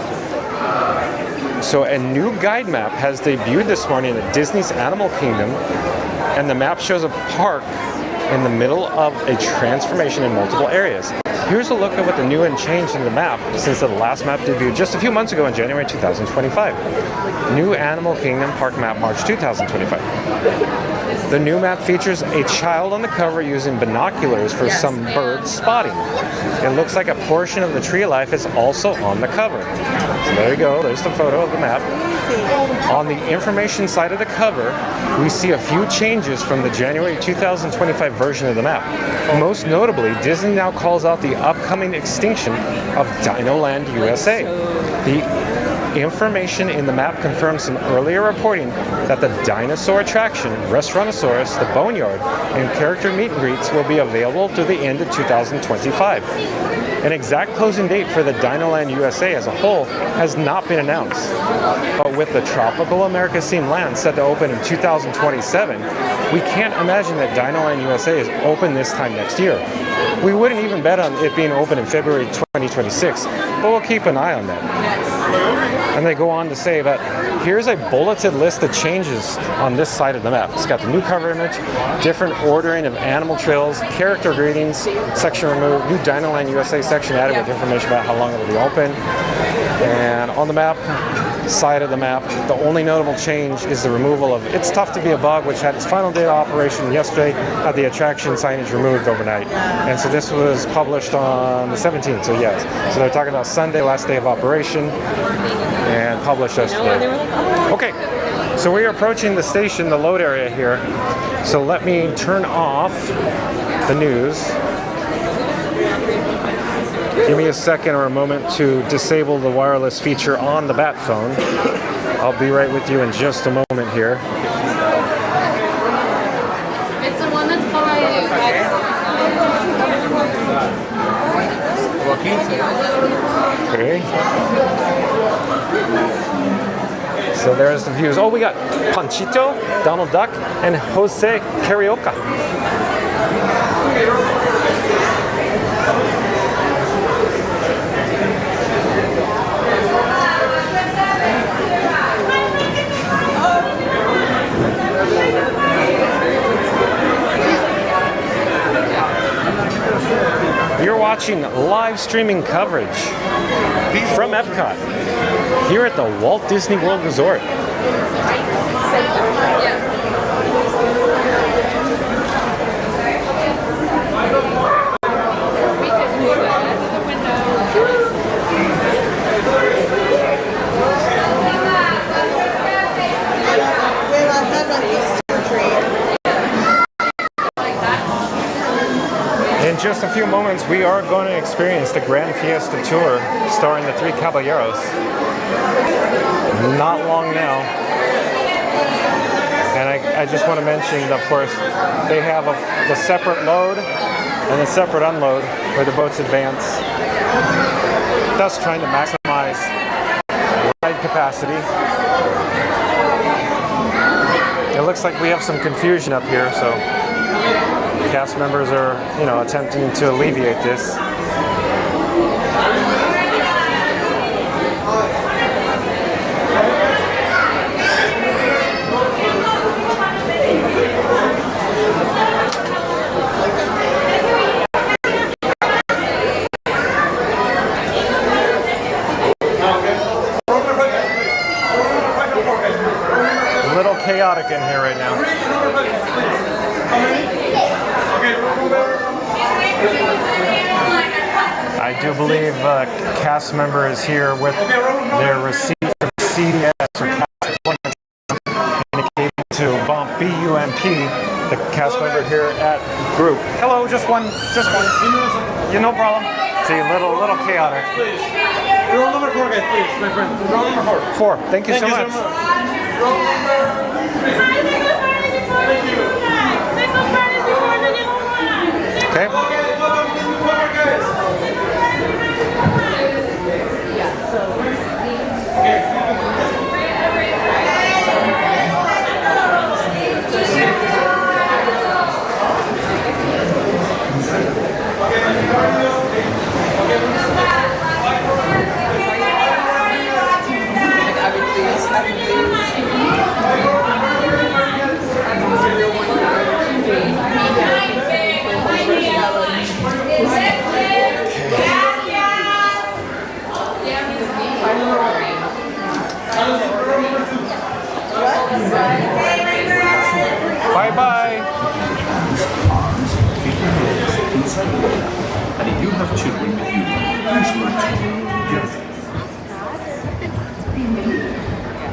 So a new guide map has debuted this morning at Disney's Animal Kingdom, and the map shows a park in the middle of a transformation in multiple areas. Here's a look at what the new and changed in the map since the last map debuted just a few months ago in January 2025. New Animal Kingdom Park Map, March 2025. The new map features a child on the cover using binoculars for some bird spotting. It looks like a portion of the tree of life is also on the cover. So there you go, there's the photo of the map. On the information side of the cover, we see a few changes from the January 2025 version of the map. Most notably, Disney now calls out the upcoming extinction of Dinoland USA. The information in the map confirms some earlier reporting that the dinosaur attraction, Restaurantosaurus, the Boneyard, and character meet and greets will be available through the end of 2025. An exact closing date for the Dinoland USA as a whole has not been announced. But with the Tropical America Scene Land set to open in 2027, we can't imagine that Dinoland USA is open this time next year. We wouldn't even bet on it being open in February 2026, but we'll keep an eye on that. And they go on to say that here's a bulleted list of changes on this side of the map. It's got the new cover image, different ordering of animal trails, character greetings, section removed, new Dinoland USA section added with information about how long it will be open. And on the map, side of the map, the only notable change is the removal of It's Tough to Be a Bug, which had its final day of operation yesterday, had the attraction signage removed overnight. And so this was published on the 17th, so yes. So they're talking about Sunday, last day of operation, and published yesterday. Okay, so we are approaching the station, the load area here. So let me turn off the news. Give me a second or a moment to disable the wireless feature on the Bat phone. I'll be right with you in just a moment here. It's the one that's by Okay. So there's the views. Oh, we got Panchito, Donald Duck, and Jose Carioca. You're watching live streaming coverage from EPCOT here at the Walt Disney World Resort. In just a few moments, we are going to experience the Grand Fiesta Tour starring the Three Caballeros. Not long now. And I just want to mention, of course, they have the separate load and the separate unload where the boats advance, thus trying to maximize ride capacity. It looks like we have some confusion up here, so cast members are, attempting to alleviate this. A little chaotic in here right now. I do believe a cast member is here with their receipt for CDS or cast appointment indicating to bump BUMP, the cast member here at group. Hello, just one. You no problem. See, a little chaotic. Please. Roll number 4, guys, please, my friend. Roll number 4. 4. Thank you so much. Roll number 3. Okay. Bye-bye. And if you have children with you, please watch together.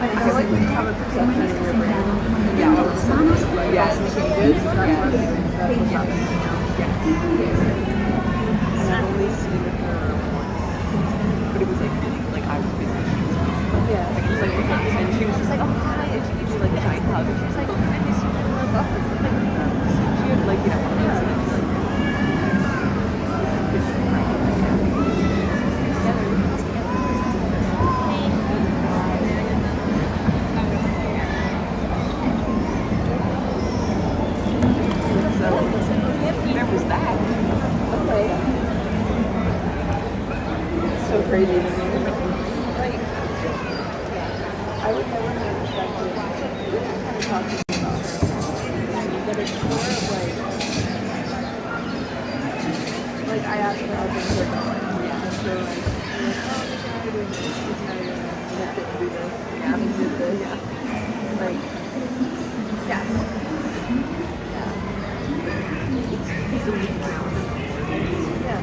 I feel like we have a perception of your brand. Yes, changes. That's what and I only see with her once. But it was like I was busy. Yeah. Like it was like, and she was just like, oh hi, and she gave me like a giant hug, and she was like, oh, I miss you. And I love her. Like, she would like, so crazy to me. Like, I would never have expected to talk to you about it. But it's more of like I asked her how things are going. Yeah. And so like, how are you doing this? How are you doing this? Yeah, we did this. Yeah. Like, yeah. It's a week now. Yeah.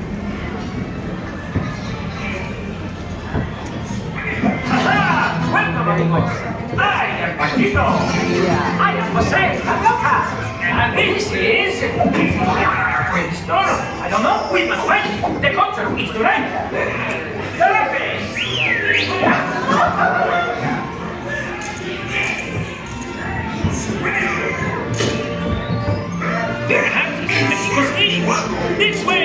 Welcome, amigos. I am Paquito. I am Jose Carioca. And this is... No, I don't know. We must wait. The concert is tonight. There has to be Mexico City. This way.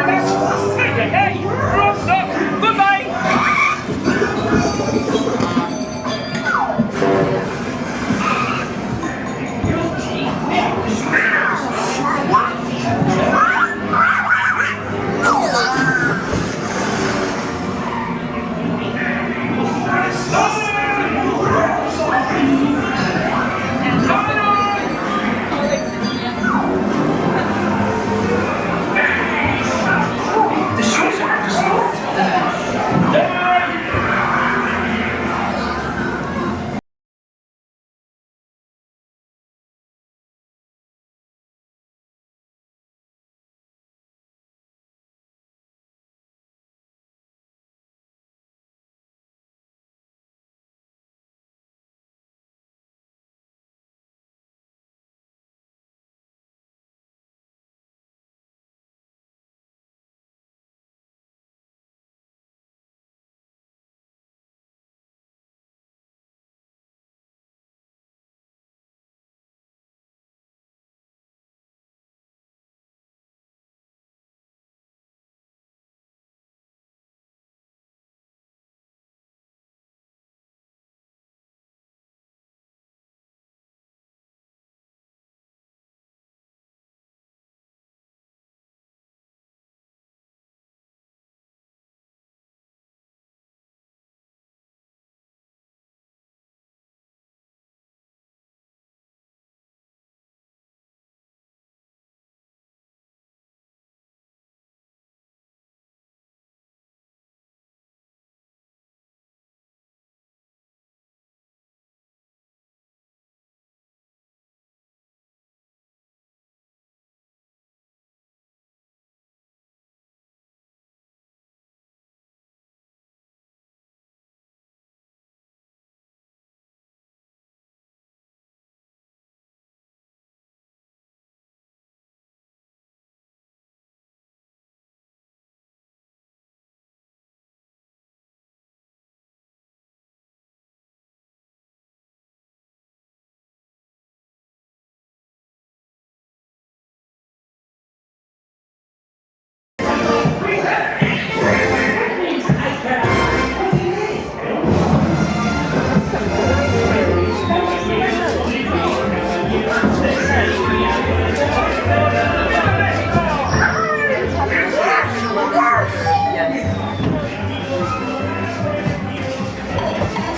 Hey, hey, wrong up. Goodbye.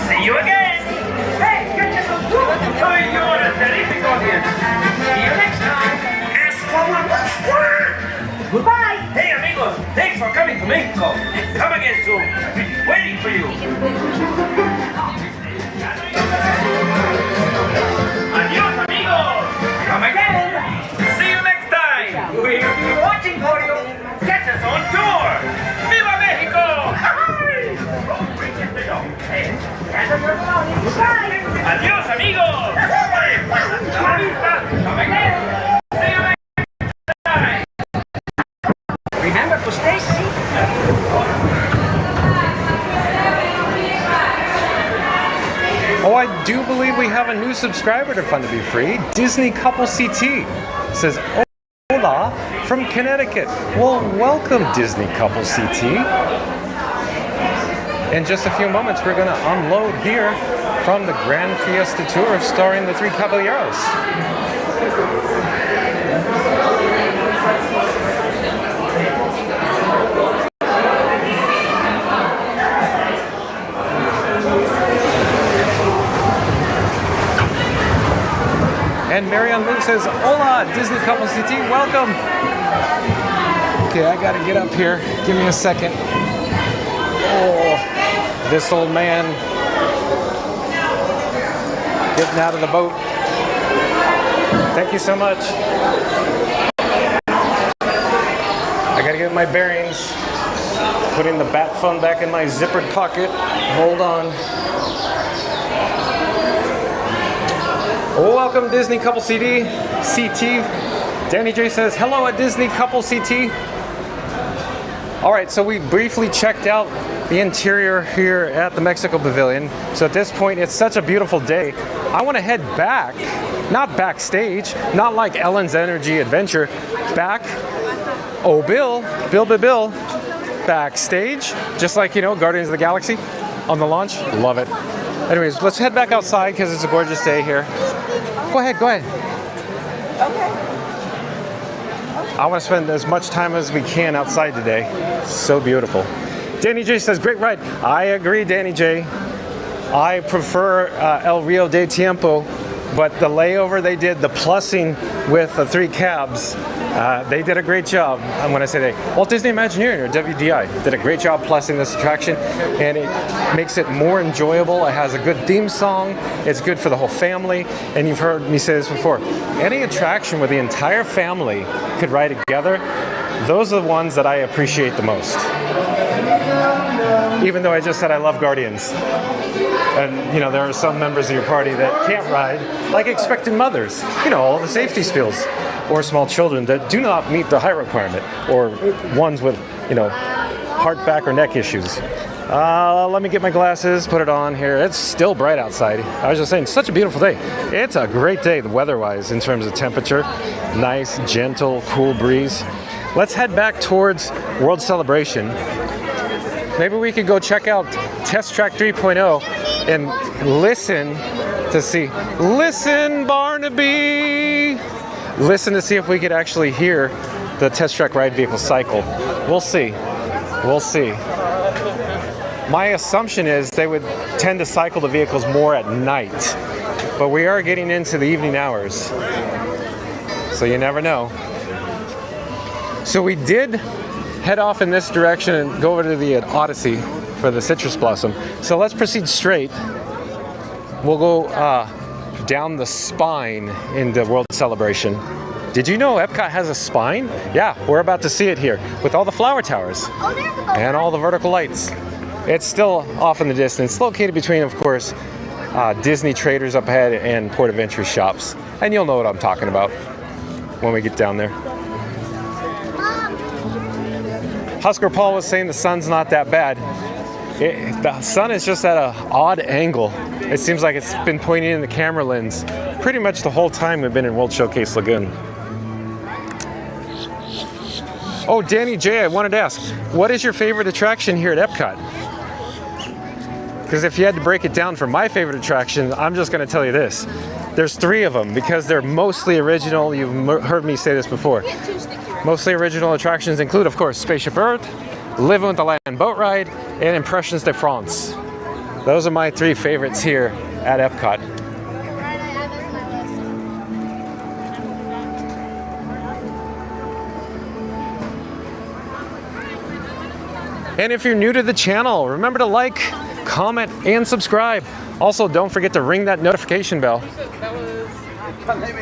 See you again. Hey, get yourself too. Oh, you're a terrific audience. See you next time. Goodbye. Hey, amigos. Thanks for coming to Mexico. Come again soon. I've been waiting for you. Adios, amigos. Come again. See you next time. We'll be watching for you. Catch us on tour. Viva Mexico. Adios, amigos. Hasta la vista. Come again. See you next time. Remember to stay safe. Oh, I do believe we have a new subscriber to Fun to Be Free. Disney Couple CT says, hola from Connecticut. Well, welcome Disney Couple CT. In just a few moments, we're going to unload here from the Grand Fiesta Tour starring the Three Caballeros. And Marianne Luke says, hola, Disney Couple CT, welcome. Okay, I gotta get up here. Give me a second. Oh, this old man getting out of the boat. Thank you so much. I gotta get my bearings. Putting the bat phone back in my zippered pocket. Hold on. Welcome Disney Couple CT. Danny J says, hello at Disney Couple CT. All right, so we briefly checked out the interior here at the Mexico Pavilion. So at this point, it's such a beautiful day. I want to head back, not backstage, not like Ellen's Energy Adventure, back Oh, Bill, backstage, just like, you know, Guardians of the Galaxy on the launch. Love it. Anyways, let's head back outside because it's a gorgeous day here. Go ahead. Okay. I want to spend as much time as we can outside today. So beautiful. Danny J says, great ride. I agree, Danny J. I prefer El Rio de Tiempo, but the layover they did, the plussing with the 3 cabs, they did a great job. When I say they, Walt Disney Imagineering, or WDI, did a great job plussing this attraction, and it makes it more enjoyable. It has a good theme song. It's good for the whole family, and you've heard me say this before. Any attraction where the entire family could ride together, those are the ones that I appreciate the most. Even though I just said I love Guardians. And, you know, there are some members of your party that can't ride, like expectant mothers, you know, all the safety spills, or small children that do not meet the height requirement, or ones with, you know, heart, back, or neck issues. Let me get my glasses, put it on here. It's still bright outside. I was just saying, such a beautiful day. It's a great day weather-wise in terms of temperature. Nice, gentle, cool breeze. Let's head back towards World Celebration. Maybe we could go check out Test Track 3.0 and listen to see. Listen, Barnaby! Listen to see if we could actually hear the Test Track ride vehicle cycle. We'll see. We'll see. My assumption is they would tend to cycle the vehicles more at night, but we are getting into the evening hours, so you never know. So we did head off in this direction and go over to the Odyssey for the citrus blossom. So let's proceed straight. We'll go down the spine in the World Celebration. Did you know Epcot has a spine? Yeah, we're about to see it here with all the flower towers and all the vertical lights. It's still off in the distance, located between, of course, Disney Traders up ahead and Port of Entry shops. And you'll know what I'm talking about when we get down there. Husker Paul was saying the sun's not that bad. The sun is just at an odd angle. It seems like it's been pointing in the camera lens pretty much the whole time we've been in World Showcase Lagoon. Oh, Danny J, I wanted to ask, what is your favorite attraction here at Epcot? Because if you had to break it down for my favorite attraction, I'm just going to tell you this. There's 3 of them because they're mostly original. You've heard me say this before. Mostly original attractions include, of course, Spaceship Earth, Living with the Land boat ride, and Impressions de France. Those are my 3 favorites here at Epcot. And if you're new to the channel, remember to like, comment, and subscribe. Also, don't forget to ring that notification bell.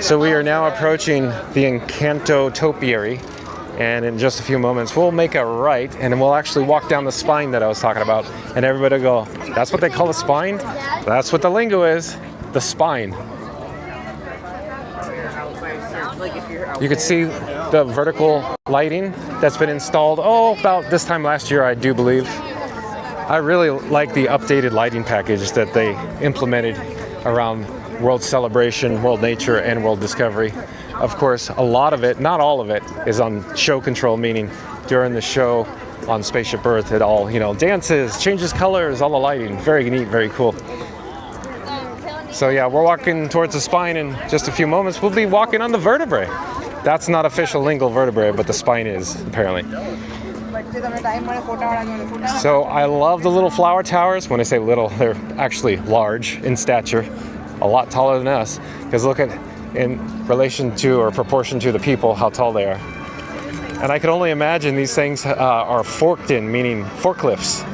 So we are now approaching the Encanto Topiary, and in just a few moments we'll make a right and we'll actually walk down the spine that I was talking about, and everybody will go, that's what they call a spine? That's what the lingo is, the spine. You can see the vertical lighting that's been installed, about this time last year, I do believe. I really like the updated lighting package that they implemented around World Celebration, World Nature, and World Discovery. Of course, a lot of it, not all of it, is on show control, meaning during the show on Spaceship Earth, it all, you know, dances, changes colors, all the lighting. Very neat, very cool. So yeah, we're walking towards the spine in just a few moments. We'll be walking on the vertebrae. That's not official lingual vertebrae, but the spine is, apparently. So I love the little flower towers. When I say little, they're actually large in stature, a lot taller than us, because look at, in relation to or proportion to the people, how tall they are. And I can only imagine these things are forked in, meaning forklifts.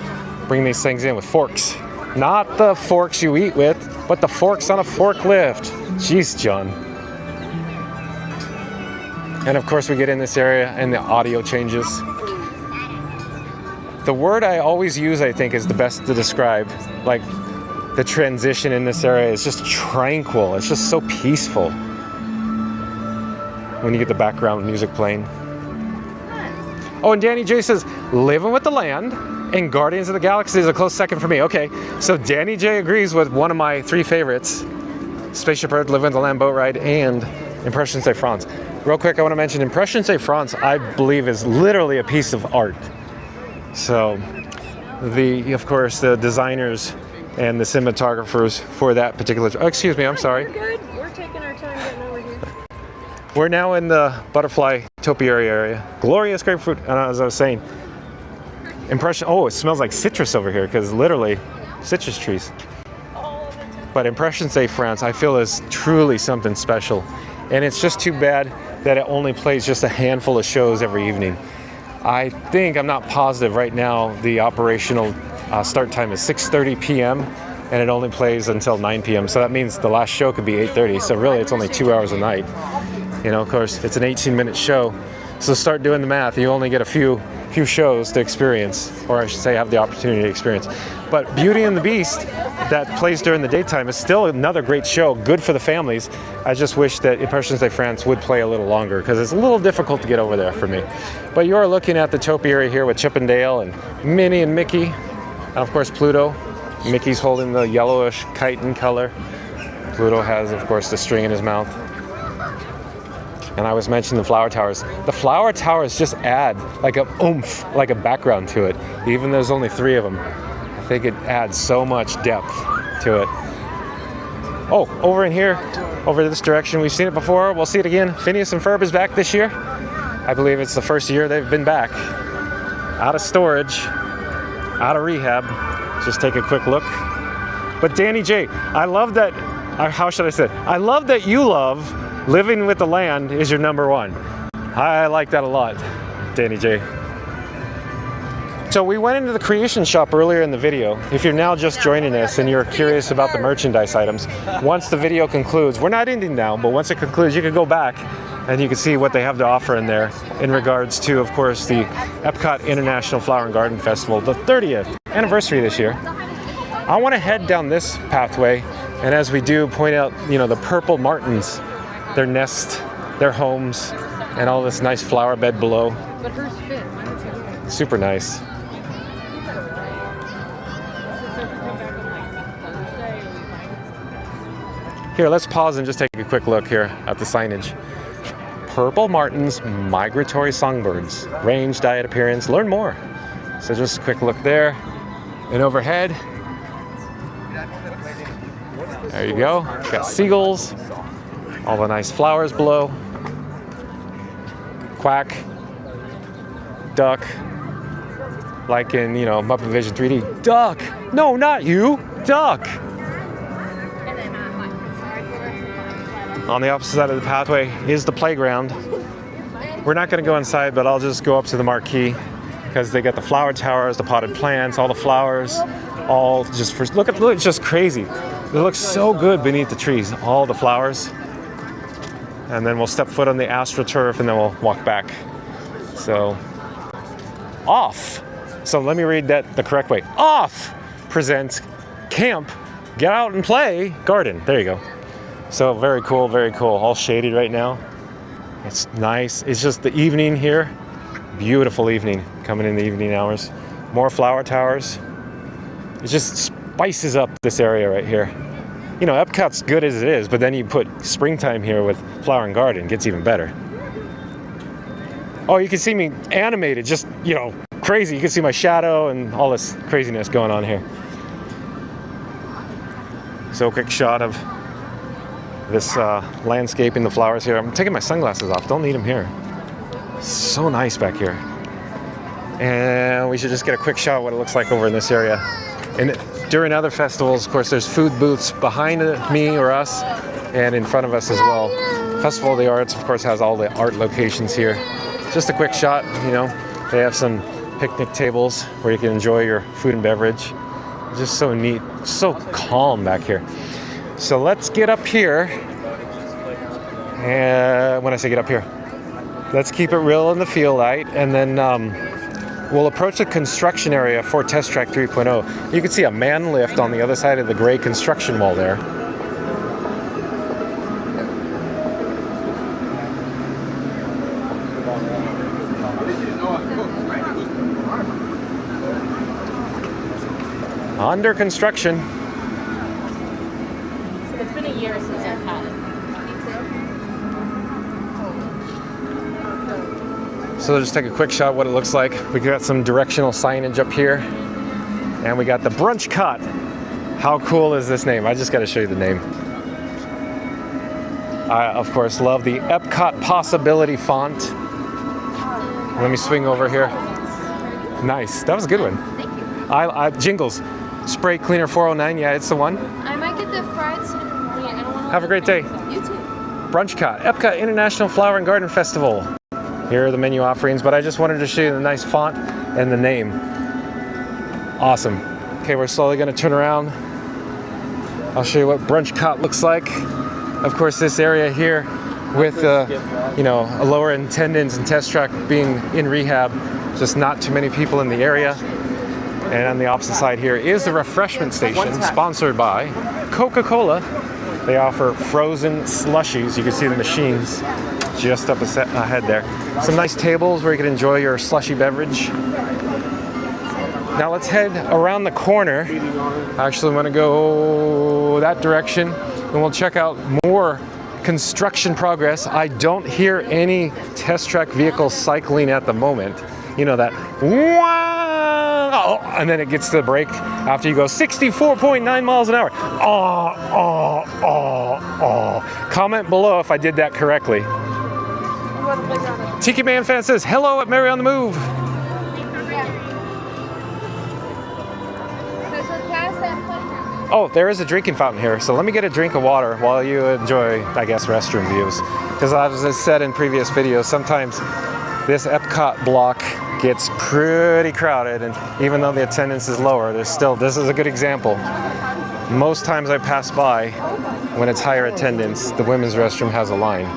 Bring these things in with forks. Not the forks you eat with, but the forks on a forklift. Jeez, John. And of course we get in this area and the audio changes. The word I always use, I think, is the best to describe, like, the transition in this area is just tranquil. It's just so peaceful when you get the background music playing. Oh, and Danny J says, Living with the Land and Guardians of the Galaxy is a close second for me. Okay, so Danny J agrees with one of my 3 favorites, Spaceship Earth, Living with the Land boat ride, and Impressions de France. Real quick, I want to mention Impressions de France, I believe, is literally a piece of art. So, of course, the designers and the cinematographers for that particular... Oh, excuse me, I'm sorry. We're good. We're taking our time getting over here. We're now in the butterfly topiary area. Glorious grapefruit, and as I was saying, oh, it smells like citrus over here, because literally, citrus trees. But Impressions de France, I feel, is truly something special. And it's just too bad that it only plays just a handful of shows every evening. I think, I'm not positive right now, the operational start time is 6:30 p.m. and it only plays until 9 p.m. So that means the last show could be 8:30. So really, it's only 2 hours a night. You know, of course, it's an 18-minute show. So start doing the math. You only get a few shows to experience, or I should say have the opportunity to experience. But Beauty and the Beast, that plays during the daytime, is still another great show, good for the families. I just wish that Impressions de France would play a little longer, because it's a little difficult to get over there for me. But you're looking at the topiary here with Chip and Dale and Minnie and Mickey, and of course Pluto. Mickey's holding the yellowish chitin color. Pluto has, of course, the string in his mouth. And I was mentioning the flower towers. The flower towers just add like a oomph, like a background to it. Even though there's only 3 of them. I think it adds so much depth to it. Oh, over in here, over this direction, we've seen it before. We'll see it again. Phineas and Ferb is back this year. I believe it's the first year they've been back. Out of storage, out of rehab. Just take a quick look. But Danny J, I love that, how should I say it? I love that you love living with the land is your number one. I like that a lot, Danny J. So we went into the creation shop earlier in the video. If you're now just joining us and you're curious about the merchandise items, once the video concludes, we're not ending now, but once it concludes, you can go back and you can see what they have to offer in there in regards to, of course, the EPCOT International Flower and Garden Festival, the 30th anniversary this year. I want to head down this pathway, and as we do, point out, you know, the purple martins, their nest, their homes, and all this nice flower bed below. But hers fit. Mine is okay. Super nice. Here, let's pause and just take a quick look here at the signage. Purple martins, migratory songbirds, range, diet, appearance, learn more. So just a quick look there. And overhead, there you go. Got seagulls, all the nice flowers below. Quack, duck, like in, you know, Muppet Vision 3D. Duck! No, not you! Duck! On the opposite side of the pathway is the playground. We're not going to go inside, but I'll just go up to the marquee because they got the flower towers, the potted plants, all the flowers, all just for look, it's just crazy. It looks so good beneath the trees, all the flowers. And then we'll step foot on the AstroTurf and then we'll walk back. So, off. So let me read that the correct way. Off presents camp, get out and play, garden. There you go. So very cool, very cool. All shaded right now. It's nice. It's just the evening here. Beautiful evening coming in the evening hours. More flower towers. It just spices up this area right here. You know, Epcot's good as it is, but then you put springtime here with flower and garden, it gets even better. Oh, you can see me animated, just, you know, crazy. You can see my shadow and all this craziness going on here. So quick shot of this landscape and the flowers here. I'm taking my sunglasses off. Don't need them here. So nice back here. And we should just get a quick shot of what it looks like over in this area. And during other festivals, of course, there's food booths behind me or us and in front of us as well. Festival of the Arts, of course, has all the art locations here. Just a quick shot, you know. They have some picnic tables where you can enjoy your food and beverage. It's just so neat, so calm back here. So let's get up here, and when I say get up here, let's keep it real in the field light, and then we'll approach the construction area for Test Track 3.0. You can see a man lift on the other side of the gray construction wall there. Under construction. It's been a year since I've had it. So just take a quick shot of what it looks like. We got some directional signage up here. And we got the Brunch Cot. How cool is this name? I just got to show you the name. I, of course, love the EPCOT Possibility font. Let me swing over here. Nice. That was a good one. Thank you. Jingles. Spray Cleaner 409. Yeah, it's the one. I might get the fried cinnamon roll. I don't want to. Have a great day. You too. Brunch Cot. EPCOT International Flower and Garden Festival. Here are the menu offerings, but I just wanted to show you the nice font and the name. Awesome. Okay, we're slowly going to turn around. I'll show you what Brunch Cot looks like. Of course, this area here with you know, a lower attendance and test track being in rehab, just not too many people in the area. And on the opposite side here is the refreshment station, sponsored by Coca-Cola. They offer frozen slushies. You can see the machines just up ahead there. Some nice tables where you can enjoy your slushy beverage. Now let's head around the corner. Actually, I'm going to go that direction, and we'll check out more construction progress. I don't hear any test track vehicles cycling at the moment. You know that, wow, and then it gets to the brake after you go 64.9 miles an hour. Comment below if I did that correctly. Tiki Man Fan says, hello at Mary on the Move. Oh, there is a drinking fountain here, so let me get a drink of water while you enjoy, I guess, restroom views. Because as I said in previous videos, sometimes this EPCOT block gets pretty crowded, and even though the attendance is lower, there's still, this is a good example. Most times I pass by, when it's higher attendance, the women's restroom has a line.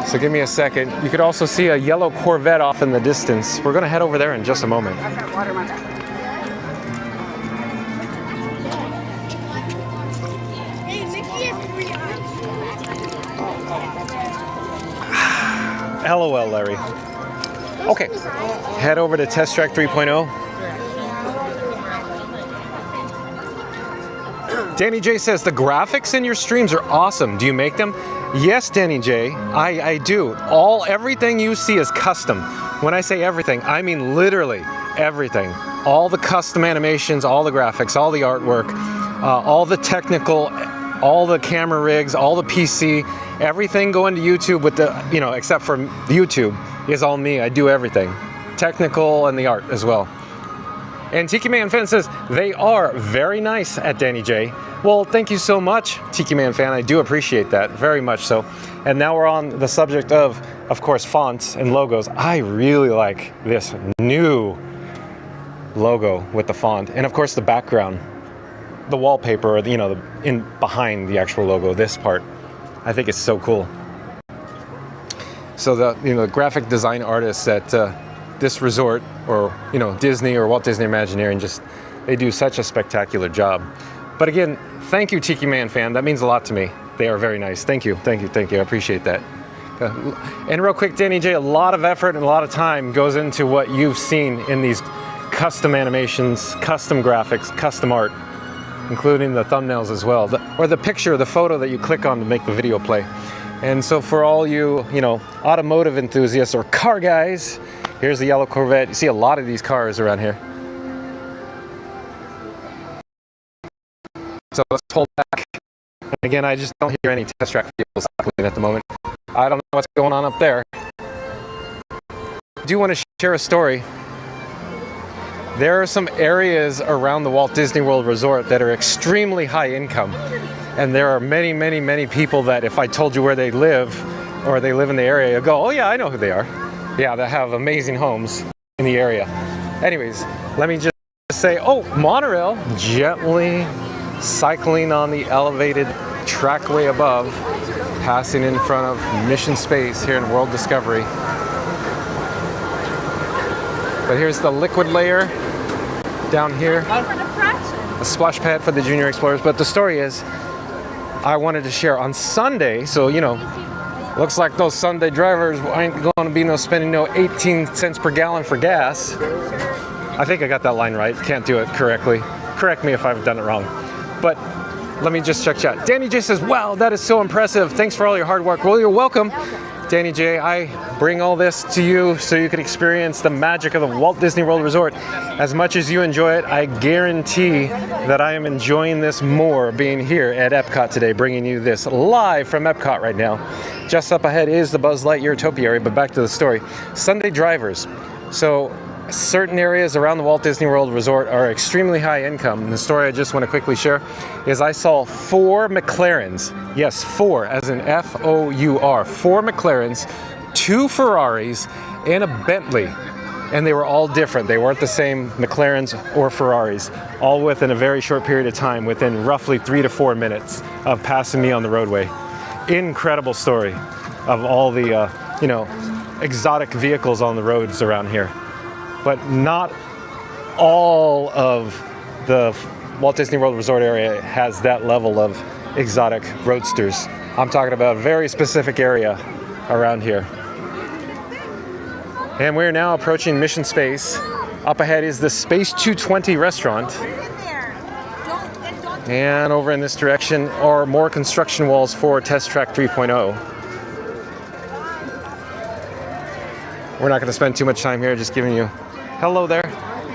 So give me a second. You could also see a yellow Corvette off in the distance. We're gonna head over there in just a moment. LOL, Larry. Okay, head over to Test Track 3.0. Danny J says, the graphics in your streams are awesome. Do you make them? Yes, Danny J, I do. Everything you see is custom. When I say everything, I mean literally everything. All the custom animations, all the graphics, all the artwork, all the technical, all the camera rigs, all the PC, everything going to YouTube with the, you know, except for YouTube is all me. I do everything. Technical and the art as well. And Tiki Man Fan says, they are very nice at Danny J. Well, thank you so much, Tiki Man Fan. I do appreciate that, very much so. And now we're on the subject of course, fonts and logos. I really like this new logo with the font. And of course, the background, the wallpaper, you know, behind the actual logo, this part. I think it's so cool. So the graphic design artists at this resort, or Disney or Walt Disney Imagineering, they do such a spectacular job. But again, thank you, Tiki Man Fan. That means a lot to me. They are very nice. Thank you, thank you, thank you. I appreciate that. And real quick, Danny J, a lot of effort and a lot of time goes into what you've seen in these custom animations, custom graphics, custom art, including the thumbnails as well, or the picture, the photo that you click on to make the video play. And so for all you, automotive enthusiasts or car guys, here's the yellow Corvette. You see a lot of these cars around here. So let's pull back. And again, I just don't hear any test track vehicles happening at the moment. I don't know what's going on up there. I do want to share a story. There are some areas around the Walt Disney World Resort that are extremely high income. And there are many, many, many people that if I told you where they live, or they live in the area, you'll go, oh yeah, I know who they are. Yeah, they have amazing homes in the area. Anyways, let me just say, oh, monorail gently cycling on the elevated trackway above, passing in front of Mission Space here in World Discovery. But here's the liquid layer down here, a splash pad for the Junior Explorers. But the story is, I wanted to share on Sunday, so looks like those Sunday drivers ain't going to be spending 18 cents per gallon for gas. I think I got that line right. Can't do it correctly. Correct me if I've done it wrong. But let me just check chat. Danny J says, wow, that is so impressive. Thanks for all your hard work. Well, you're welcome. Danny J. I bring all this to you so you can experience the magic of the Walt Disney World Resort. As much as you enjoy it, I guarantee that I am enjoying this more being here at EPCOT today, bringing you this live from EPCOT right now. Just up ahead is the Buzz Lightyear topiary, but back to the story. Sunday drivers. So certain areas around the Walt Disney World Resort are extremely high income. And the story I just want to quickly share is I saw 4 McLarens. Yes, 4, as in F-O-U-R. 4 McLarens, 2 Ferraris, and a Bentley. And they were all different. They weren't the same McLarens or Ferraris, all within a very short period of time, within roughly 3 to 4 minutes of passing me on the roadway. Incredible story of all the, exotic vehicles on the roads around here. But not all of the Walt Disney World Resort area has that level of exotic roadsters. I'm talking about a very specific area around here. And we're now approaching Mission Space. Up ahead is the Space 220 restaurant. And over in this direction are more construction walls for Test Track 3.0. We're not going to spend too much time here, just giving you hello there.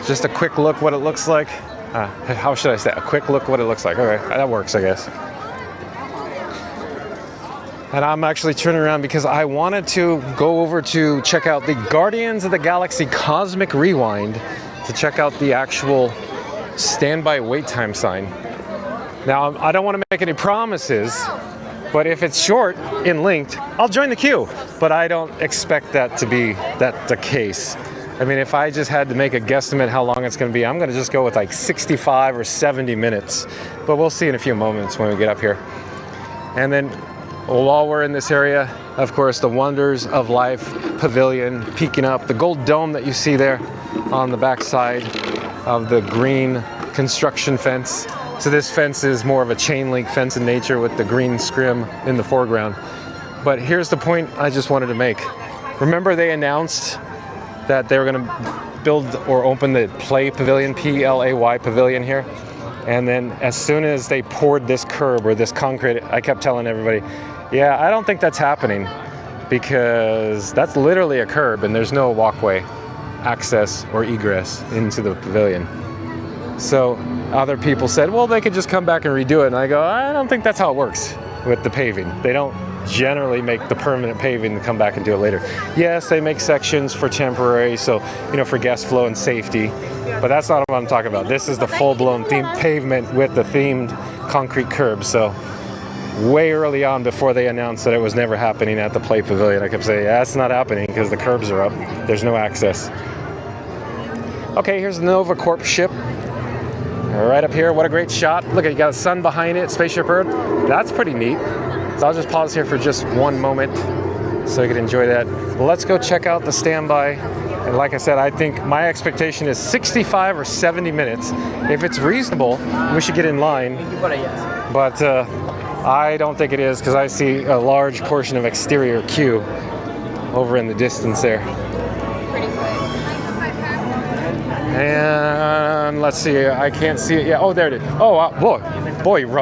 Just a quick look what it looks like. How should I say? A quick look what it looks like. Okay, that works, I guess. And I'm actually turning around because I wanted to go over to check out the Guardians of the Galaxy Cosmic Rewind to check out the actual standby wait time sign. Now, I don't want to make any promises, but if it's short in length, I'll join the queue. But I don't expect that to be the case. I mean, if I just had to make a guesstimate how long it's going to be, I'm going to just go with like 65 or 70 minutes. But we'll see in a few moments when we get up here. And then while we're in this area, of course, the Wonders of Life Pavilion peeking up. The gold dome that you see there on the back side of the green construction fence. So this fence is more of a chain link fence in nature with the green scrim in the foreground. But here's the point I just wanted to make. Remember they announced that they were going to build or open the Play Pavilion, P-L-A-Y Pavilion here. And then as soon as they poured this curb or this concrete, I kept telling everybody, yeah, I don't think that's happening because that's literally a curb and there's no walkway access or egress into the pavilion. So other people said, well, they could just come back and redo it. And I go, I don't think that's how it works with the paving. They don't generally make the permanent paving and come back and do it later. Yes, they make sections for temporary, so, for guest flow and safety, but that's not what I'm talking about. This is the full-blown themed pavement with the themed concrete curbs. So way early on, before they announced that it was never happening at the Play Pavilion, I kept saying, yeah, it's not happening because the curbs are up. There's no access. Okay, here's the Nova Corp ship. Right up here, what a great shot. Look, you got a sun behind it, Spaceship Earth. That's pretty neat. So I'll just pause here for just one moment so you can enjoy that. Well, let's go check out the standby. And like I said, I think my expectation is 65 or 70 minutes. If it's reasonable, we should get in line. But I don't think it is because I see a large portion of exterior queue over in the distance there. And let's see, I can't see it yet. Oh, there it is. Oh, boy,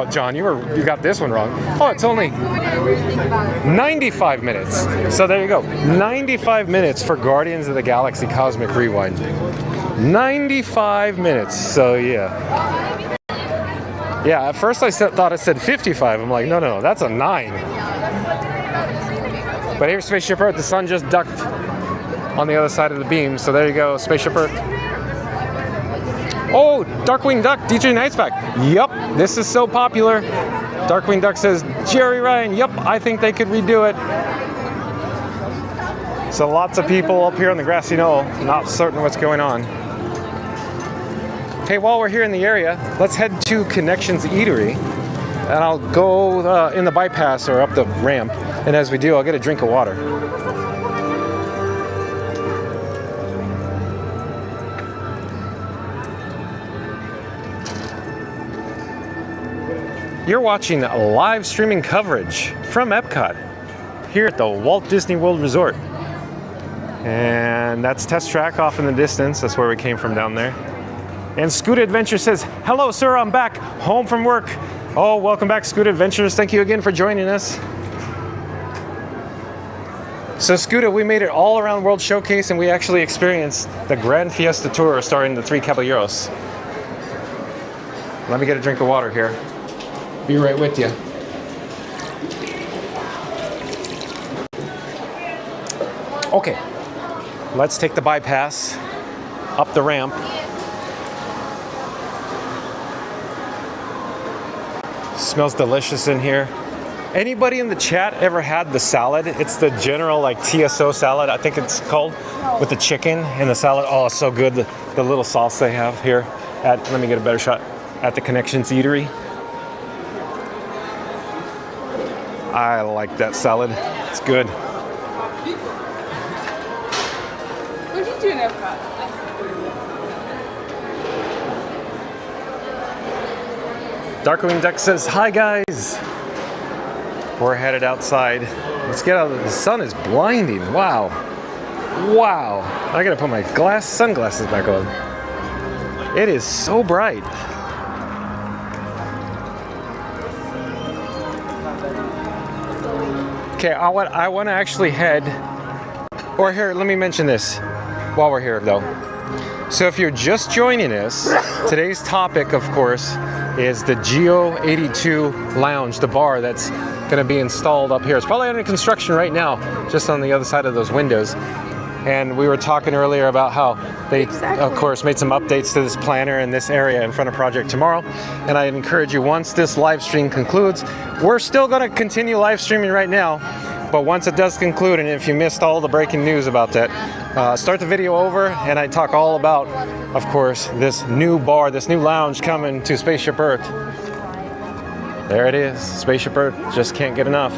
John, you got this one wrong. Oh, it's only 95 minutes. So there you go, 95 minutes for Guardians of the Galaxy Cosmic Rewind. 95 minutes. So yeah. Yeah, at first I thought it said 55. I'm like, no, that's a 9. But here's Spaceship Earth. The sun just ducked on the other side of the beam. So there you go, Spaceship Earth. Oh, Darkwing Duck, DJ Knight's back. Yep, this is so popular. Darkwing Duck says, Jerry Ryan, yep, I think they could redo it. So lots of people up here on the grassy knoll, not certain what's going on. Hey, while we're here in the area, let's head to Connections Eatery. And I'll go in the bypass or up the ramp. And as we do, I'll get a drink of water. You're watching live streaming coverage from EPCOT here at the Walt Disney World Resort. And that's Test Track off in the distance. That's where we came from down there. And Scoot Adventure says, hello, sir, I'm back, home from work. Oh, welcome back, Scoot Adventures. Thank you again for joining us. So Scooter, we made it all around World Showcase and we actually experienced the Grand Fiesta Tour starring the Three Caballeros. Let me get a drink of water here. Be right with you. Okay, let's take the bypass up the ramp. Smells delicious in here. Anybody in the chat ever had the salad? It's the general like TSO salad, I think it's called, with the chicken and the salad. Oh, it's so good. The little sauce they have here at, let me get a better shot, at the Connections Eatery. I like that salad. It's good. What did you do in EPCOT? Darkwing Duck says, hi guys. We're headed outside. Let's get out. The sun is blinding. Wow. Wow. I gotta put my sunglasses back on. It is so bright. Okay, I want to actually head, or here, let me mention this while we're here though. So if you're just joining us, today's topic, of course, is the GEO-82 Lounge, the bar that's going to be installed up here. It's probably under construction right now, just on the other side of those windows. And we were talking earlier about how they, of course, made some updates to this planner in this area in front of Project Tomorrow. And I'd encourage you, once this live stream concludes, we're still going to continue live streaming right now. But once it does conclude, and if you missed all the breaking news about that, start the video over and I talk all about, of course, this new bar, this new lounge coming to Spaceship Earth. There it is, Spaceship Earth, just can't get enough.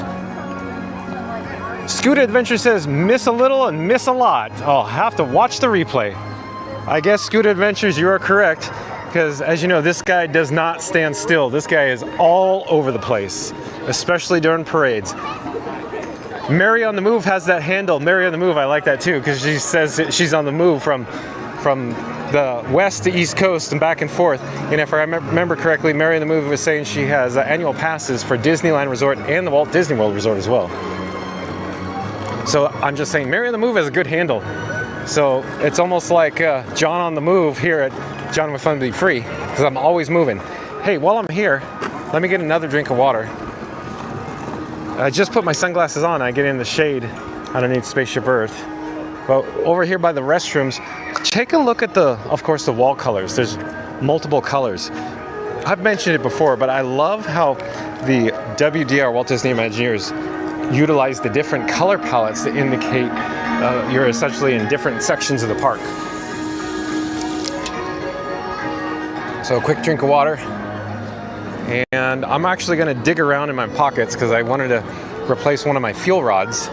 Scooter Adventure says, miss a little and miss a lot. I'll have to watch the replay. I guess Scooter Adventures, you are correct, because as you know, this guy does not stand still. This guy is all over the place, especially during parades. Mary on the Move has that handle. Mary on the Move, I like that too, because she says she's on the move from the west to east coast and back and forth. And if I remember correctly, Mary on the Move was saying she has annual passes for Disneyland Resort and the Walt Disney World Resort as well. So I'm just saying, Mary on the Move has a good handle. So it's almost like John on the Move here at John with Fun Be Free, because I'm always moving. Hey, while I'm here, let me get another drink of water. I just put my sunglasses on. I get in the shade underneath Spaceship Earth. But over here by the restrooms, take a look at of course, the wall colors. There's multiple colors. I've mentioned it before, but I love how the WDR, Walt Disney Imagineers, utilize the different color palettes to indicate you're essentially in different sections of the park. So a quick drink of water. And I'm actually going to dig around in my pockets because I wanted to replace one of my fuel rods.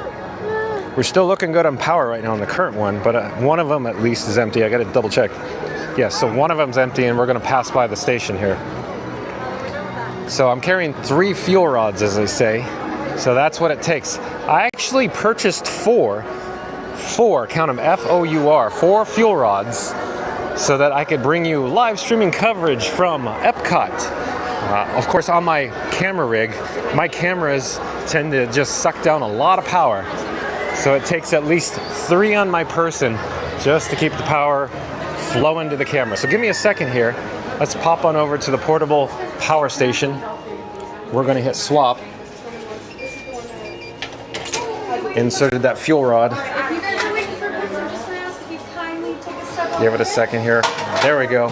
We're still looking good on power right now on the current one, but one of them at least is empty. I got to double check. Yes, so one of them's empty and we're going to pass by the station here. So I'm carrying 3 fuel rods, as they say. So that's what it takes. I actually purchased four, count them, F-O-U-R, 4 fuel rods so that I could bring you live streaming coverage from EPCOT. Of course, on my camera rig, my cameras tend to just suck down a lot of power. So it takes at least 3 on my person just to keep the power flowing to the camera. So give me a second here. Let's pop on over to the portable power station. We're going to hit swap. Inserted that fuel rod. If you guys are waiting for pizza, I'm just going to ask if you kindly take a step. Give it a second here. There we go.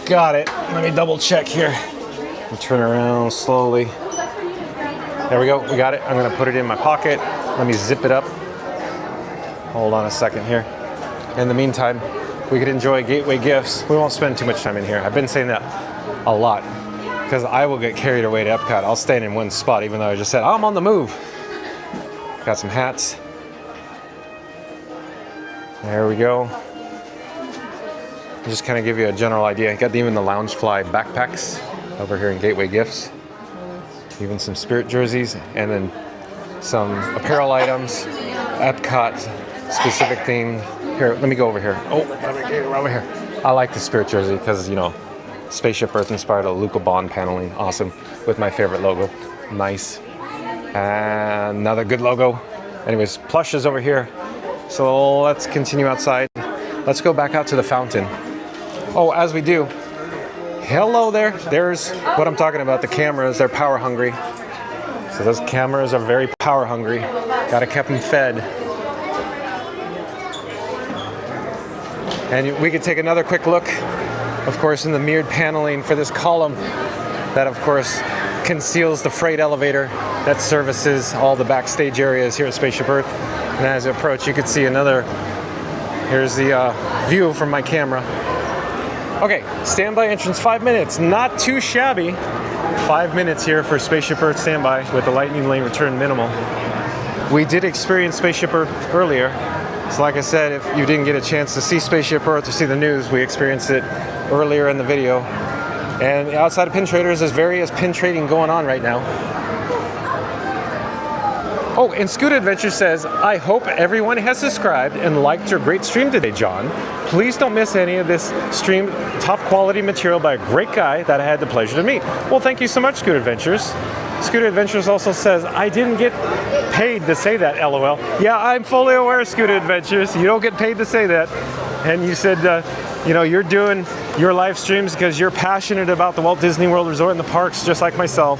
Got it. Let me double check here. Turn around slowly. There we go. We got it. I'm going to put it in my pocket. Let me zip it up. Hold on a second here. In the meantime, we could enjoy gateway gifts. We won't spend too much time in here. I've been saying that a lot because I will get carried away to EPCOT. I'll stand in one spot even though I just said I'm on the move. Got some hats. There we go. Just kind of give you a general idea. Got even the Loungefly backpacks over here in Gateway Gifts. Even some Spirit jerseys and then some apparel items. EPCOT specific theme. Here, let me go over here. Oh, let me get over here. I like the Spirit jersey because, you know, Spaceship Earth inspired a Luca Bond paneling. Awesome. With my favorite logo. Nice. And another good logo. Anyways, plush is over here. So let's continue outside. Let's go back out to the fountain. Oh, as we do, hello there. There's what I'm talking about. The cameras, they're power hungry. So those cameras are very power hungry. Gotta keep them fed. And we could take another quick look, of course, in the mirrored paneling for this column that, of course, conceals the freight elevator that services all the backstage areas here at Spaceship Earth. And as you approach, you can see another, here's the view from my camera. Okay, standby entrance 5 minutes, not too shabby. 5 minutes here for Spaceship Earth standby with the lightning lane return minimal. We did experience Spaceship Earth earlier. So like I said, if you didn't get a chance to see Spaceship Earth or see the news, we experienced it earlier in the video. And outside of pin traders, there's various pin trading going on right now. Oh, and Scooter Adventure says, I hope everyone has subscribed and liked your great stream today, John. Please don't miss any of this stream. Top quality material by a great guy that I had the pleasure to meet. Well, thank you so much, Scooter Adventures. Scooter Adventures also says, I didn't get paid to say that, LOL. Yeah, I'm fully aware, Scooter Adventures. You don't get paid to say that. And you said, you know, you're doing your live streams because you're passionate about the Walt Disney World Resort and the parks, just like myself.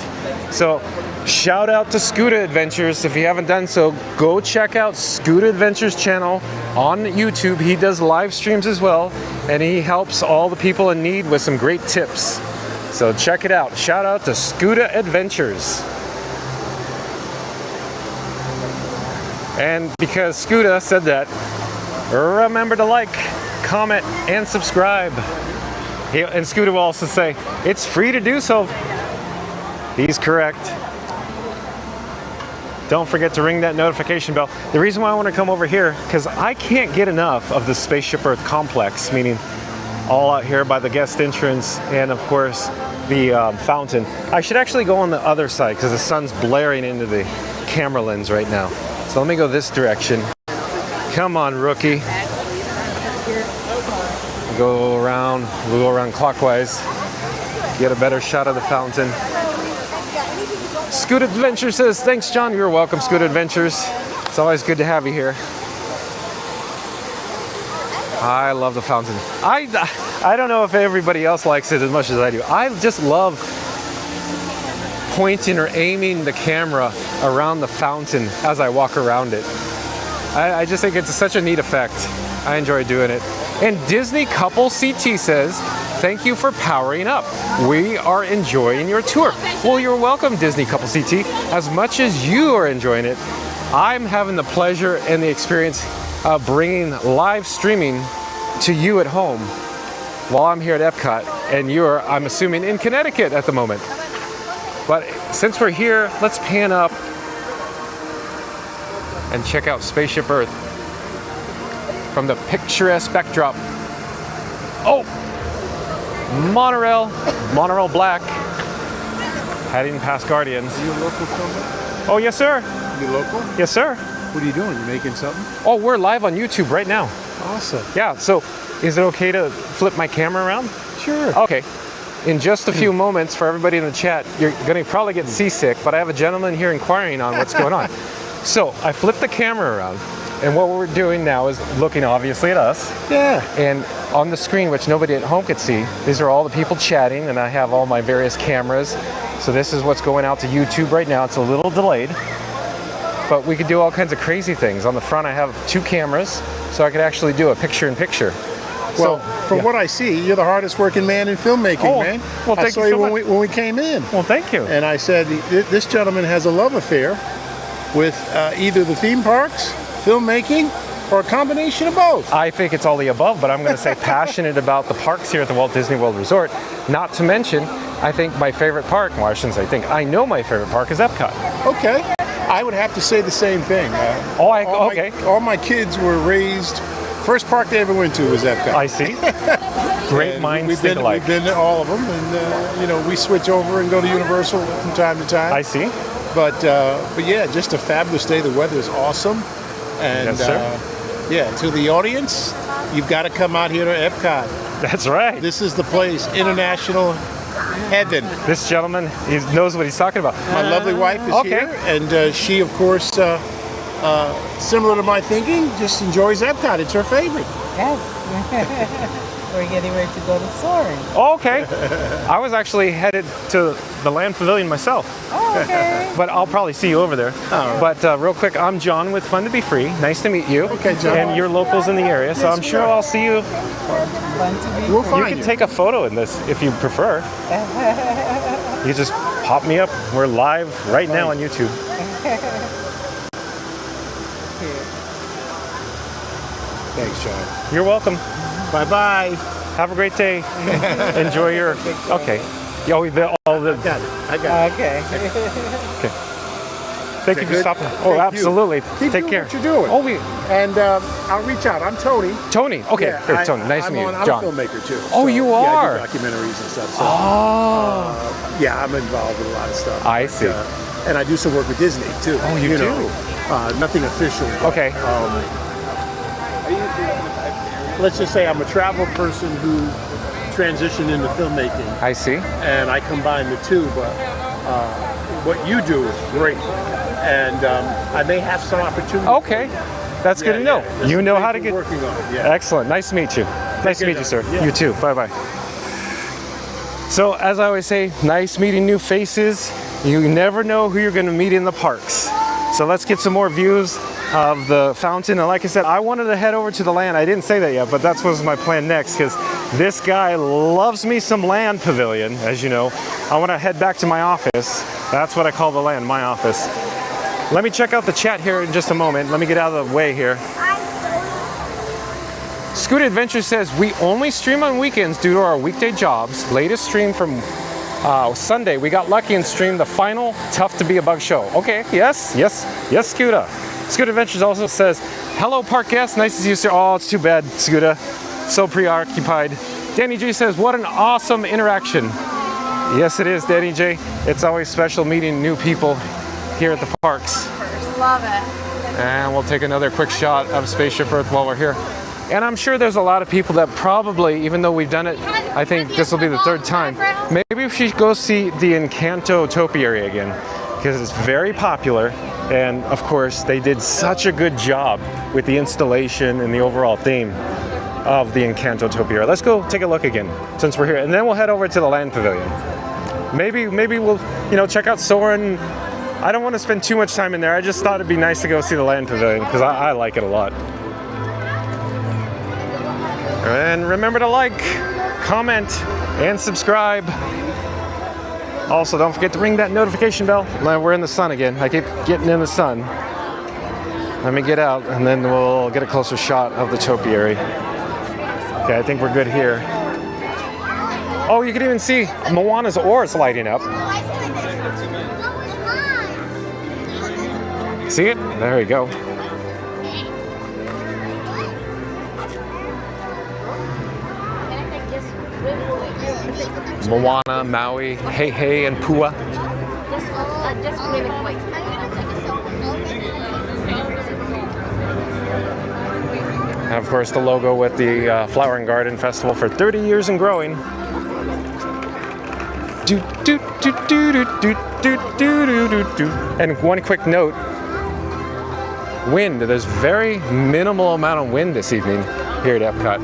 So, shout out to Scooter Adventures. If you haven't done so, go check out Scooter Adventures channel on YouTube. He does live streams as well, and he helps all the people in need with some great tips. So check it out. Shout out to Scooter Adventures. And because Scooter said that, remember to like, comment, and subscribe. And Scooter will also say, it's free to do so. He's correct. Don't forget to ring that notification bell. The reason why I want to come over here, because I can't get enough of the Spaceship Earth complex, meaning all out here by the guest entrance and, of course, the fountain. I should actually go on the other side because the sun's blaring into the camera lens right now. So let me go this direction. Come on, rookie. We'll go around clockwise. Get a better shot of the fountain. Scoot Adventure says, thanks, John. You're welcome, Scoot Adventures. It's always good to have you here. I love the fountain. I don't know if everybody else likes it as much as I do. I just love pointing or aiming the camera around the fountain as I walk around it. I just think it's such a neat effect. I enjoy doing it. And Disney Couple CT says, thank you for powering up. We are enjoying your tour. Well, you're welcome, Disney Couple CT. As much as you are enjoying it, I'm having the pleasure and the experience of bringing live streaming to you at home while I'm here at EPCOT, and you're, I'm assuming, in Connecticut at the moment. But since we're here, let's pan up and check out Spaceship Earth from the picturesque backdrop. Oh! Monorail Black, heading past Guardians. Are you a local filmer? Oh, yes, sir. You local? Yes, sir. What are you doing? You making something? Oh, we're live on YouTube right now. Awesome. Yeah, so is it okay to flip my camera around? Sure. Okay. In just a few moments, for everybody in the chat, you're going to probably get seasick, but I have a gentleman here inquiring on what's going on. So I flipped the camera around. And what we're doing now is looking obviously at us. Yeah. And on the screen, which nobody at home could see, these are all the people chatting, and I have all my various cameras. So this is what's going out to YouTube right now. It's a little delayed, but we could do all kinds of crazy things. On the front, I have 2 cameras, so I could actually do a picture-in-picture. Well, from what I see, you're the hardest working man in filmmaking, man. Well, thank you so much. when we came in. Well, thank you. And I said, this gentleman has a love affair with either the theme parks, filmmaking, or a combination of both. I think it's all the above, but I'm going to say passionate about the parks here at the Walt Disney World Resort. Not to mention, I think my favorite park, well, I shouldn't say think, I know my favorite park is EPCOT. Okay. I would have to say the same thing. All my kids were raised, first park they ever went to was EPCOT. I see. Great minds think alike. We've been to all of them, and you know, we switch over and go to Universal from time to time. I see. But yeah, just a fabulous day. The weather is awesome. And yes, sir. Yeah, to the audience, you've got to come out here to EPCOT. That's right. This is the place, international heaven. This gentleman, he knows what he's talking about. My lovely wife is here, and she, of course, similar to my thinking, just enjoys Epcot. It's her favorite. Yes. We're getting ready to go to Soaring. Oh, okay. I was actually headed to the Land Pavilion myself. Oh, okay. But I'll probably see you over there. All right. But real quick, I'm John with Fun to Be Free. Nice to meet you. Okay, John. And you're locals in the area, so I'm sure I'll see you. Fun to be We'll free. find You can take a photo in this if you prefer. You just pop me up. We're live right now on YouTube. Thanks, John. You're welcome. Bye-bye. Have a great day. Enjoy your... Okay. Oh, all the... I got it. Okay. Okay. Thank you for Good? stopping. Thank Oh, you. absolutely. Keep Take doing care. what you're doing. Oh, we... And I'll reach out. I'm Tony. Tony. Okay. Yeah, Hey, Tony. Nice to meet you. I'm John. a filmmaker too. Oh, you Yeah, are? I do documentaries and stuff. So, yeah, I'm involved with a lot of stuff. I see. And I do some work with Disney too. Oh, you do? Nothing official. But, Okay. let's just say I'm a travel person who transitioned into filmmaking. I see. And I combine the two, but what you do is great. And I may have some opportunity. Okay. That's good to know. Yeah. You know how to get... Working on it, yeah. Excellent. Nice to meet you. Nice to meet you, sir. Yeah. You too. Bye-bye. So, as I always say, nice meeting new faces. You never know who you're going to meet in the parks. So let's get some more views of the fountain. And like I said, I wanted to head over to the land. I didn't say that yet, but that was my plan next, because this guy loves me some Land Pavilion, as you know. I want to head back to my office. That's what I call the land, my office. Let me check out the chat here in just a moment. Let me get out of the way here. Scoot Adventure says, we only stream on weekends due to our weekday jobs. Latest stream from Sunday. We got lucky and streamed the final Tough to Be a Bug show. Okay, yes, Scooter. Scoot Adventures also says, hello park guests, nice to see you, sir. Oh, it's too bad, Scooter. So preoccupied. Danny J says, what an awesome interaction. Yes, it is, Danny J. It's always special meeting new people here at the parks. Love it. And we'll take another quick shot of Spaceship Earth while we're here. And I'm sure there's a lot of people that probably, even though we've done it, I think this will be the third time, maybe we should go see the Encanto Topiary again, because it's very popular. And of course, they did such a good job with the installation and the overall theme of the Encanto Topiary. Let's go take a look again, since we're here. And then we'll head over to the Land Pavilion. Maybe we'll, check out Soarin'. I don't want to spend too much time in there. I just thought it'd be nice to go see the Land Pavilion, because I like it a lot. And remember to like, comment, and subscribe. Also, don't forget to ring that notification bell. Now we're in the sun again. I keep getting in the sun. Let me get out, and then we'll get a closer shot of the topiary. Okay, I think we're good here. Oh, you can even see Moana's oars lighting up. See it? There we go. Moana, Maui, Hey Hey, and Pua. And of course the logo with the Flower and Garden Festival for 30 years and growing. And one quick note, wind. There's very minimal amount of wind this evening here at Epcot.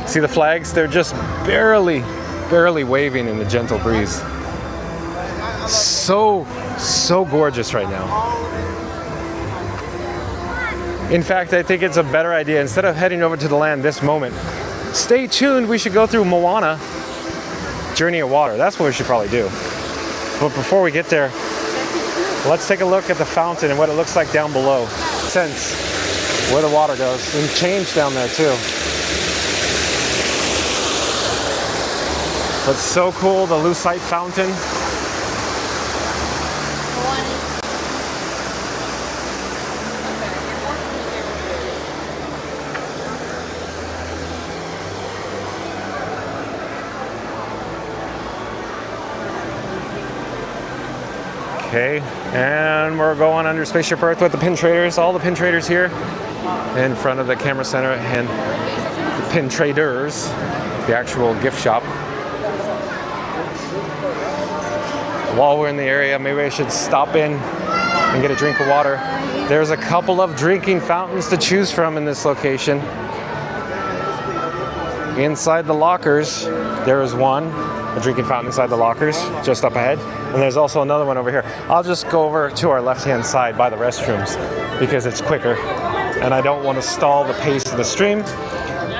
See the flags? They're just barely waving in the gentle breeze. So gorgeous right now. In fact, I think it's a better idea, instead of heading over to the land this moment, stay tuned. We should go through Moana, Journey of Water. That's what we should probably do. But before we get there, let's take a look at the fountain and what it looks like down below. Sense where the water goes. And change down there too. But so cool, the lucite fountain. Okay, and we're going under Spaceship Earth with the pin traders. All the pin traders here in front of the camera center and the pin traders, the actual gift shop. while we're in the area, maybe I should stop in and get a drink of water. There's a couple of drinking fountains to choose from in this location. Inside the lockers, there is one, a drinking fountain inside the lockers, just up ahead. And there's also another one over here. I'll just go over to our left-hand side by the restrooms because it's quicker. And I don't want to stall the pace of the stream.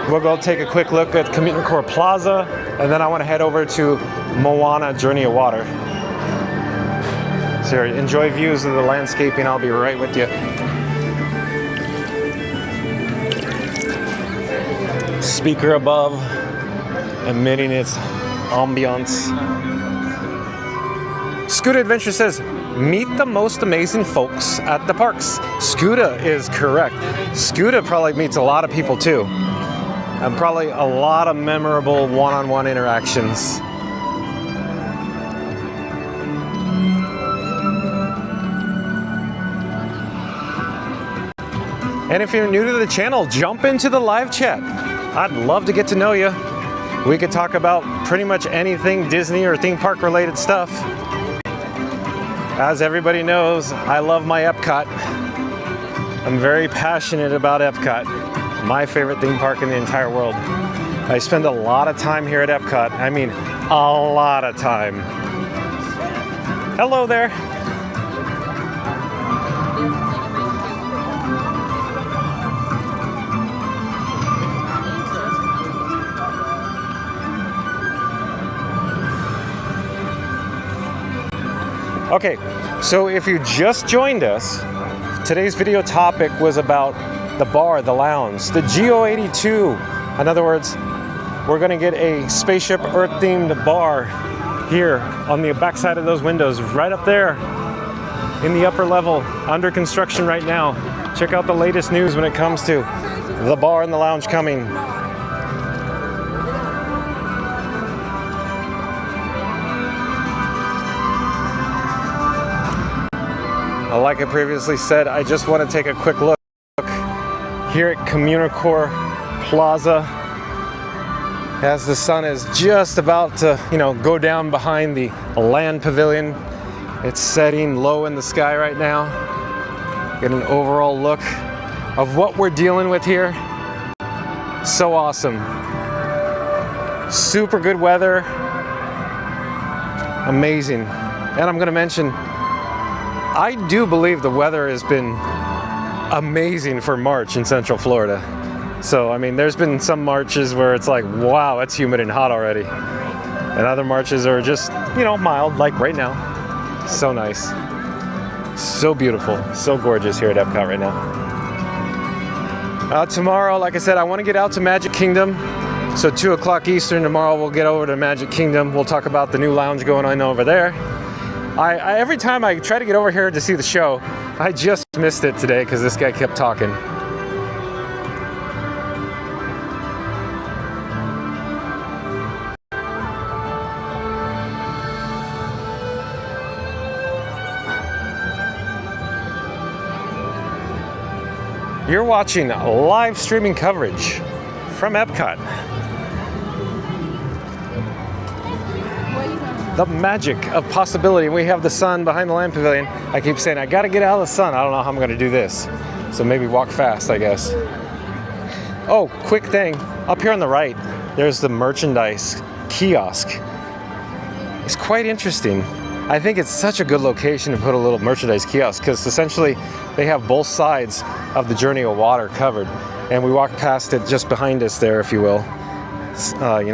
We'll go take a quick look at Communicore Plaza, and then I want to head over to Moana Journey of Water. So enjoy views of the landscaping. I'll be right with you. Speaker above, emitting its ambiance. Scooter Adventure says, meet the most amazing folks at the parks. Scooter is correct. Scooter probably meets a lot of people too. And probably a lot of memorable one-on-one interactions. And if you're new to the channel, jump into the live chat. I'd love to get to know you. We could talk about pretty much anything Disney or theme park related stuff. As everybody knows, I love my EPCOT. I'm very passionate about EPCOT. My favorite theme park in the entire world. I spend a lot of time here at EPCOT. I mean, a lot of time. Hello there. Okay, so if you just joined us, today's video topic was about the bar, the lounge, the GEO-82. In other words, we're gonna get a Spaceship Earth themed bar here on the backside of those windows, right up there in the upper level, under construction right now. Check out the latest news when it comes to the bar and the lounge coming. Like I previously said, I just want to take a quick look here at Communicore Plaza as the sun is just about to, go down behind the land pavilion. It's setting low in the sky right now. Get an overall look of what we're dealing with here. So awesome. Super good weather. Amazing. And I'm going to mention, I do believe the weather has been amazing for March in Central Florida. So, I mean, there's been some Marches where it's like, wow, it's humid and hot already. And other Marches are just, mild, like right now. So nice. So beautiful. So gorgeous here at EPCOT right now. Tomorrow, like I said, I want to get out to Magic Kingdom. So 2 o'clock Eastern tomorrow, we'll get over to Magic Kingdom. We'll talk about the new lounge going on over there. Every time I try to get over here to see the show, I just missed it today because this guy kept talking. You're watching live streaming coverage from EPCOT. The magic of possibility. We have the sun behind the land pavilion. I keep saying, I gotta get out of the sun. I don't know how I'm gonna do this. So maybe walk fast, I guess. Oh, quick thing. Up here on the right, there's the merchandise kiosk. It's quite interesting. I think it's such a good location to put a little merchandise kiosk because essentially they have both sides of the Journey of Water covered. And we walk past it just behind us there, if you will,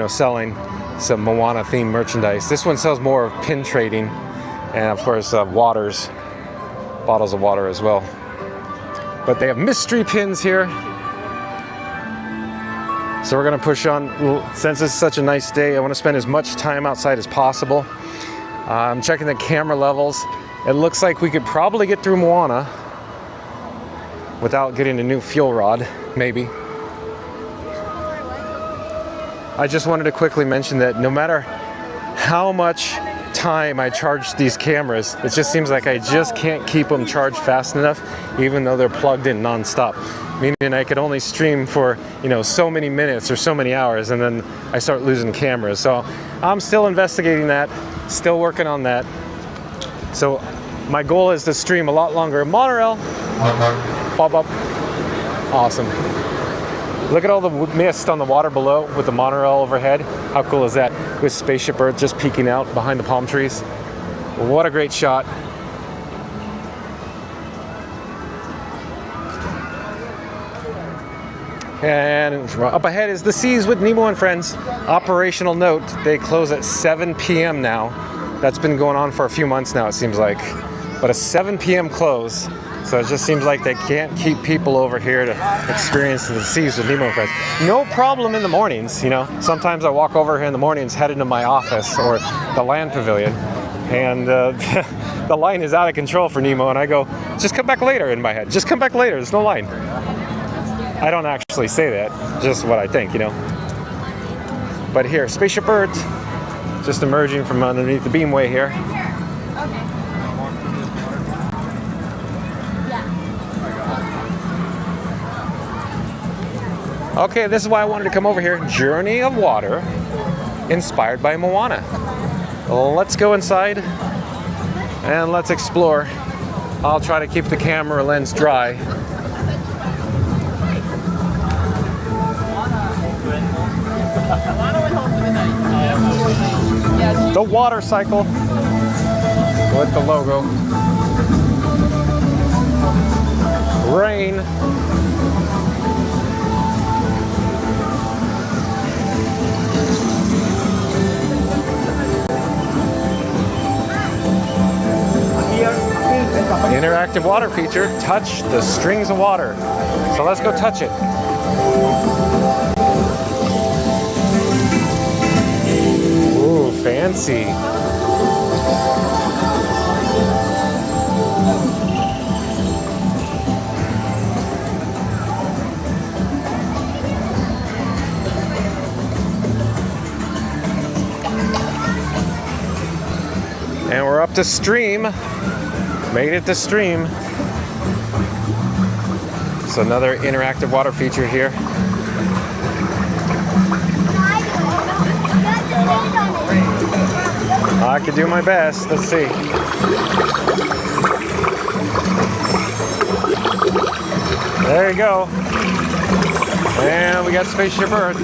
selling some Moana themed merchandise. This one sells more of pin trading and of course waters, bottles of water as well. But they have mystery pins here. So we're gonna push on. Since it's such a nice day, I wanna spend as much time outside as possible. I'm checking the camera levels. It looks like we could probably get through Moana without getting a new fuel rod, maybe. I just wanted to quickly mention that no matter how much time I charge these cameras, it just seems like I just can't keep them charged fast enough, even though they're plugged in non-stop. Meaning I could only stream for, so many minutes or so many hours, and then I start losing cameras. So I'm still investigating that, still working on that. So my goal is to stream a lot longer. Monorail. Pop up. Awesome. Look at all the mist on the water below with the monorail overhead. How cool is that? With Spaceship Earth just peeking out behind the palm trees. What a great shot. And up ahead is the Seas with Nemo and Friends. Operational note, they close at 7 p.m. now. That's been going on for a few months now, it seems like. But a 7 p.m. close, so it just seems like they can't keep people over here to experience the Seas with Nemo and Friends. No problem in the mornings, you know. Sometimes I walk over here in the mornings heading to my office or the land pavilion, and the line is out of control for Nemo, and I go, just come back later in my head. Just come back later, there's no line. I don't actually say that, just what I think, you know. But here, Spaceship Earth, just emerging from underneath the beamway here. Okay, this is why I wanted to come over here. Journey of Water, inspired by Moana. Let's go inside and let's explore. I'll try to keep the camera lens dry. The water cycle with the logo. Rain. Interactive water feature, touch the strings of water. So let's go touch it. Ooh, fancy. And we're up to stream. Made it to stream. So another interactive water feature here. I could do my best. Let's see. There you go. And we got Spaceship Earth.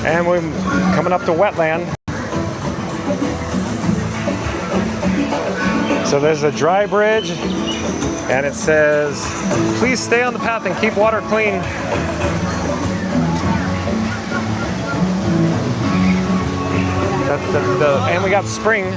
And we're coming up to wetland. So there's a dry bridge, and it says, please stay on the path and keep water clean. And we got spring.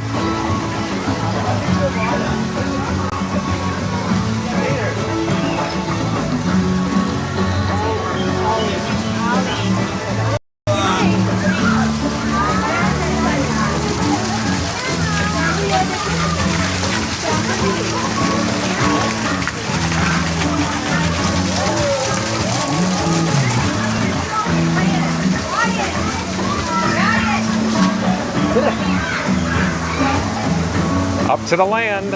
Up to the land.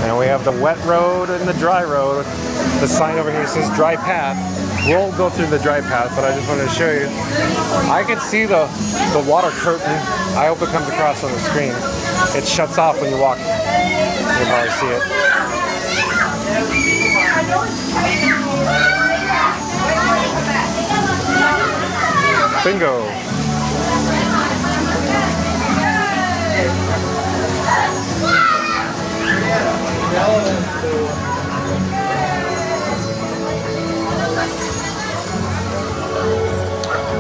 And we have the wet road and the dry road. The sign over here says dry path. We'll go through the dry path, but I just wanted to show you. I can see the water curtain. I hope it comes across on the screen. It shuts off when you walk. You'll probably see it. Bingo.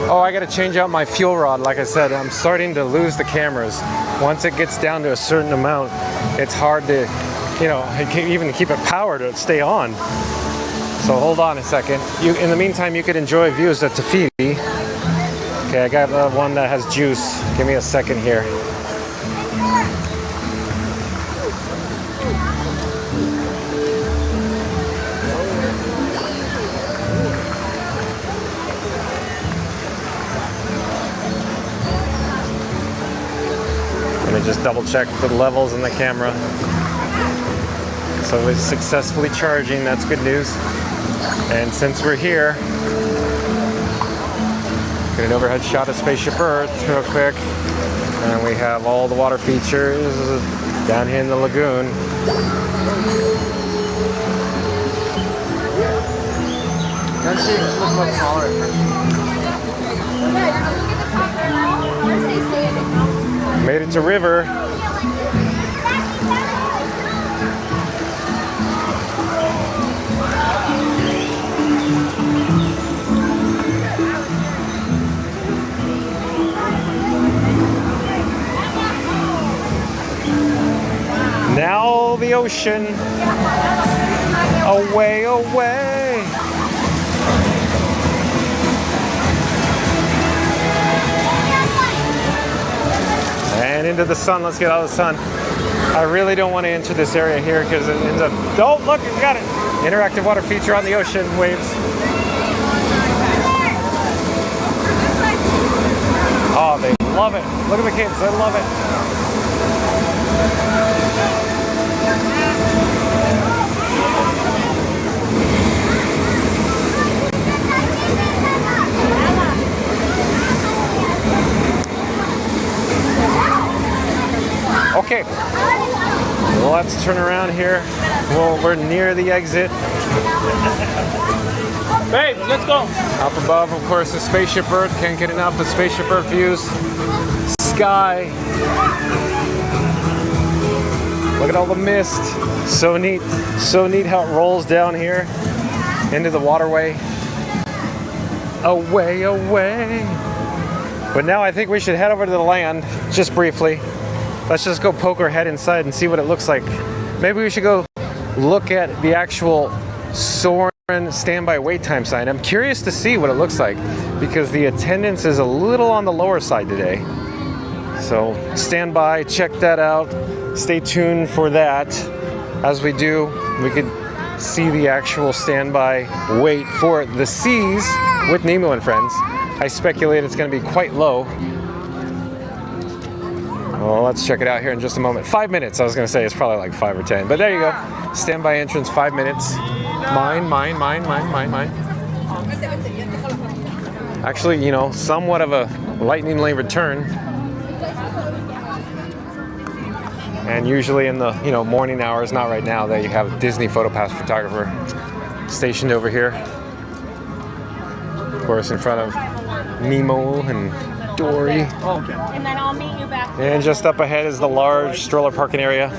Oh, I gotta change out my fuel rod. Like I said, I'm starting to lose the cameras. Once it gets down to a certain amount, it's hard to, you know, even keep it powered or stay on. So hold on a second. In the meantime, you could enjoy views at Tahiti. Okay, I got one that has juice. Give me a second here. Let me just double check the levels in the camera. So it's successfully charging, that's good news. And since we're here, get an overhead shot of Spaceship Earth real quick. And we have all the water features down here in the lagoon. Don't see it look much smaller. Made it to river. Now the ocean, away, away. And into the sun, let's get out of the sun. I really don't want to enter this area here because it ends up, oh look, we got it. Interactive water feature on the ocean waves. Oh, they love it. Look at the kids, they love it. Okay, let's turn around here. Well, we're near the exit. Babe, let's go. Up above, of course, the Spaceship Earth. Can't get enough of Spaceship Earth views. Sky. Look at all the mist. So neat. So neat how it rolls down here into the waterway. Away, away. But now I think we should head over to the land, just briefly. Let's just go poke our head inside and see what it looks like. Maybe we should go look at the actual Soarin' standby wait time sign. I'm curious to see what it looks like because the attendance is a little on the lower side today. So stand by, check that out. Stay tuned for that. As we do, we could see the actual standby wait for the seas with Nemo and Friends. I speculate it's going to be quite low. Well, let's check it out here in just a moment. 5 minutes, I was going to say. It's probably like 5 or 10. But there you go. Standby entrance, 5 minutes. Mine. Actually, you know, somewhat of a lightning lane return. And usually in the, you know, morning hours, not right now, that you have a Disney PhotoPass photographer stationed over here. Of course, in front of Nemo and Dory. And then I'll meet you back. And just up ahead is the large stroller parking area.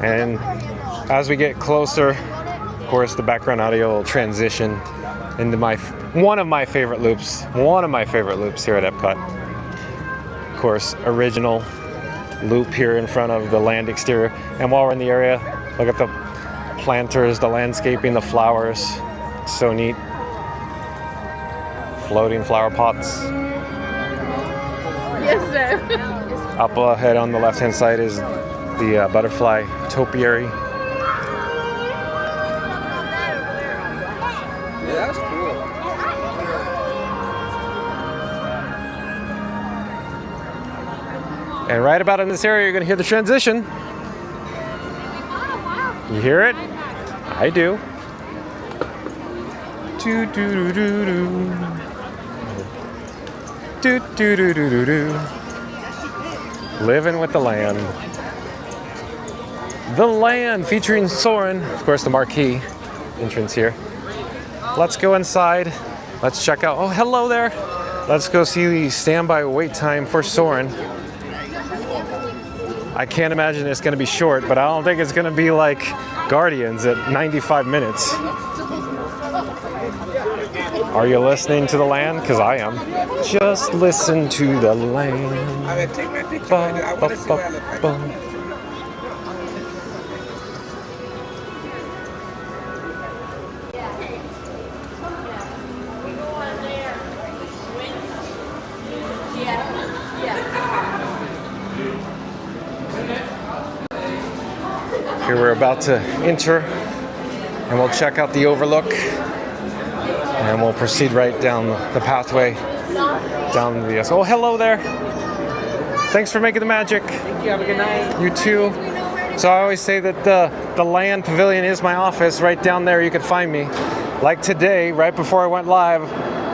And as we get closer, of course, the background audio will transition into one of my favorite loops here at Epcot. Of course, original loop here in front of the land exterior. And while we're in the area, look at the planters, the landscaping, the flowers. So neat. Floating flower pots. Yes, sir. Up ahead on the left-hand side is the butterfly topiary. Yeah, that's cool. And right about in this area, you're going to hear the transition. You hear it? I do. Do do do do do. Do do do do do do. Living with the land. The land featuring Soarin'. Of course, the marquee entrance here. Let's go inside. Let's check out. Oh, hello there. Let's go see the standby wait time for Soarin'. I can't imagine it's going to be short, but I don't think it's going to be like Guardians at 95 minutes. Are you listening to the land? Because I am. Just listen to the land. I take my picture. I want to see what I look like. Here we're about to enter, and we'll check out the overlook, and we'll proceed right down the pathway down the. Oh, hello there! Thanks for making the magic. Thank you. Have a good night. You too. So I always say that the land pavilion is my office. Right down there you can find me. Like today, right before I went live,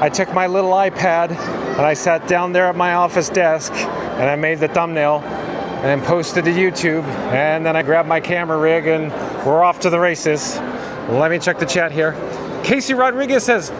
I took my little iPad and I sat down there at my office desk and I made the thumbnail and then posted to YouTube, and then I grabbed my camera rig and we're off to the races. Let me check the chat here. Casey Rodriguez says,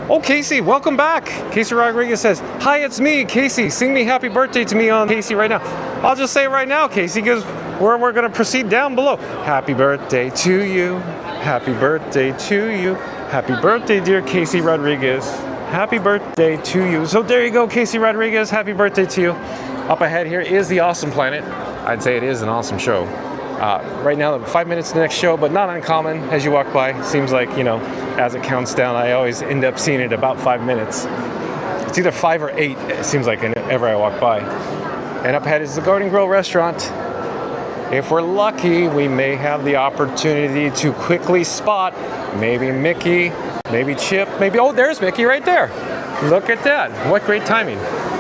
oh, Casey, welcome back. Casey Rodriguez says, hi, it's me, Casey. Sing me happy birthday to me on Casey right now. I'll just say it right now, Casey, because we're going to proceed down below. Happy birthday to you. Happy birthday to you. Happy birthday, dear Casey Rodriguez. Happy birthday to you. So there you go, Casey Rodriguez. Happy birthday to you. Up ahead here is the Awesome Planet. I'd say it is an awesome show. Right now, 5 minutes to the next show, but not uncommon as you walk by. Seems like, you know, as it counts down, I always end up seeing it about 5 minutes. It's either 5 or 8, it seems like, whenever I walk by. And up ahead is the Garden Grill restaurant. If we're lucky, we may have the opportunity to quickly spot maybe Mickey, maybe Chip, maybe, oh, there's Mickey right there. Look at that. What great timing.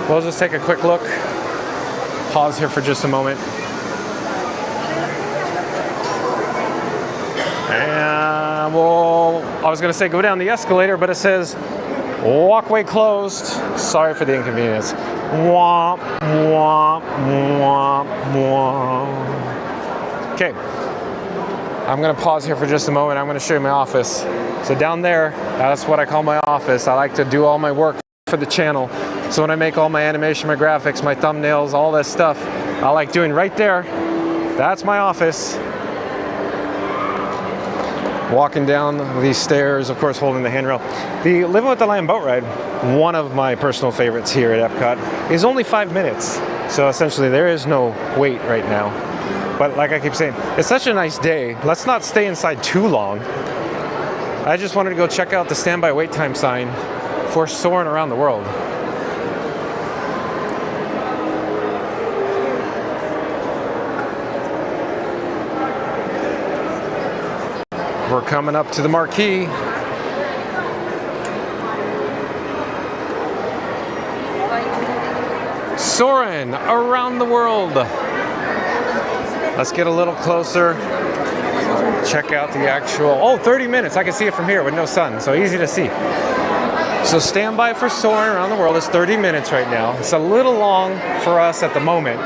We'll just take a quick look. Pause here for just a moment. And I was going to say go down the escalator, but it says walkway closed. Sorry for the inconvenience. Womp, womp, womp, womp. Okay, I'm going to pause here for just a moment. I'm going to show you my office. So down there, that's what I call my office. I like to do all my work for the channel. So when I make all my animation, my graphics, my thumbnails, all that stuff, I like doing right there. That's my office. Walking down these stairs, of course, holding the handrail. The Living with the Lamb boat ride, one of my personal favorites here at EPCOT, is only 5 minutes. So essentially there is no wait right now. But like I keep saying, it's such a nice day. Let's not stay inside too long. I just wanted to go check out the standby wait time sign for Soarin' Around the World. We're coming up to the marquee. Soarin' Around the World. Let's get a little closer. Check out the actual, 30 minutes. I can see it from here with no sun, so easy to see. So standby for Soarin' Around the World is 30 minutes right now. It's a little long for us at the moment,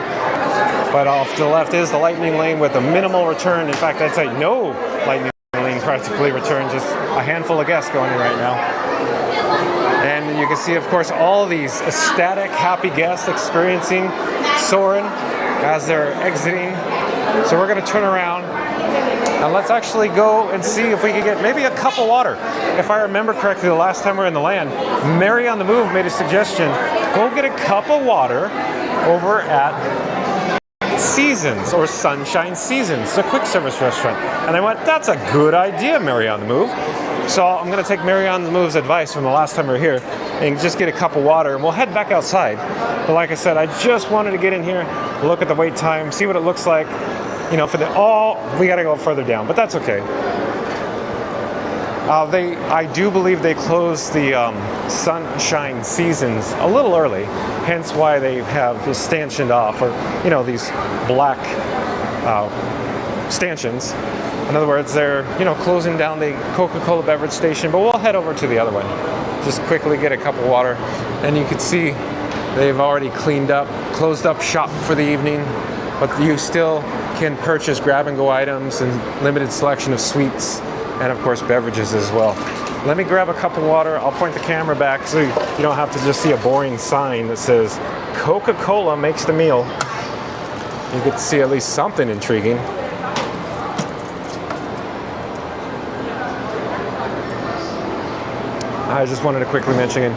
but off to the left is the lightning lane with a minimal return. In fact, I'd say no lightning lane practically return, just a handful of guests going in right now. And you can see, of course, all of these ecstatic, happy guests experiencing Soarin' as they're exiting. So we're going to turn around and let's actually go and see if we can get maybe a cup of water. If I remember correctly, the last time we were in the land, Mary on the Move made a suggestion, go get a cup of water over at Seasons or Sunshine Seasons, a quick service restaurant. And I went, that's a good idea, Mary on the Move. So I'm going to take Mary on the Move's advice from the last time we were here and just get a cup of water and we'll head back outside. But like I said, I just wanted to get in here, look at the wait time, see what it looks like. You know, we got to go further down, but that's okay. I do believe they closed the Sunshine Seasons a little early, hence why they have this stanchioned off, or, you know, these black stanchions. In other words, they're, you know, closing down the Coca-Cola beverage station, but we'll head over to the other one. Just quickly get a cup of water, and you can see they've already cleaned up, closed up shop for the evening, but you still can purchase grab-and-go items and limited selection of sweets, and of course beverages as well. Let me grab a cup of water. I'll point the camera back so you don't have to just see a boring sign that says Coca-Cola makes the meal. You get to see at least something intriguing. I just wanted to quickly mention in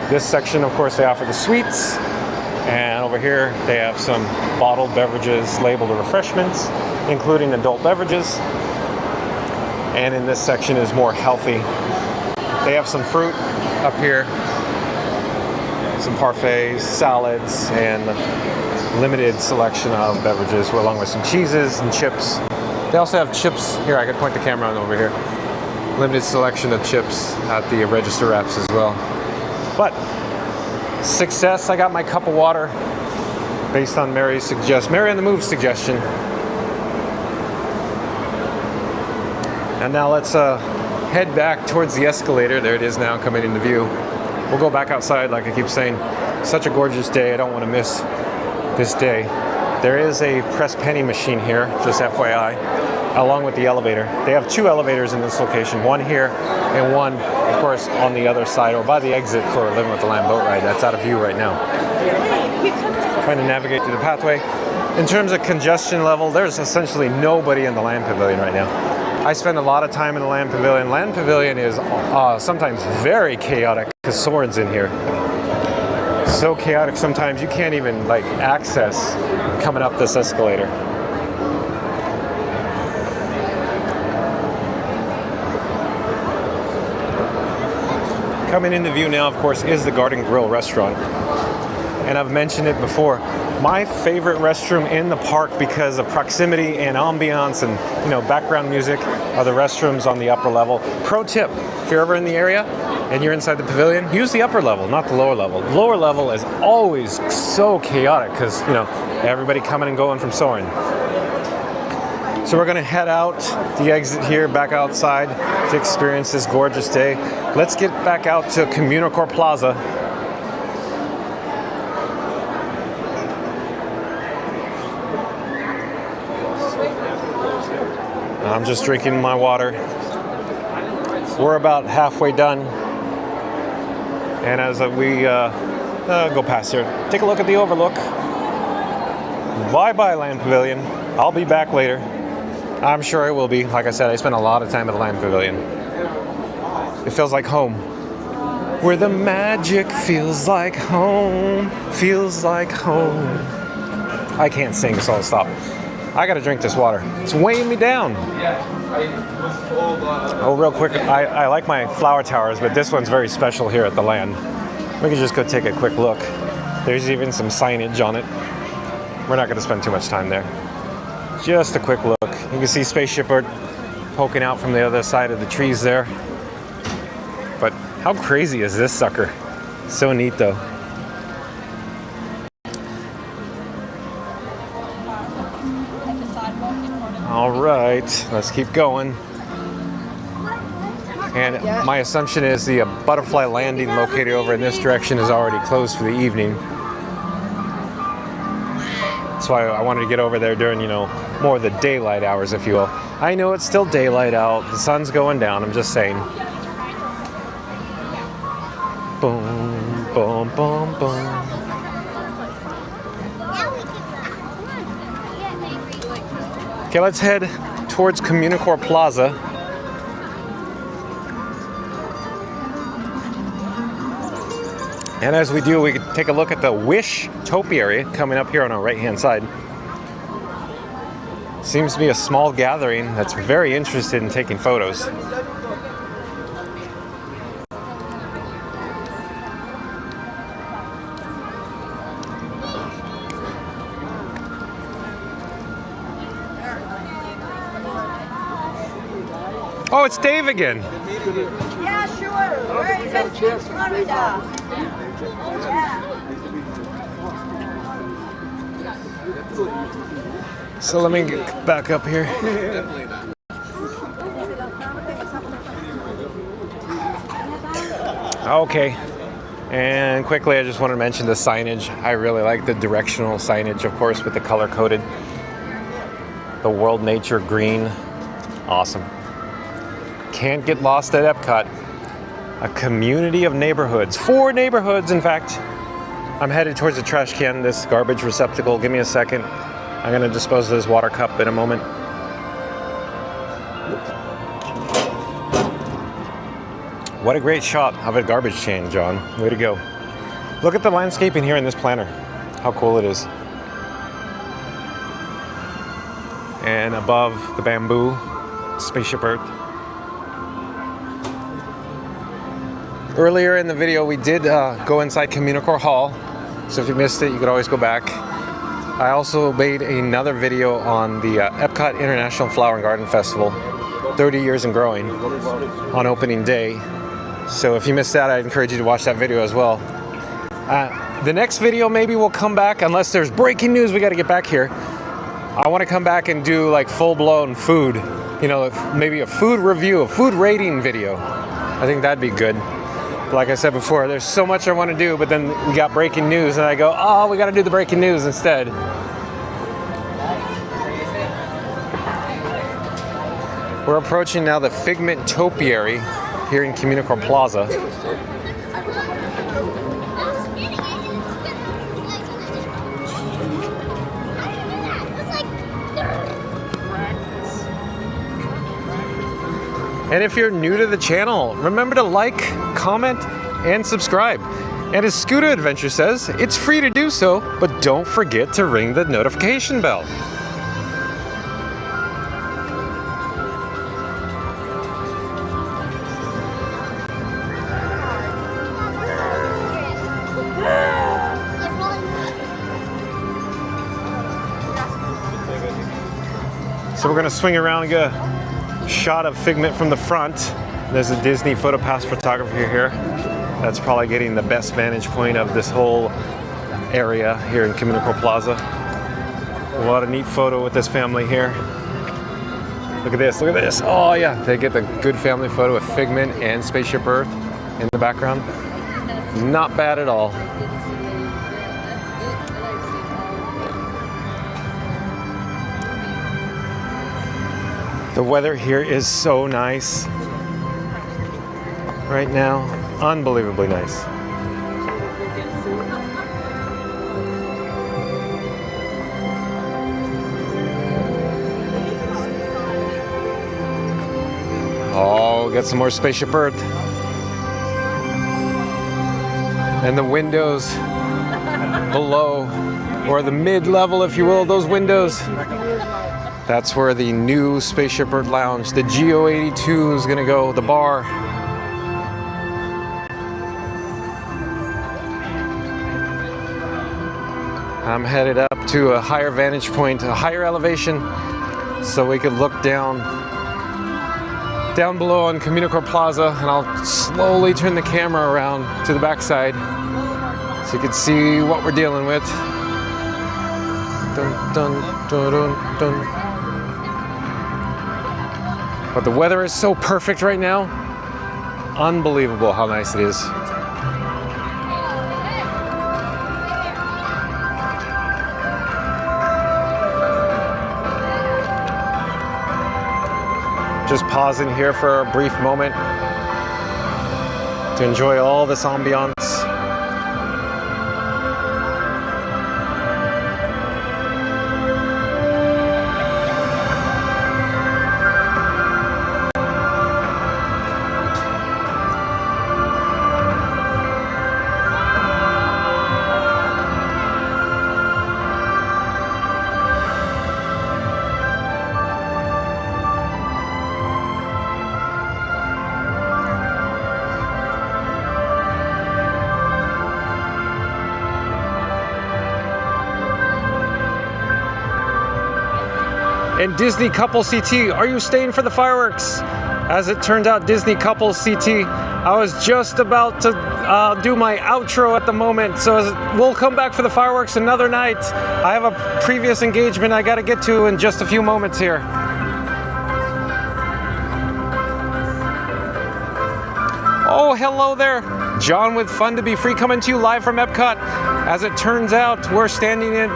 this section, of course, they offer the sweets, and over here they have some bottled beverages labeled refreshments, including adult beverages. And in this section is more healthy. They have some fruit up here, some parfaits, salads, and limited selection of beverages, along with some cheeses and chips. They also have chips. Here, I could point the camera on over here. Limited selection of chips at the register wraps as well. But success, I got my cup of water based on Mary on the Move suggestion. And now let's head back towards the escalator. There it is now, coming into view. We'll go back outside, like I keep saying. Such a gorgeous day. I don't want to miss this day. There is a press penny machine here, just FYI, along with the elevator. They have 2 elevators in this location, one here and one, of course, on the other side or by the exit for Living with the Lamb boat ride. That's out of view right now. Trying to navigate through the pathway. In terms of congestion level, there's essentially nobody in the Land Pavilion right now. I spend a lot of time in the Land Pavilion. Land Pavilion is sometimes very chaotic because Soarin's in here. So chaotic sometimes you can't even like access coming up this escalator. Coming into view now, of course, is the Garden Grill restaurant. And I've mentioned it before. My favorite restroom in the park because of proximity and ambiance and, you know, background music are the restrooms on the upper level. Pro tip, if you're ever in the area and you're inside the pavilion, use the upper level, not the lower level. The lower level is always so chaotic because, you know, everybody coming and going from Soarin'. So we're gonna head out the exit here, back outside to experience this gorgeous day. Let's get back out to Communicore Plaza. I'm just drinking my water. We're about halfway done. And as we go past here, take a look at the overlook. Bye-bye, Land Pavilion. I'll be back later. I'm sure I will be. Like I said, I spent a lot of time at the Land Pavilion. It feels like home. Where the magic feels like home, feels like home. I can't sing, so I'll stop. I gotta drink this water. It's weighing me down. Oh, real quick, I like my flower towers, but this one's very special here at the Land. We can just go take a quick look. There's even some signage on it. We're not gonna spend too much time there. Just a quick look. You can see Spaceship Earth poking out from the other side of the trees there. But how crazy is this sucker? So neat though. All right, let's keep going. And my assumption is the butterfly landing located over in this direction is already closed for the evening. That's why I wanted to get over there during, you know, more of the daylight hours, if you will. I know it's still daylight out. The sun's going down. I'm just saying. Boom, boom, boom, boom. Okay, let's head towards Communicore Plaza. And as we do, we can take a look at the Wish Topiary coming up here on our right-hand side. Seems to be a small gathering that's very interested in taking photos. Oh, it's Dave again. Yeah, sure. Where is it? Florida. Yeah. So let me get back up here. Okay. And quickly, I just wanted to mention the signage. I really like the directional signage, of course, with the color-coded. The World Nature Green. Awesome. Can't get lost at EPCOT. A community of neighborhoods. 4 neighborhoods, in fact. I'm headed towards the trash can, this garbage receptacle. Give me a second. I'm going to dispose of this water cup in a moment. What a great shot of a garbage can, John. Way to go. Look at the landscaping here in this planter. How cool it is. And above the bamboo, Spaceship Earth. Earlier in the video, we did go inside Communicore Hall. So if you missed it, you could always go back. I also made another video on the EPCOT International Flower and Garden Festival, 30 years and growing, on opening day. So if you missed that, I'd encourage you to watch that video as well. The next video maybe will come back, unless there's breaking news, we got to get back here. I want to come back and do like full-blown food, you know, maybe a food review, a food rating video. I think that'd be good. Like I said before, there's so much I want to do, but then we got breaking news and I go, oh, we got to do the breaking news instead. We're approaching now the Figment Topiary here in Communicore Plaza. And if you're new to the channel, remember to like, comment, and subscribe. And as Scooter Adventure says, it's free to do so, but don't forget to ring the notification bell. So we're gonna swing around and get a shot of Figment from the front. There's a Disney PhotoPass photographer here. That's probably getting the best vantage point of this whole area here in Communicore Plaza. A lot of neat photo with this family here. Look at this, look at this. Oh yeah, they get the good family photo with Figment and Spaceship Earth in the background. Not bad at all. The weather here is so nice right now, unbelievably nice. Oh, get some more Spaceship Earth. And the windows below, or the mid-level, if you will, those windows. That's where the new Spaceship Earth Lounge, the GEO-82 is gonna go, the bar. I'm headed up to a higher vantage point, a higher elevation, so we could look down below on Communicore Plaza, and I'll slowly turn the camera around to the backside so you can see what we're dealing with. Dun, dun, dun, dun, dun. But the weather is so perfect right now. Unbelievable how nice it is. Just pausing here for a brief moment to enjoy all this ambiance. And Disney Couple CT, are you staying for the fireworks? As it turns out, Disney Couple CT, I was just about to do my outro at the moment, so we'll come back for the fireworks another night. I have a previous engagement I gotta get to in just a few moments here. Oh, hello there. John with Fun to Be Free coming to you live from EPCOT. As it turns out, we're standing in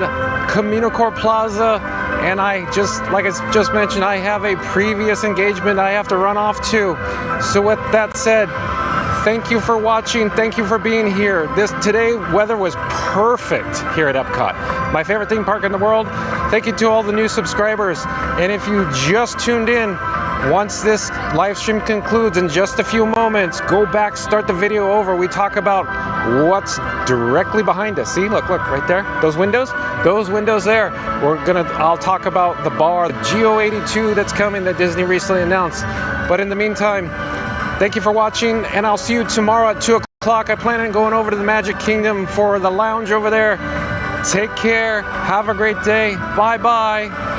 Communicore Plaza, and like I just mentioned, I have a previous engagement I have to run off to. So with that said, thank you for watching. Thank you for being here. Today, weather was perfect here at EPCOT, my favorite theme park in the world. Thank you to all the new subscribers. And if you just tuned in, once this live stream concludes in just a few moments, go back, start the video over. We talk about what's directly behind us. See, look, right there. Those windows there. I'll talk about the bar, the GEO-82 that's coming that Disney recently announced. But in the meantime, thank you for watching, and I'll see you tomorrow at 2 o'clock. I plan on going over to the Magic Kingdom for the lounge over there. Take care. Have a great day. Bye-bye.